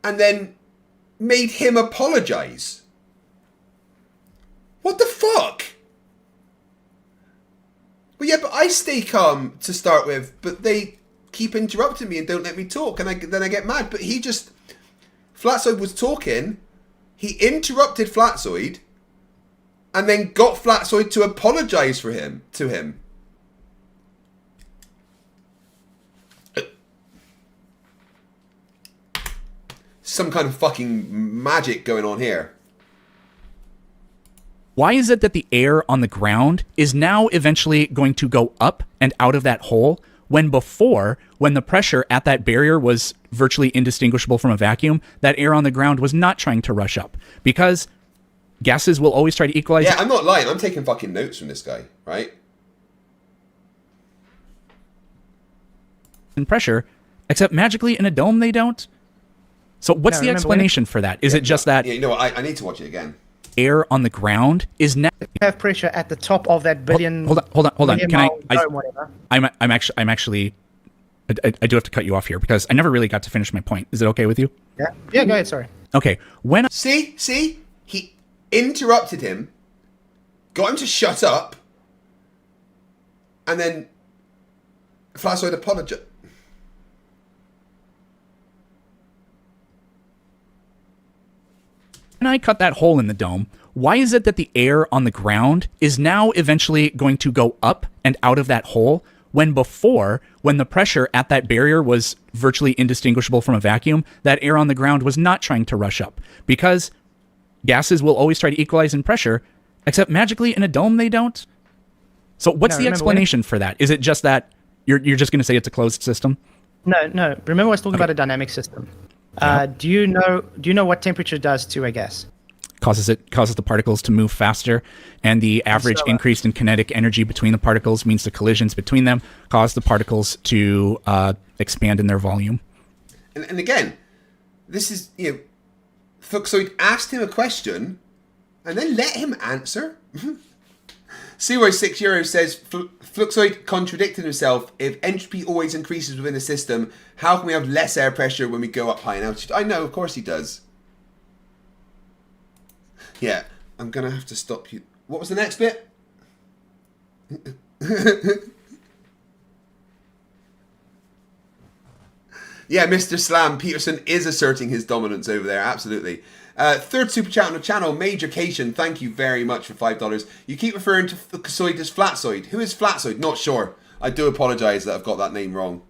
and then made him apologize. What the fuck? Well, yeah, but I stay calm to start with, but they keep interrupting me and don't let me talk, and then I get mad. But he just... Flatzoid was talking, he interrupted Flatzoid, and then got Flatzoid to apologize to him. Some kind of fucking magic going on here. Why is it that the air on the ground is now eventually going to go up and out of that hole when before, when the pressure at that barrier was virtually indistinguishable from a vacuum, that air on the ground was not trying to rush up? Because gases will always try to equalize... Yeah, I'm not lying. I'm taking fucking notes from this guy, right? ...and pressure, except magically in a dome they don't? So what's the explanation for that? Is it just that... Yeah, you know what? I need to watch it again. Air on the ground is now... You have pressure at the top of that billion... Hold on. Can dome, whatever. I'm actually... I do have to cut you off here because I never really got to finish my point. Is it okay with you? Yeah, go ahead, sorry. Okay, when... See? He interrupted him, got him to shut up, and then Flatzoid apologized. When I cut that hole in the dome, why is it that the air on the ground is now eventually going to go up and out of that hole when before, when the pressure at that barrier was virtually indistinguishable from a vacuum, that air on the ground was not trying to rush up? Because gases will always try to equalize in pressure, except magically in a dome they don't? So what's the explanation for that? Is it just that you're just going to say it's a closed system? No. Remember I was talking about a dynamic system. Do you know what temperature does to a gas? Causes the particles to move faster, and the average increase in kinetic energy between the particles means the collisions between them cause the particles to expand in their volume. And again, this is, Fluxoid asked him a question and then let him answer. €6 says, Fluxoid contradicted himself. If entropy always increases within a system, how can we have less air pressure when we go up high in altitude? I know, of course he does. Yeah, I'm going to have to stop you. What was the next bit? Yeah, Mr. Slam, Peterson is asserting his dominance over there, absolutely. Third super chat on the channel, Majorcation, thank you very much for $5. You keep referring to Fluxoid as Flatzoid. Who is Flatzoid? Not sure. I do apologise that I've got that name wrong.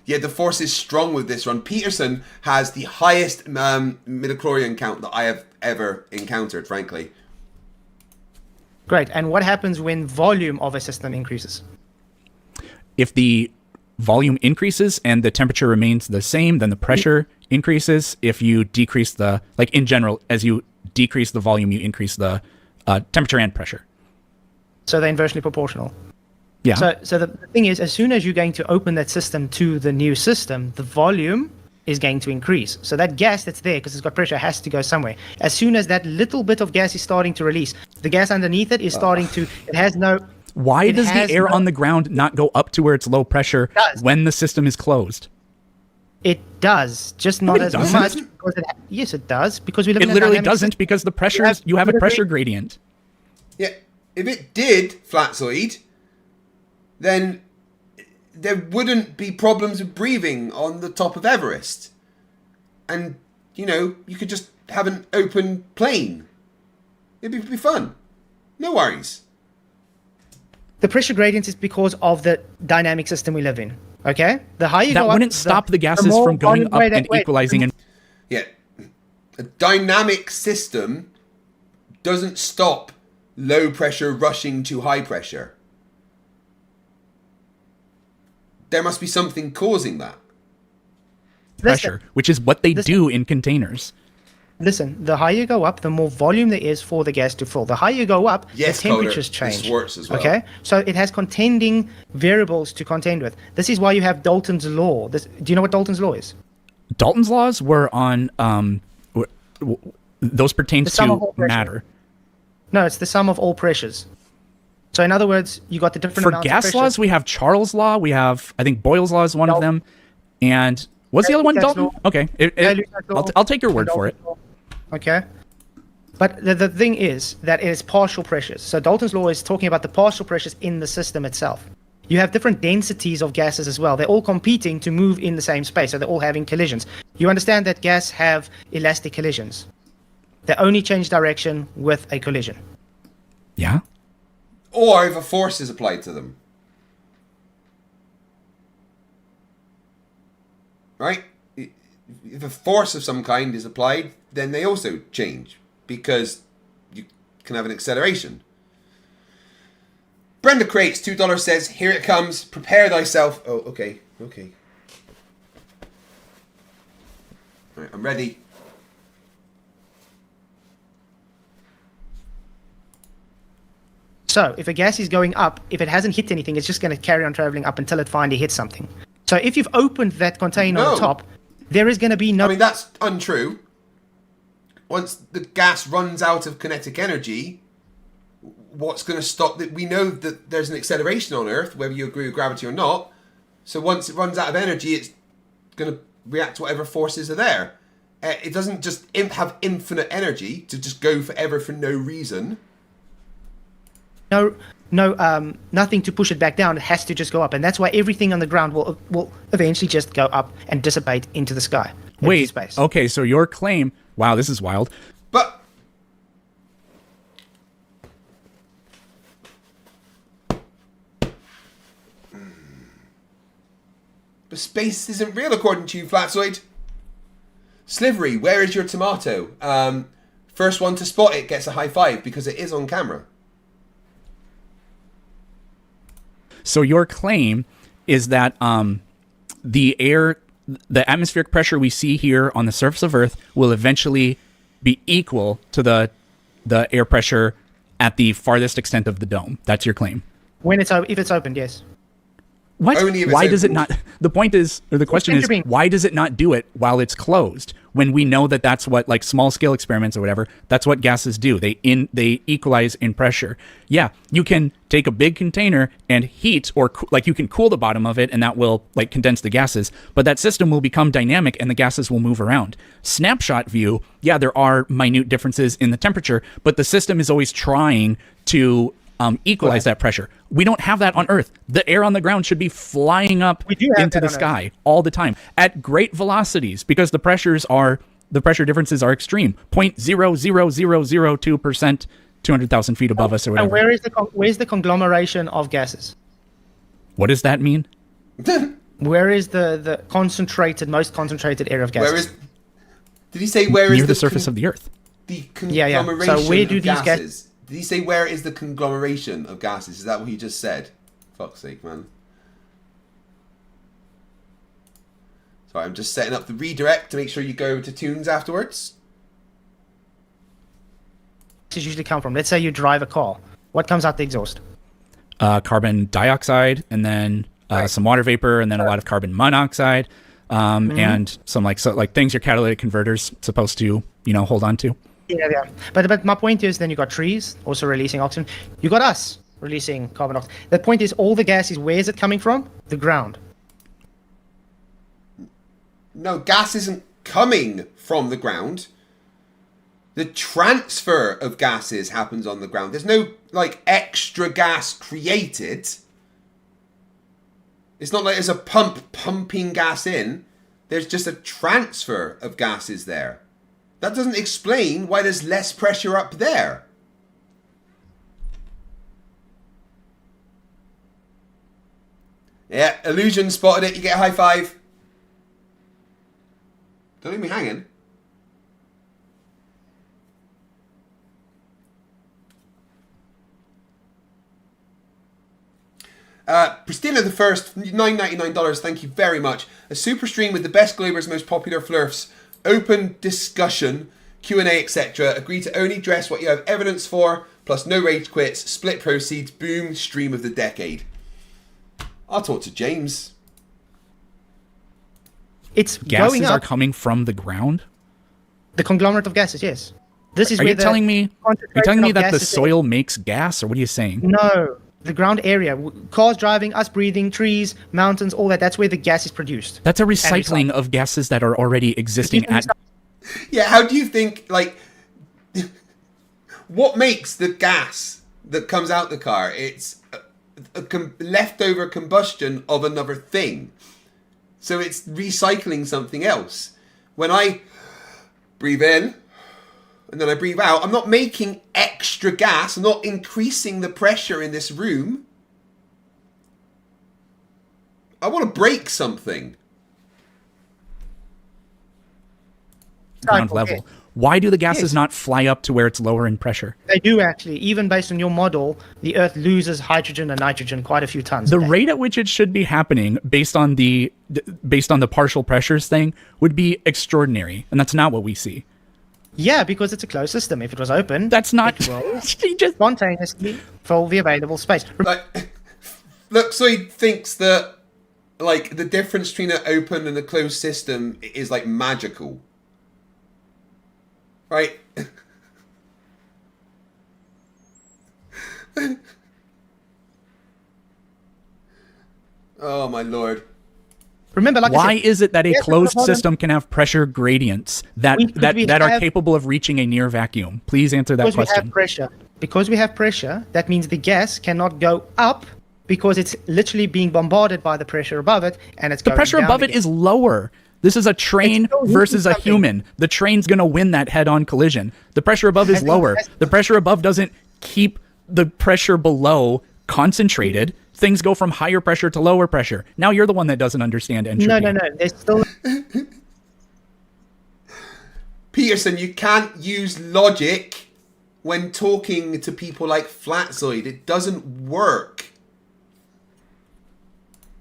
Yeah, the force is strong with this run. Peterson has the highest midichlorian count that I have ever encountered, frankly. Great. And what happens when volume of a system increases? If the volume increases and the temperature remains the same, then the pressure increases. If you decrease in general, as you decrease the volume, you increase the temperature and pressure. So they're inversely proportional. Yeah. So the thing is, as soon as you're going to open that system to the new system, the volume is going to increase. So that gas that's there, because it's got pressure, has to go somewhere. As soon as that little bit of gas is starting to release, the gas underneath it is starting to, it has no... Why does the air on the ground not go up to where it's low pressure when the system is closed? It does, just not as much. Yes, it does, because we live in a literally dynamic doesn't, system. because the pressure is, you have a pressure gradient. Yeah, if it did, Flatzoid, then there wouldn't be problems with breathing on the top of Everest. And, you could just have an open plane. It'd be fun. No worries. The pressure gradient is because of the dynamic system we live in. Okay? The higher you That go up, wouldn't stop the gases from going up and equalizing. Yeah. A dynamic system doesn't stop low pressure rushing to high pressure. There must be something causing that. Pressure, which is what they do in containers. Listen, the higher you go up, the more volume there is for the gas to fill. The higher you go up, Yes, the temperatures Coder. change. This works as well. Okay? So it has contending variables to contend with. This is why you have Dalton's law. Do you know what Dalton's law is? Dalton's laws were on those pertain to matter. No, it's the sum of all pressures. So in other words, you got the different For amounts of gas pressure. laws, we have Charles' law. We have, I think, Boyle's law is one of them. And what's the other one? Dalton? Okay. I'll take your word for it. Okay. But the thing is that it is partial pressures. So Dalton's law is talking about the partial pressures in the system itself. You have different densities of gases as well. They're all competing to move in the same space, so they're all having collisions. You understand that gas have elastic collisions. They only change direction with a collision. Yeah. Or if a force is applied to them. Right? If a force of some kind is applied, then they also change. Because you can have an acceleration. Brenda Crates, $2 says, here it comes, prepare thyself. Oh, okay, okay. Right, I'm ready. So if a gas is going up, if it hasn't hit anything, it's just going to carry on traveling up until it finally hits something. So if you've opened that container on the top, there is going to be no... I mean, that's untrue. Once the gas runs out of kinetic energy, what's going to stop that? We know that there's an acceleration on Earth, whether you agree with gravity or not. So once it runs out of energy, it's going to react to whatever forces are there. It doesn't just have infinite energy to just go forever for no reason. Nothing to push it back down. It has to just go up, and that's why everything on the ground will eventually just go up and dissipate into the sky. Wait. Space. Okay, so your claim. Wow, this is wild. But space isn't real, according to you, Flatsoid. Slivery, where is your tomato? First one to spot it gets a high five because it is on camera. So your claim is that the atmospheric pressure we see here on the surface of Earth will eventually be equal to the air pressure at the farthest extent of the dome. That's your claim. If it's opened, yes. What? Why does it not? The point is, or the question is, why does it not do it while it's closed? When we know that that's what, like small scale experiments or whatever, that's what gases do. They equalize in pressure. Yeah, you can take a big container and heat, or like you can cool the bottom of it, and that will like condense the gases. But that system will become dynamic, and the gases will move around. Snapshot view, yeah, there are minute differences in the temperature, but the system is always trying to equalize that pressure. We don't have that on Earth. The air on the ground should be flying up into the sky all the time at great velocities because the pressure differences are extreme. 0.00002%, 200,000 feet above us or whatever. And where's the conglomeration of gases? What does that mean? Where is the most concentrated area of gases? Did he say where is near the surface of the Earth? The conglomeration So where do of these gases? Did he say where is the conglomeration of gases? Is that what he just said? Fuck's sake, man. Sorry, I'm just setting up the redirect to make sure you go over to tunes afterwards. Does usually come from? Let's say you drive a car. What comes out the exhaust? Carbon dioxide, and then some water vapor, and then a lot of carbon monoxide, and some like things your catalytic converter's supposed to hold on to. Yeah. But my point is, then you got trees also releasing oxygen. You got us releasing carbon dioxide. The point is, all the gas where is it coming from? The ground. No, gas isn't coming from the ground. The transfer of gases happens on the ground. There's no extra gas created. It's not like there's a pump pumping gas in. There's just a transfer of gases there. That doesn't explain why there's less pressure up there. Yeah, Illusion spotted it. You get a high five. Don't leave me hanging. Pristina the First, $9.99. Thank you very much. A super stream with the best Globers, most popular Flerfs. Open discussion, Q&A, etc. Agree to only dress what you have evidence for, plus no rage quits, split proceeds, boom, stream of the decade. I'll talk to James. It's Gases going up. are coming from the ground? The conglomerate of gases, yes. This is Are where you telling me that the gases soil makes gas, or what are you saying? No, the ground area. Cars driving, us breathing, trees, mountains, all that. That's where the gas is produced. That's a recycling of gases that are already existing at... Yeah, how do you think, like... what makes the gas that comes out the car? It's a leftover combustion of another thing. So it's recycling something else. When I breathe in and then I breathe out, I'm not making extra gas. I'm not increasing the pressure in this room. I want to break something. Ground level. Why do the gases not fly up to where it's lower in pressure? They do actually. Even based on your model, the Earth loses hydrogen and nitrogen quite a few tons. The rate at which it should be happening, based on the partial pressures thing, would be extraordinary, and that's not what we see. Yeah, because it's a closed system. If it was open, that's not. It will just spontaneously fill the available space. Look, so he thinks that like the difference between an open and a closed system is like magical. Right. Oh my lord. Remember, like why I said, is it that a closed system can have pressure gradients that are capable of reaching a near vacuum? Please answer that question. We have pressure. Because we have pressure, that means the gas cannot go up because it's literally being bombarded by the pressure above it, and it's the going pressure down above again. it is lower. This is a train versus a human. The train's going to win that head-on collision. The pressure above is lower. The pressure above doesn't keep the pressure below concentrated. Things go from higher pressure to lower pressure. Now you're the one that doesn't understand entropy. No. There's still... Peterson, you can't use logic when talking to people like Flatzoid. It doesn't work.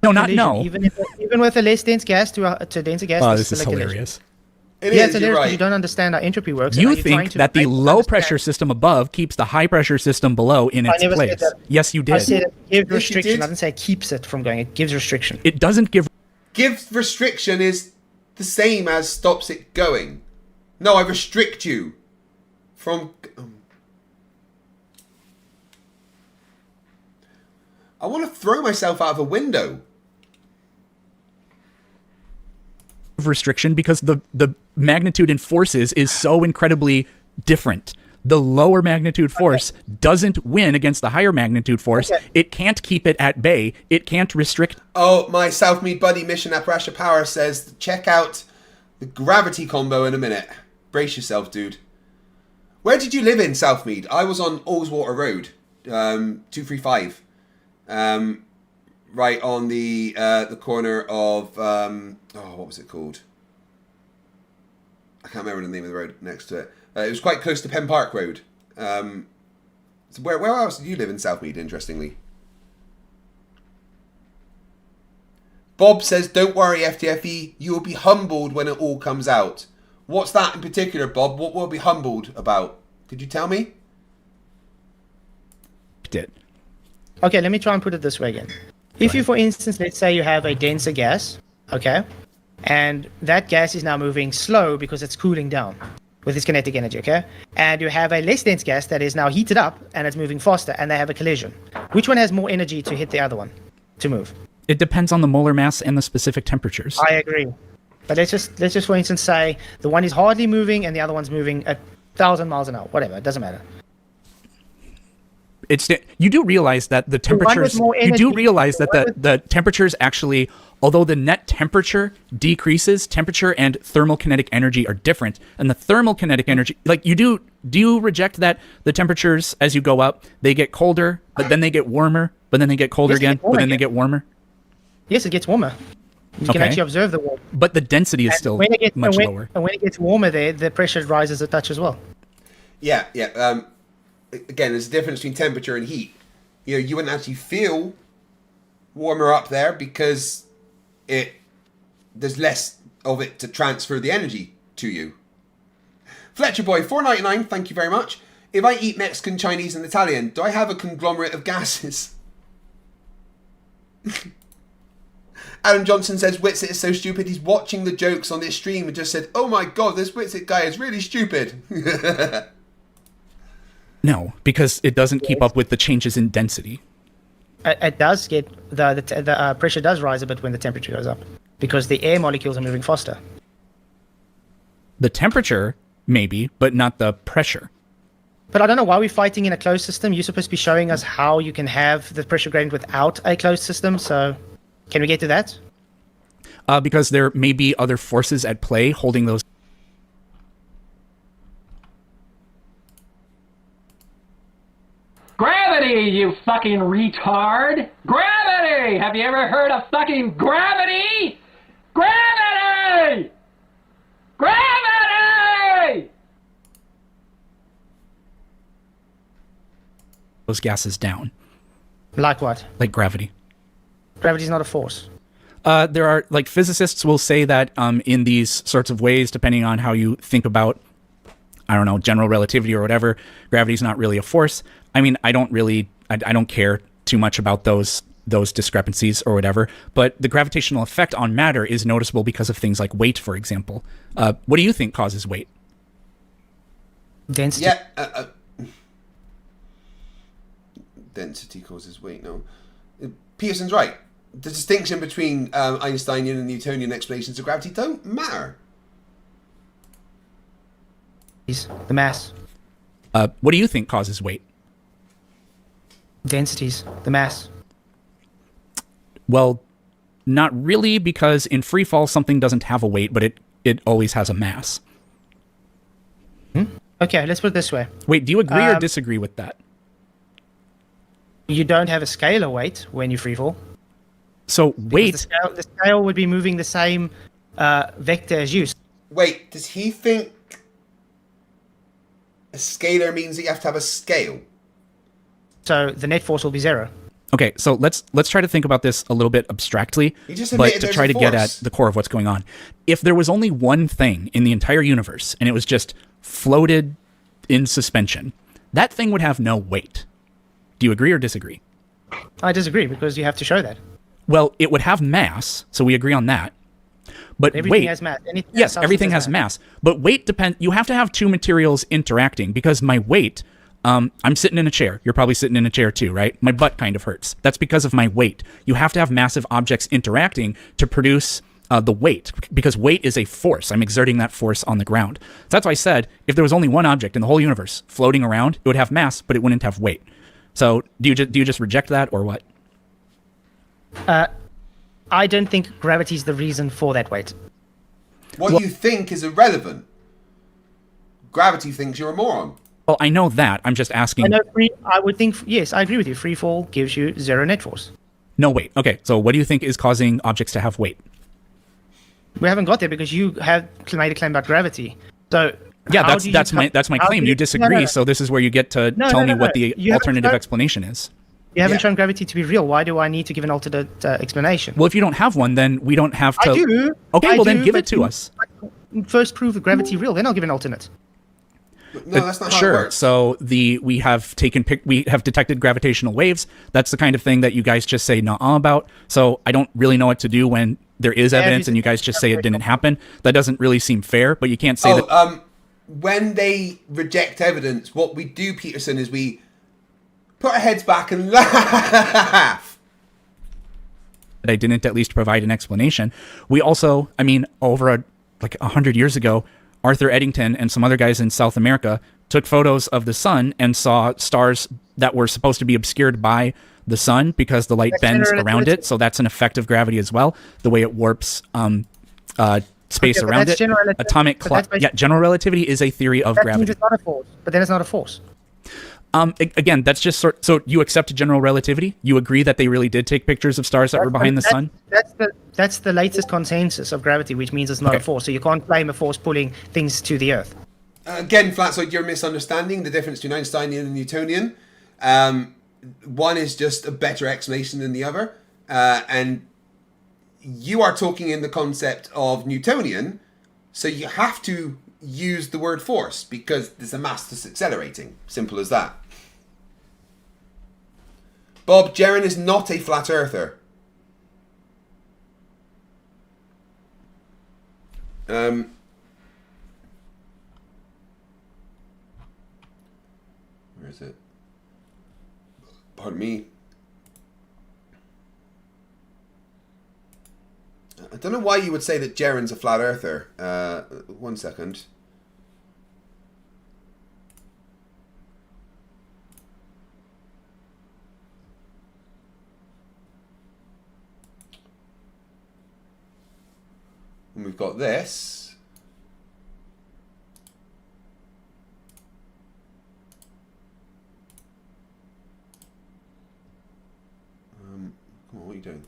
No. Even with a less dense gas to denser gas. Oh, this is hilarious. It is hilarious because you don't understand how entropy works. You think that the low pressure system above keeps the high pressure system below in its place. Yes, you did. I said it gives restriction. I didn't say it keeps it from going. It gives restriction. It doesn't give... Gives restriction is the same as stops it going. No, I restrict you from... I want to throw myself out of a window. Restriction because the magnitude in forces is so incredibly different. The lower magnitude force doesn't win against the higher magnitude force. It can't keep it at bay. It can't restrict. Oh, my Southmead buddy Mission Appalachia Power says check out the gravity combo in a minute. Brace yourself, dude. Where did you live in Southmead? I was on Allswater Road, 235. Right on the corner of what was it called? I can't remember the name of the road next to it. It was quite close to Penn Park Road. So where else did you live in Southmead? Interestingly, Bob says, "Don't worry, FTFE. You will be humbled when it all comes out." What's that in particular, Bob? What will be humbled about? Could you tell me? Okay, let me try and put it this way again. If you, for instance, let's say you have a denser gas, okay, and that gas is now moving slow because it's cooling down with its kinetic energy, okay, and you have a less dense gas that is now heated up and it's moving faster, and they have a collision. Which one has more energy to hit the other one to move? It depends on the molar mass and the specific temperatures. I agree, but let's just for instance say the one is hardly moving and the other one's moving at 1,000 miles an hour. Whatever, it doesn't matter. You do realize that the temperatures. You do realize that the temperatures actually, although the net temperature decreases, temperature and thermal kinetic energy are different, and the thermal kinetic energy, like you do you reject that the temperatures as you go up they get colder, but then they get warmer, but then they get colder again, but then they get warmer? Yes, it gets warmer. You can Okay. actually observe the warmth. But the density is still much lower. And when it gets warmer there, the pressure rises a touch as well. Yeah. Again, there's a difference between temperature and heat. You know, you wouldn't actually feel warmer up there because there's less of it to transfer the energy to you. Fletcher Boy, $4.99, thank you very much. If I eat Mexican, Chinese, and Italian, do I have a conglomerate of gases? Adam Johnson says, Witsit is so stupid, he's watching the jokes on this stream and just said, oh my god, this Witsit guy is really stupid. No, because it doesn't keep up with the changes in density. It does get, the pressure does rise a bit when the temperature goes up, because the air molecules are moving faster. The temperature, maybe, but not the pressure. But I don't know why we're fighting in a closed system. You're supposed to be showing us how you can have the pressure gradient without a closed system, so can we get to that? Because there may be other forces at play holding those. Gravity, you fucking retard! Gravity! Have you ever heard of fucking gravity? Gravity! Gravity! Those gases down. Like what? Like gravity. Gravity is not a force. There are, like, physicists will say that in these sorts of ways, depending on how you think about, I don't know, general relativity or whatever, gravity is not really a force. I mean, I don't care too much about those discrepancies or whatever, but the gravitational effect on matter is noticeable because of things like weight, for example. What do you think causes weight? Density. Yeah. Density causes weight, no. Peterson's right. The distinction between Einsteinian and Newtonian explanations of gravity don't matter. The mass. What do you think causes weight? Densities. The mass. Well, not really, because in free fall something doesn't have a weight, but it always has a mass. Okay, let's put it this way. Wait, do you agree or disagree with that? You don't have a scalar weight when you free fall. So weight. The scale would be moving the same vector as you. Wait, does he think a scalar means that you have to have a scale? So the net force will be 0. Okay, so let's try to think about this a little bit abstractly, You just but admitted to there's try a to get at force. the core of what's going on. If there was only one thing in the entire universe and it was just floated in suspension, that thing would have no weight. Do you agree or disagree? I disagree, because you have to show that. Well, it would have mass, so we agree on that. But Everything weight, has mass. yes, everything has mass. But weight depends. You have to have two materials interacting, because my weight. I'm sitting in a chair. You're probably sitting in a chair too, right? My butt kind of hurts. That's because of my weight. You have to have massive objects interacting to produce the weight, because weight is a force. I'm exerting that force on the ground. So that's why I said if there was only one object in the whole universe floating around, it would have mass, but it wouldn't have weight. So do you just reject that, or what? I don't think gravity is the reason for that weight. What you think is irrelevant. Gravity thinks you're a moron. Well, I know that. I'm just asking. I would think, yes, I agree with you. Free fall gives you 0 net force. No weight. Okay, so what do you think is causing objects to have weight? We haven't got there because you have made a claim about gravity. So yeah, that's my claim. You disagree, no. so this is where you get to tell me what the alternative explanation is. You haven't shown gravity to be real. Why do I need to give an alternate explanation? Well, if you don't have one, then we don't have to. I do. Okay, then give it to us. First prove the gravity real, then I'll give an alternate. No, that's not how sure. it works. So we have detected gravitational waves. That's the kind of thing that you guys just say nah about. So I don't really know what to do when there is evidence and you guys just say it didn't happen. That doesn't really seem fair. But you can't say that. When they reject evidence, what we do, Peterson, is we put our heads back and laugh. I didn't at least provide an explanation. We also, I mean, over 100 years ago, Arthur Eddington and some other guys in South America took photos of the sun and saw stars that were supposed to be obscured by the sun because the light bends around it. So that's an effect of gravity as well, the way it warps space around it. Atomic clock. Yeah, general relativity is a theory of gravity. It's not a force, but then it's not a force. Again, that's just so you accept general relativity. You agree that they really did take pictures of stars that were behind the sun. That's the latest consensus of gravity, which means it's not a force. So you can't blame a force pulling things to the Earth. Again, Flatsoid, you're misunderstanding the difference between Einsteinian and Newtonian. One is just a better explanation than the other, and you are talking in the concept of Newtonian, so you have to use the word force because there's a mass that's accelerating. Simple as that. Bob, Jaren is not a flat earther. Where is it? Pardon me. I don't know why you would say that Jaren's a flat earther. 1 second. And we've got this. Come on, what are you doing?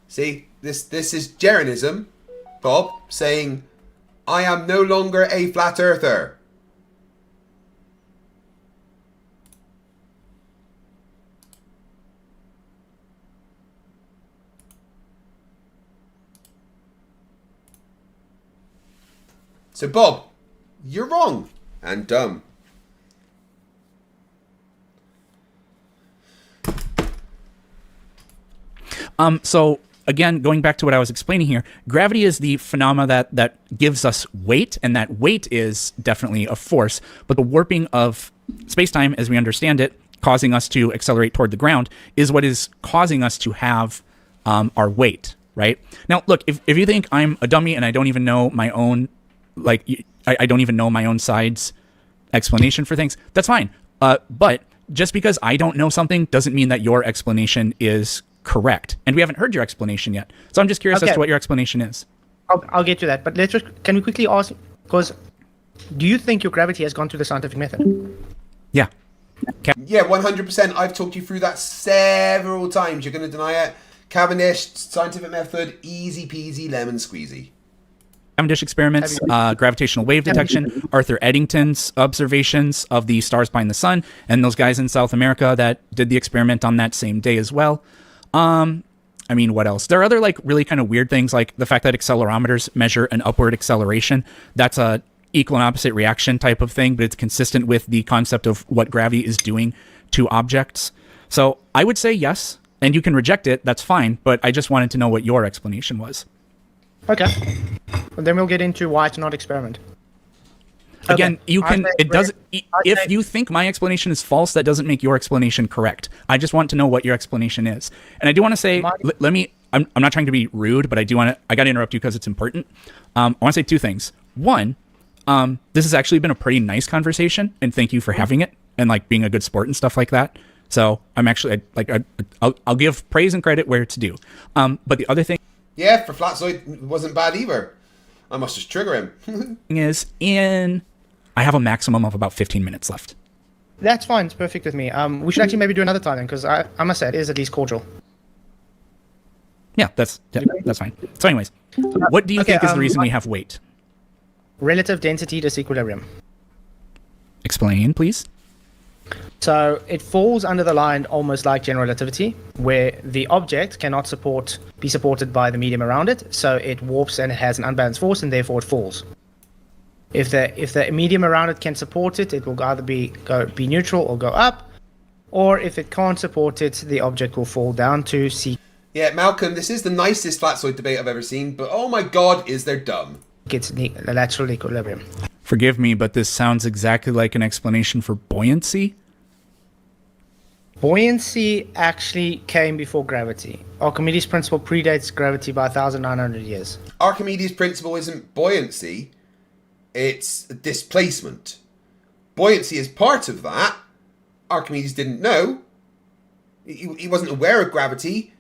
See, this is Jarenism, Bob, saying, I am no longer a flat earther. So, Bob, you're wrong and dumb. So again, going back to what I was explaining here, gravity is the phenomena that gives us weight, and that weight is definitely a force. But the warping of space-time, as we understand it, causing us to accelerate toward the ground, is what is causing us to have our weight, right? Now, look, if you think I'm a dummy and I don't even know my own, I don't even know my own side's explanation for things, that's fine. But just because I don't know something doesn't mean that your explanation is correct. And we haven't heard your explanation yet. So I'm just curious as to what your explanation is. I'll get to that. But can we quickly ask, because do you think your gravity has gone through the scientific method? Yeah. Yeah, 100%. I've talked you through that several times. You're going to deny it. Cavendish, scientific method, easy peasy, lemon squeezy. Cavendish experiments, gravitational wave detection, Arthur Eddington's observations of the stars behind the sun, and those guys in South America that did the experiment on that same day as well. I mean, what else? There are other really kind of weird things, like the fact that accelerometers measure an upward acceleration. That's a equal and opposite reaction type of thing, but it's consistent with the concept of what gravity is doing to objects. So I would say yes, and you can reject it. That's fine. But I just wanted to know what your explanation was. Okay. Well, then we'll get into why it's not experiment. Again, you can. It doesn't. If you think my explanation is false, that doesn't make your explanation correct. I just want to know what your explanation is. And I do want to say, let me. I'm not trying to be rude, but I do want to. I got to interrupt you because it's important. I want to say two things. One, this has actually been a pretty nice conversation, and thank you for having it and being a good sport and stuff like that. So I'm actually I'll give praise and credit where it's due. But the other thing. Yeah, for Flatsoid, it wasn't bad either. I must just trigger him. I have a maximum of about 15 minutes left. That's fine. It's perfect with me. We should actually maybe do another time then, because I must say it is at least cordial. Yeah, that's fine. So anyways, what do you think is the reason we have weight? Relative density disequilibrium. Explain, please. So it falls under the line almost like general relativity, where the object cannot be supported by the medium around it, so it warps and it has an unbalanced force, and therefore it falls. If the medium around it can support it, it will either be neutral or go up, or if it can't support it, the object will fall down to C. Yeah, Malcolm, this is the nicest Flatsoid debate I've ever seen, but oh my god, is they're dumb. It's lateral equilibrium. Forgive me, but this sounds exactly like an explanation for buoyancy. Buoyancy actually came before gravity. Archimedes' principle predates gravity by 1,900 years. Archimedes' principle isn't buoyancy, it's displacement. Buoyancy is part of that. Archimedes didn't know. He wasn't aware of gravity,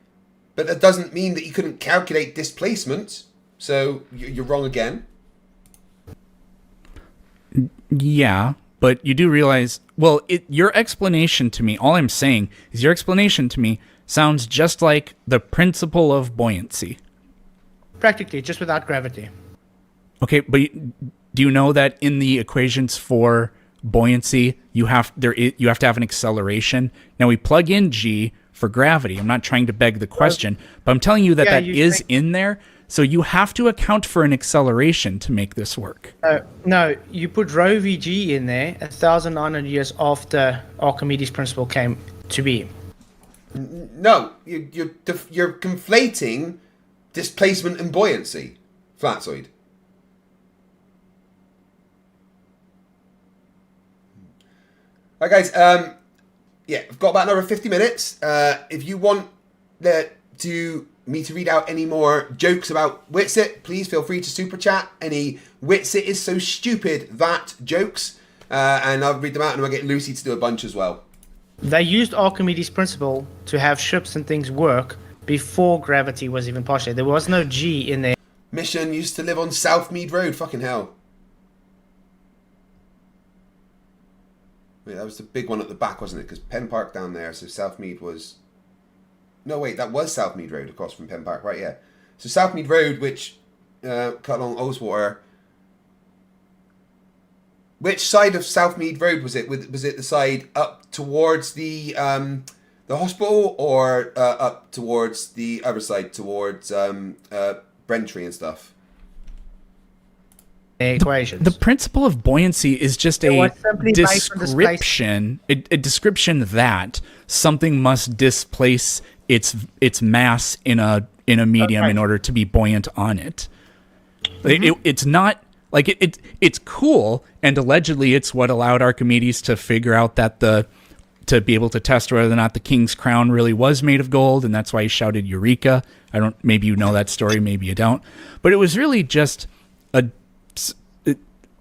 but that doesn't mean that he couldn't calculate displacement. So you're wrong again. Yeah, but you do realize, well, your explanation to me, all I'm saying is your explanation to me sounds just like the principle of buoyancy. Practically, just without gravity. Okay, but do you know that in the equations for buoyancy, you have to have an acceleration? Now we plug in g for gravity. I'm not trying to beg the question, but I'm telling you that that is in there. So you have to account for an acceleration to make this work. No, you put rho vg in there 1,900 years after Archimedes' principle came to be. No, you're conflating displacement and buoyancy, Flatsoid. All right, guys. Yeah, I've got about another 50 minutes. If you want me to read out any more jokes about Witsit, please feel free to super chat any Witsit is so stupid that jokes, and I'll read them out, and I'll get Lucy to do a bunch as well. They used Archimedes' principle to have ships and things work before gravity was even postulated. There was no G in there. Mission used to live on Southmead Road. Fucking hell. Wait, that was the big one at the back, wasn't it? Because Penn Park down there, so Southmead was... No, wait, that was Southmead Road across from Penn Park, right? Yeah. So Southmead Road, which cut along Ullswater. Which side of Southmead Road was it? Was it the side up towards the hospital, or up towards the other side, towards Brentry and stuff? Equations. The principle of buoyancy is just a description, a description that something must displace its mass in a medium in order to be buoyant on it. It's not like it's cool, and allegedly it's what allowed Archimedes to figure out that to be able to test whether or not the king's crown really was made of gold, and that's why he shouted Eureka. Maybe you know that story, maybe you don't. But it was really just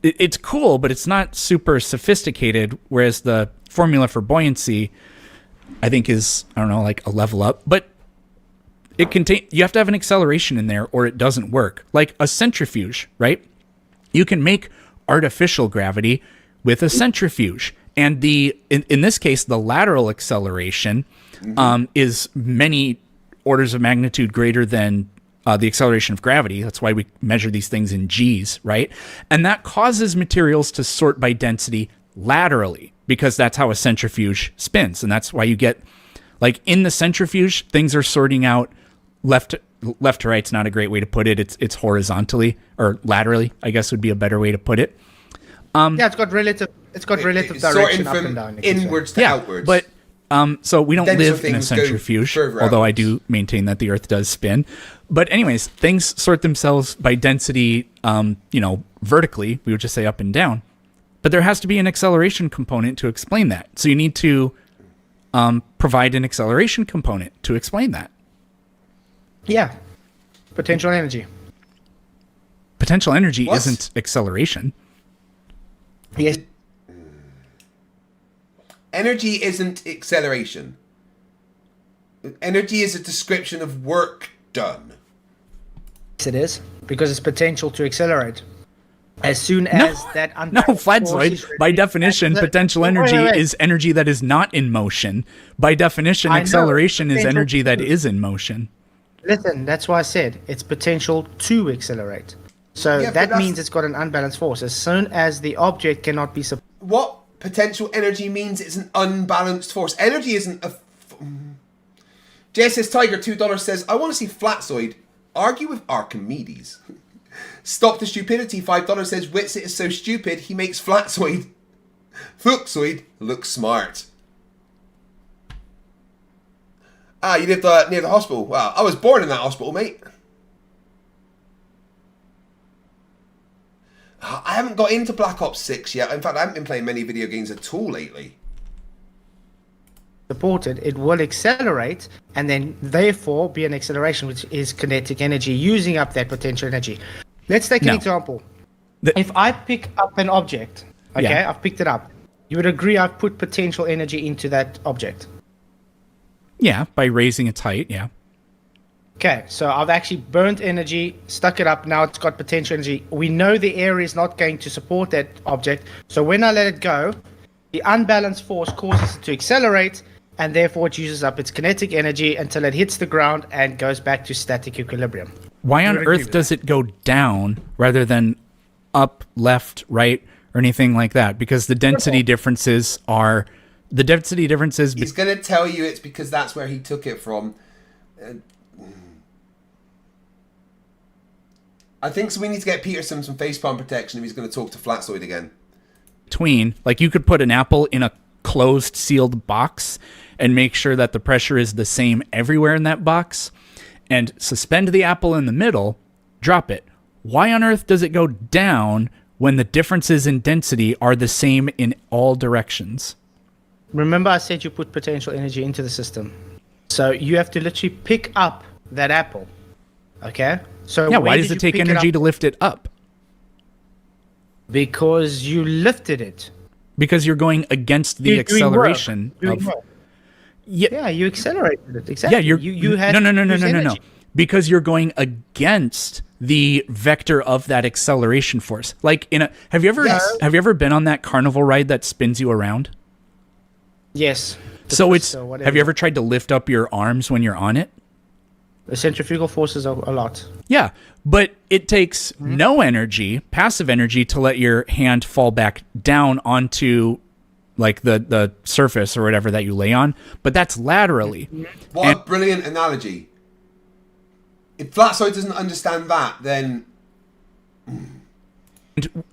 it's cool, but it's not super sophisticated, whereas the formula for buoyancy, I think, is, I don't know, like a level up. But you have to have an acceleration in there or it doesn't work. Like a centrifuge, right? You can make artificial gravity with a centrifuge. And in this case, the lateral acceleration is many orders of magnitude greater than the acceleration of gravity. That's why we measure these things in G's, right? And that causes materials to sort by density laterally, because that's how a centrifuge spins. And that's why you get, like, in the centrifuge, things are sorting out left to right's not a great way to put it. It's horizontally, or laterally, I guess would be a better way to put it. Yeah, it's got relative direction up and down. Inwards to outwards. But so we don't Denser live in a things go centrifuge, further although I outwards. do maintain that the Earth does spin. But anyways, things sort themselves by density, vertically. We would just say up and down. But there has to be an acceleration component to explain that. So you need to provide an acceleration component to explain that. Yeah. Potential energy. Potential energy isn't acceleration. Yes. Energy isn't acceleration. Energy is a description of work done. Yes, it is, because it's potential to accelerate. As soon as that... No, Fladzoid, by definition, potential energy is energy that is not in motion. By definition, acceleration is energy that is in motion. Listen, that's why I said it's potential to accelerate. So Yeah, but that that's- means it's got an unbalanced force. As soon as the object cannot be... What potential energy means it's an unbalanced force. Energy isn't a... JSS Tiger $2 says, I want to see Flatzoid argue with Archimedes. Stop the Stupidity $5 says, Witsit is so stupid he makes Flatzoid look smart. Ah, you lived near the hospital. Wow, I was born in that hospital, mate. I haven't got into Black Ops 6 yet. In fact, I haven't been playing many video games at all lately. supported, it will accelerate and then therefore be an acceleration, which is kinetic energy, using up that potential energy. Let's take an example. If I pick up an object, okay, I've picked it up, you would agree I've put potential energy into that object? Yeah, by raising its height, yeah. Okay, so I've actually burnt energy, stuck it up, now it's got potential energy. We know the air is not going to support that object, so when I let it go, the unbalanced force causes it to accelerate, and therefore it uses up its kinetic energy until it hits the ground and goes back to static equilibrium. Why on earth does it go down rather than up, left, right, or anything like that? Because the density differences are... The density differences... He's going to tell you it's because that's where he took it from. I think so we need to get Peterson some facepalm protection if he's going to talk to Flatsoid again. Between, like you could put an apple in a closed, sealed box and make sure that the pressure is the same everywhere in that box, and suspend the apple in the middle, drop it. Why on earth does it go down when the differences in density are the same in all directions? Remember I said you put potential energy into the system. So you have to literally pick up that apple. Okay? So yeah, why does it take energy to lift it up? Because you lifted it. Because you're going against the acceleration of... Yeah, you accelerated it. Exactly. Yeah, you had no. Because you're going against the vector of that acceleration force. Like have you ever been on that carnival ride that spins you around? Yes. So have you ever tried to lift up your arms when you're on it? The centrifugal forces are a lot. Yeah, but it takes no energy, passive energy, to let your hand fall back down onto like the surface or whatever that you lay on, but that's laterally. What a brilliant analogy. If Flatsoid doesn't understand that, then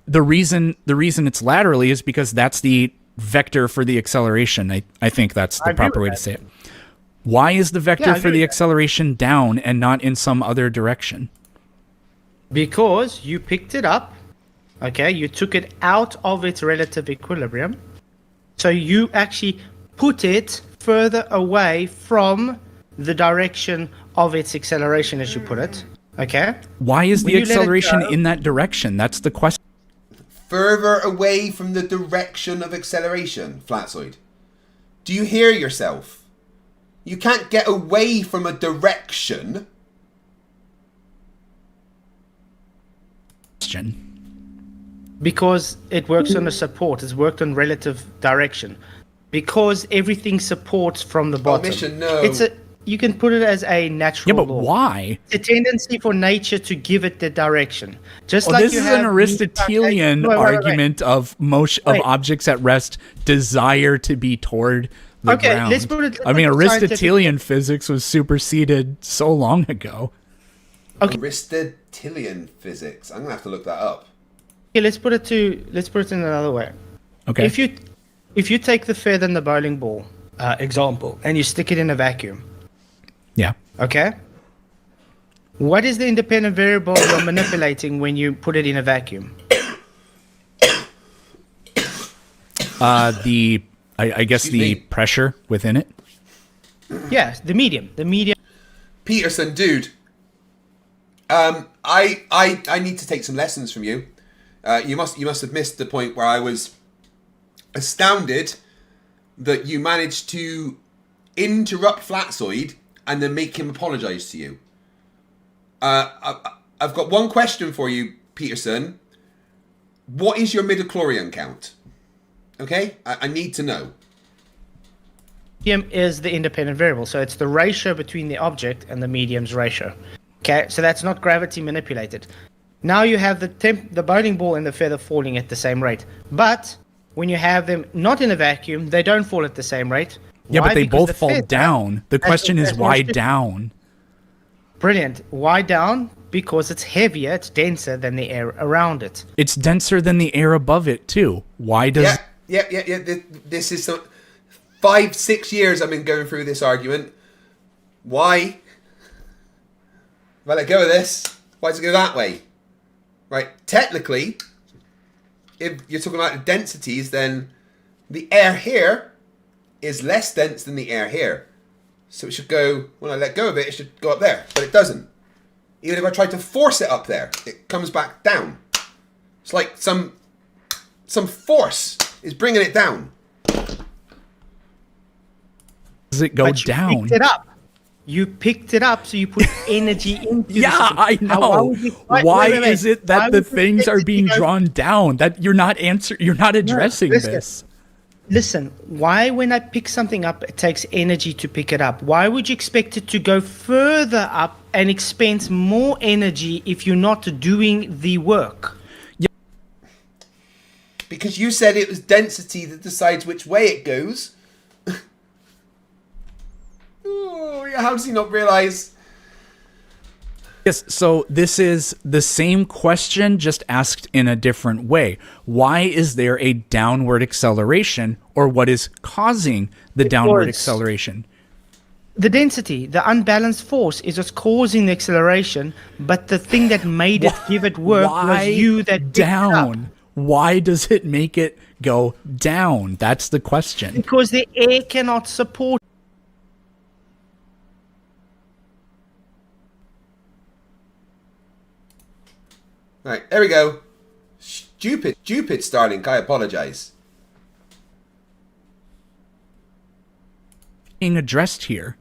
the reason it's laterally is because that's the vector for the acceleration. I think that's the proper way to say it. Why is the vector for the acceleration down and not in some other direction? Because you picked it up, okay? You took it out of its relative equilibrium. So you actually put it further away from the direction of its acceleration, as you put it, okay? Why is the acceleration in that direction? That's the question. Further away from the direction of acceleration, Flatsoid. Do you hear yourself? You can't get away from a direction. Because it works on a support. It's worked on relative direction. Because everything supports from the bottom. Mission, no. You can put it as a natural law. Yeah, but law. why? It's a tendency for nature to give it the direction. Just this is an Aristotelian argument of motion of objects at rest desire to be toward the ground. Let's put it. I mean, Aristotelian physics was superseded so long ago. Okay. Aristotelian physics. I'm gonna have to look that up. Okay, let's put it in another way. Okay. If you take the feather and the bowling ball example and you stick it in a vacuum. Yeah. Okay. What is the independent variable you're manipulating when you put it in a vacuum? I guess the pressure within it. Yeah, the medium. Peterson, dude. I need to take some lessons from you. You must have missed the point where I was astounded that you managed to interrupt Flatsoid and then make him apologize to you. I've got one question for you, Peterson. What is your midichlorian count? Okay? I need to know. Medium is the independent variable, so it's the ratio between the object and the medium's ratio. Okay, so that's not gravity manipulated. Now you have the bowling ball and the feather falling at the same rate. But when you have them not in a vacuum, they don't fall at the same rate. Yeah, Why? but they Because both fall down. The question is why down? Brilliant. Why down? Because it's heavier, it's denser than the air around it. It's denser than the air above it, too. Why does... Yeah. This is 5-6 years I've been going through this argument. Why? If I let go of this, why does it go that way? Right, technically, if you're talking about the densities, then the air here is less dense than the air here. So it should go, when I let go of it, it should go up there. But it doesn't. Even if I try to force it up there, it comes back down. It's like some force is bringing it down. Does it go down? You picked it up. You picked it up, so you put energy into the Yeah, system. I Now, know. Why wait. is it that Why the would you things expect are it to being go- drawn down? That you're not addressing listen. this. Listen, why when I pick something up, it takes energy to pick it up? Why would you expect it to go further up and expend more energy if you're not doing the work? Because you said it was density that decides which way it goes. Oh, how does he not realize? Yes, so this is the same question, just asked in a different way. Why is there a downward acceleration, or what is causing the downward acceleration? The density, the unbalanced force is what's causing the acceleration, but the thing that made it give it work was you that picked it up. down? Why does it make it go down? That's the question. Because the air cannot support. Right, there we go. Stupid Starlink, I apologize. Being addressed here.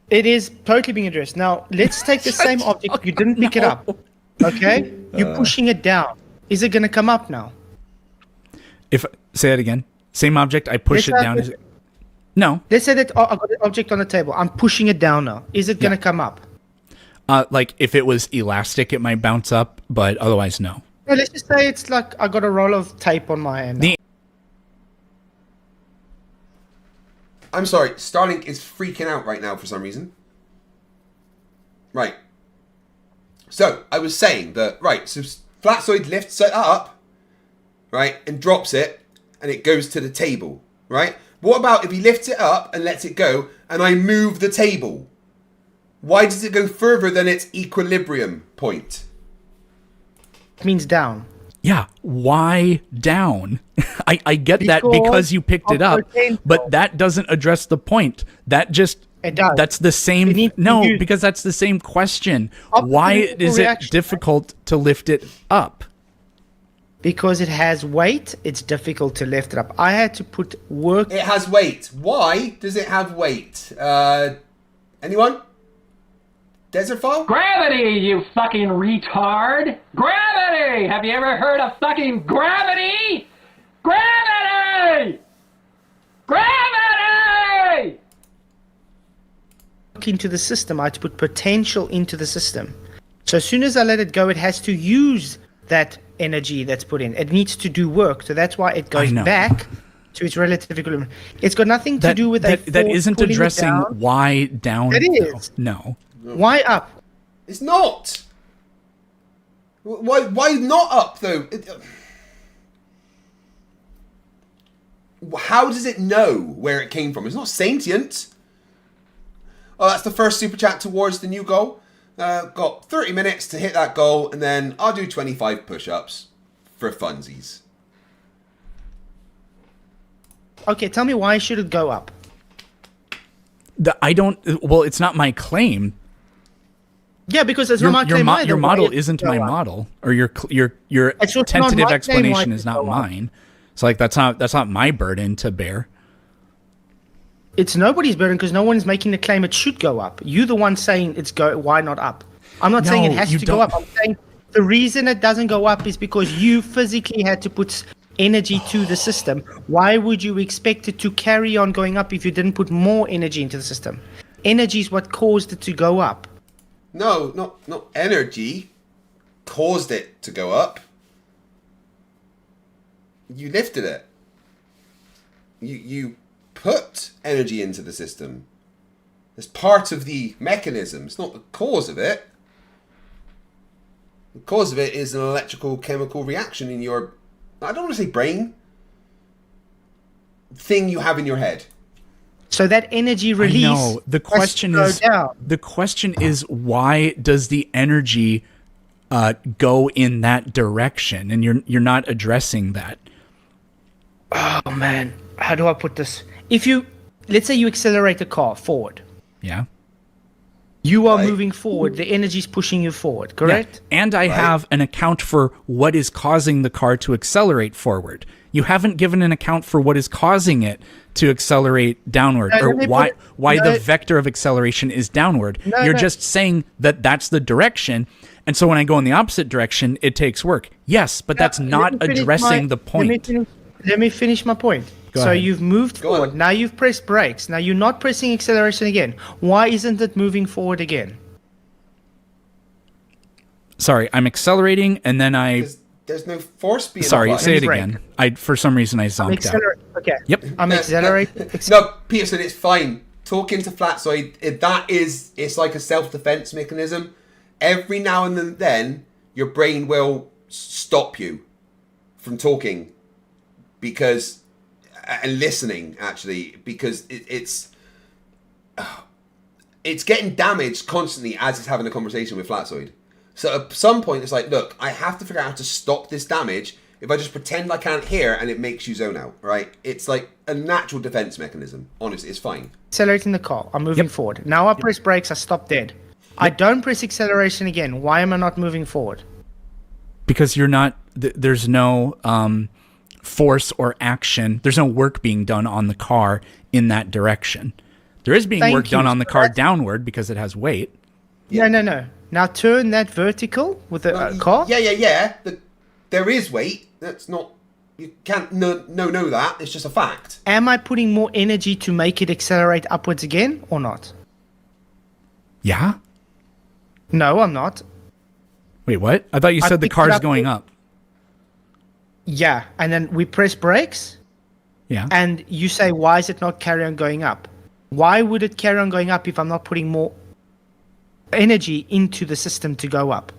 It is totally being addressed. Now, let's take the same object. You didn't pick it up. Okay? You're pushing it down. Is it going to come up now? Say it again. Same object, I push it down. No. Let's say that I've got an object on the table. I'm pushing it down now. Is it going to come up? Like if it was elastic, it might bounce up, but otherwise, no. No, let's just say it's like I got a roll of tape on my hand. I'm sorry, Starlink is freaking out right now for some reason. Right. So, I was saying that, right, so Flatsoid lifts it up, right, and drops it, and it goes to the table, right? What about if he lifts it up and lets it go, and I move the table? Why does it go further than its equilibrium point? It means down. Yeah, why down? I get that because you picked it up, but that doesn't address the point. That just it does. That's the same. No, because that's the same question. Why is it difficult to lift it up? Because it has weight, it's difficult to lift it up. I had to put work. It has weight. Why does it have weight? Anyone? Desert Fall? Gravity, you fucking retard! Gravity! Have you ever heard of fucking gravity? Gravity! Gravity! Into the system, I had to put potential into the system. So as soon as I let it go, it has to use that energy that's put in. It needs to do work. So that's why it goes back to its relative equilibrium. It's got nothing to do with that isn't addressing why down. It is. No. Why up? It's not. Why not up though? How does it know where it came from? It's not sentient. Oh, that's the first super chat towards the new goal. Got 30 minutes to hit that goal, and then I'll do 25 push-ups for funsies. Okay, tell me why should it go up? Well, it's not my claim. Yeah, because it's not my claim either. Your model isn't my model, or your tentative explanation is not mine. So like that's not my burden to bear. It's nobody's burden because no one is making the claim it should go up. You're the one saying why not up? I'm not saying it has to go up. I'm saying the reason it doesn't go up is because you physically had to put energy to the system. Why would you expect it to carry on going up if you didn't put more energy into the system? Energy is what caused it to go up. No, not energy caused it to go up. You lifted it. You put energy into the system. It's part of the mechanism. It's not the cause of it. The cause of it is an electrical chemical reaction in your, I don't want to say brain, thing you have in your head. So that energy release. No, the question is why does the energy go in that direction? And you're not addressing that. Oh man, how do I put this? If you, let's say you accelerate a car forward. Yeah. You are moving forward. The energy is pushing you forward, correct? Yeah. And I have an account for what is causing the car to accelerate forward. You haven't given an account for what is causing it to accelerate downward, or why the vector of acceleration is downward. You're just saying that that's the direction, and so when I go in the opposite direction, it takes work. Yes, but that's not addressing the point. Let me finish my point. Go so ahead. you've moved forward. Now you've pressed brakes. Now you're not pressing acceleration again. Why isn't it moving forward again? Sorry, I'm accelerating, and then There's no force being Sorry, applied. say it again. For some reason I zonked out. Okay. Yep. I'm accelerating. No, Peterson, it's fine. Talking to Flatsoid, it's like a self-defense mechanism. Every now and then, your brain will stop you from talking and listening, actually, because it's getting damaged constantly as it's having a conversation with Flatsoid. So at some point, it's like, look, I have to figure out how to stop this damage. If I just pretend I can't hear and it makes you zone out, right? It's like a natural defense mechanism. Honestly, it's fine. Accelerating the car. I'm moving forward. Now I press brakes. I stop dead. I don't press acceleration again. Why am I not moving forward? Because you're not. There's no force or action. There's no work being done on the car in that direction. There is being work done on the car downward because it has weight. No. Now turn that vertical with the car. Yeah. There is weight. That's not. You can't know that. It's just a fact. Am I putting more energy to make it accelerate upwards again or not? Yeah. No, I'm not. Wait, what? I thought you said the car's going up. Yeah, and then we press brakes. Yeah. And you say, why is it not carry on going up? Why would it carry on going up if I'm not putting more energy into the system to go up?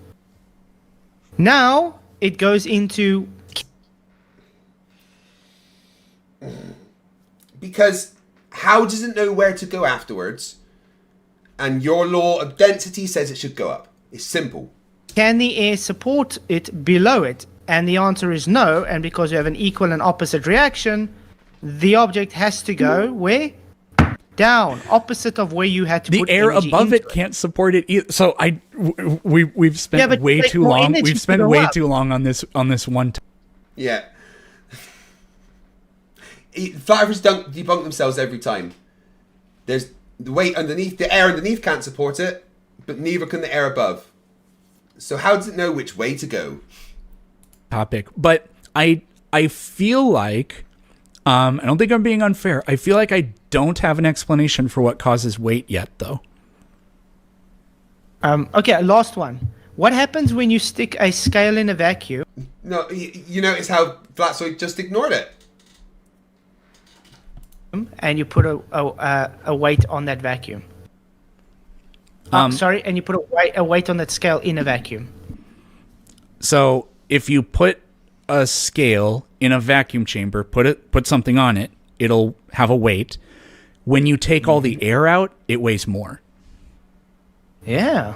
Now it goes into... Because how does it know where to go afterwards? And your law of density says it should go up. It's simple. Can the air support it below it? And the answer is no. And because you have an equal and opposite reaction, the object has to go where? Down, opposite of where you had to put the air energy above into it can't support it either. So we've spent way too long. We've spent way too long on this one. Yeah. Flerfs debunk themselves every time. There's the weight underneath, the air underneath can't support it, but neither can the air above. So how does it know which way to go? Topic, but I feel like I don't think I'm being unfair. I feel like I don't have an explanation for what causes weight yet, though. Okay, last one. What happens when you stick a scale in a vacuum? No, you notice how Flatsoid just ignored it. And you put a weight on that vacuum. Sorry, and you put a weight on that scale in a vacuum. So if you put a scale in a vacuum chamber, put something on it, it'll have a weight. When you take all the air out, it weighs more. Yeah.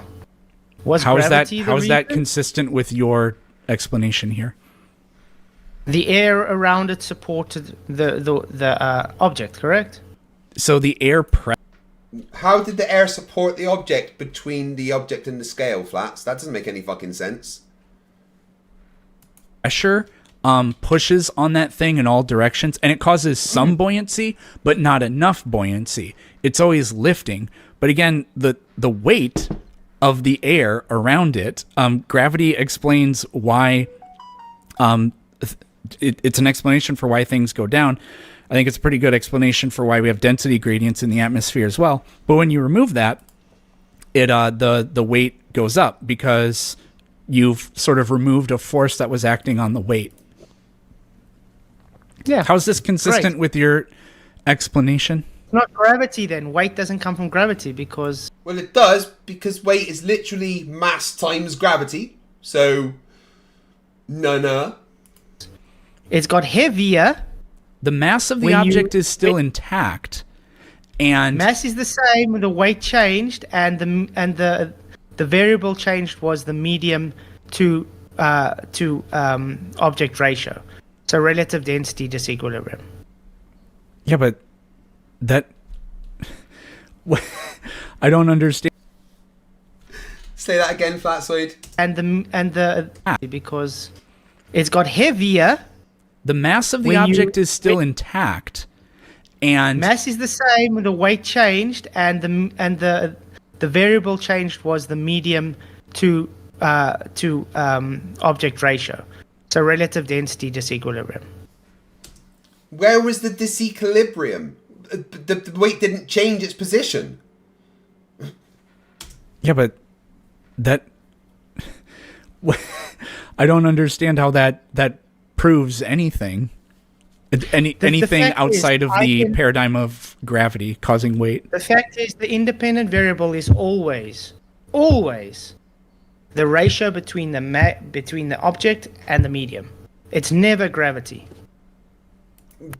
How is that consistent with your explanation here? The air around it supported the object, correct? So the air How did the air support the object between the object and the scale, Flats? That doesn't make any fucking sense. pressure pushes on that thing in all directions, and it causes some buoyancy, but not enough buoyancy. It's always lifting. But again, the weight of the air around it, gravity explains why... it's an explanation for why things go down. I think it's a pretty good explanation for why we have density gradients in the atmosphere as well. But when you remove that, the weight goes up because you've sort of removed a force that was acting on the weight. Yeah. How's this consistent with your explanation? Not gravity then. Weight doesn't come from gravity because... Well, it does, because weight is literally mass times gravity. So, no. It's got heavier. The mass of the object is still intact, and mass is the same. The weight changed, and the variable changed was the medium to object ratio. So relative density disequilibrium. Yeah, but that I don't understand. Say that again, Flatsoid. And the because it's got heavier. The mass of the When you- object is still intact, and Mass is the same. The weight changed, and the variable changed was the medium to object ratio. So relative density disequilibrium. Where was the disequilibrium? The weight didn't change its position. yeah, but that I don't understand how that proves anything. Anything fact outside is, of the paradigm of gravity causing weight. The fact is, the independent variable is always the ratio between the object and the medium. It's never gravity.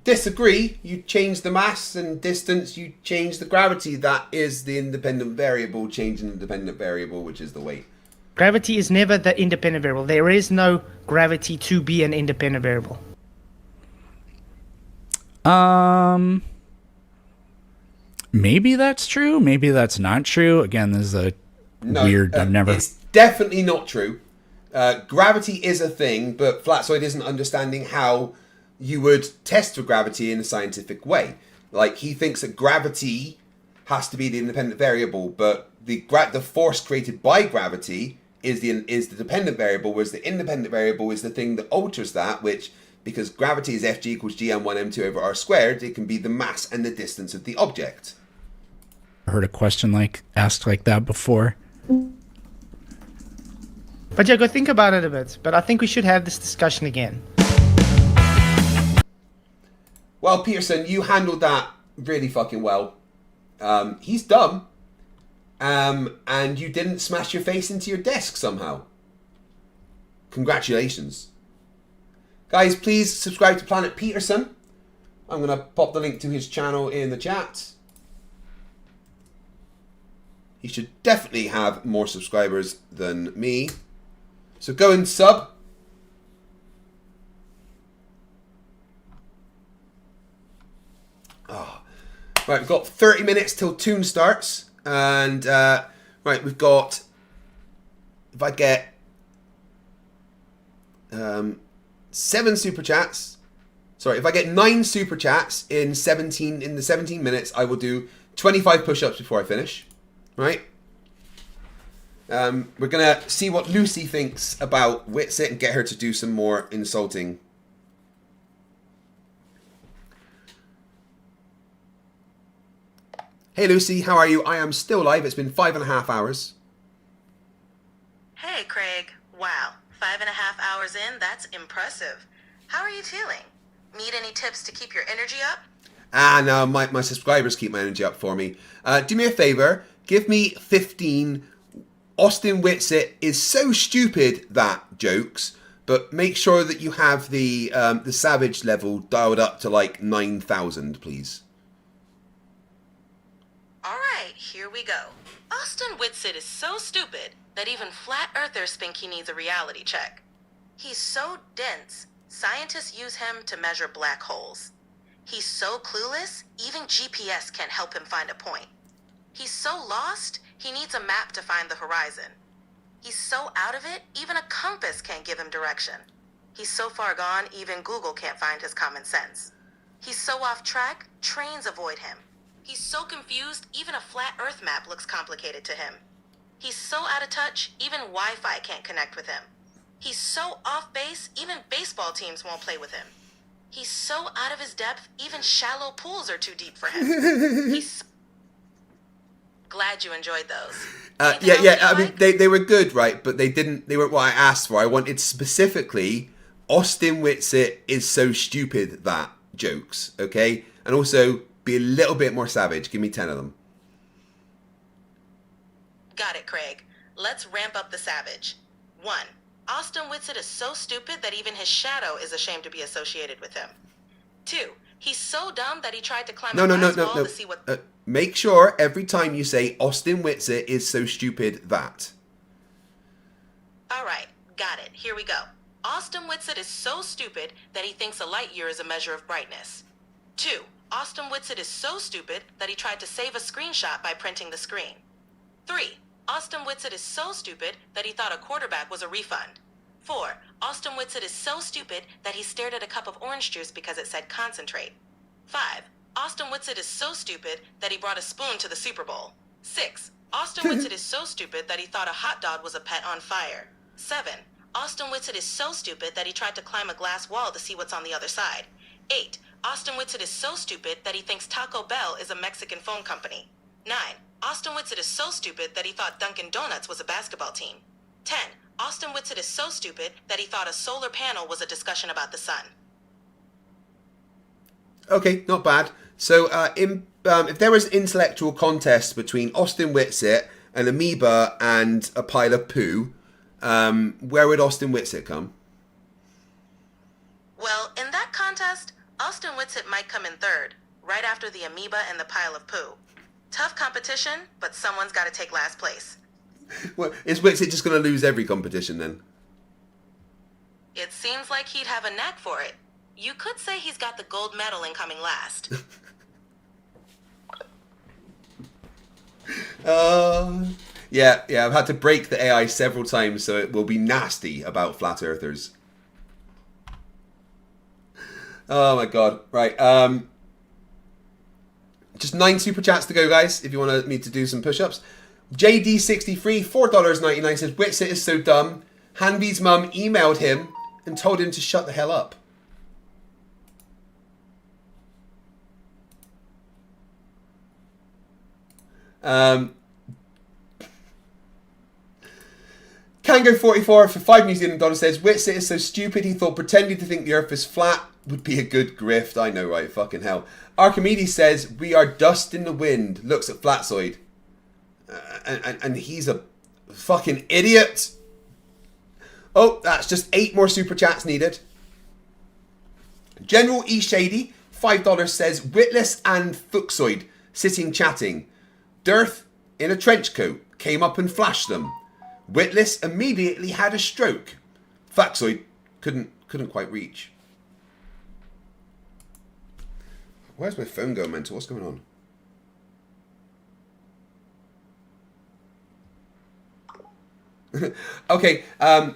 Disagree. You change the mass and distance, you change the gravity. That is the independent variable. Changing the independent variable, which is the weight. Gravity is never the independent variable. There is no gravity to be an independent variable. Maybe that's true. Maybe that's not true. Again, this is a weird. I've never. It's definitely not true. Gravity is a thing, but Flatsoid isn't understanding how you would test for gravity in a scientific way. Like, he thinks that gravity has to be the independent variable, but the force created by gravity is the dependent variable, whereas the independent variable is the thing that alters that, which, because gravity is Fg equals gm1 m2 over r squared, it can be the mass and the distance of the object. I heard a question asked like that before. But yeah, go think about it a bit. But I think we should have this discussion again. Well, Peterson, you handled that really fucking well. He's dumb. And you didn't smash your face into your desk somehow. Congratulations. Guys, please subscribe to Planet Peterson. I'm going to pop the link to his channel in the chat. He should definitely have more subscribers than me. So go and sub. Oh. Right, we've got 30 minutes till Tune starts. And, right, we've got... If I get... 7 super chats. Sorry, if I get 9 super chats in the 17 minutes, I will do 25 push-ups before I finish. Right? We're gonna see what Lucy thinks about Witsit and get her to do some more insulting. Hey Lucy, how are you? I am still live. It's been 5.5 hours. Hey, Craig. Wow. 5.5 hours in? That's impressive. How are you feeling? Need any tips to keep your energy up? No, my subscribers keep my energy up for me. Do me a favor. Give me 15 Austin Witsit is so stupid that jokes, but make sure that you have the savage level dialed up to like 9,000, please. Alright, here we go. Austin Witsit is so stupid that even flat earthers think he needs a reality check. He's so dense, scientists use him to measure black holes. He's so clueless, even GPS can't help him find a point. He's so lost, he needs a map to find the horizon. He's so out of it, even a compass can't give him direction. He's so far gone, even Google can't find his common sense. He's so off track, trains avoid him. He's so confused, even a flat earth map looks complicated to him. He's so out of touch, even Wi-Fi can't connect with him. He's so off base, even baseball teams won't play with him. He's so out of his depth, even shallow pools are too deep for him. He's glad you enjoyed those. Yeah. I mean, they were good, right? But they weren't what I asked for. I wanted specifically Austin Witsit is so stupid that jokes, okay? And also be a little bit more savage. Give me 10 of them. Got it, Craig. Let's ramp up the savage. 1. Austin Witsit is so stupid that even his shadow is ashamed to be associated with him. 2. He's so dumb that he tried to climb a glass wall to see what... Make sure every time you say Austin Witsit is so stupid that. Alright, got it. Here we go. Austin Witsit is so stupid that he thinks a light year is a measure of brightness. 2. Austin Witsit is so stupid that he tried to save a screenshot by printing the screen. 3. Austin Witsit is so stupid that he thought a quarterback was a refund. 4. Austin Witsit is so stupid that he stared at a cup of orange juice because it said concentrate. 5. Austin Witsit is so stupid that he brought a spoon to the Super Bowl. 6. Austin Witsit is so stupid that he thought a hot dog was a pet on fire. 7. Austin Witsit is so stupid that he tried to climb a glass wall to see what's on the other side. 8. Austin Witsit is so stupid that he thinks Taco Bell is a Mexican phone company. 9. Austin Witsit is so stupid that he thought Dunkin' Donuts was a basketball team. 10. Austin Witsit is so stupid that he thought a solar panel was a discussion about the sun. Okay, not bad. So, if there was an intellectual contest between Austin Witsit, an amoeba, and a pile of poo, where would Austin Witsit come? Well, in that contest, Austin Witsit might come in third, right after the amoeba and the pile of poo. Tough competition, but someone's got to take last place. Well, is Witsit just going to lose every competition then? It seems like he'd have a knack for it. You could say he's got the gold medal in coming last. Yeah, I've had to break the AI several times, so it will be nasty about flat earthers. Oh my god. Right, just 9 super chats to go, guys, if you want me to do some push-ups. JD63, $4.99 says, Witsit is so dumb. Hanvy's mum emailed him and told him to shut the hell up. Kango44 for $5 New Zealand dollars says, Witsit is so stupid he thought pretending to think the earth is flat would be a good grift. I know, right? Fucking hell. Archimedes says, we are dust in the wind. Looks at Flatzoid. And he's a fucking idiot. Oh, that's just 8 more super chats needed. General E. Shady, $5 says, Witless and Fuxoid sitting chatting. Dearth in a trench coat came up and flashed them. Witless immediately had a stroke. Fuxoid couldn't quite reach. Where's my phone going, mental? What's going on? Okay, I've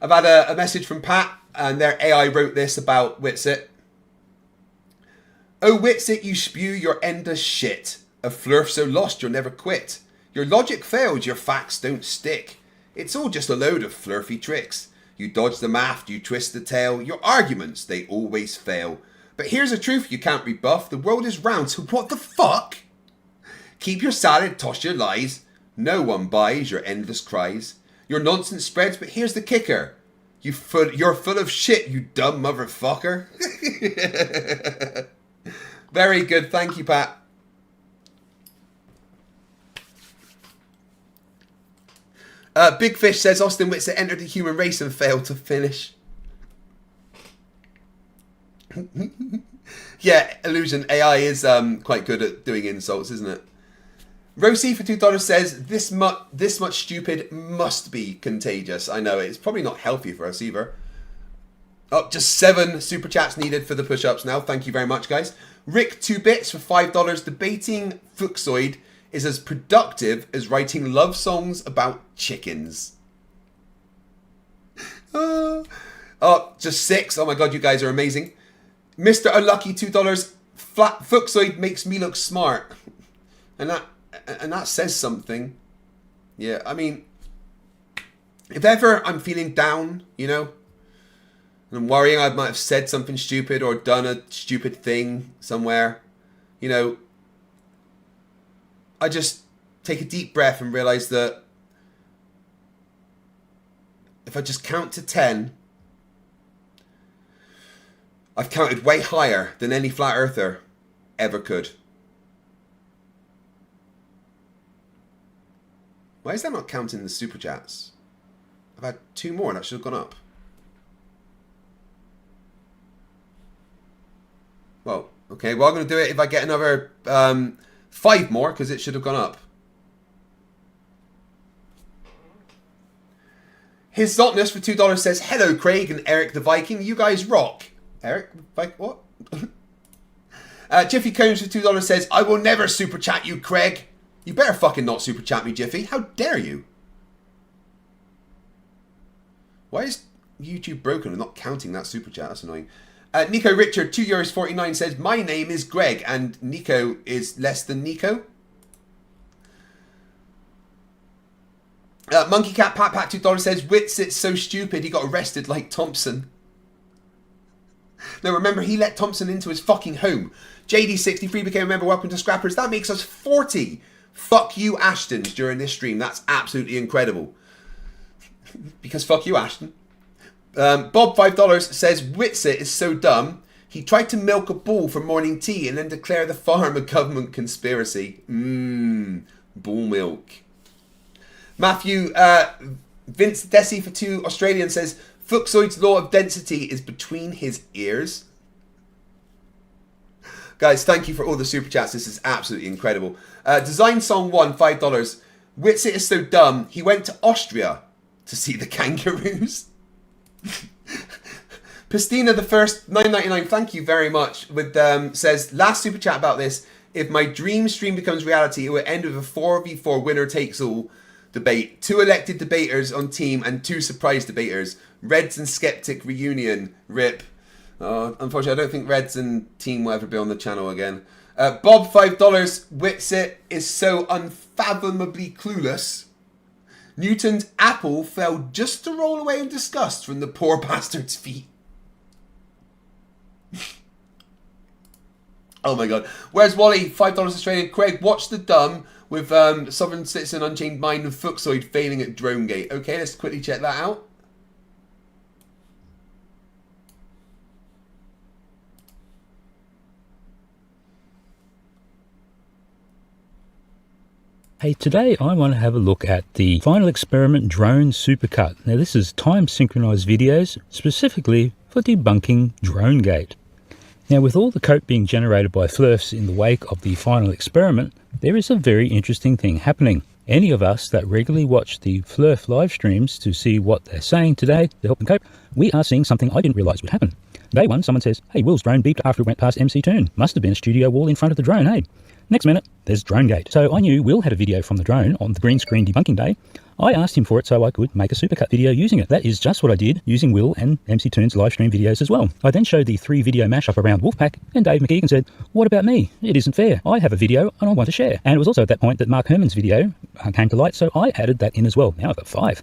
had a message from Pat, and their AI wrote this about Witsit. Oh, Witsit, you spew your endless shit. A Flerf so lost you'll never quit. Your logic fails, your facts don't stick. It's all just a load of flirfy tricks. You dodge the math, you twist the tail. Your arguments, they always fail. But here's a truth you can't rebuff. The world is round, so what the fuck? Keep your salad, toss your lies. No one buys your endless cries. Your nonsense spreads, but here's the kicker. You're full of shit, you dumb motherfucker. Very good, thank you, Pat. Big Fish says Austin Witsit entered the human race and failed to finish. Yeah, Illusion AI is quite good at doing insults, isn't it? Rosie for $2 says this much stupid must be contagious. I know it's probably not healthy for us either. Oh, just 7 super chats needed for the push-ups now. Thank you very much, guys. Rick 2 bits for $5. Debating Fuxoid is as productive as writing love songs about chickens. Oh, just 6. Oh my god, you guys are amazing. Mr. Unlucky $2. Flat Fuxoid makes me look smart. And that says something. Yeah, I mean, if ever I'm feeling down, you know, and I'm worrying I might have said something stupid or done a stupid thing somewhere, you know, I just take a deep breath and realize that if I just count to 10, I've counted way higher than any flat earther ever could. Why is that not counting the super chats? I've had 2 more, that should have gone up. Well, okay, well I'm going to do it if I get another 5 more, because it should have gone up. His Zotness for $2 says, hello Craig and Eric the Viking, you guys rock. Eric, what? Jiffy Combs for $2 says, I will never super chat you, Craig. You better fucking not super chat me, Jiffy. How dare you? Why is YouTube broken and not counting that super chat? That's annoying. Nico Richard, €2.49 says, my name is Greg, and Nico is less than Nico. Monkey Cat Pat Pat $2 says, Witsit's so stupid he got arrested like Thompson. Now remember, he let Thompson into his fucking home. JD63 became a member. Welcome to Scrappers. That makes us 40. Fuck you, Ashtons, during this stream. That's absolutely incredible. Because fuck you, Ashton. Bob $5 says, Witsit is so dumb. He tried to milk a bull for morning tea and then declare the farm a government conspiracy. Bull milk. Matthew, Vince Desi for 2 Australian says, Fuxoid's law of density is between his ears. Guys, thank you for all the super chats. This is absolutely incredible. Design Song 1, $5. Witsit is so dumb, he went to Austria to see the kangaroos. Pistina the First, $9.99, thank you very much. With says, last super chat about this, if my dream stream becomes reality, it will end with a 4v4 winner takes all debate. 2 elected debaters on team and 2 surprise debaters. Reds and Skeptic reunion. RIP. Unfortunately, I don't think Reds and team will ever be on the channel again. Bob $5. Witsit is so unfathomably clueless. Newton's apple fell just to roll away in disgust from the poor bastard's feet. Oh my god. Where's Wally? $5 Australian. Craig, watch the dumb with Sovereign Citizen, Unchained Mind and Fuxoid failing at Dronegate. Okay, let's quickly check that out. Hey, today I want to have a look at the Final Experiment Drone Supercut. Now this is time synchronized videos specifically for debunking Dronegate. Now with all the code being generated by Flerfs in the wake of the final experiment, there is a very interesting thing happening. Any of us that regularly watch the Flerf live streams to see what they're saying today to help them cope, we are seeing something I didn't realize would happen. Day one, someone says, hey, Will's drone beeped after it went past MC Toon. Must have been a studio wall in front of the drone, hey? Next minute, there's Dronegate. So I knew Will had a video from the drone on the green screen debunking day. I asked him for it so I could make a supercut video using it. That is just what I did using Will and MC Toon's live stream videos as well. I then showed the 3 video mashup around Wolfpack and Dave McKean said, what about me? It isn't fair. I have a video and I want to share. And it was also at that point that Mark Herman's video came to light, so I added that in as well. Now I've got 5.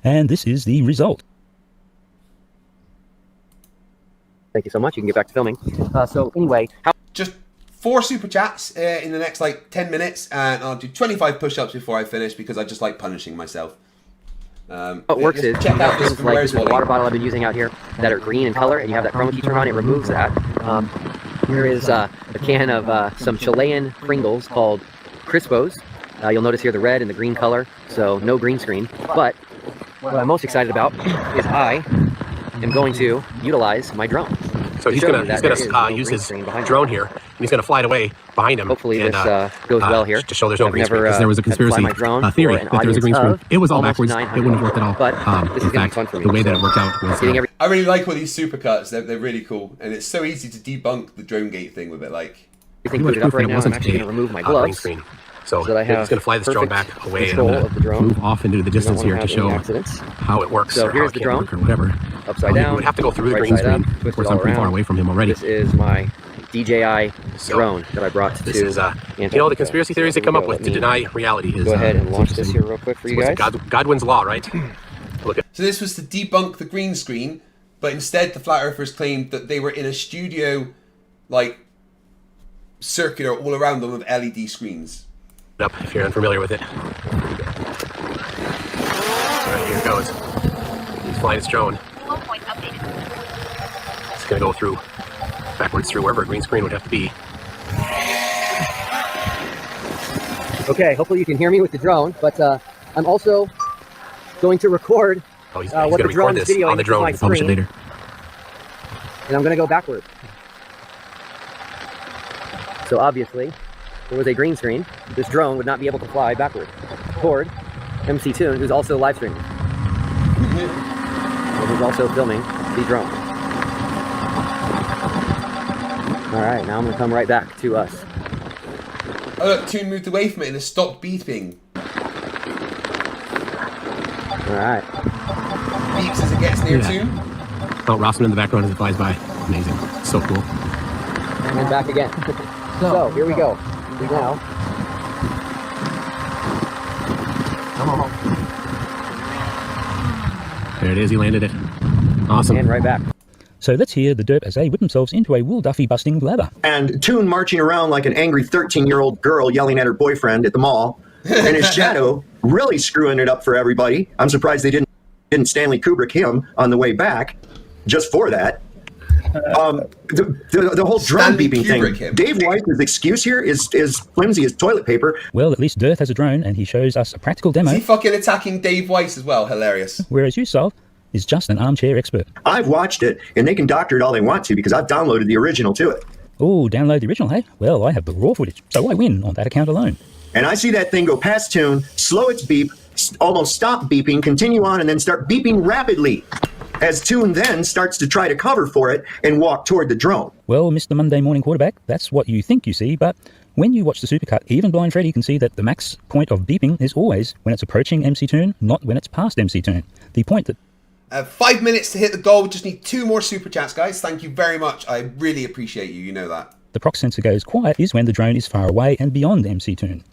And this is the result. Thank you so much. You can get back to filming. So anyway, just 4 super chats in the next like 10 minutes, and I'll do 25 push-ups before I finish because I just like punishing myself. What works is check out this like the water bottle I've been using out here that are green in color, and you have that chroma key turned on, it removes that. Here is a can of some Chilean Pringles called Crispos. You'll notice here the red and the green color, so no green screen. But what I'm most excited about is I am going to utilize my drone. So he's gonna use his drone here, and he's gonna fly it away behind him. Hopefully this goes well here. To show there's no green screen, because there was a conspiracy theory that there was a green screen. It was all backwards. It wouldn't have worked at all. But this is in fact, the way that it worked out was. I really like all these supercuts. They're really cool, and it's so easy to debunk the Dronegate thing with it. Like, you put it up right now. I'm actually gonna remove my gloves. So that I have he's going to fly this drone back away and I'm going to move off into the distance here to show how it works. So here's the drone, or whatever. Upside down. You would have to go through the green screen. Of course, I'm pretty far away from him already. This is my DJI drone that I brought to this is, you know, the conspiracy theories they come up with to deny reality. Go ahead and launch this here real quick for you guys. Godwin's law, right? Look at. So this was to debunk the green screen, but instead the flat earthers claimed that they were in a studio, like, circular all around them of LED screens. Up if you're unfamiliar with it. All right, here it goes. He's flying his drone. It's going to go through, backwards through wherever a green screen would have to be. Okay, hopefully you can hear me with the drone, but I'm also going to record he's what going to the drone record is videoing on the drone and publish it later. And I'm going to go backward. So obviously, if there was a green screen, this drone would not be able to fly backward toward MC Toon, who's also live streaming. And who's also filming the drone. Alright, now I'm going to come right back to us. look, Toon moved away from it and it stopped beeping. Alright. Beeps as it gets near Toon. Oh, Rossman in the background as it flies by. Amazing. So cool. And then back again. So, here we go. Now. There it is, he landed it. Awesome. And right back. So let's hear the derp as they whip themselves into a wool duffy busting blather. And Toon marching around like an angry 13-year-old girl yelling at her boyfriend at the mall. And his shadow really screwing it up for everybody. I'm surprised they didn't Stanley Kubrick him on the way back just for that. The whole drone beeping thing. Dave Weiss's excuse here is flimsy as toilet paper. Well, at least Dirth has a drone and he shows us a practical demo. Is he fucking attacking Dave Weiss as well? Hilarious. Whereas you, Sol, is just an armchair expert. I've watched it, and they can doctor it all they want to because I've downloaded the original to it. Oh, download the original, hey? Well, I have the raw footage, so I win on that account alone. And I see that thing go past Toon, slow its beep, almost stop beeping, continue on, and then start beeping rapidly as Toon then starts to try to cover for it and walk toward the drone. Well, Mr. Monday Morning Quarterback, that's what you think you see, but when you watch the supercut, even Blind Freddy can see that the max point of beeping is always when it's approaching MC Toon, not when it's past MC Toon. The point that 5 minutes to hit the goal. We just need 2 more super chats, guys. Thank you very much. I really appreciate you. You know that. the proc sensor goes quiet is when the drone is far away and beyond MC Toon.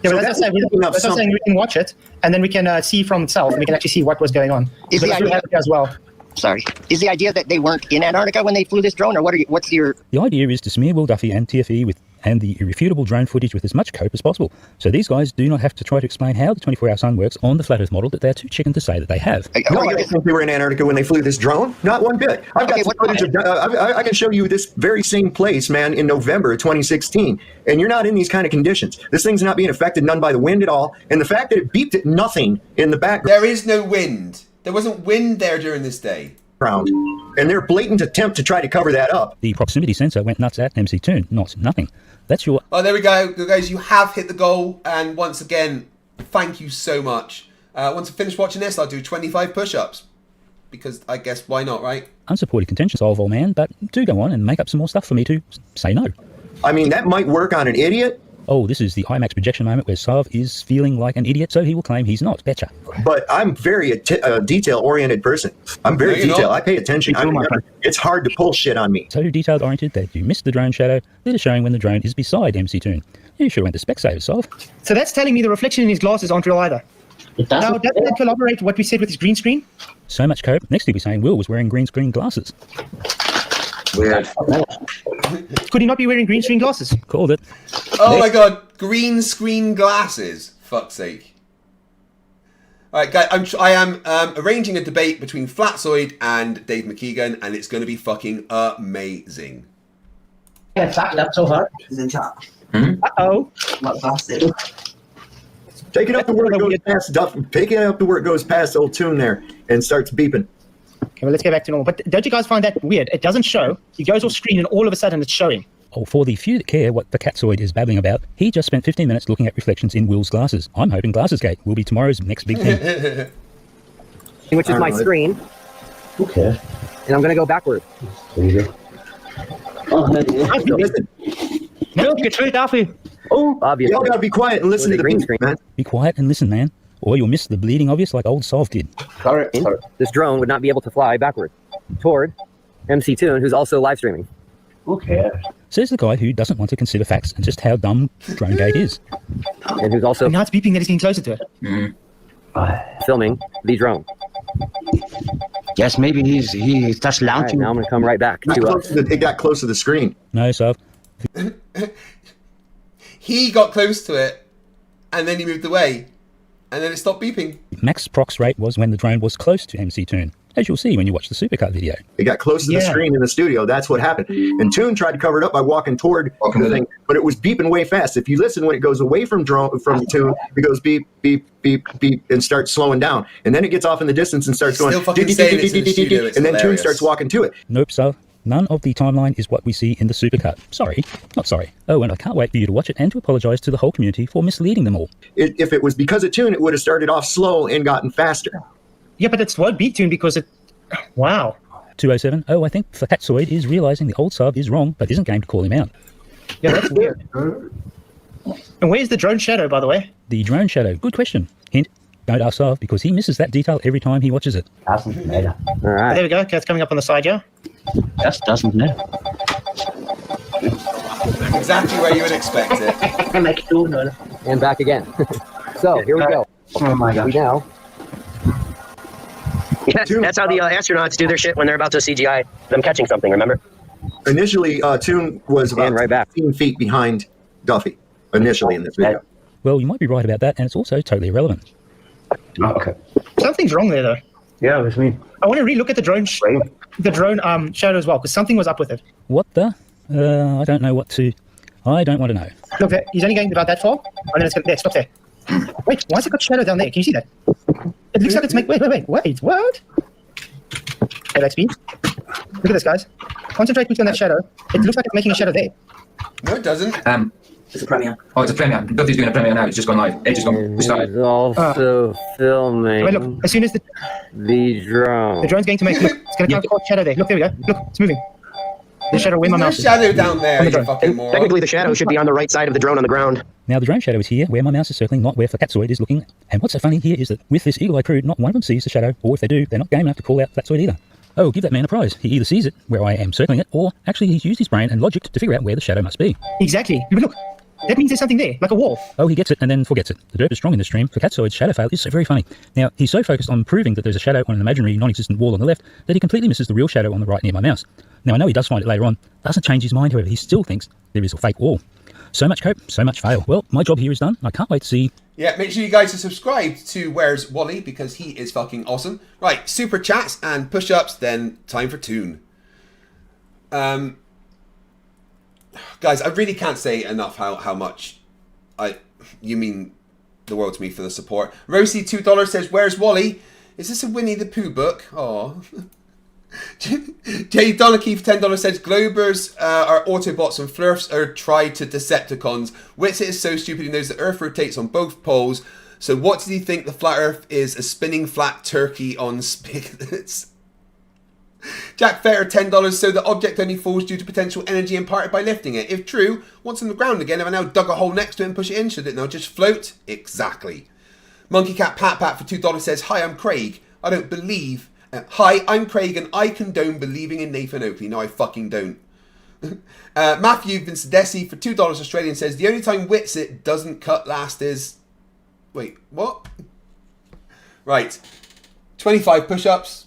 Yeah, but that's what I'm saying. We can watch it, and then we can see from itself, and we can actually see what was going on. Is the idea as well? Sorry. Is the idea that they weren't in Antarctica when they flew this drone, or what's your... The idea is to smear Will Duffy and FTFE and the irrefutable drone footage with as much cope as possible. So these guys do not have to try to explain how the 24-hour sun works on the flat Earth model that they're too chicken to say that they have. No, I didn't think they were in Antarctica when they flew this drone. Not one bit. I've got some footage of... I can show you this very same place, man, in November of 2016. And you're not in these kind of conditions. This thing's not being affected none by the wind at all. And the fact that it beeped at nothing in the background... There is no wind. There wasn't wind there during this day. And their blatant attempt to try to cover that up. The proximity sensor went nuts at MC Toon, not nothing. That's your... Oh, there we go. Guys, you have hit the goal. And once again, thank you so much. Once I finish watching this, I'll do 25 push-ups. Because I guess why not, right? Unsupported contention solve, old man, but do go on and make up some more stuff for me to say no. I mean, that might work on an idiot. Oh, this is the IMAX projection moment where Sav is feeling like an idiot, so he will claim he's not. Betcha. But I'm very a detail-oriented person. I'm very detailed. I pay attention. It's hard to pull shit on me. So detailed-oriented that you missed the drone shadow that is showing when the drone is beside MC Toon. You sure went to Specsavers, Sav. So that's telling me the reflection in his glasses aren't real either. Now, doesn't it corroborate what we said with his green screen? So much cope. Next he'll be saying Will was wearing green screen glasses. Weird. Could he not be wearing green screen glasses? Called it. Oh my god, green screen glasses. Fuck's sake. Alright guys, I am arranging a debate between Flatzoid and Dave McKean, and it's going to be fucking amazing. Yeah, that's so hard. He's in chat. Uh-oh. What bastard. Take it up to where it goes past Duff. Take it up to where it goes past old Toon there and starts beeping. Okay, well, let's get back to normal. But don't you guys find that weird? It doesn't show. He goes off screen and all of a sudden it's showing. Oh, for the few that care what the Catzoid is babbling about, he just spent 15 minutes looking at reflections in Will's glasses. I'm hoping Glassesgate will be tomorrow's next big thing. Which is my screen. Okay. And I'm going to go backward. There you go. Oh, listen. No, get straight off here. Oh, obviously. Y'all gotta be quiet and listen to the green beep, screen. man. Be quiet and listen, man, or you'll miss the bleeding obvious like old Solve did. Sorry. This drone would not be able to fly backward toward MC Toon, who's also live streaming. Okay. Says the guy who doesn't want to consider facts and just how dumb DroneGate is. And who's also... And now it's beeping that he's getting closer to it. Filming the drone. Yes, maybe he's just launching. Right, now I'm going to come right back to It got close to the screen. No, Solve. He got close to it, and then he moved away, and then it stopped beeping. Max prox rate was when the drone was close to MC Toon, as you'll see when you watch the supercut video. It got close to the screen in the studio. That's what happened. And Toon tried to cover it up by walking toward the thing, but it was beeping way fast. If you listen, when it goes away from Toon, it goes beep, beep, beep, beep, and starts slowing down. And then it gets off in the distance and starts going, Still fucking saying it's in the studio, it's and then Toon hilarious. starts walking to it. Nope, Solve. None of the timeline is what we see in the supercut. Sorry, not sorry. Oh, and I can't wait for you to watch it and to apologise to the whole community for misleading them all. If it was because of Toon, it would have started off slow and gotten faster. Yeah, but it won't be Toon because it... Wow. 207. Oh, I think the Catzoid is realising the old sub is wrong, but isn't game to call him out. Yeah, that's weird. And where's the drone shadow, by the way? The drone shadow. Good question. Hint, don't ask Sav because he misses that detail every time he watches it. Doesn't matter. All right. There we go. Okay, it's coming up on the side, yeah? Just doesn't matter. Exactly where you would expect it. And back again. So, here we go. Oh my gosh. We now... Yeah, that's how the astronauts do their shit when they're about to CGI them catching something, remember? Initially, Toon was about 15 feet behind Duffy, initially in this video. Well, you might be right about that, and it's also totally irrelevant. Oh, okay. Something's wrong there, though. Yeah, that's me. I want to relook at the drone shadow as well, because something was up with it. What the? I don't know what to... I don't want to know. Look, there, he's only going about that far. And then it's going there, stop there. Wait, why has it got shadow down there? Can you see that? It looks like it's wait, what? Okay, like speed. Look at this, guys. Concentrate quickly on that shadow. It looks like it's making a shadow there. No, it doesn't. It's a premiere. Oh, it's a premiere. Duffy's doing a premiere now. It's just gone live. It's just gone. We started. He's also filming Wait, look, as soon as the drone. drone's going to make, look, it's going to cause shadow there. Look, there we go. Look, it's moving. The shadow where my mouse is. Shadow down there, you drone. fucking moron. Technically, the shadow should be on the right side of the drone on the ground. Now, the drone shadow is here, where my mouse is circling, not where Flatzoid is looking. And what's so funny here is that with this eagle-eye crew, not one of them sees the shadow, or if they do, they're not game enough to call out Flatzoid either. Oh, give that man a prize. He either sees it, where I am circling it, or actually he's used his brain and logic to figure out where the shadow must be. Exactly. But look, that means there's something there, like a wall. Oh, he gets it and then forgets it. The derp is strong in this stream, for Flatzoid's shadow fail is so very funny. Now, he's so focused on proving that there's a shadow on an imaginary, non-existent wall on the left, that he completely misses the real shadow on the right near my mouse. Now, I know he does find it later on. Doesn't change his mind, however. He still thinks there is a fake wall. So much cope, so much fail. Well, my job here is done. I can't wait to see... Yeah, make sure you guys are subscribed to Where's Wally, because he is fucking awesome. Right, super chats and push-ups, then time for Toon. Guys, I really can't say enough how much you mean the world to me for the support. Rosie, $2 says, Where's Wally? Is this a Winnie the Pooh book? Oh. Jay Donachie for $10 says, Globers are Autobots and Flerfs are tried to Decepticons. Witsit is so stupid he knows the Earth rotates on both poles. So what does he think the flat Earth is? A spinning flat turkey on spigots. Jack Fetter, $10. So the object only falls due to potential energy imparted by lifting it. If true, once on the ground again, have I now dug a hole next to it and push it in? Should it now just float? Exactly. Monkey Cat Pat Pat for $2 says, Hi, I'm Craig. I don't believe... Hi, I'm Craig and I condone believing in Nathan Opie. No, I fucking don't. Matthew Vincedesi for $2 Australian says, the only time Witsit doesn't cut last is... Wait, what? Right. 25 push-ups.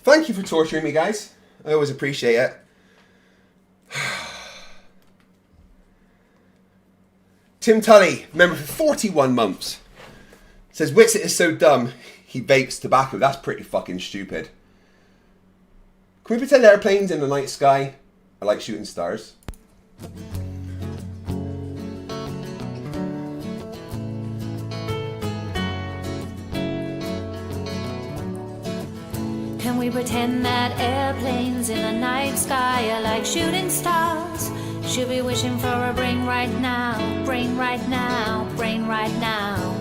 Thank you for torturing me, guys. I always appreciate it. Tim Tully, member for 41 months, says, Witsit is so dumb, he vapes tobacco. That's pretty fucking stupid. Can we pretend airplanes in the night sky are like shooting stars? Can we pretend that airplanes in the night sky are like shooting stars? Should be wishing for a brain right now, brain right now, brain right now.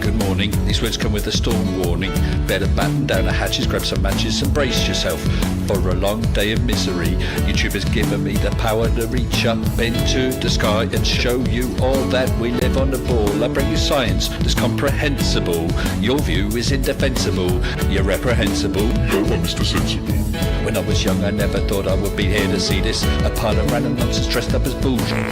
Good morning. These words come with a storm warning. Better batten down the hatches, grab some matches and brace yourself for a long day of misery. YouTube has given me the power to reach up into the sky and show you all that we live on the ball. I bring you science that's comprehensible. Your view is indefensible. You're reprehensible. Go on, Mr. Sensible. When I was young, I never thought I would be here to see this. A pile of random nonsense dressed up as bullshit.